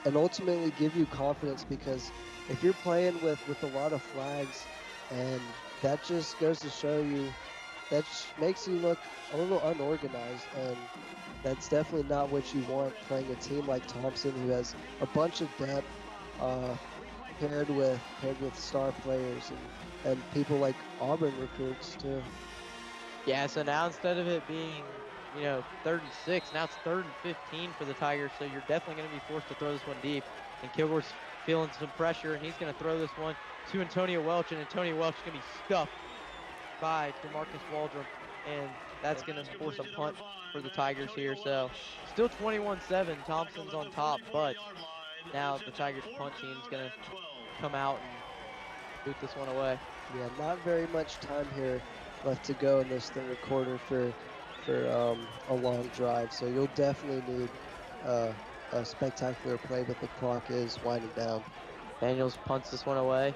and ultimately give you confidence, because if you're playing with a lot of flags, and that just goes to show you, that makes you look a little unorganized, and that's definitely not what you want playing a team like Thompson, who has a bunch of depth, paired with star players and people like Auburn recruits too. Yeah, so now instead of it being, 3rd and 6, now it's 3rd and 15 for the Tigers, so you're definitely going to be forced to throw this one deep. And Kilgore's feeling some pressure, and he's going to throw this one to Antonio Welch, and Antonio Welch is going to be stuffed by DeMarcus Waldron, and that's going to force a punt for the Tigers here. So still 21-7, Thompson's on top, but now the Tigers punt team is going to come out and boot this one away. Yeah, not very much time here left to go in this third quarter for a long drive, so you'll definitely need a spectacular play, but the clock is winding down. Daniels punts this one away.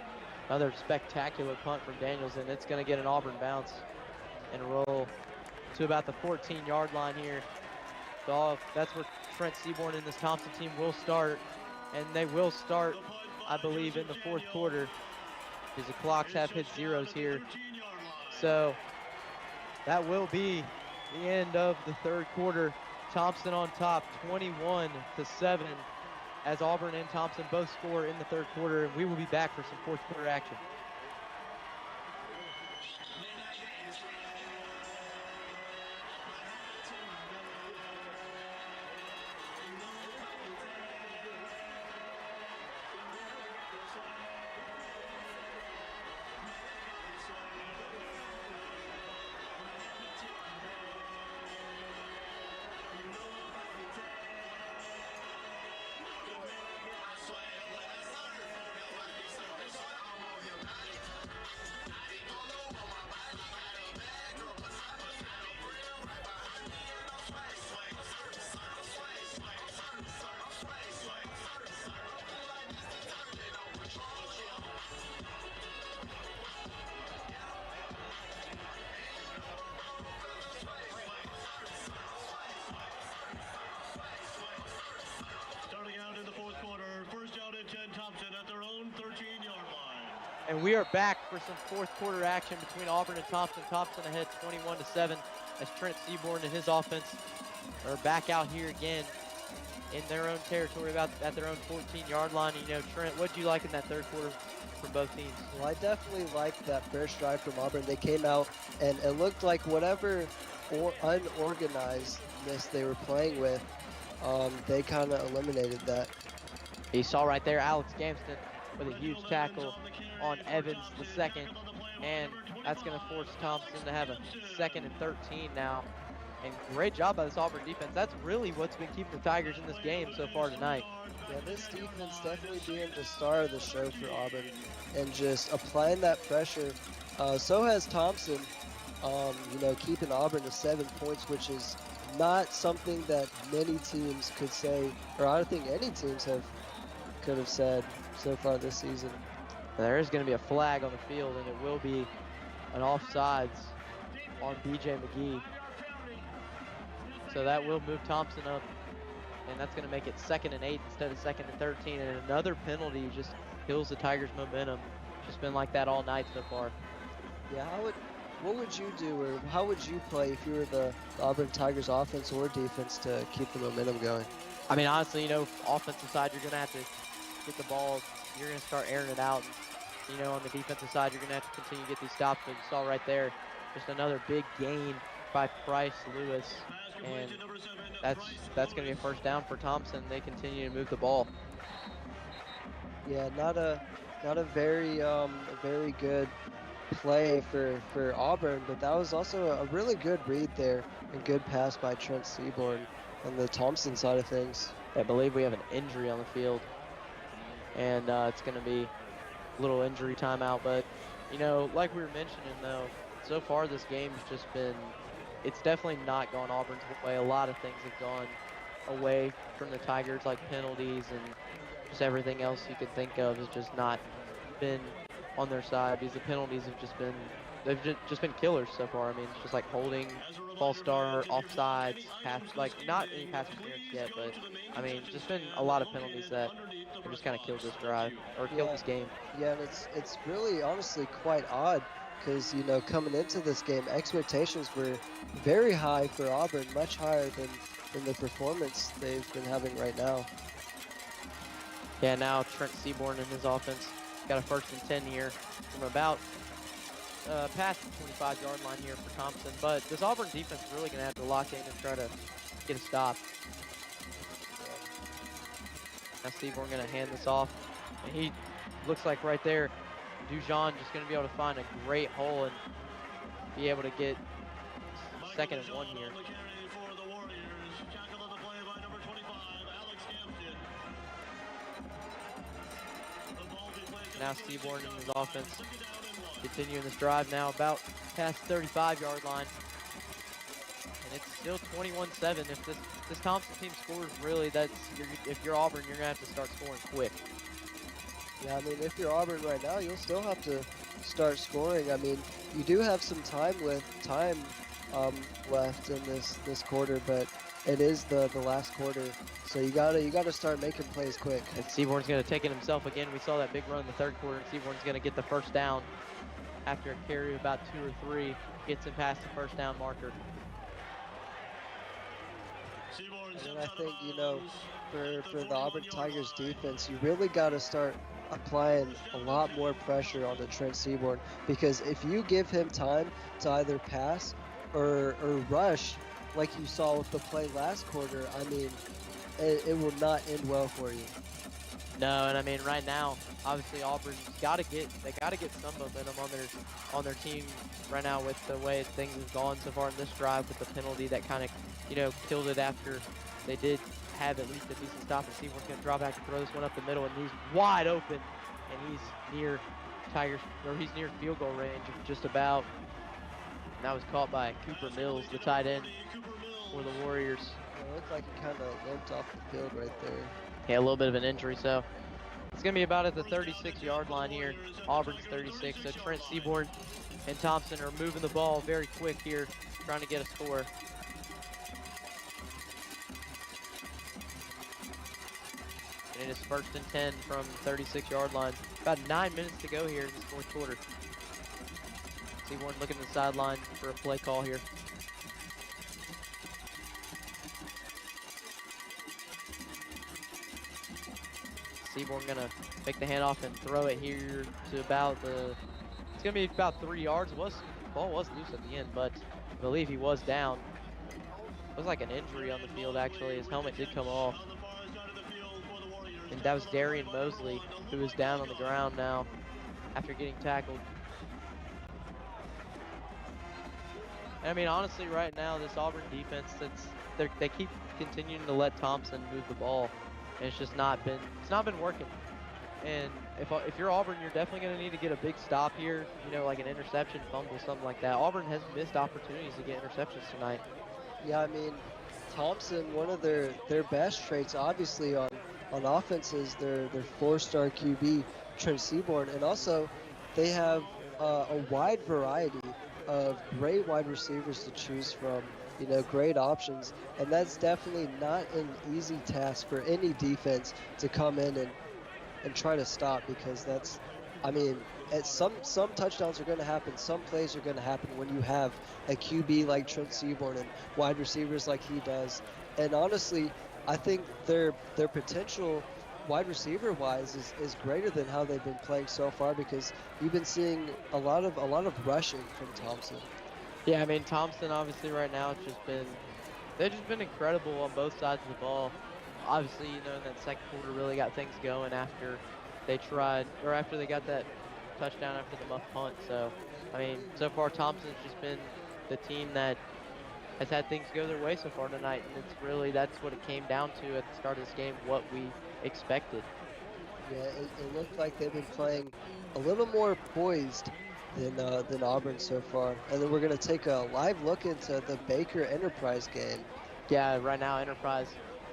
Another spectacular punt from Daniels, and it's going to get an Auburn bounce and roll to about the 14-yard line here. So that's where Trent Seaborn and this Thompson team will start, and they will start, I believe, in the fourth quarter, because the clocks have hit zeros here. So that will be the end of the third quarter. Thompson on top, 21-7, as Auburn and Thompson both score in the third quarter, and we will be back for some fourth quarter action. And we are back for some fourth quarter action between Auburn and Thompson. Thompson ahead 21-7 as Trent Seaborn and his offense are back out here again in their own territory, about at their own 14-yard line. Trent, what did you like in that third quarter from both teams? Well, I definitely liked that first drive from Auburn. They came out and it looked like whatever unorganizedness they were playing with, they kind of eliminated that. You saw right there Alex Gamston with a huge tackle on Evans the second, and that's going to force Thompson to have a 2nd and 13 now. And great job by this Auburn defense. That's really what's been keeping the Tigers in this game so far tonight. Yeah, this defense definitely being the star of the show for Auburn and just applying that pressure. So has Thompson, keeping Auburn to 7 points, which is not something that many teams could say, or I don't think any teams could have said so far this season. There is going to be a flag on the field, and it will be an offsides on BJ McGee. So that will move Thompson up, and that's going to make it 2nd and 8 instead of 2nd and 13. And another penalty just kills the Tigers' momentum. Just been like that all night so far. Yeah, what would you do, or how would you play if you were the Auburn Tigers offense or defense to keep the momentum going? I mean, honestly, offensive side, you're going to have to get the ball. You're going to start airing it out. And, on the defensive side, you're going to have to continue to get these stops. But you saw right there, just another big gain by Price Lewis. And that's going to be a first down for Thompson. They continue to move the ball. Yeah, not a very good play for Auburn, but that was also a really good read there and good pass by Trent Seaborn on the Thompson side of things. I believe we have an injury on the field. and it's going to be a little injury timeout. But, you know, like we were mentioning, though, so far this game's just been, it's definitely not gone Auburn's way. A lot of things have gone away from the Tigers, like penalties and just everything else you could think of has just not been on their side, because the penalties have just been, they've just been killers so far. I mean, it's just like holding, false start, offsides, pass, like not any pass interference yet, but I mean, just been a lot of penalties that have just kind of killed this drive, or killed this game. Yeah, and it's really honestly quite odd, because, you know, coming into this game, expectations were very high for Auburn, much higher than the performance they've been having right now. Yeah, now Trent Seaborn in his offense got a 1st and 10 here from about past the 25-yard line here for Thompson. But this Auburn defense is really going to have to lock in and try to get a stop. Now Seaborn going to hand this off, and he looks like right there, Dujon just going to be able to find a great hole and be able to get 2nd and 1 here. Now Seaborn in his offense continuing this drive now about past 35-yard line. And it's still 21-7. If this Thompson team scores, really, if you're Auburn, you're going to have to start scoring quick. Yeah, I mean, if you're Auburn right now, you'll still have to start scoring. I mean, you do have some time left in this quarter, but it is the last quarter, so you gotta start making plays quick. And Seaborn's gonna take it himself again. We saw that big run in the 3rd quarter, and Seaborn's gonna get the 1st down after a carry of about 2 or 3, gets him past the 1st down marker. And I think, you know, for the Auburn Tigers defense, you really gotta start applying a lot more pressure on the Trent Seaborn, because if you give him time to either pass or rush, like you saw with the play last quarter, I mean, it will not end well for you. No, and I mean, right now, obviously Auburn's gotta get some momentum on their team right now with the way things have gone so far in this drive, with the penalty that kind of, you know, killed it after they did have at least a decent stop. And Seaborn's gonna draw back and throw this one up the middle, and he's wide open, and he's near he's near field goal range, just about. And that was caught by Cooper Mills, the tight end for the Warriors. It looked like he kind of limped off the field right there. Yeah, a little bit of an injury, so it's going to be about at the 36-yard line here. Auburn's 36, so Trent Seaborn and Thompson are moving the ball very quick here, trying to get a score. And it is 1st and 10 from 36-yard line. About 9 minutes to go here in this 4th quarter. Seaborn looking at the sideline for a play call here. Seaborn gonna make the handoff and throw it here to about it's gonna be about 3 yards. Ball was loose at the end, but I believe he was down. It was like an injury on the field, actually. His helmet did come off. And that was Darian Mosley, who is down on the ground now after getting tackled. And I mean, honestly, right now, this Auburn defense, they keep continuing to let Thompson move the ball, and it's just not been working. And if you're Auburn, you're definitely going to need to get a big stop here, you know, like an interception, fumble, something like that. Auburn has missed opportunities to get interceptions tonight. Yeah, I mean, Thompson, one of their best traits, obviously, on offense is their 4-star QB, Trent Seaborn, and also they have a wide variety of great wide receivers to choose from, you know, great options, and that's definitely not an easy task for any defense to come in and try to stop, because that's, I mean, some touchdowns are going to happen, some plays are going to happen when you have a QB like Trent Seaborn and wide receivers like he does. And honestly, I think their potential wide receiver wise is greater than how they've been playing so far, because you've been seeing a lot of rushing from Thompson. Yeah, I mean, Thompson obviously right now they've just been incredible on both sides of the ball. Obviously, you know, in that 2nd quarter really got things going after they got that touchdown after the muff punt. So, I mean, so far Thompson's just been the team that has had things go their way so far tonight, and that's what it came down to at the start of this game, what we expected. Yeah, it looked like they've been playing a little more poised than Auburn so far. And then we're going to take a live look into the Baker Enterprise game. Yeah, right now Enterprise,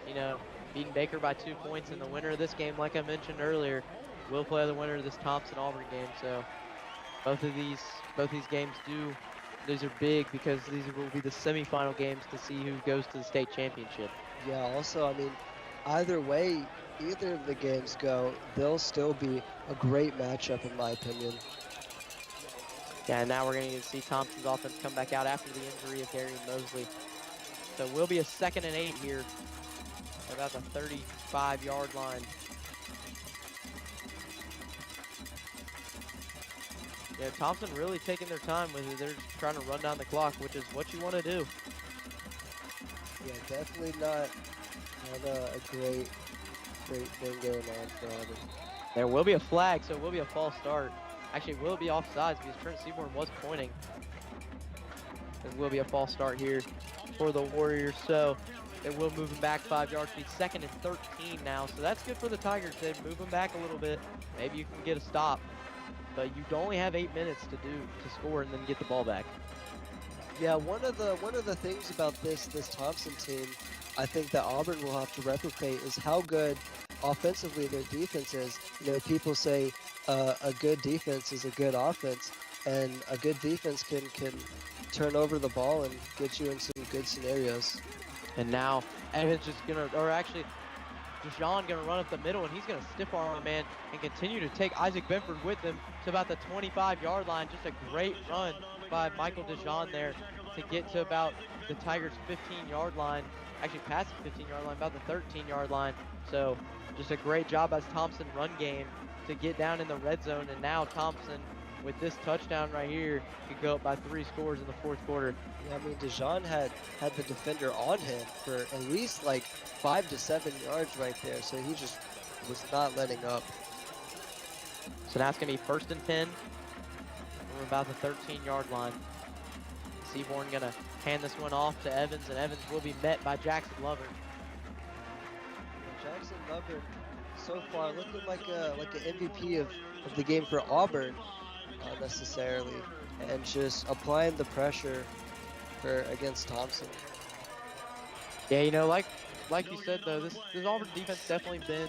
you know, beating Baker by 2 points, and the winner of this game, like I mentioned earlier, will play the winner of this Thompson-Auburn game. So both of these games these are big because these will be the semifinal games to see who goes to the state championship. Yeah, also, I mean, either way, either of the games go, they'll still be a great matchup in my opinion. Yeah, and now we're going to see Thompson's offense come back out after the injury of Darian Mosley. So it will be a 2nd and 8 here, about the 35-yard line. Yeah, Thompson really taking their time with it. They're just trying to run down the clock, which is what you want to do. Yeah, definitely not a great thing going on for Auburn. There will be a flag, so it will be a false start. Actually, it will be offsides because Trent Seaborn was pointing. It will be a false start here for the Warriors, so they will move them back 5 yards. Be 2nd and 13 now, so that's good for the Tigers. They move them back a little bit. Maybe you can get a stop, but you only have 8 minutes to score and then get the ball back. Yeah, one of the things about this Thompson team, I think that Auburn will have to replicate is how good offensively their defense is. You know, people say a good defense is a good offense, and a good defense can turn over the ball and get you in some good scenarios. And now Evans just gonna, or actually Dijon gonna run up the middle, and he's gonna stiff arm a man and continue to take Isaac Benford with him to about the 25-yard line. Just a great run by Michael Dijon there to get to about the Tigers' 15-yard line, actually past the 15-yard line, about the 13-yard line. So just a great job as Thompson run game to get down in the red zone, and now Thompson with this touchdown right here could go up by 3 scores in the 4th quarter. Yeah, I mean, Dijon had the defender on him for at least like 5 to 7 yards right there, so he just was not letting up. So now it's gonna be 1st and 10 from about the 13-yard line. Seaborn gonna hand this one off to Evans, and Evans will be met by Jackson Lover. Jackson Lover, so far looking like an MVP of the game for Auburn, not necessarily, and just applying the pressure against Thompson. Yeah, you know, like you said though, this Auburn defense definitely been,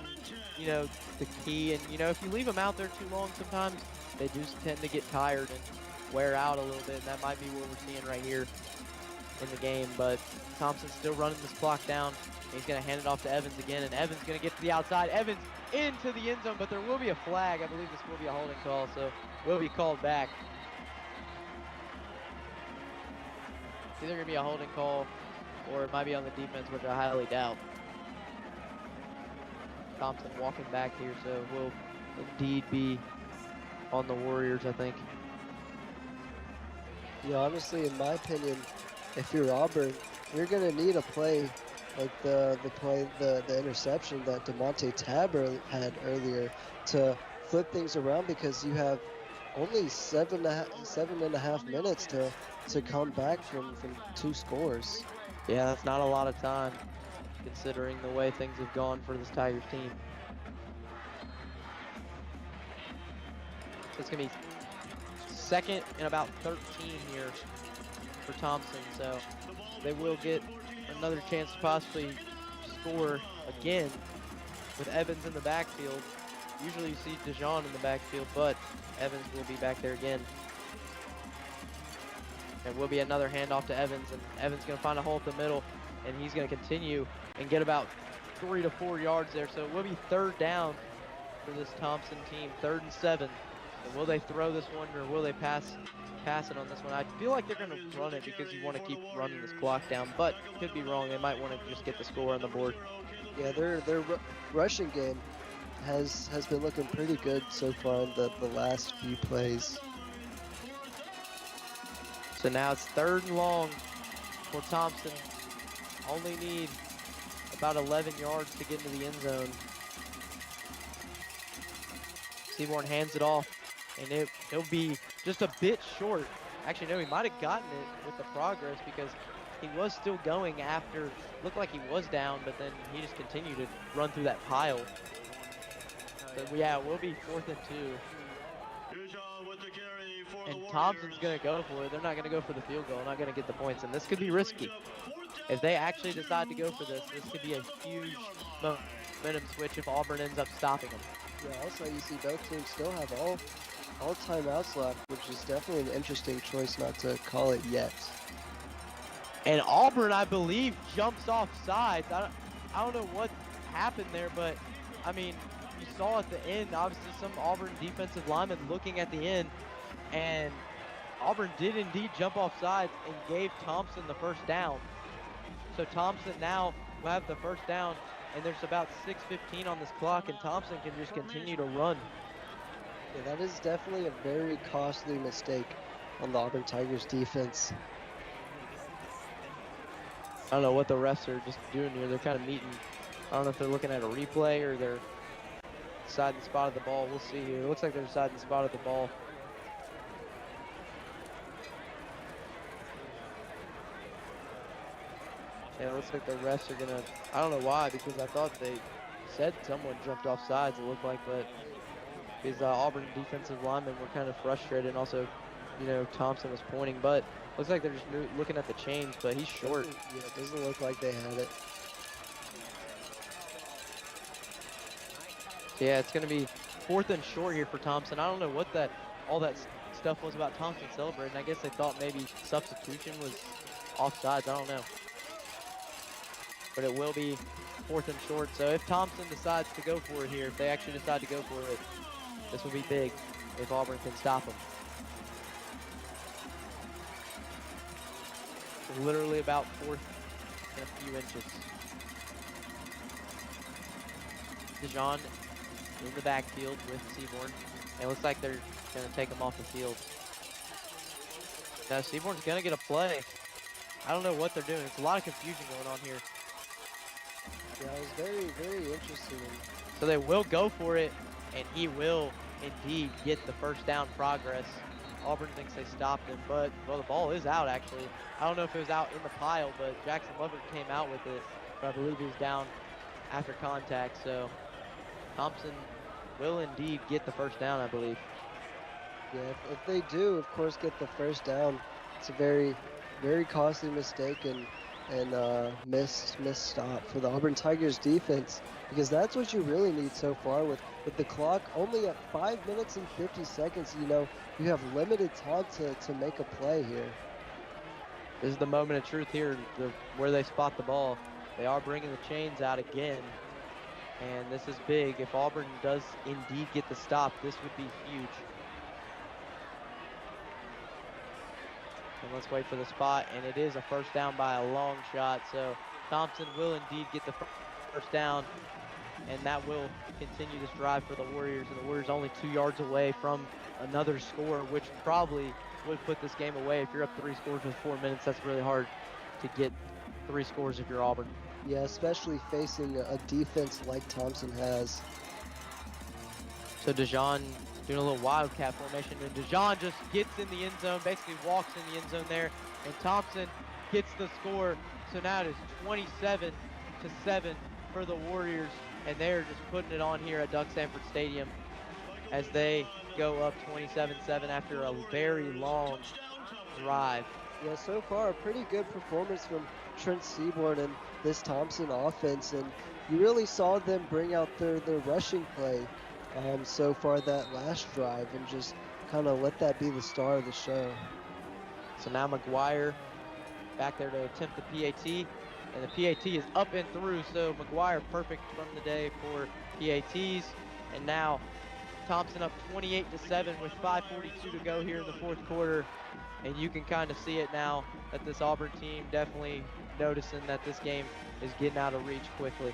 you know, the key. And you know, if you leave them out there too long, sometimes they do tend to get tired and wear out a little bit. And that might be what we're seeing right here in the game. But Thompson's still running this clock down. He's gonna hand it off to Evans again, and Evans gonna get to the outside. Evans into the end zone, but there will be a flag. I believe this will be a holding call, so will be called back. It's either gonna be a holding call or it might be on the defense, which I highly doubt. Thompson walking back here, so it will indeed be on the Warriors, I think. Yeah, honestly, in my opinion, if you're Auburn, you're gonna need a play like the interception that DeMonte Tab had earlier to flip things around, because you have only 7.5 minutes to come back from 2 scores. Yeah, that's not a lot of time considering the way things have gone for this Tigers team. So it's gonna be 2nd and about 13 here for Thompson, so they will get another chance to possibly score again with Evans in the backfield. Usually you see Dijon in the backfield, but Evans will be back there again. There will be another handoff to Evans, and Evans going to find a hole at the middle, and he's going to continue and get about 3 to 4 yards there. So it will be 3rd down for this Thompson team, 3rd and 7. And will they throw this one, or will they pass it on this one? I feel like they're going to run it because you want to keep running this clock down, but could be wrong. They might want to just get the score on the board. Yeah, their rushing game has been looking pretty good so far in the last few plays. So now it's 3rd and long for Thompson. Only need about 11 yards to get into the end zone. Seaborn hands it off, and he'll be just a bit short. Actually, no, he might have gotten it with the progress because he was still going after, looked like he was down, but then he just continued to run through that pile. So yeah, it will be 4th and 2. And Thompson's gonna go for it. They're not gonna go for the field goal, not gonna get the points, and this could be risky. If they actually decide to go for this, this could be a huge momentum switch if Auburn ends up stopping them. Yeah, also you see both teams still have all timeouts left, which is definitely an interesting choice not to call it yet. And Auburn, I believe, jumps off sides. I don't know what happened there, but I mean, you saw at the end, obviously some Auburn defensive linemen looking at the end, and Auburn did indeed jump off sides and gave Thompson the first down. So Thompson now will have the first down, and there's about 6:15 on this clock, and Thompson can just continue to run. Yeah, that is definitely a very costly mistake on the Auburn Tigers defense. I don't know what the refs are just doing here. They're kind of meeting. I don't know if they're looking at a replay or they're deciding the spot of the ball. We'll see here. It looks like they're deciding the spot of the ball. Yeah, it looks like the refs are gonna, I don't know why, because I thought they said someone jumped off sides, it looked like, but these Auburn defensive linemen were kind of frustrated, and also, you know, Thompson was pointing, but looks like they're just looking at the chains, but he's short. Yeah, it doesn't look like they had it. So yeah, it's gonna be 4th and short here for Thompson. I don't know what all that stuff was about Thompson celebrating. I guess they thought maybe substitution was offsides, I don't know. But it will be 4th and short. So if Thompson decides to go for it here, if they actually decide to go for it, this will be big if Auburn can stop them. Literally about 4th and a few inches. Dijon in the backfield with Seaborn. And it looks like they're going to take him off the field. Now Seaborn's going to get a play. I don't know what they're doing. It's a lot of confusion going on here. Yeah, it was very, very interesting. So they will go for it, and he will indeed get the first down progress. Auburn thinks they stopped him, but, well, the ball is out, actually. I don't know if it was out in the pile, but Jackson Lovett came out with it, but I believe he was down after contact, so Thompson will indeed get the first down, I believe. Yeah, if they do, of course, get the first down, it's a very, very costly mistake and missed stop for the Auburn Tigers defense, because that's what you really need so far with the clock only at 5 minutes and 50 seconds. You know, you have limited time to make a play here. This is the moment of truth here, where they spot the ball. They are bringing the chains out again, and this is big. If Auburn does indeed get the stop, this would be huge. And let's wait for the spot, and it is a first down by a long shot, so Thompson will indeed get the first down, and that will continue this drive for the Warriors, and the Warriors only 2 yards away from another score, which probably would put this game away. If you're up 3 scores with 4 minutes, that's really hard to get 3 scores if you're Auburn. Yeah, especially facing a defense like Thompson has. So Dijon doing a little wildcat formation, and Dijon just gets in the end zone, basically walks in the end zone there, and Thompson gets the score. So now it is 27-7 for the Warriors, and they're just putting it on here at Duck Sanford Stadium as they go up 27-7 after a very long drive. Yeah, so far a pretty good performance from Trent Seaborn and this Thompson offense, and you really saw them bring out their rushing play so far that last drive, and just kind of let that be the star of the show. So now McGuire back there to attempt the PAT, and the PAT is up and through, so McGuire perfect from the day for PATs, and now Thompson up 28-7 with 5:42 to go here in the 4th quarter, and you can kind of see it now that this Auburn team definitely noticing that this game is getting out of reach quickly.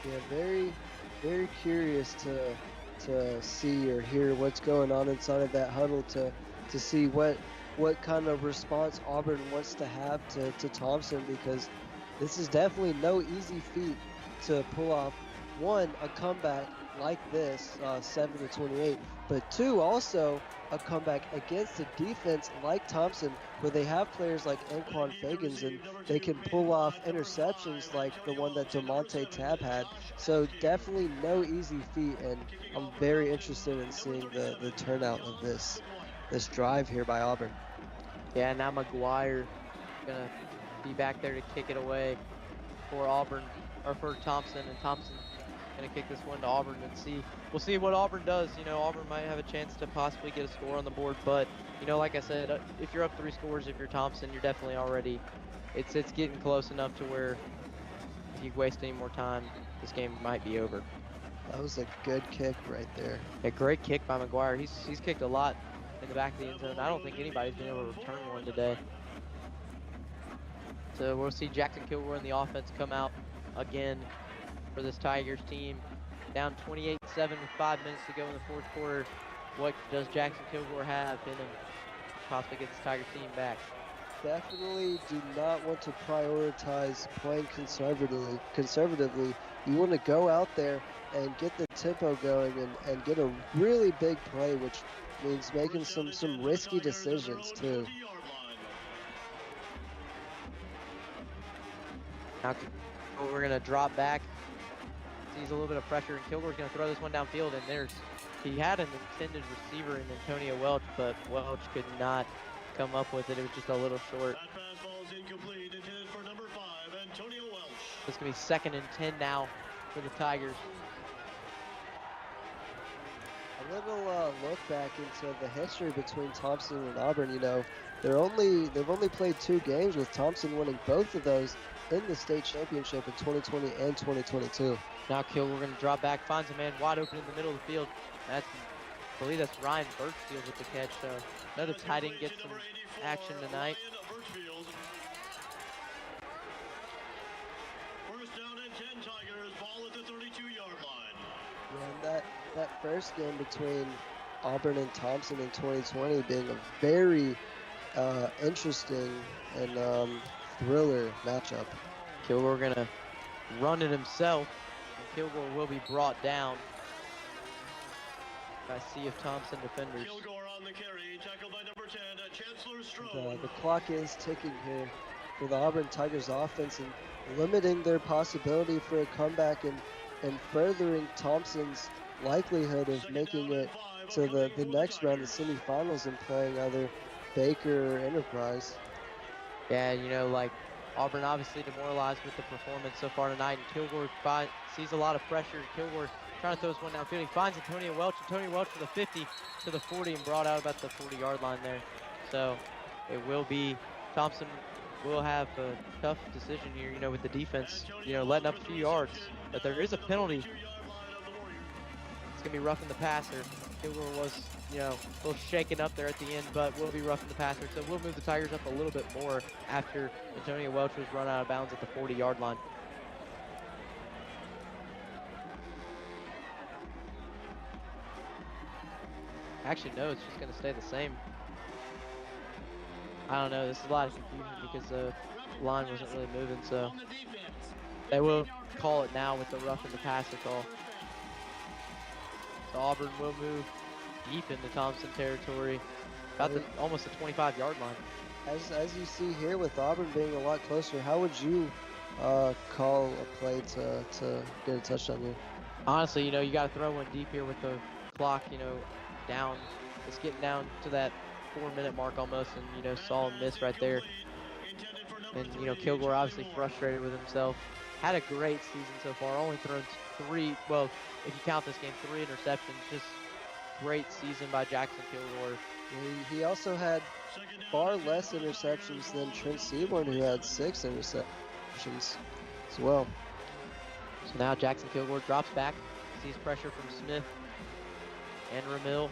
Yeah, very, very curious to see or hear what's going on inside of that huddle to see what kind of response Auburn wants to have to Thompson, because this is definitely no easy feat to pull off, one, a comeback like this, 7-28, but two, also a comeback against a defense like Thompson, where they have players like Anquan Fagans and they can pull off interceptions like the one that DeMonte Tab had. So definitely no easy feat, and I'm very interested in seeing the turnout of this drive here by Auburn. Yeah, now McGuire gonna be back there to kick it away for Auburn, or for Thompson, and Thompson gonna kick this one to Auburn and see. We'll see what Auburn does. You know, Auburn might have a chance to possibly get a score on the board, but you know, like I said, if you're up 3 scores, if you're Thompson, you're definitely already. It's getting close enough to where if you waste any more time, this game might be over. That was a good kick right there. A great kick by McGuire. He's kicked a lot in the back of the end zone. I don't think anybody's been able to return one today. So we'll see Jackson Kilgore and the offense come out again for this Tigers team. Down 28-7 with 5 minutes to go in the 4th quarter. What does Jackson Kilgore have in him to possibly get this Tiger team back? Definitely do not want to prioritize playing conservatively. You want to go out there and get the tempo going and get a really big play, which means making some risky decisions too. Now we're going to drop back. Sees a little bit of pressure, and Kilgore's going to throw this one downfield, and he had an intended receiver in Antonio Welch, but Welch could not come up with it. It was just a little short. That pass ball is incomplete, intended for number 5, Antonio Welch. It's going to be 2nd and 10 now for the Tigers. A little look back into the history between Thompson and Auburn. You know, they've only played 2 games, with Thompson winning both of those in the state championship in 2020 and 2022. Now Kilgore going to drop back, finds a man wide open in the middle of the field. I believe that's Ryan Birchfield with the catch. So another tight end gets some action tonight. First down and 10 Tigers, ball at the 32-yard line. Yeah, and that first game between Auburn and Thompson in 2020 being a very interesting and thriller matchup. Kilgore going to run it himself, and Kilgore will be brought down by a sea of Thompson defenders. Kilgore on the carry, tackled by number 10, Chancellor Strode. The clock is ticking here for the Auburn Tigers offense, and limiting their possibility for a comeback and furthering Thompson's likelihood of making it to the next round, the semifinals, and playing either Baker or Enterprise. Yeah, you know, like Auburn obviously demoralized with the performance so far tonight, and Kilgore sees a lot of pressure. Kilgore trying to throw this one downfield. He finds Antonio Welch. Antonio Welch from the 50 to the 40 and brought out about the 40-yard line there. So it will be, Thompson will have a tough decision here, you know, with the defense, you know, letting up a few yards. But there is a penalty. It's going to be roughing the passer. Kilgore was, you know, a little shaken up there at the end, but will be roughing the passer. So we'll move the Tigers up a little bit more after Antonio Welch was run out of bounds at the 40-yard line. Actually, no, it's just going to stay the same. I don't know, this is a lot of confusion because the line wasn't really moving, so they will call it now with the rough and the passer call. So Auburn will move deep into Thompson territory, about almost the 25-yard line. As you see here, with Auburn being a lot closer, how would you call a play to get a touchdown here? Honestly, you know, you got to throw one deep here with the clock, you know, down. It's getting down to that 4-minute mark almost, and, you know, saw him miss right there. And, you know, Kilgore obviously frustrated with himself. Had a great season so far, only thrown 3, well, if you count this game, 3 interceptions. Just great season by Jackson Kilgore. He also had far less interceptions than Trent Seaborn, who had 6 interceptions as well. So now Jackson Kilgore drops back, sees pressure from Smith and Ramil.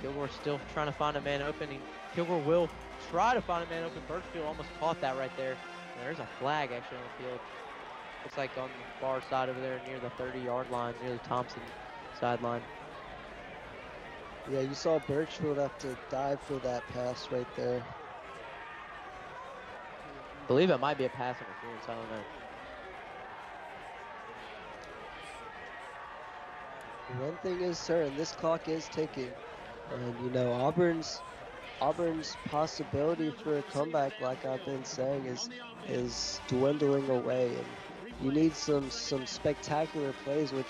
Kilgore still trying to find a man open. Kilgore will try to find a man open. Birchfield almost caught that right there. And there's a flag actually on the field. Looks like on the far side over there near the 30-yard line, near the Thompson sideline. Yeah, you saw Birchfield have to dive for that pass right there. I believe it might be a pass interference, I don't know. One thing is certain, this clock is ticking. And you know, Auburn's possibility for a comeback, like I've been saying, is dwindling away, and you need some spectacular plays, which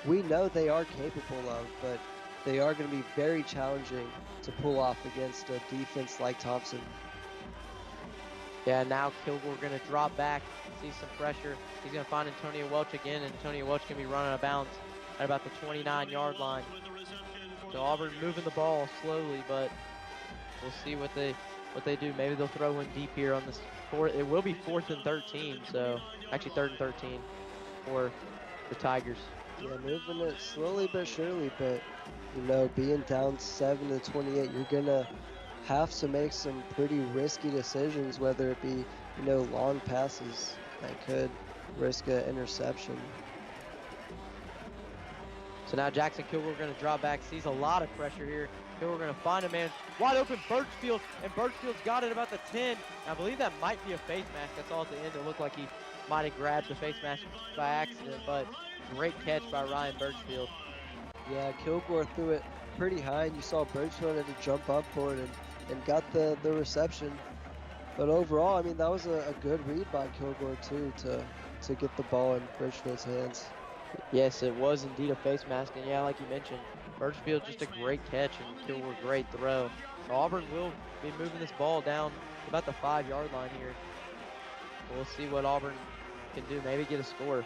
we know they are capable of, but they are going to be very challenging to pull off against a defense like Thompson. Yeah, now Kilgore going to drop back, see some pressure. He's going to find Antonio Welch again, and Antonio Welch can be running out of bounds at about the 29-yard line. So Auburn moving the ball slowly, but we'll see what they do. Maybe they'll throw one deep here on this fourth. It will be 4th and 13, so actually 3rd and 13 for the Tigers. Yeah, moving it slowly but surely, but you know, being down 7-28, you're gonna have to make some pretty risky decisions, whether it be, you know, long passes that could risk an interception. So now Jackson Kilgore going to drop back, sees a lot of pressure here. Kilgore going to find a man wide open, Birchfield, and Birchfield's got it about the 10. I believe that might be a face mask. I saw at the end it looked like he might have grabbed the face mask by accident, but great catch by Ryan Birchfield. Yeah, Kilgore threw it pretty high, and you saw Birchfield had to jump up for it and got the reception. But overall, I mean, that was a good read by Kilgore too to get the ball in Birchfield's hands. Yes, it was indeed a face mask, and yeah, like you mentioned, Birchfield just a great catch and Kilgore great throw. So Auburn will be moving this ball down about the 5-yard line here. We'll see what Auburn can do, maybe get a score.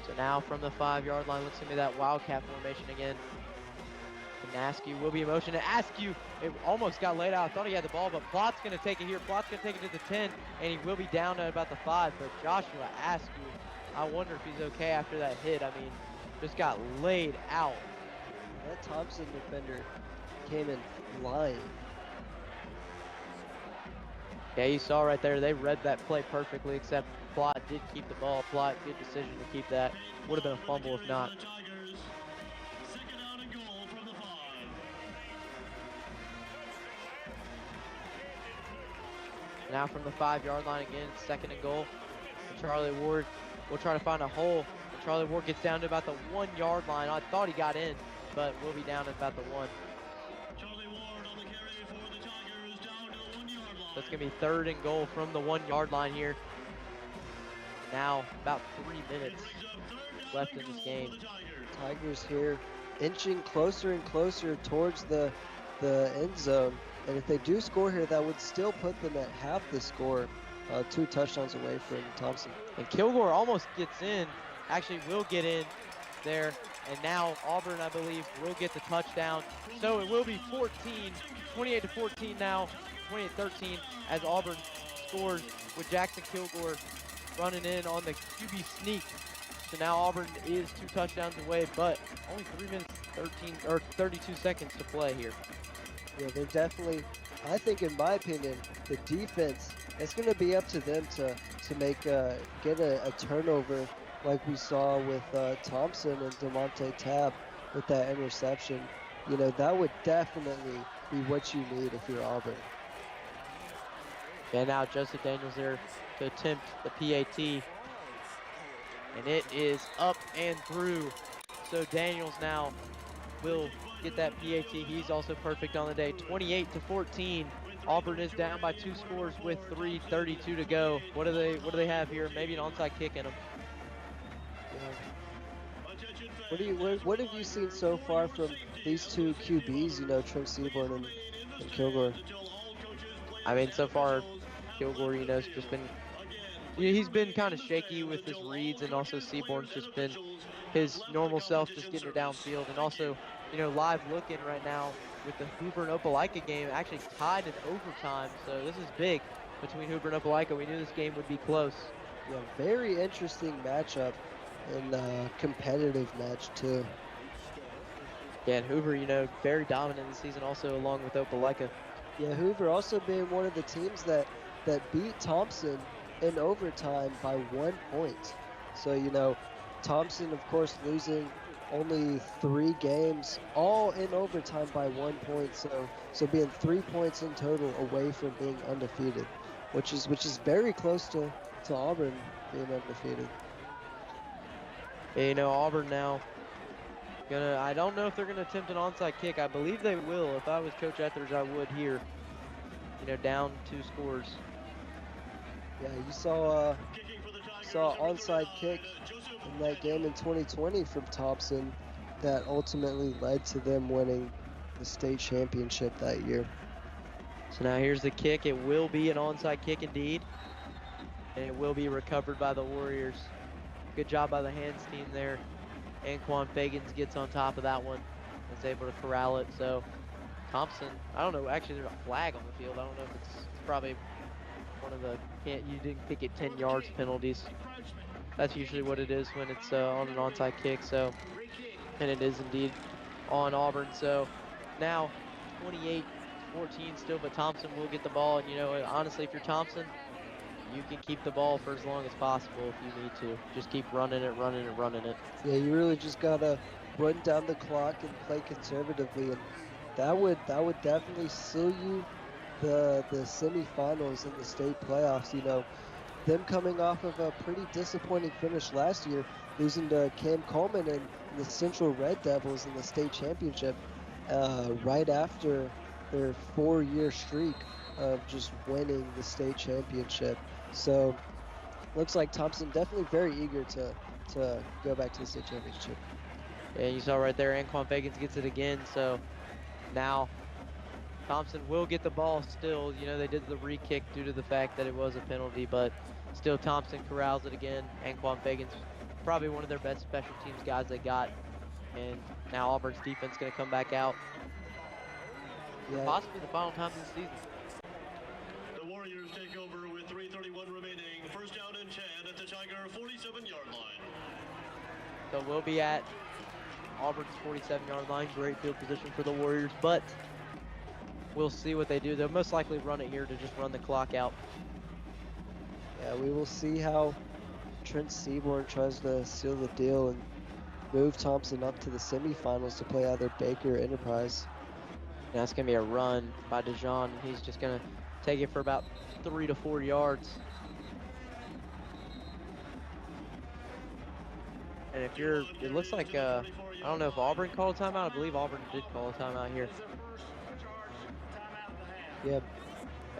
So now from the 5-yard line, looks to me that Wildcat formation again. And Askew will be in motion. And Askew, it almost got laid out. I thought he had the ball, but Plott's going to take it here. Plott's going to take it to the 10, and he will be down at about the 5. But Joshua Askew, I wonder if he's okay after that hit. I mean, just got laid out. That Thompson defender came in flying. Yeah, you saw right there, they read that play perfectly, except Plott did keep the ball. Plott, good decision to keep that. Would have been a fumble if not. Now from the 5-yard line again, 2nd and goal. And Charlie Ward will try to find a hole. And Charlie Ward gets down to about the 1-yard line. I thought he got in, but will be down at about the 1. So it's going to be 3rd and goal from the 1-yard line here. Now about 3 minutes left in this game. Tigers here inching closer and closer towards the end zone. And if they do score here, that would still put them at half the score, 2 touchdowns away from Thompson. And Kilgore almost gets in, actually will get in there. And now Auburn, I believe, will get the touchdown. So it will be 28-14 now, 28-13 as Auburn scores with Jackson Kilgore running in on the QB sneak. So now Auburn is 2 touchdowns away, but only 3 minutes 32 seconds to play here. Yeah, they're definitely, I think in my opinion, the defense, it's going to be up to them to make get a turnover like we saw with Thompson and DeMonte Tab with that interception. You know, that would definitely be what you need if you're Auburn. And now Joseph Daniels there to attempt the PAT. And it is up and through. So Daniels now will get that PAT. He's also perfect on the day. 28-14. Auburn is down by 2 scores with 3:32 to go. What do they have here? Maybe an onside kick in them. What have you seen so far from these 2 QBs? You know, Trent Seaborn and Kilgore. I mean, so far, Kilgore, you know, has just been, you know, he's been kind of shaky with his reads, and also Seaborn's just been his normal self, just getting it downfield. And also, you know, live looking right now with the Hoover and Opelika game actually tied in overtime. So this is big between Hoover and Opelika. We knew this game would be close. Yeah, very interesting matchup and competitive match too. Yeah, and Hoover, you know, very dominant this season also along with Opelika. Yeah, Hoover also being one of the teams that beat Thompson in overtime by 1 point. So, you know, Thompson, of course, losing only 3 games, all in overtime by 1 point. So being 3 points in total away from being undefeated, which is very close to Auburn being undefeated. You know, Auburn now I don't know if they're gonna attempt an onside kick. I believe they will. If I was Coach Etheridge, I would here. You know, down 2 scores. Yeah, you saw onside kick in that game in 2020 from Thompson that ultimately led to them winning the state championship that year. So now here's the kick. It will be an onside kick indeed. And it will be recovered by the Warriors. Good job by the hands team there. Anquan Fagans gets on top of that one. Is able to corral it. So Thompson, I don't know, actually there's a flag on the field. I don't know if it's probably one of the you didn't kick it 10 yards penalties. That's usually what it is when it's on an onside kick. So, and it is indeed on Auburn. So now 28-14 still, but Thompson will get the ball. And you know, honestly, if you're Thompson, you can keep the ball for as long as possible if you need to. Just keep running it. Yeah, you really just gotta run down the clock and play conservatively, and that would definitely seal you the semifinals in the state playoffs. You know, them coming off of a pretty disappointing finish last year, losing to Cam Coleman and the Central Red Devils in the state championship, right after their 4-year streak of just winning the state championship. So looks like Thompson definitely very eager to go back to the state championship. Yeah, you saw right there, Anquan Fagans gets it again. So now Thompson will get the ball still. You know, they did the re-kick due to the fact that it was a penalty, but still Thompson corrals it again. Anquan Fagans, probably one of their best special teams guys they got. And now Auburn's defense going to come back out. Yeah. Possibly the final time this season. The Warriors take over with 3:31 remaining. First down and 10 at the Tiger 47-yard line. So we'll be at Auburn's 47-yard line. Great field position for the Warriors, but we'll see what they do. They'll most likely run it here to just run the clock out. Yeah, we will see how Trent Seaborn tries to seal the deal and move Thompson up to the semifinals to play either Baker or Enterprise. Now it's going to be a run by Dijon, and he's just going to take it for about 3 to 4 yards. And if you're, it looks like, I don't know if Auburn called a timeout. I believe Auburn did call a timeout here. Yeah,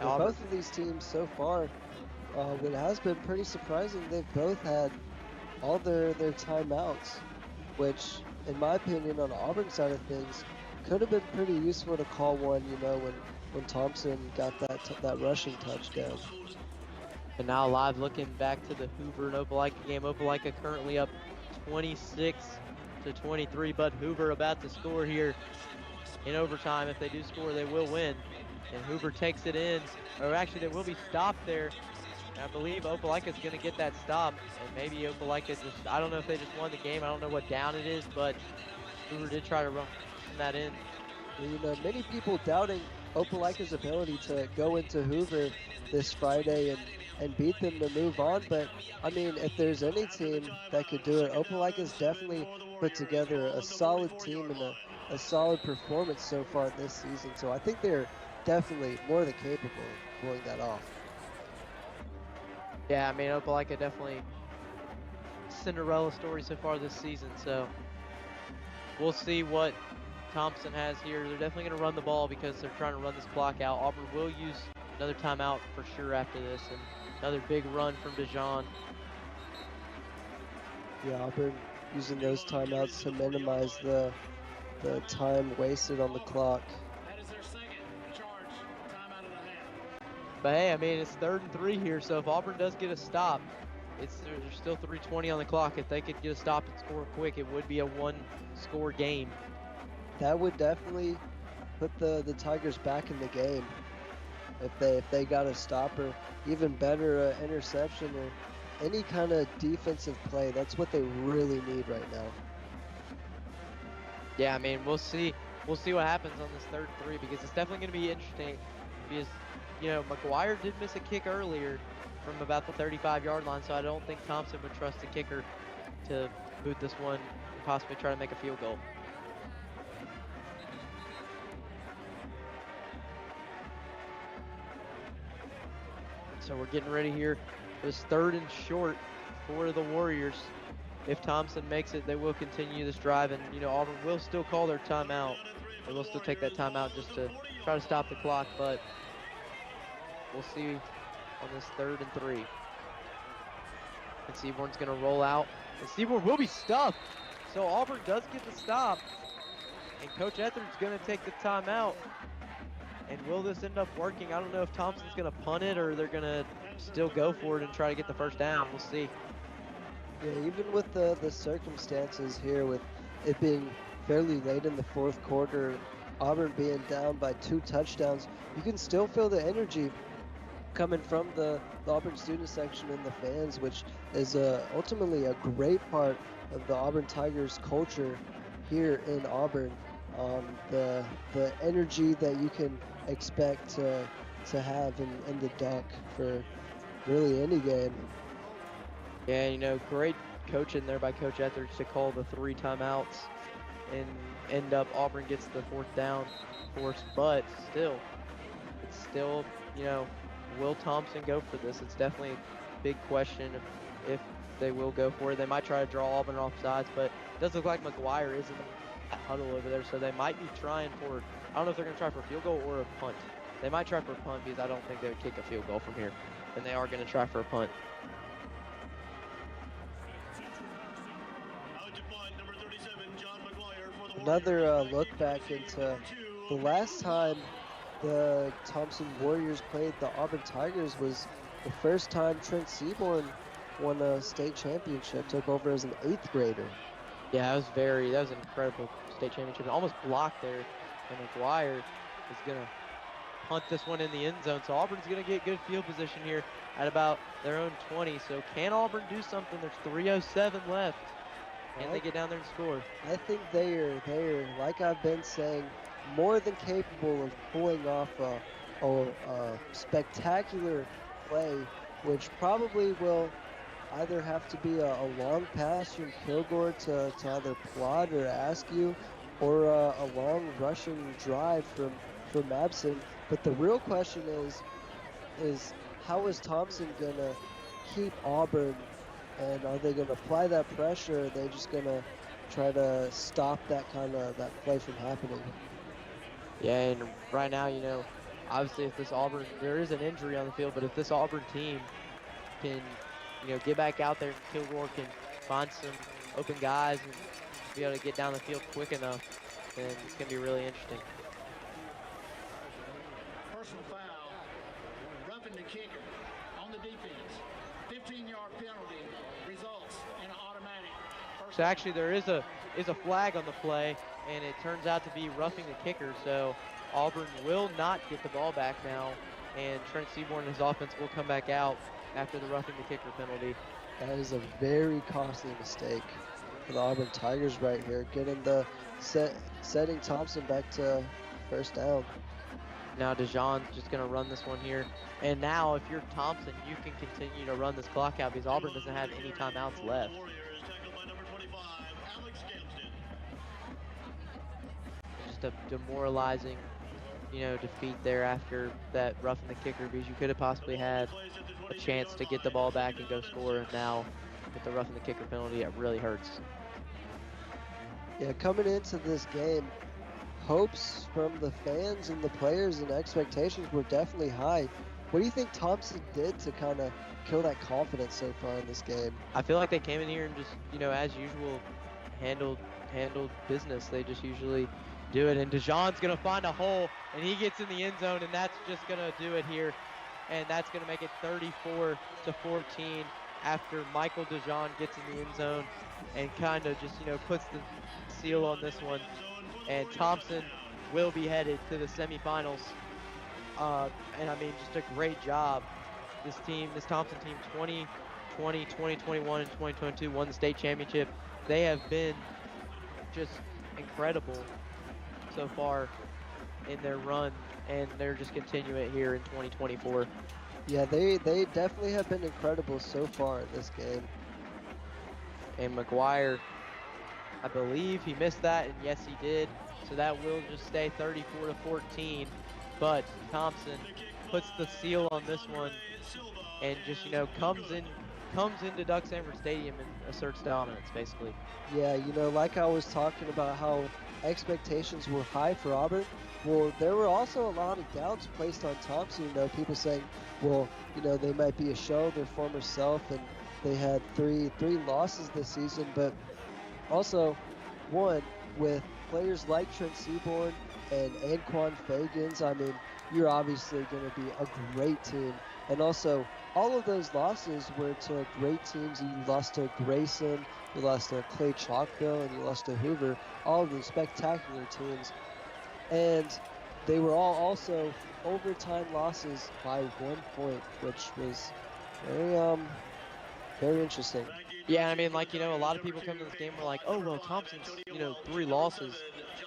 both of these teams so far, what has been pretty surprising, they've both had all their timeouts, which, in my opinion, on the Auburn side of things, could have been pretty useful to call one, you know, when Thompson got that rushing touchdown. And now live looking back to the Hoover and Opelika game. Opelika currently up 26-23, but Hoover about to score here in overtime. If they do score, they will win. And Hoover takes it in, or actually they will be stopped there. And I believe Opelika is going to get that stop, and maybe Opelika just, I don't know if they just won the game. I don't know what down it is, but Hoover did try to run that in. You know, many people doubting Opelika's ability to go into Hoover this Friday and beat them to move on, but I mean, if there's any team that could do it, Opelika's definitely put together a solid team and a solid performance so far this season, so I think they're definitely more than capable of pulling that off. Yeah, I mean, Opelika definitely Cinderella story so far this season, so we'll see what Thompson has here. They're definitely going to run the ball because they're trying to run this clock out. Auburn will use another timeout for sure after this, and another big run from Dijon. Yeah, Auburn using those timeouts to minimize the time wasted on the clock. But hey, I mean, it's 3rd and 3 here, so if Auburn does get a stop, there's still 3:20 on the clock. If they could get a stop and score quick, it would be a 1-score game. That would definitely put the Tigers back in the game. If they got a stop, or even better, interception or any kind of defensive play. That's what they really need right now. Yeah, I mean, we'll see what happens on this 3rd and 3, because it's definitely going to be interesting. Because, you know, McGuire did miss a kick earlier from about the 35-yard line, so I don't think Thompson would trust the kicker to boot this one and possibly try to make a field goal. So we're getting ready here. It was 3rd and short for the Warriors. if Thompson makes it, they will continue this drive, and Auburn will still call their timeout. They will still take that timeout just to try to stop the clock, but we'll see on this 3rd and 3. And Seaborn's gonna roll out, and Seaborn will be stuffed. So Auburn does get the stop, and Coach Etheridge's gonna take the timeout. And will this end up working? I don't know if Thompson's gonna punt it or they're gonna still go for it and try to get the first down. We'll see. Yeah, even with the circumstances here, with it being fairly late in the 4th quarter, Auburn being down by 2 touchdowns, you can still feel the energy coming from the Auburn student section and the fans, which is ultimately a great part of the Auburn Tigers culture here in Auburn. The energy that you can expect to have in the Duck for really any game. Yeah, great coaching there by Coach Etheridge to call the 3 timeouts and end up Auburn gets the 4th down force, but it's still, will Thompson go for this? It's definitely a big question if they will go for it. They might try to draw Auburn off sides, but it does look like McGuire is in that huddle over there, so they might be trying for, I don't know if they're going to try for a field goal or a punt. They might try for a punt because I don't think they would kick a field goal from here, and they are going to try for a punt. Another look back into the last time the Thompson Warriors played the Auburn Tigers was the first time Trent Seaborn won a state championship, took over as an 8th grader. Yeah, that was an incredible state championship. Almost blocked there, and McGuire is going to punt this one in the end zone. So Auburn's going to get good field position here at about their own 20. So can Auburn do something? There's 3:07 left. Can they get down there and score? I think they are, like I've been saying, more than capable of pulling off a spectacular play, which probably will either have to be a long pass from Kilgore to either Plot or Askew, or a long rushing drive from Mabson. But the real question is how is Thompson gonna keep Auburn, and are they gonna apply that pressure, or are they just gonna try to stop that play from happening? Yeah, and right now, obviously if this Auburn, there is an injury on the field, but if this Auburn team can, get back out there and Kilgore can find some open guys and be able to get down the field quick enough, then it's going to be really interesting. Personal foul, roughing the kicker on the defense. 15-yard penalty results in an automatic. So actually there is a flag on the play, and it turns out to be roughing the kicker, so Auburn will not get the ball back now, and Trent Seaborn and his offense will come back out after the roughing the kicker penalty. That is a very costly mistake for the Auburn Tigers right here, getting setting Thompson back to first down. Now DeJohn's just going to run this one here, and now if you're Thompson, you can continue to run this clock out because Auburn doesn't have any timeouts left. Just a demoralizing, defeat there after that roughing the kicker, because you could have possibly had a chance to get the ball back and go score, and now with the roughing the kicker penalty, it really hurts. Yeah, coming into this game, hopes from the fans and the players and expectations were definitely high. What do you think Thompson did to kind of kill that confidence so far in this game? I feel like they came in here and just, as usual, handled business. They just usually do it, and DeJohn's gonna find a hole, and he gets in the end zone, and that's just gonna do it here, and that's gonna make it 34-14 after Michael DeJohn gets in the end zone and kind of just puts the seal on this one, and Thompson will be headed to the semifinals. And I mean, just a great job. This Thompson team, 2020, 2021, and 2022 won the state championship. They have been just incredible so far in their run, and they're just continuing it here in 2024. Yeah, they definitely have been incredible so far in this game. And McGuire, I believe he missed that, and yes he did, so that will just stay 34-14, but Thompson puts the seal on this one and just comes comes into Duck Sanford Stadium and asserts dominance, basically. Yeah, you know, like I was talking about how expectations were high for Auburn, well, there were also a lot of doubts placed on Thompson. You know, people saying, well, you know, they might be a shell of their former self, and they had three losses this season, but also one with players like Trent Seaborn and Anquan Fagans. I mean, you're obviously going to be a great team. And also, all of those losses were to great teams. You lost to Grayson, you lost to Clay Chalkville, and you lost to Hoover. All of them spectacular teams. And they were all also overtime losses by 1 point, which was very interesting. Yeah, I mean, like, you know, a lot of people come to this game and were like, oh, well, Thompson's, you know, 3 losses.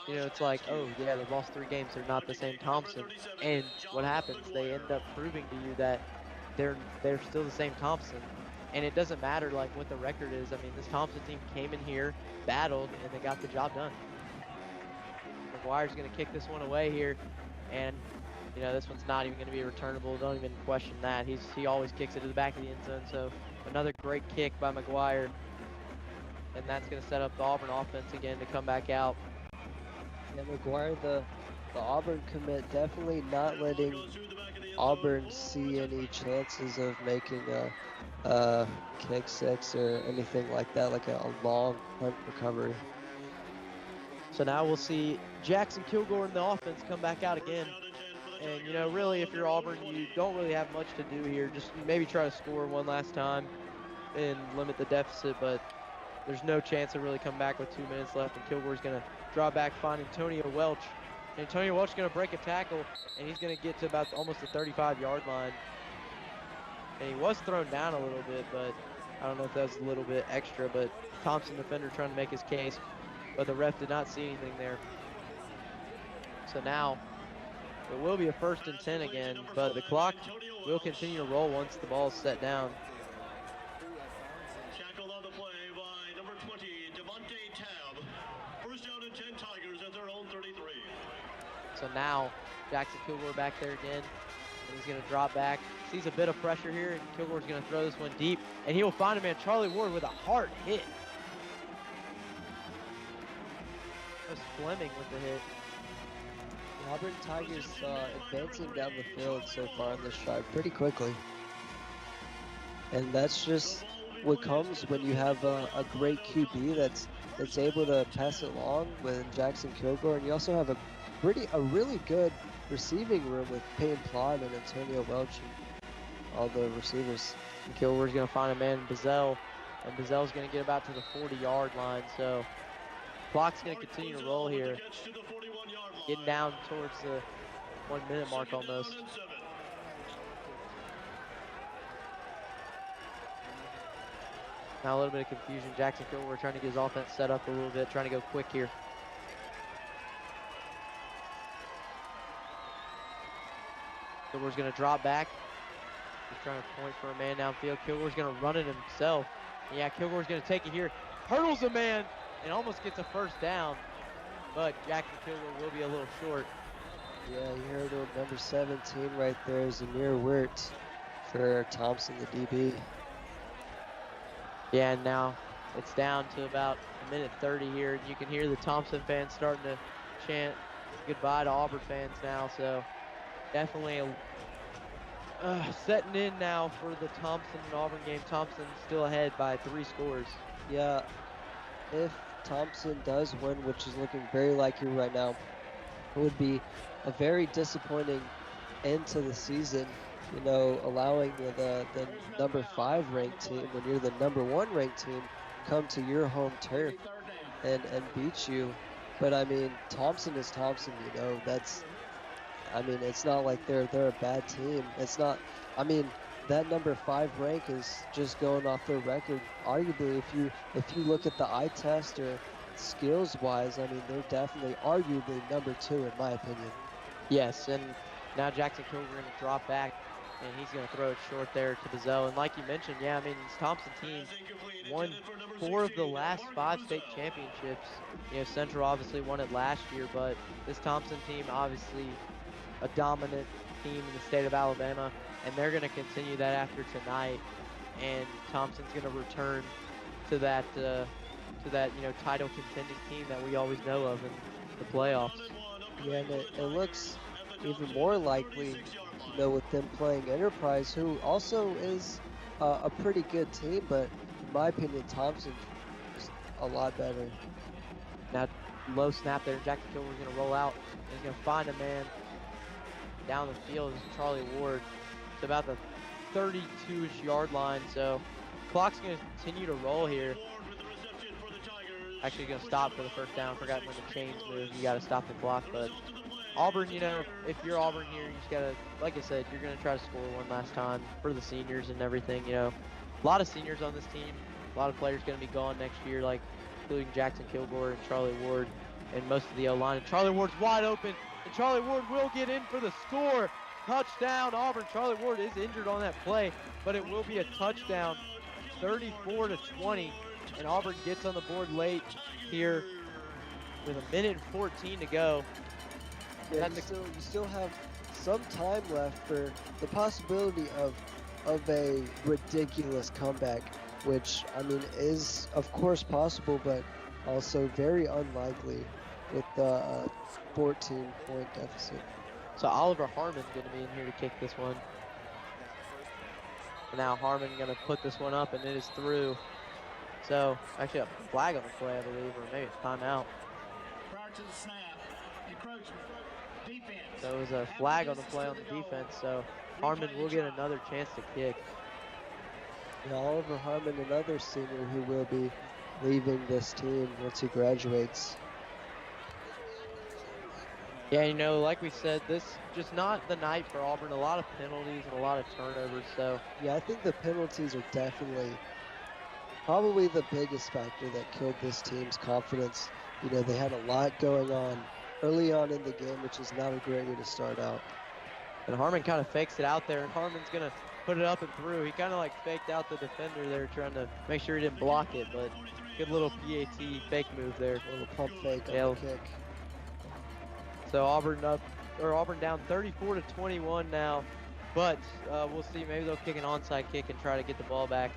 You know, it's like, oh, yeah, they've lost 3 games. They're not the same Thompson. And what happens? They end up proving to you that they're still the same Thompson. And it doesn't matter, like, what the record is. I mean, this Thompson team came in here, battled, and they got the job done. McGuire's going to kick this one away here. And, you know, this one's not even going to be returnable. Don't even question that. He always kicks it to the back of the end zone. So another great kick by McGuire. And that's going to set up the Auburn offense again to come back out. Yeah, McGuire, the Auburn commit, definitely not letting Auburn see any chances of making a kick 6 or anything like that, like a long punt recovery. So now we'll see Jackson Kilgore in the offense come back out again. And, you know, really, if you're Auburn, you don't really have much to do here. Just maybe try to score one last time and limit the deficit, but there's no chance to really come back with 2 minutes left, and Kilgore's going to draw back, find Antonio Welch. Antonio Welch is going to break a tackle, and he's going to get to about almost the 35-yard line. And he was thrown down a little bit, but I don't know if that was a little bit extra, but Thompson defender trying to make his case, but the ref did not see anything there. So now it will be a 1st and 10 again, but the clock will continue to roll once the ball is set down. Shackled on the play by number 20, Devontae Tabb. 1st down and 10 Tigers at their own 33. So now Jackson Kilgore back there again, and he's going to drop back. Sees a bit of pressure here, and Kilgore's going to throw this one deep, and he will find a man, Charlie Ward, with a hard hit. Just Fleming with the hit. The Auburn Tigers advancing down the field so far in this drive pretty quickly. And that's just what comes when you have a great QB that's able to pass it long with Jackson Kilgore, and you also have a really good receiving room with Payne Plott and Antonio Welch and all the receivers. And Kilgore's going to find a man, Bazell, and Bazell's going to get about to the 40-yard line. So clock's going to continue to roll here, getting down towards the 1 minute mark almost. Now a little bit of confusion. Jackson Kilgore trying to get his offense set up a little bit, trying to go quick here. Kilgore's going to drop back. He's trying to point for a man downfield. Kilgore's going to run it himself. Yeah, Kilgore's going to take it here. Hurdles a man and almost gets a 1st down. But Jackson Kilgore will be a little short. Yeah, you heard him, number 17 right there, Zamir Wirt for Thompson, the DB. Yeah, and now it's down to about a minute 30 here. And you can hear the Thompson fans starting to chant goodbye to Auburn fans now. So definitely setting in now for the Thompson and Auburn game. Thompson still ahead by 3 scores. Yeah, if Thompson does win, which is looking very likely right now, it would be a very disappointing end to the season. You know, allowing the number 5 ranked team, when you're the number 1 ranked team, come to your home turf and beat you. But I mean, Thompson is Thompson. You know, I mean, it's not like they're a bad team. It's not. I mean, that number 5 rank is just going off their record. Arguably, if you look at the eye test or skills wise, I mean, they're definitely arguably number 2 in my opinion. Yes, and now Jackson Kilgore going to drop back, and he's going to throw it short there to Bazell. And like you mentioned, yeah, I mean, this Thompson team won 4 of the last 5 state championships. You know, Central obviously won it last year, but this Thompson team obviously a dominant team in the state of Alabama, and they're going to continue that after tonight. and Thompson's going to return to that title contending team that we always know of in the playoffs. Yeah, and it looks even more likely, with them playing Enterprise, who also is a pretty good team, but in my opinion, Thompson is a lot better. Now, low snap there. Jackson Kilgore's going to roll out. He's going to find a man down the field. Is Charlie Ward. It's about the 32-ish yard line, so clock's going to continue to roll here. Actually going to stop for the first down. Forgot when the chains move. You got to stop the clock, but Auburn, if you're Auburn here, you just got to, like I said, you're going to try to score one last time for the seniors and everything. A lot of seniors on this team. A lot of players going to be gone next year, like including Jackson Kilgore and Charlie Ward and most of the O-line. And Charlie Ward's wide open, and Charlie Ward will get in for the score. Touchdown, Auburn. Charlie Ward is injured on that play, but it will be a touchdown, 34-20, and Auburn gets on the board late here with 1:14 to go. Yeah, you still have some time left for the possibility of a ridiculous comeback, which, I mean, is of course possible, but also very unlikely with the 14-point deficit. So Oliver Harmon's going to be in here to kick this one. And now Harmon going to put this one up, and it is through. So actually a flag on the play, I believe, or maybe it's timeout. Prior to the snap, encroachment, defense. So it was a flag on the play on the defense, so Harmon will get another chance to kick. Yeah, Oliver Harmon, another senior who will be leaving this team once he graduates. Yeah, like we said, this just not the night for Auburn. A lot of penalties and a lot of turnovers. So yeah, I think the penalties are definitely probably the biggest factor that killed this team's confidence. They had a lot going on early on in the game, which is not a great way to start out. And Harmon kind of fakes it out there, and Harmon's going to put it up and through. He kind of like faked out the defender there, trying to make sure he didn't block it, but good little PAT fake move there. A little pump fake on the kick. So Auburn down 34-21 now, but we'll see. Maybe they'll kick an onside kick and try to get the ball back.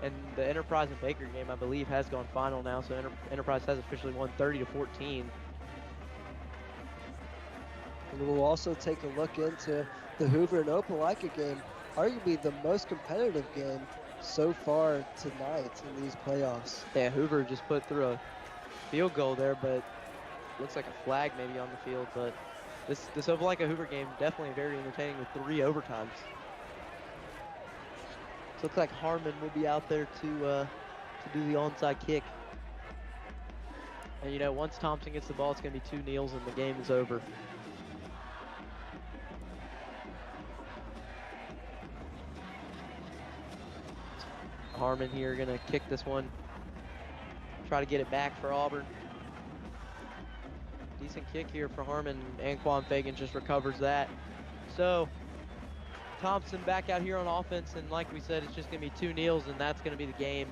And the Enterprise and Baker game, I believe, has gone final now, so Enterprise has officially won 30-14. And we'll also take a look into the Hoover and Opelika game, arguably the most competitive game so far tonight in these playoffs. Yeah, Hoover just put through a field goal there, but looks like a flag maybe on the field. But this Opelika Hoover game definitely very entertaining with 3 overtimes. So looks like Harmon will be out there to do the onside kick. And once Thompson gets the ball, it's going to be 2 kneels and the game is over. Harmon here going to kick this one. Try to get it back for Auburn. Decent kick here for Harmon. Anquan Fagan just recovers that. So Thompson back out here on offense, and like we said, it's just going to be 2 kneels, and that's going to be the game.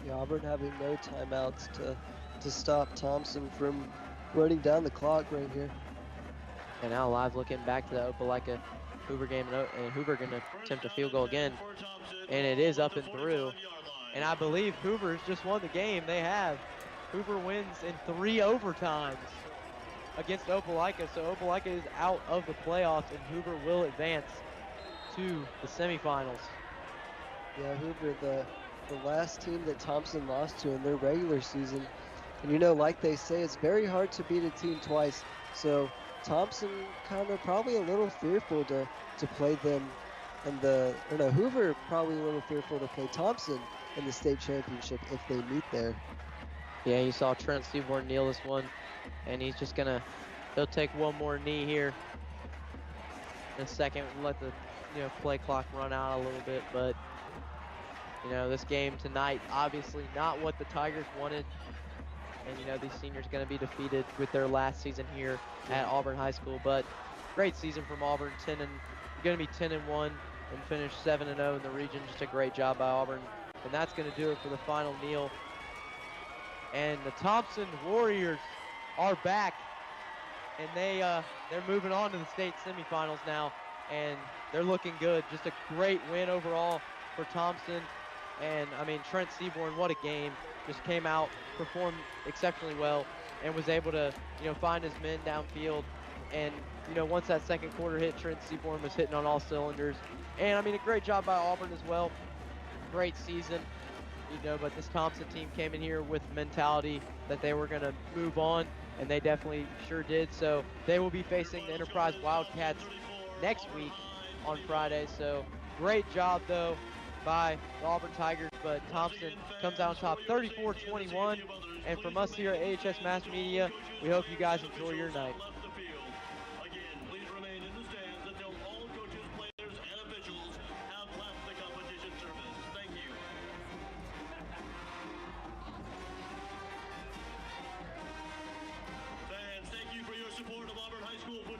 Yeah, Auburn having no timeouts to stop Thompson from running down the clock right here. And now live looking back to the Opelika Hoover game, and Hoover going to attempt a field goal again, and it is up and through. And I believe Hoover's just won the game. They have. Hoover wins in 3 overtimes against Opelika, so Opelika is out of the playoffs, and Hoover will advance to the semifinals. Yeah, Hoover, the last team that Thompson lost to in their regular season. And like they say, it's very hard to beat a team twice. So Thompson kind of probably a little fearful to play them in Hoover probably a little fearful to play Thompson in the state championship if they meet there. Yeah, you saw Trent Seaborn kneel this one, and he's just he'll take one more knee here in a second and let the play clock run out a little bit. But this game tonight, obviously not what the Tigers wanted, and these seniors going to be defeated with their last season here at Auburn High School. But great season from Auburn, going to be 10-1 and finish 7-0 in the region. Just a great job by Auburn, and that's going to do it for the final kneel. And the Thompson Warriors are back, and they're moving on to the state semifinals now. and they're looking good. Just a great win overall for Thompson. And I mean, Trent Seaborn, what a game. Just came out, performed exceptionally well, and was able to, find his men downfield. And, once that second quarter hit, Trent Seaborn was hitting on all cylinders. And I mean, a great job by Auburn as well. Great season, but this Thompson team came in here with mentality that they were going to move on, and they definitely sure did. So they will be facing the Enterprise Wildcats next week on Friday. So great job, though, by the Auburn Tigers, but Thompson comes out on top 34-21. And from us here at AHS Mass Media, we hope you guys enjoy your night. Fans, thank you for your support of Auburn High School football.